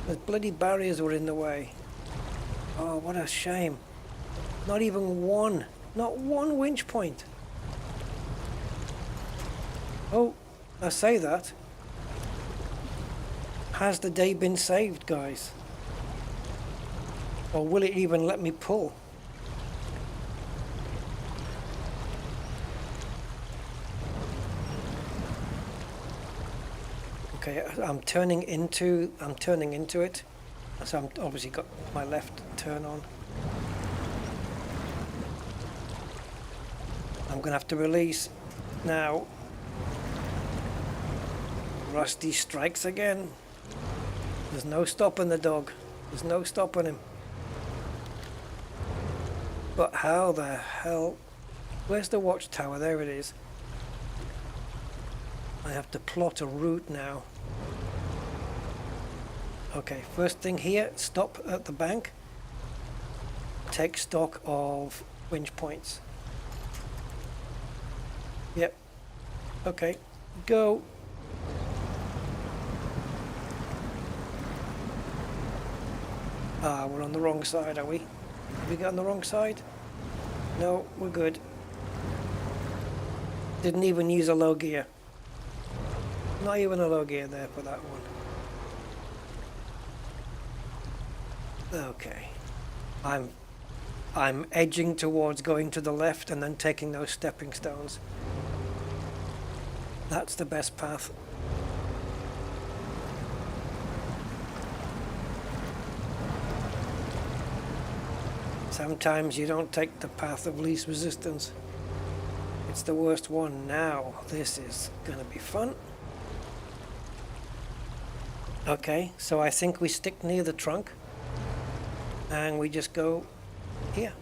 The bloody barriers were in the way. Oh, what a shame. Not even one. Not one winch point. Oh, I say that. Has the day been saved, guys? Or will it even let me pull? Okay, I'm turning into it. So I'm obviously got my left turn on. I'm gonna have to release now. Rusty strikes again. There's no stopping the dog. There's no stopping him. But how the hell? Where's the watchtower? There it is. I have to plot a route now. Okay, first thing here, stop at the bank. Take stock of winch points. Yep. Okay, go. Ah, we're on the wrong side, are we? Have we got on the wrong side? No, we're good. Didn't even use a low gear. Not even a low gear there for that one. Okay. I'm edging towards going to the left and then taking those stepping stones. That's the best path. Sometimes you don't take the path of least resistance. It's the worst one. Now, this is gonna be fun. Okay, so I think we stick near the trunk and we just go here.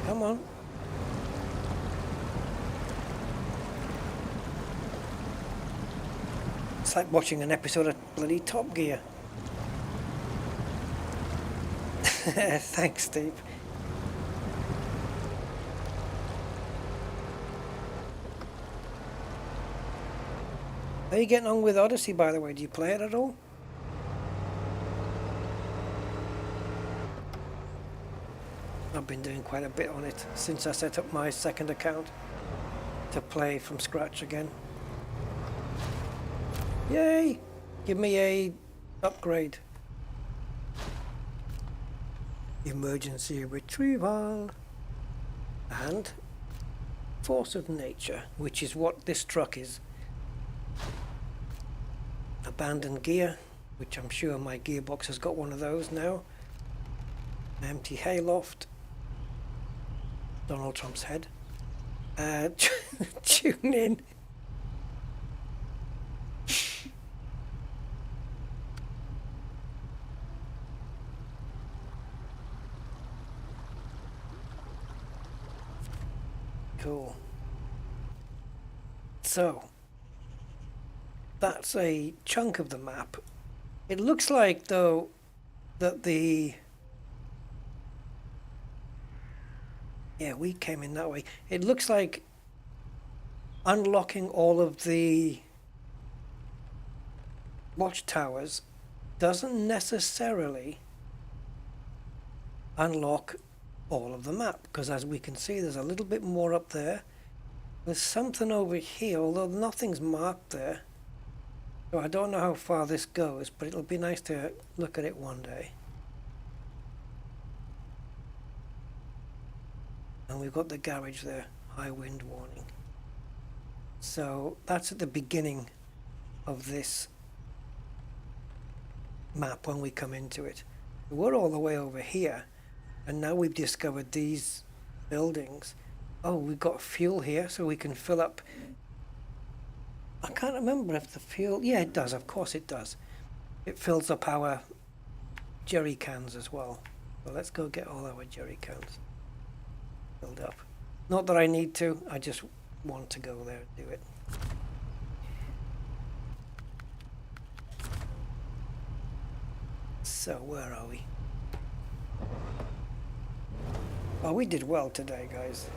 Come on. It's like watching an episode of bloody Top Gear. Thanks, Steve. How are you getting on with Odyssey, by the way? Do you play it at all? I've been doing quite a bit on it since I set up my second account to play from scratch again. Yay! Give me a upgrade. Emergency retrieval. And force of nature, which is what this truck is. Abandoned gear, which I'm sure my gearbox has got one of those now. Empty hayloft. Donald Trump's head. Tune in. Cool. So, that's a chunk of the map. It looks like, though, that yeah, we came in that way. It looks like unlocking all of the watchtowers doesn't necessarily unlock all of the map, because as we can see, there's a little bit more up there. There's something over here, although nothing's marked there. So I don't know how far this goes, but it'll be nice to look at it one day. And we've got the garage there, high wind warning. So that's at the beginning of this map when we come into it. We're all the way over here, and now we've discovered these buildings. Oh, we've got fuel here, so we can fill up. I can't remember if the fuel... Yeah, it does. Of course it does. It fills up our jerry cans as well. So let's go get all our jerry cans filled up. Not that I need to. I just want to go there and do it. So where are we? Oh, we did well today, guys.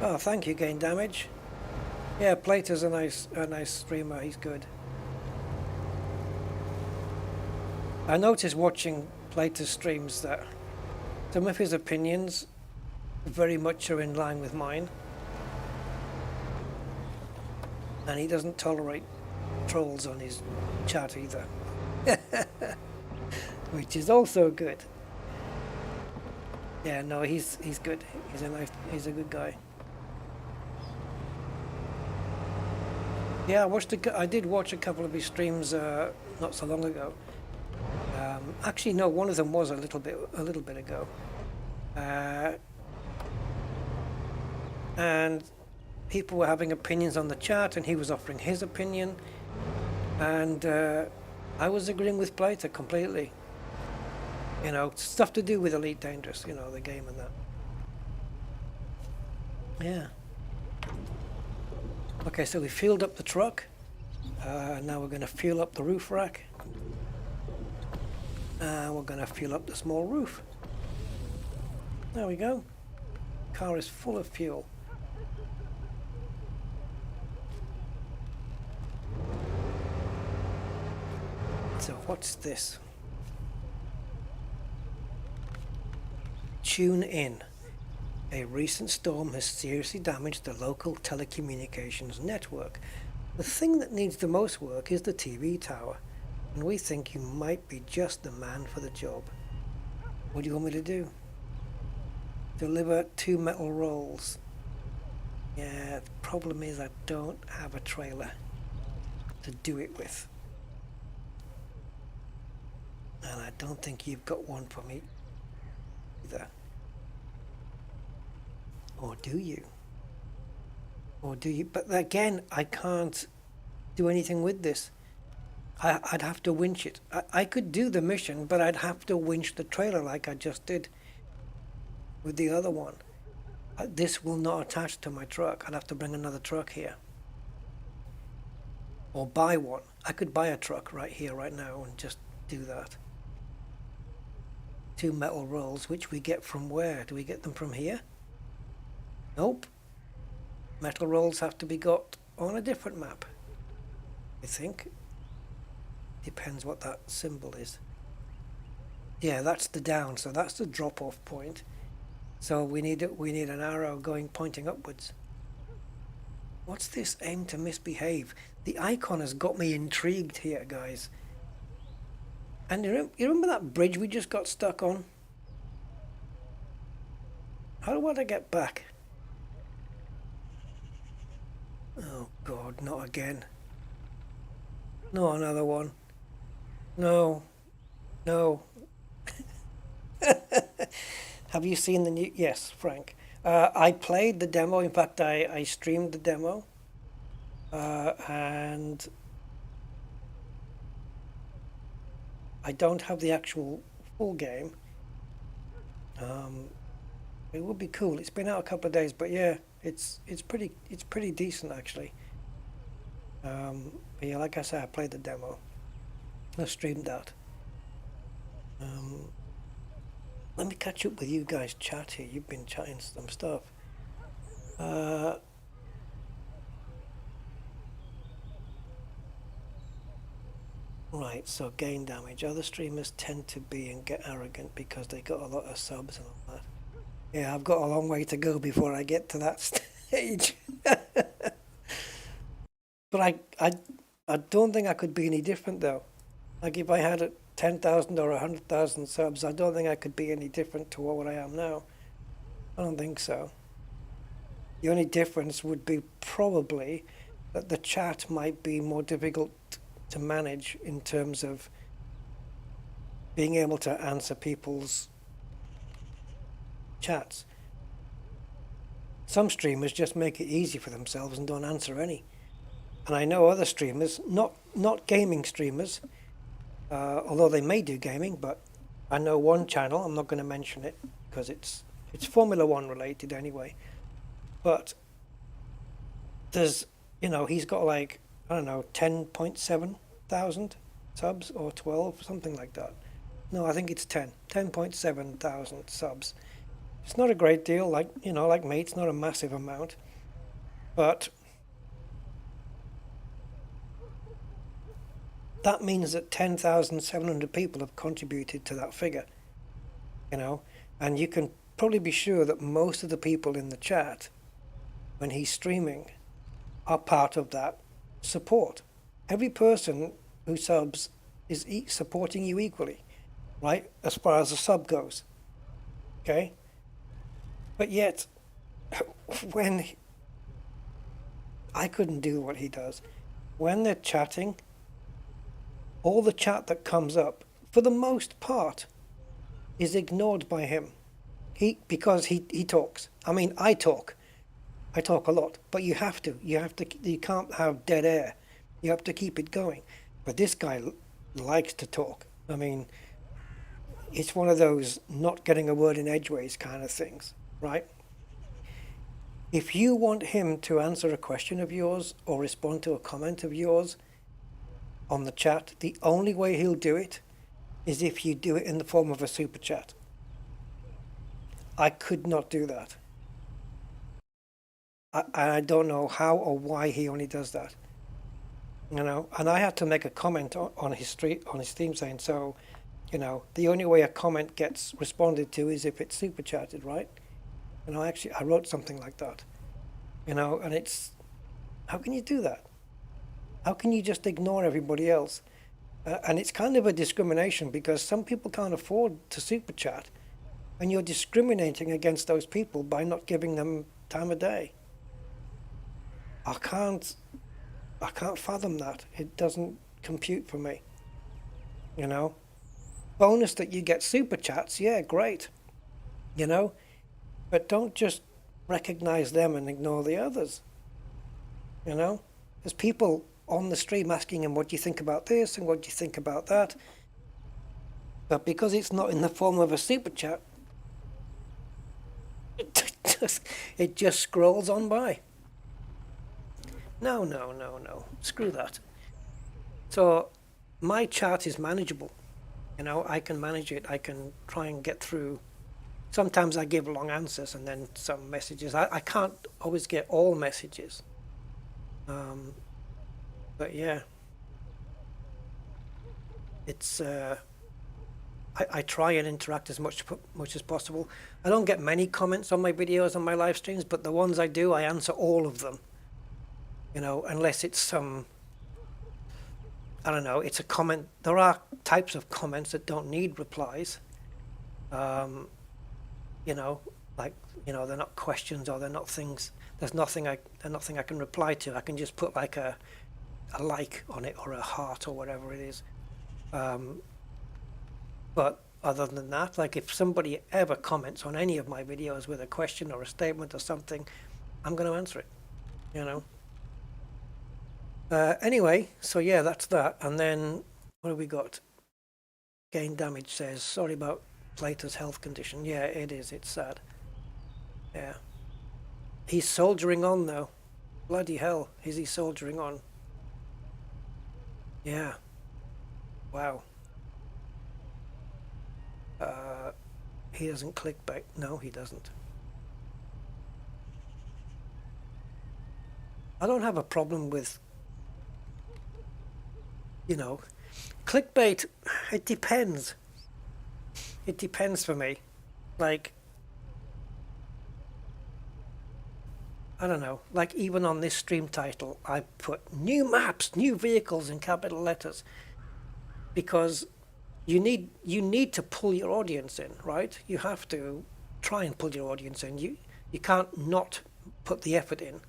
Oh, thank you, Gain Damage. Yeah, Plater's a nice streamer. He's good. I noticed watching Plater's streams that some of his opinions very much are in line with mine, and he doesn't tolerate trolls on his chat either, which is also good. Yeah, no, he's good. He's a good guy. Yeah, I did watch a couple of his streams not so long ago. Actually, no, one of them was a little bit ago. And people were having opinions on the chat, and he was offering his opinion, and I was agreeing with Plater completely. You know, stuff to do with Elite Dangerous, you know, the game and that. Yeah. Okay, so we fueled up the truck. Now we're going to fuel up the roof rack. We're going to fuel up the small roof. There we go. Car is full of fuel. So what's this? Tune in. A recent storm has seriously damaged the local telecommunications network. The thing that needs the most work is the TV tower, and we think you might be just the man for the job. What do you want me to do? Deliver 2 metal rolls. Yeah, the problem is I don't have a trailer to do it with. And I don't think you've got one for me either. Or do you? Or do you? But again, I can't do anything with this. I'd have to winch it. I could do the mission, but I'd have to winch the trailer like I just did with the other one. This will not attach to my truck. I'd have to bring another truck here. Or buy one. I could buy a truck right here, right now, and just do that. 2 metal rolls, which we get from where? Do we get them from here? Nope. Metal rolls have to be got on a different map. I think. Depends what that symbol is. Yeah, that's the down, so that's the drop-off point. So we need an arrow pointing upwards. What's this aim to misbehave? The icon has got me intrigued here, guys. And you remember that bridge we just got stuck on? How do I get back? Oh God, not again. No, another one. No. No. Have you seen the new... Yes, Frank. I played the demo. In fact, I streamed the demo. And I don't have the actual full game. It would be cool. It's been out a couple of days, but yeah, it's pretty decent actually. But yeah, like I said, I played the demo. I streamed that. Let me catch up with you guys. Chat here. You've been chatting some stuff. Right, so gain damage. Other streamers tend to be and get arrogant because they got a lot of subs and all that. Yeah, I've got a long way to go before I get to that stage. But I don't think I could be any different though. Like if I had 10,000 or 100,000 subs, I don't think I could be any different to what I am now. I don't think so. The only difference would be probably that the chat might be more difficult to manage in terms of being able to answer people's chats. Some streamers just make it easy for themselves and don't answer any. And I know other streamers, not gaming streamers, although they may do gaming, but I know one channel, I'm not going to mention it because it's Formula One related anyway, but there's, he's got like, I don't know, 10.7 thousand subs or 12, something like that. No, I think it's 10.7 thousand subs. It's not a great deal, like me, it's not a massive amount, but that means that 10,700 people have contributed to that figure, and you can probably be sure that most of the people in the chat, when he's streaming, are part of that support. Every person who subs is supporting you equally, right, as far as the sub goes, okay? But yet, when I couldn't do what he does, when they're chatting, all the chat that comes up, for the most part, is ignored by him. Because he talks. I mean, I talk a lot, but you can't have dead air. You have to keep it going. But this guy likes to talk. I mean, it's one of those not getting a word in edgeways kind of things, right? If you want him to answer a question of yours or respond to a comment of yours on the chat, the only way he'll do it is if you do it in the form of a super chat. I could not do that. I don't know how or why he only does that. And I had to make a comment on his stream saying, so, the only way a comment gets responded to is if it's super chatted, right? And I wrote something like that, and it's, how can you do that? How can you just ignore everybody else? And it's kind of a discrimination because some people can't afford to super chat, and you're discriminating against those people by not giving them time of day. I can't fathom that. It doesn't compute for me. Bonus that you get super chats, yeah, great. But don't just recognize them and ignore the others. There's people on the stream asking him, what do you think about this and what do you think about that? But because it's not in the form of a super chat, it just scrolls on by. No. Screw that. So my chat is manageable. I can manage it. I can try and get through. Sometimes I give long answers and then some messages. I can't always get all messages. But yeah, it's I try and interact as much as possible. I don't get many comments on my videos on my live streams, but the ones I do, I answer all of them. You know, unless it's some, I don't know, it's a comment. There are types of comments that don't need replies. You know, like, you know, they're not questions or they're not things. They're nothing I can reply to. I can just put like a like on it or a heart or whatever it is. But other than that, like if somebody ever comments on any of my videos with a question or a statement or something, I'm going to answer it, you know. Anyway, so yeah, that's that. And then what have we got? Gain Damage says, sorry about Plater's health condition. Yeah, it is. It's sad. Yeah. He's soldiering on though. Bloody hell, is he soldiering on? Yeah. Wow. He doesn't clickbait. No, he doesn't. I don't have a problem with, you know, clickbait. It depends. It depends for me. Like, I don't know, like even on this stream title, I put new maps, new vehicles in capital letters because you need to pull your audience in, right? You have to try and pull your audience in. You can't not put the effort in,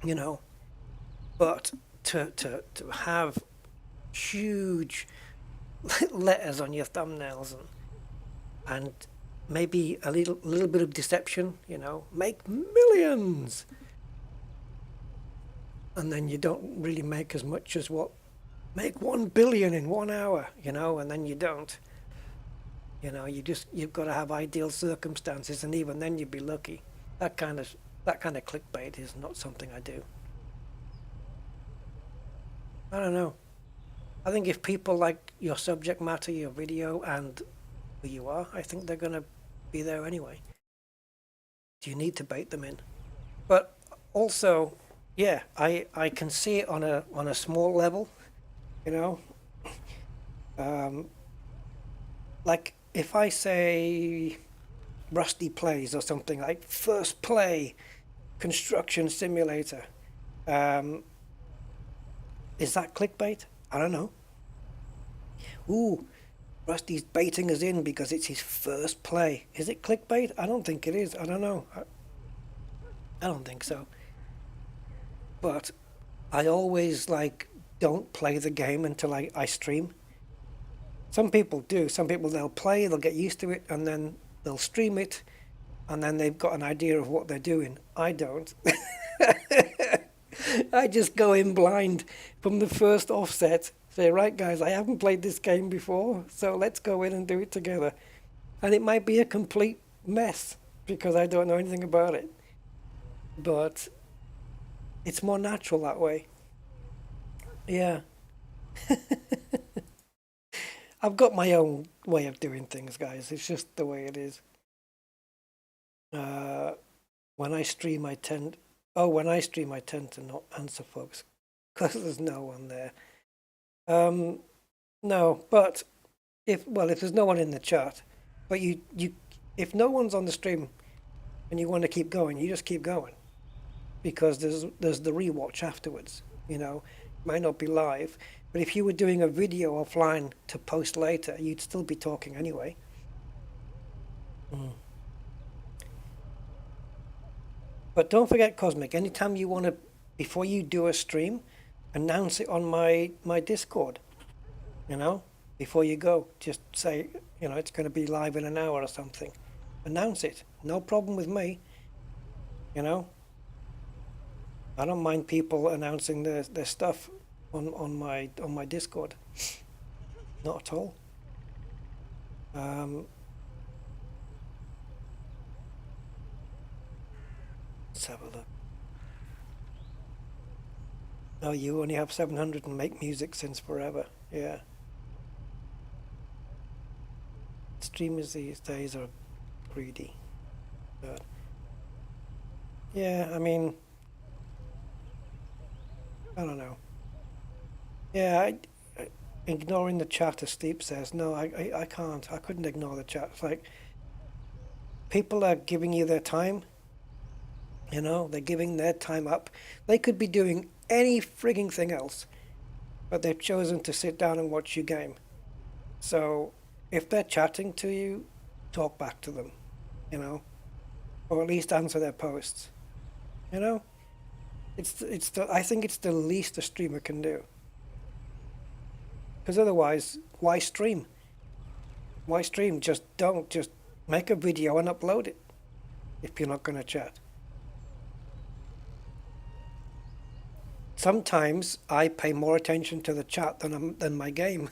you know. But to have huge letters on your thumbnails and maybe a little bit of deception, you know, make millions, and then you don't really make as much as what make 1 billion in 1 hour, you know, and then you don't. You know, you've got to have ideal circumstances, and even then you'd be lucky. That kind of clickbait is not something I do. I don't know. I think if people like your subject matter, your video, and who you are, I think they're gonna be there anyway. Do you need to bait them in? But also, yeah, I can see it on a small level, you know. Like if I say Rusty Plays or something like First Play Construction Simulator, is that clickbait? I don't know. Ooh, Rusty's baiting us in because it's his first play. Is it clickbait? I don't think it is. I don't know. I don't think so. But I always like don't play the game until I stream. Some people do. Some people they'll play, they'll get used to it, and then they'll stream it, and then they've got an idea of what they're doing. I don't. I just go in blind from the first offset. Say, right guys, I haven't played this game before, so let's go in and do it together. And it might be a complete mess because I don't know anything about it. But it's more natural that way. Yeah. I've got my own way of doing things, guys. It's just the way it is. When I stream, I tend to not answer folks because there's no one there. No, but if there's no one in the chat, but if no one's on the stream and you want to keep going, you just keep going because there's the rewatch afterwards. You know, it might not be live, but if you were doing a video offline to post later, you'd still be talking anyway. But don't forget, Cosmic, anytime you want to, before you do a stream, announce it on my Discord. You know, before you go, just say, you know, it's going to be live in an hour or something. Announce it. No problem with me. You know, I don't mind people announcing their stuff on my Discord. Not at all. Let's have a look. Oh, you only have 700 and make music since forever. Yeah. Streamers these days are greedy. But yeah, I mean, I don't know. Yeah, ignoring the chat, as Steve says. No, I can't. I couldn't ignore the chat. It's like people are giving you their time. You know, they're giving their time up. They could be doing any frigging thing else, but they've chosen to sit down and watch you game. So if they're chatting to you, talk back to them, you know, or at least answer their posts. You know, I think it's the least a streamer can do. Because otherwise, why stream? Why stream? Just make a video and upload it if you're not going to chat. Sometimes I pay more attention to the chat than my game.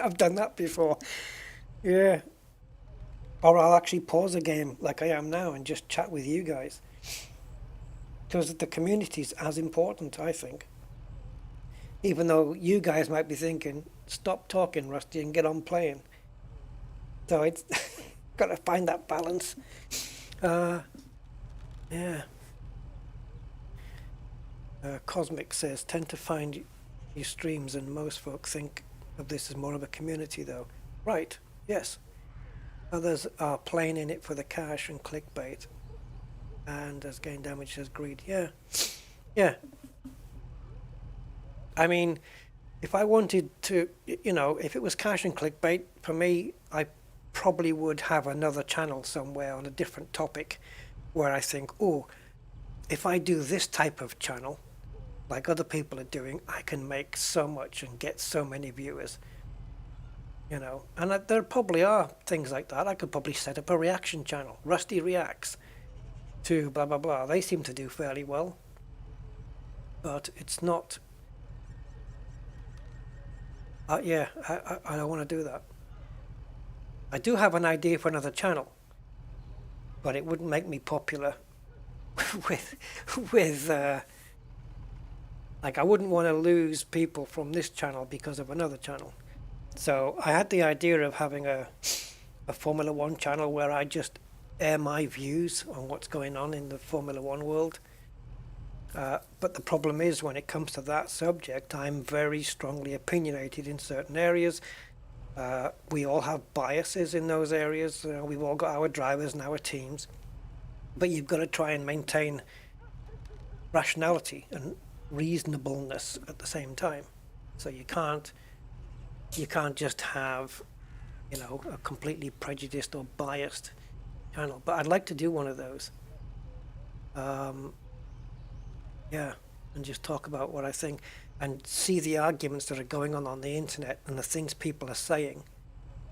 I've done that before. Yeah. Or I'll actually pause a game like I am now and just chat with you guys. Because the community's as important, I think. Even though you guys might be thinking, stop talking, Rusty, and get on playing. So it's got to find that balance. Yeah. Cosmic says, tend to find your streams and most folk think of this as more of a community though. Right, yes. Others are playing in it for the cash and clickbait. And as gain damage as greed. Yeah. Yeah. I mean, if I wanted to, you know, if it was cash and clickbait, for me, I probably would have another channel somewhere on a different topic where I think, oh, if I do this type of channel, like other people are doing, I can make so much and get so many viewers, you know. And there probably are things like that. I could probably set up a reaction channel. Rusty reacts to blah, blah, blah. They seem to do fairly well. But it's not... yeah, I don't want to do that. I do have an idea for another channel, but it wouldn't make me popular with like I wouldn't want to lose people from this channel because of another channel. So I had the idea of having a Formula One channel where I just air my views on what's going on in the Formula One world. But the problem is when it comes to that subject, I'm very strongly opinionated in certain areas. We all have biases in those areas. We've all got our drivers and our teams. But you've got to try and maintain rationality and reasonableness at the same time. So you can't just have, you know, a completely prejudiced or biased channel. But I'd like to do one of those. Yeah, and just talk about what I think and see the arguments that are going on the internet and the things people are saying.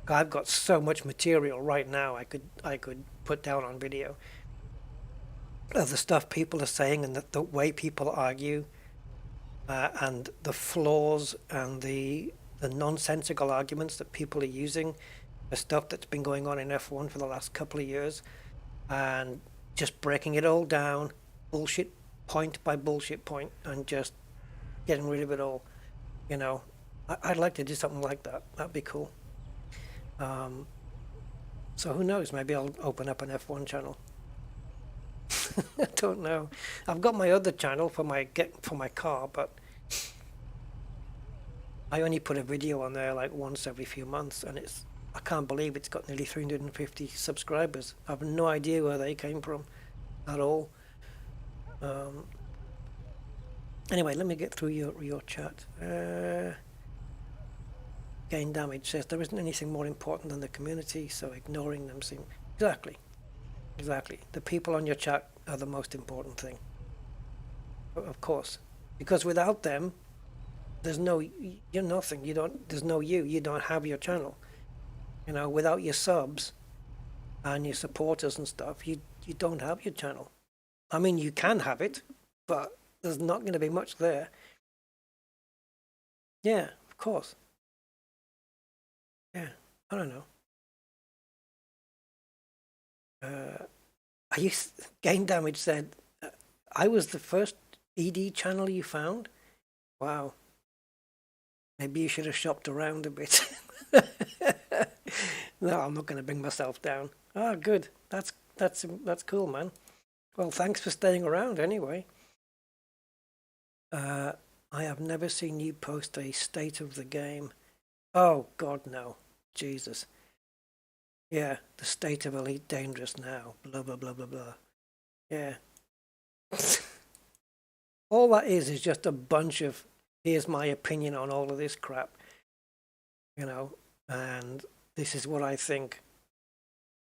I've got so much material right now I could put down on video of the stuff people are saying and the way people argue, and the flaws and the nonsensical arguments that people are using, the stuff that's been going on in F1 for the last couple of years, and just breaking it all down, bullshit point by bullshit point, and just getting rid of it all. You know, I'd like to do something like that. That'd be cool. So who knows? Maybe I'll open up an F1 channel. I don't know. I've got my other channel for my car, but I only put a video on there like once every few months, and I can't believe it's got nearly 350 subscribers. I have no idea where they came from at all. Anyway, let me get through your chat. Gain damage says there isn't anything more important than the community, so ignoring them seems exactly. The people on your chat are the most important thing, of course, because without them, you're nothing. There's no you. You don't have your channel. You know, without your subs and your supporters and stuff, you don't have your channel. I mean, you can have it, but there's not going to be much there. Yeah, of course. Yeah, I don't know. Gain Damage said, I was the first ED channel you found? Wow. Maybe you should have shopped around a bit. No, I'm not going to bring myself down. Ah, good. That's cool, man. Well, thanks for staying around anyway. I have never seen you post a state of the game. Oh, God, no. Jesus. Yeah, the state of Elite Dangerous now. Blah, blah, blah, blah, blah. Yeah. All that is just a bunch of, here's my opinion on all of this crap. You know, and this is what I think.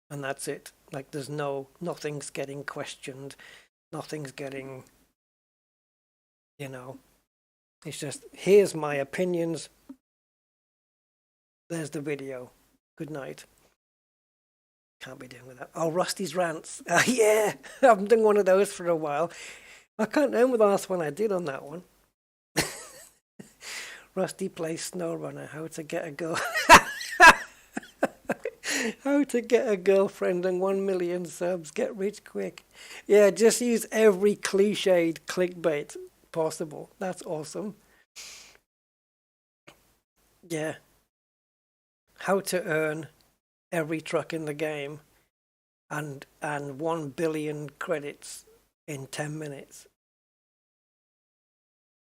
And that's it. Like, there's nothing's getting questioned. Nothing's getting, you know, it's just, here's my opinions. There's the video. Good night. Can't be doing with that. Oh, Rusty's rants. Yeah, I haven't done one of those for a while. I can't remember the last one I did on that one. Rusty plays SnowRunner. How to get a girl. How to get a girlfriend and 1 million subs. Get rich quick. Yeah, just use every cliched clickbait possible. That's awesome. Yeah. How to earn every truck in the game and 1 billion credits in 10 minutes.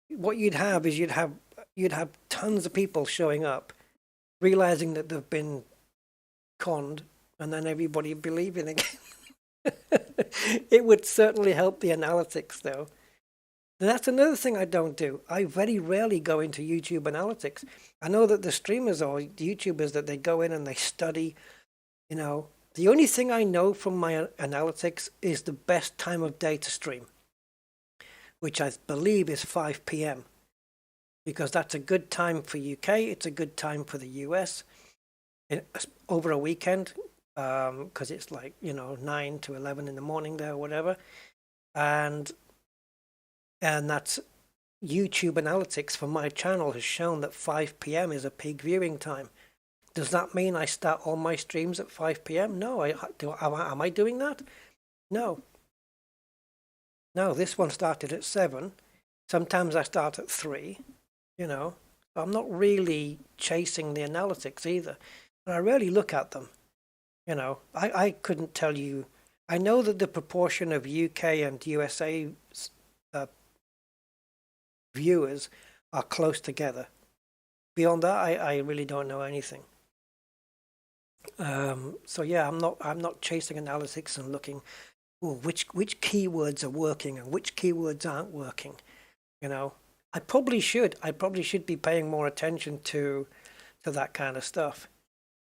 What you'd have is you'd have tons of people showing up, realizing that they've been conned, and then everybody believing again. It would certainly help the analytics, though. And that's another thing I don't do. I very rarely go into YouTube analytics. I know that the streamers or YouTubers that they go in and they study, you know. The only thing I know from my analytics is the best time of day to stream, which I believe is 5 p.m. because that's a good time for UK. It's a good time for the US over a weekend, because it's like, you know, 9 to 11 in the morning there or whatever. And that's YouTube analytics for my channel has shown that 5 p.m. is a peak viewing time. Does that mean I start all my streams at 5 p.m.? No. Am I doing that? No. No, this one started at 7. Sometimes I start at 3, you know. I'm not really chasing the analytics either. But I rarely look at them. You know, I couldn't tell you. I know that the proportion of UK and USA viewers are close together. Beyond that, I really don't know anything. So yeah, I'm not chasing analytics and looking, oh, which keywords are working and which keywords aren't working. You know, I probably should be paying more attention to that kind of stuff.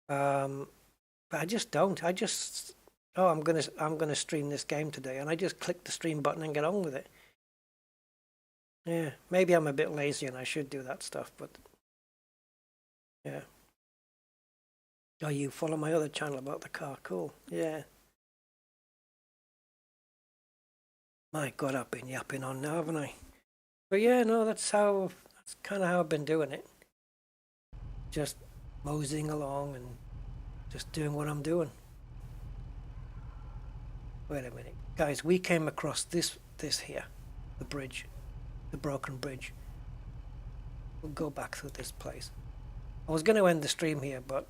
But I just don't. I'm gonna stream this game today, and I just click the stream button and get on with it. Yeah, maybe I'm a bit lazy and I should do that stuff, but yeah. Oh, you follow my other channel about the car. Cool. Yeah. My God, I've been yapping on now, haven't I? But yeah, no, that's kind of how I've been doing it. Just moseying along and just doing what I'm doing. Wait a minute. Guys, we came across this here. The bridge. The broken bridge. We'll go back through this place. I was going to end the stream here, but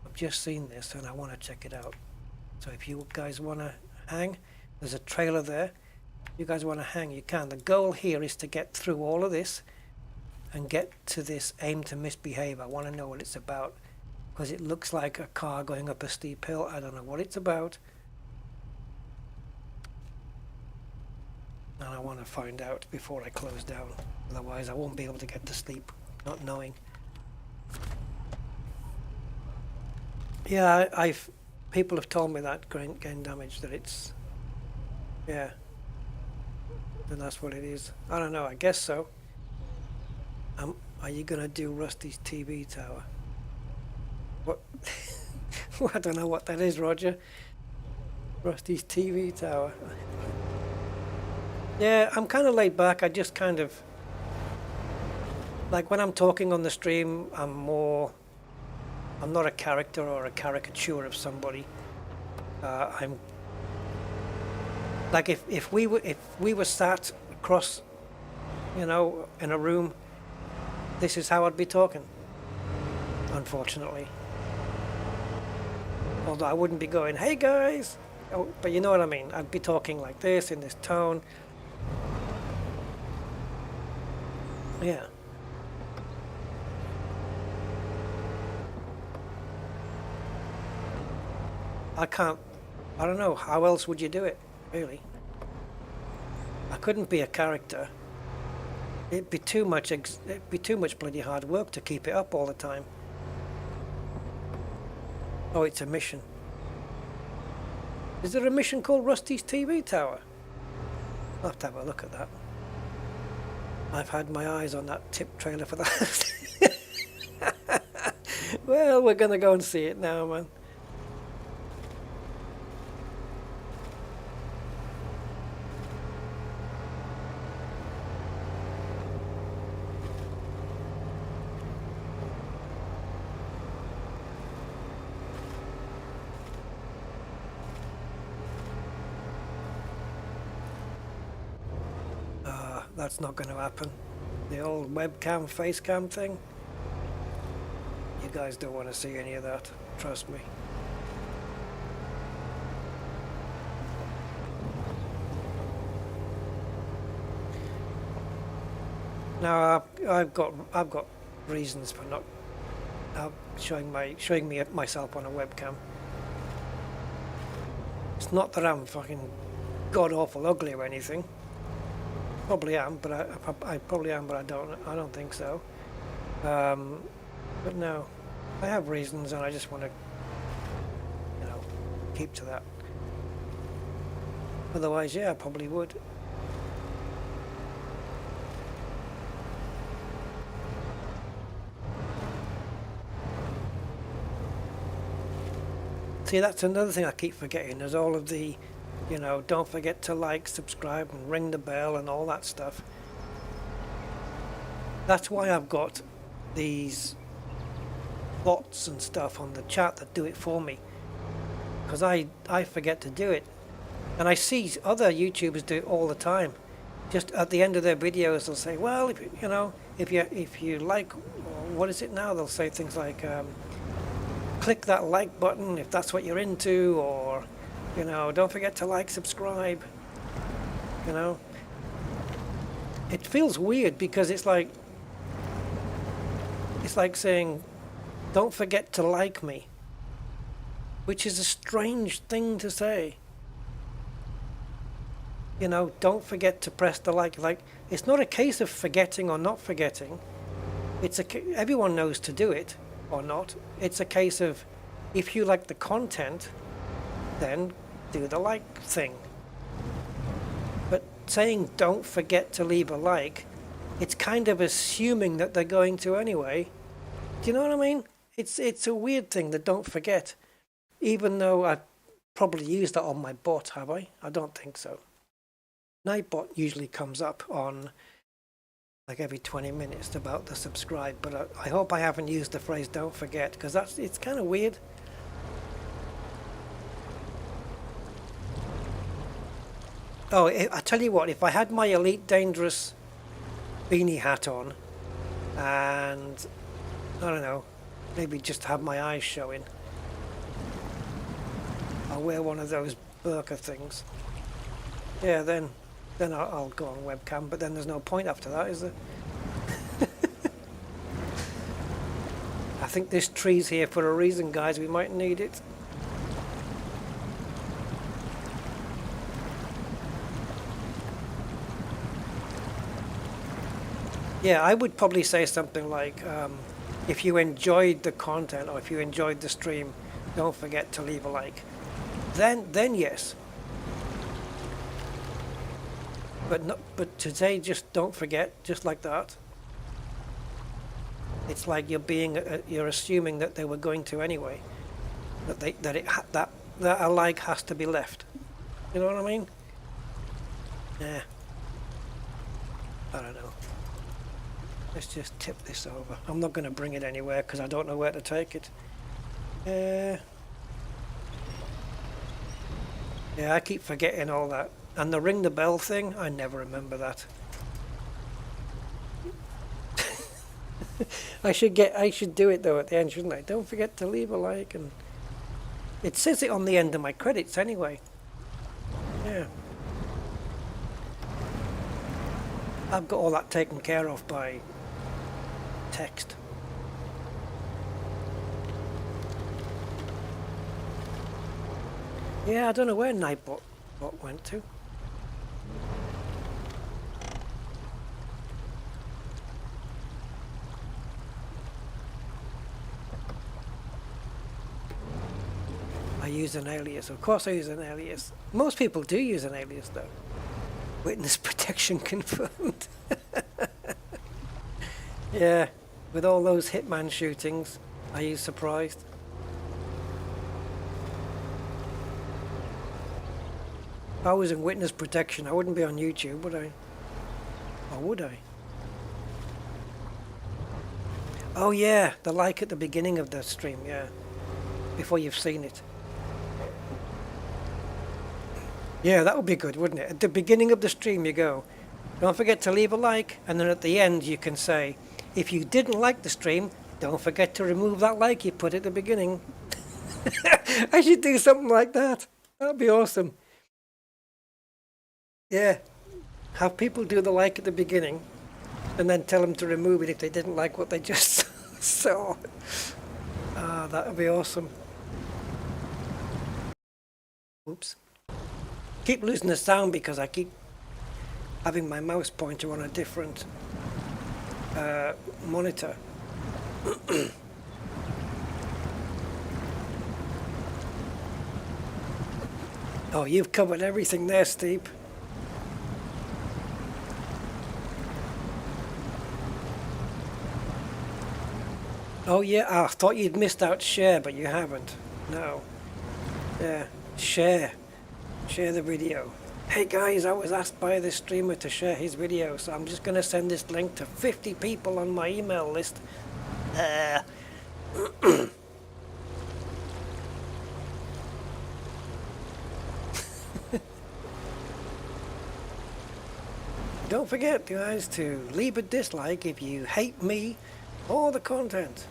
I've just seen this and I want to check it out. So if you guys want to hang, there's a trailer there. If you guys want to hang, you can. The goal here is to get through all of this and get to this aim to misbehave. I want to know what it's about, because it looks like a car going up a steep hill. I don't know what it's about, and I want to find out before I close down. Otherwise I won't be able to get to sleep not knowing. Yeah, people have told me that gain damage, that it's, yeah, then that's what it is. I don't know, I guess so. Are you gonna do Rusty's TV tower? What? I don't know what that is, Roger. Rusty's TV tower. Yeah, I'm kind of laid back. I just kind of, like when I'm talking on the stream, I'm not a character or a caricature of somebody. I'm like if we were sat across, you know, in a room, this is how I'd be talking, unfortunately. Although I wouldn't be going, hey guys, oh, but you know what I mean. I'd be talking like this, in this tone. Yeah. I don't know, how else would you do it, really? I couldn't be a character. It'd be too much bloody hard work to keep it up all the time. Oh, it's a mission. Is there a mission called Rusty's TV Tower? I'll have to have a look at that. I've had my eyes on that tip trailer for that. Well, we're gonna go and see it now, man. That's not going to happen. The old webcam, facecam thing. You guys don't want to see any of that. Trust me. Now I've got reasons for not showing me myself on a webcam. It's not that I'm fucking god awful ugly or anything. Probably am, but I probably am, but I don't think so. But no, I have reasons, and I just want to, you know, keep to that. Otherwise, yeah, I probably would. See, that's another thing I keep forgetting. There's all of the, you know, don't forget to like, subscribe, and ring the bell and all that stuff. That's why I've got these bots and stuff on the chat that do it for me. Because I forget to do it. And I see other YouTubers do it all the time. Just at the end of their videos, they'll say, well, if you like, what is it now? They'll say things like, click that like button if that's what you're into, or, you know, don't forget to like, subscribe. You know, it feels weird because it's like saying, don't forget to like me, which is a strange thing to say. You know, don't forget to press the like. Like, it's not a case of forgetting or not forgetting. Everyone knows to do it or not. It's a case of, if you like the content, then do the like thing. But saying don't forget to leave a like, it's kind of assuming that they're going to anyway. Do you know what I mean? It's a weird thing, that don't forget. Even though I've probably used that on my bot, have I? I don't think so. Nightbot usually comes up on like every 20 minutes about the subscribe, but I hope I haven't used the phrase don't forget, because it's kind of weird. Oh, I tell you what, if I had my Elite Dangerous beanie hat on, and I don't know, maybe just have my eyes showing, I'll wear one of those burqa things. Yeah, then I'll go on webcam, but then there's no point after that, is there? I think this tree's here for a reason, guys. We might need it. Yeah, I would probably say something like, if you enjoyed the content, or if you enjoyed the stream, don't forget to leave a like. Then yes. But today, just don't forget, just like that. It's like you're assuming that they were going to anyway. That a like has to be left. You know what I mean? Yeah. I don't know. Let's just tip this over. I'm not going to bring it anywhere because I don't know where to take it. Yeah, I keep forgetting all that. And the ring the bell thing, I never remember that. I should do it though at the end, shouldn't I? Don't forget to leave a like, and it says it on the end of my credits anyway. Yeah. I've got all that taken care of by text. Yeah, I don't know where Nightbot went to. I use an alias. Of course I use an alias. Most people do use an alias though. Witness protection confirmed. Yeah, with all those hitman shootings, I use surprised. If I was in witness protection, I wouldn't be on YouTube, would I? Or would I? Oh yeah, the like at the beginning of the stream, yeah. Before you've seen it. Yeah, that would be good, wouldn't it? At the beginning of the stream you go, don't forget to leave a like, and then at the end you can say, if you didn't like the stream, don't forget to remove that like you put at the beginning. I should do something like that. That'd be awesome. Yeah, have people do the like at the beginning, and then tell them to remove it if they didn't like what they just saw. Ah, that would be awesome. Oops. Keep losing the sound because I keep having my mouse pointer on a different monitor. Oh, you've covered everything there, Steve. Oh yeah, I thought you'd missed out share, but you haven't. No. Yeah, share. Share the video. Hey guys, I was asked by this streamer to share his video, so I'm just going to send this link to 50 people on my email list. Don't forget, guys, to leave a dislike if you hate me or the content.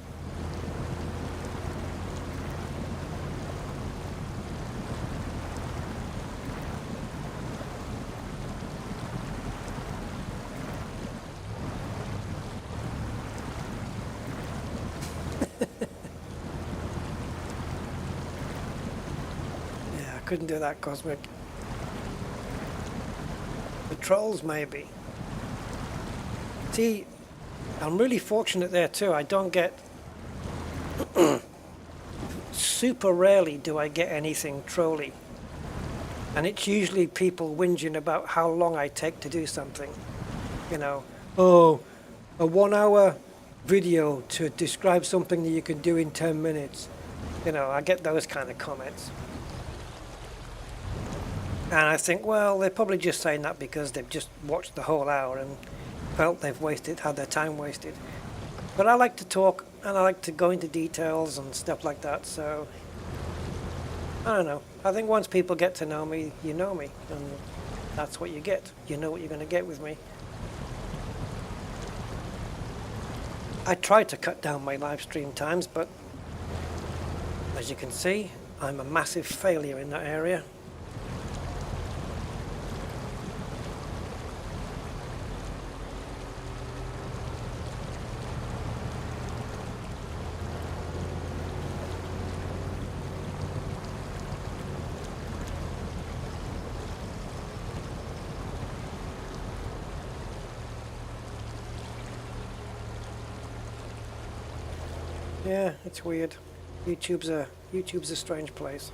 Yeah, I couldn't do that, Cosmic. The trolls, maybe. See, I'm really fortunate there too. I don't get... super rarely do I get anything trolly. And it's usually people whinging about how long I take to do something. You know, oh, a 1 hour video to describe something that you can do in 10 minutes. You know, I get those kind of comments. And I think, well, they're probably just saying that because they've just watched the whole hour and felt they've had their time wasted. But I like to talk and I like to go into details and stuff like that, so I don't know. I think once people get to know me, you know me, and that's what you get. You know what you're going to get with me. I try to cut down my live stream times, but as you can see, I'm a massive failure in that area. Yeah, it's weird. YouTube's a strange place.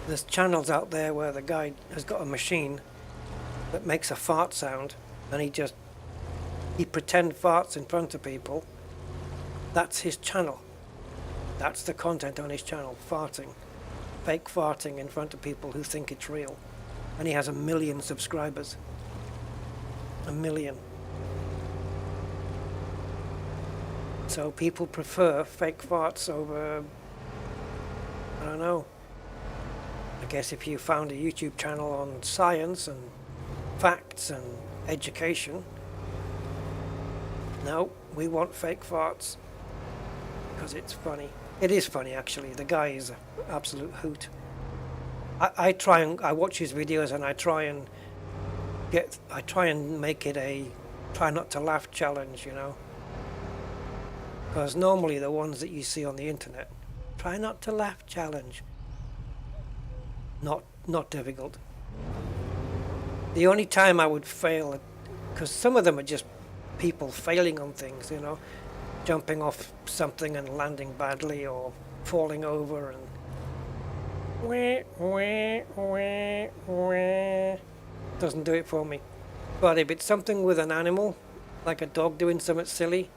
There's channels out there where the guy has got a machine that makes a fart sound, and he pretend farts in front of people. That's his channel. That's the content on his channel, farting. Fake farting in front of people who think it's real. And he has 1 million subscribers. 1 million. So people prefer fake farts over, I don't know. I guess if you found a YouTube channel on science and facts and education, no, we want fake farts because it's funny. It is funny, actually. The guy is an absolute hoot. I watch his videos and I try and I try and make it a try not to laugh challenge, you know. Because normally the ones that you see on the internet, try not to laugh challenge. Not difficult. The only time I would fail, because some of them are just people failing on things, you know, jumping off something and landing badly or falling over and doesn't do it for me. But if it's something with an animal, like a dog doing something silly,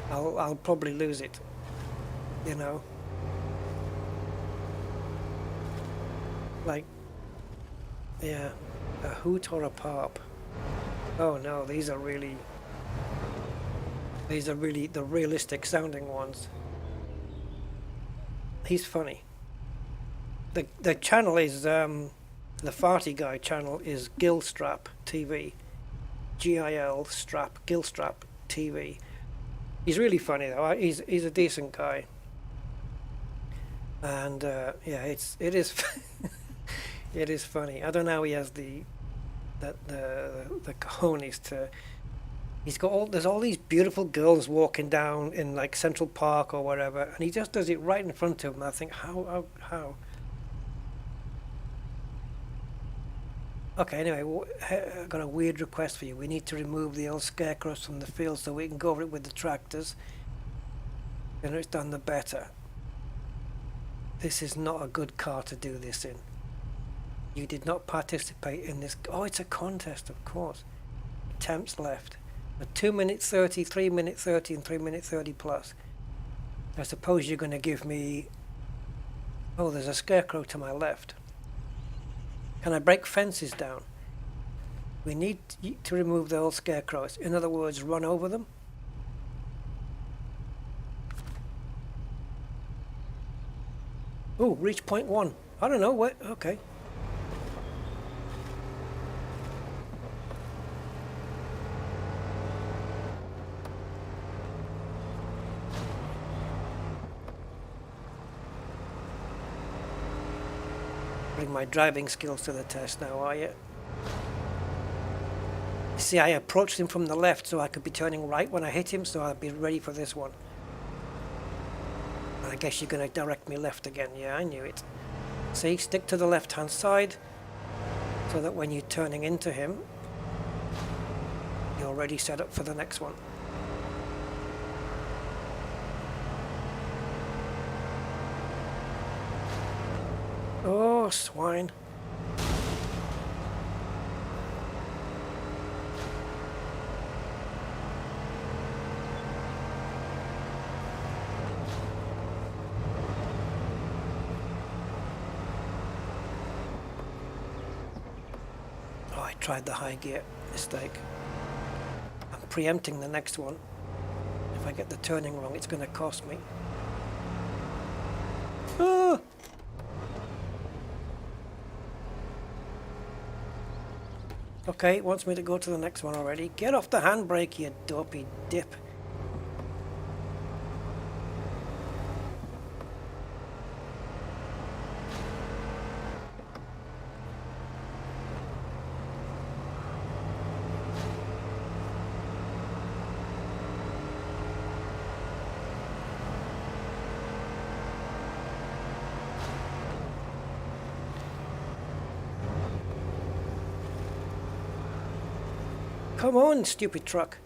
I'll probably lose it, you know. Like, yeah, a hoot or a pop. Oh no, these are really the realistic sounding ones. He's funny. The channel is the farty guy channel is Gilstrap TV, GIL strap Gilstrap TV. He's really funny though. He's a decent guy. And yeah, it is it is funny. I don't know how he has the cojones to. He's got there's all these beautiful girls walking down in like Central Park or wherever, and he just does it right in front of them. I think how. Okay, anyway, I've got a weird request for you. We need to remove the old scarecrows from the field so we can go over it with the tractors. The sooner it's done, the better. This is not a good car to do this in. You did not participate in this. Oh, it's a contest, of course. Attempts left. A 2 minute 30, 3 minute 30, and 3 minute 30 plus. I suppose you're going to give me... Oh, there's a scarecrow to my left. Can I break fences down? We need to remove the old scarecrows. In other words, run over them. Oh, reach point 1. I don't know, what? Okay. Bring my driving skills to the test now, are you? See, I approached him from the left so I could be turning right when I hit him, so I'd be ready for this one. I guess you're going to direct me left again. Yeah, I knew it. See, stick to the left-hand side so that when you're turning into him, you're already set up for the next one. Oh, swine. Oh, I tried the high gear. Mistake. I'm preempting the next one. If I get the turning wrong, it's going to cost me. Ah! Okay, it wants me to go to the next one already. Get off the handbrake, you dopey dip. Come on, stupid truck.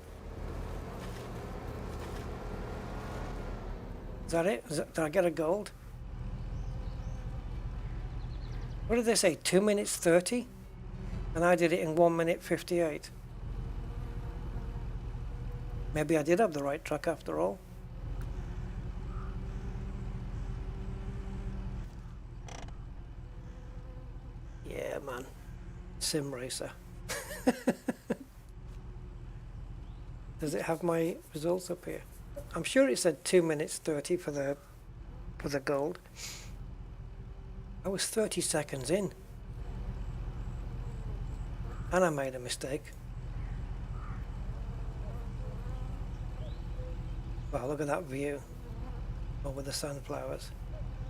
Is that it? Did I get a gold? What did they say? 2 minutes 30? And I did it in 1 minute 58. Maybe I did have the right truck after all. Yeah, man. Sim racer. Does it have my results up here? I'm sure it said 2 minutes 30 for the gold. I was 30 seconds in. And I made a mistake. Wow, look at that view over the sunflowers.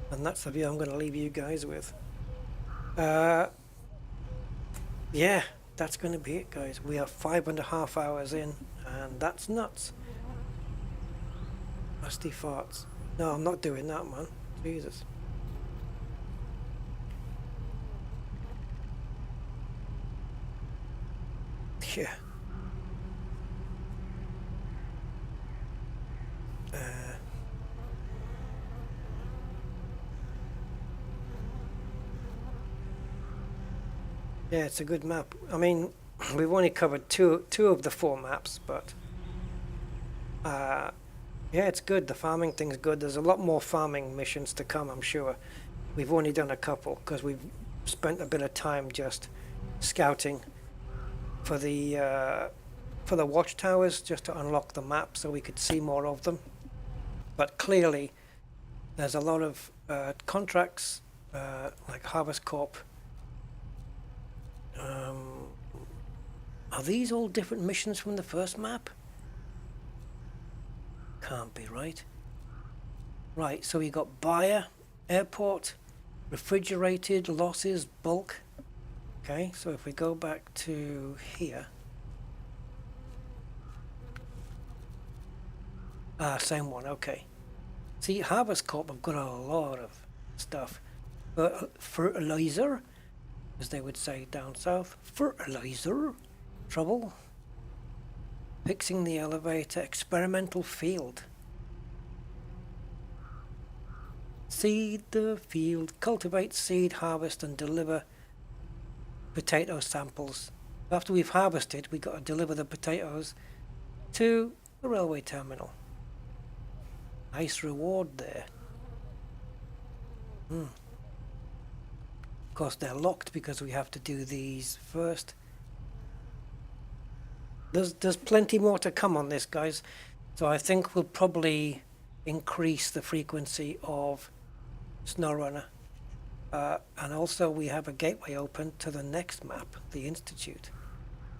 And that's the view I'm going to leave you guys with. Yeah, that's going to be it, guys. We are 5.5 hours in, and that's nuts. Rusty farts. No, I'm not doing that, man. Jesus. Yeah. Yeah, it's a good map. I mean, we've only covered two of the 4 maps, but yeah, it's good. The farming thing's good. There's a lot more farming missions to come, I'm sure. We've only done a couple because we've spent a bit of time just scouting for the watchtowers, just to unlock the map so we could see more of them. But clearly, there's a lot of contracts like Harvest Corp. Are these all different missions from the first map? Can't be right. Right, so we got buyer, airport, refrigerated, losses, bulk. Okay, so if we go back to here. Same one, okay. See, Harvest Corp have got a lot of stuff. Fertilizer, as they would say down south. Fertilizer. Trouble. Fixing the elevator. Experimental field. Seed the field. Cultivate, seed, harvest and deliver potato samples. After we've harvested, we've got to deliver the potatoes to the railway terminal. Nice reward there. Of course, they're locked because we have to do these first. There's plenty more to come on this, guys. So I think we'll probably increase the frequency of SnowRunner. And also we have a gateway open to the next map, the Institute.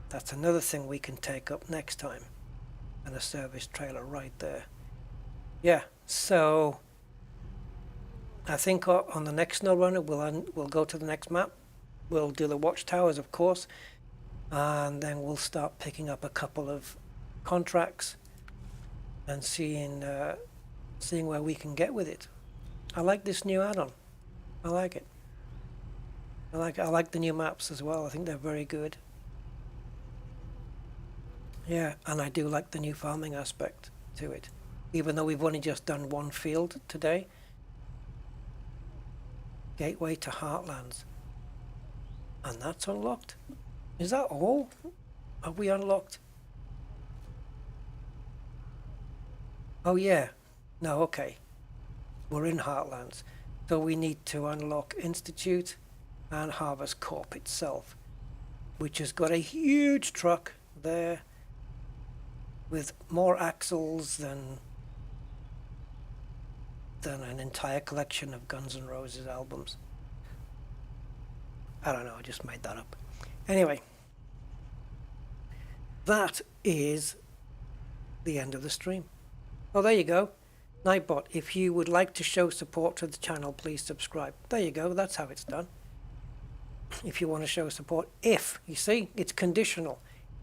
That's another thing we can take up next time. And a service trailer right there. Yeah, so I think on the next SnowRunner we'll go to the next map. We'll do the watchtowers, of course, and then we'll start picking up a couple of contracts and seeing where we can get with it. I like this new add-on. I like it. I like the new maps as well. I think they're very good. Yeah, and I do like the new farming aspect to it. Even though we've only just done one field today. Gateway to Heartlands. And that's unlocked. Is that all? Have we unlocked? Oh yeah. No, okay. We're in Heartlands. So we need to unlock Institute and Harvest Corp itself. Which has got a huge truck there. With more axles than an entire collection of Guns N' Roses albums. I don't know, I just made that up. Anyway, that is the end of the stream. Oh, there you go. Nightbot, if you would like to show support to the channel, please subscribe. There you go, that's how it's done. If you want to show support, if, you see, it's conditional.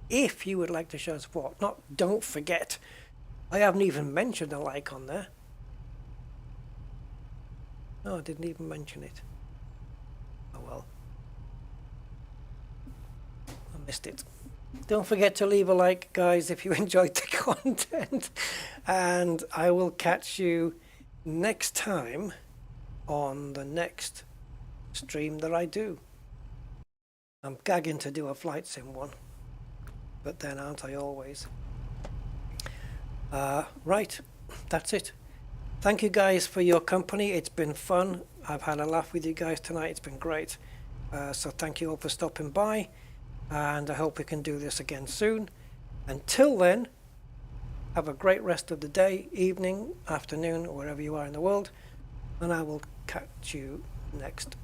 If you would like to show support, not don't forget. I haven't even mentioned a like on there. No, I didn't even mention it. Oh well. I missed it. Don't forget to leave a like, guys, if you enjoyed the content. And I will catch you next time on the next stream that I do. I'm gagging to do a flight sim one. But then aren't I always? Right, that's it. Thank you guys for your company. It's been fun. I've had a laugh with you guys tonight. It's been great. So thank you all for stopping by. And I hope we can do this again soon. Until then, have a great rest of the day, evening, afternoon, wherever you are in the world. And I will catch you next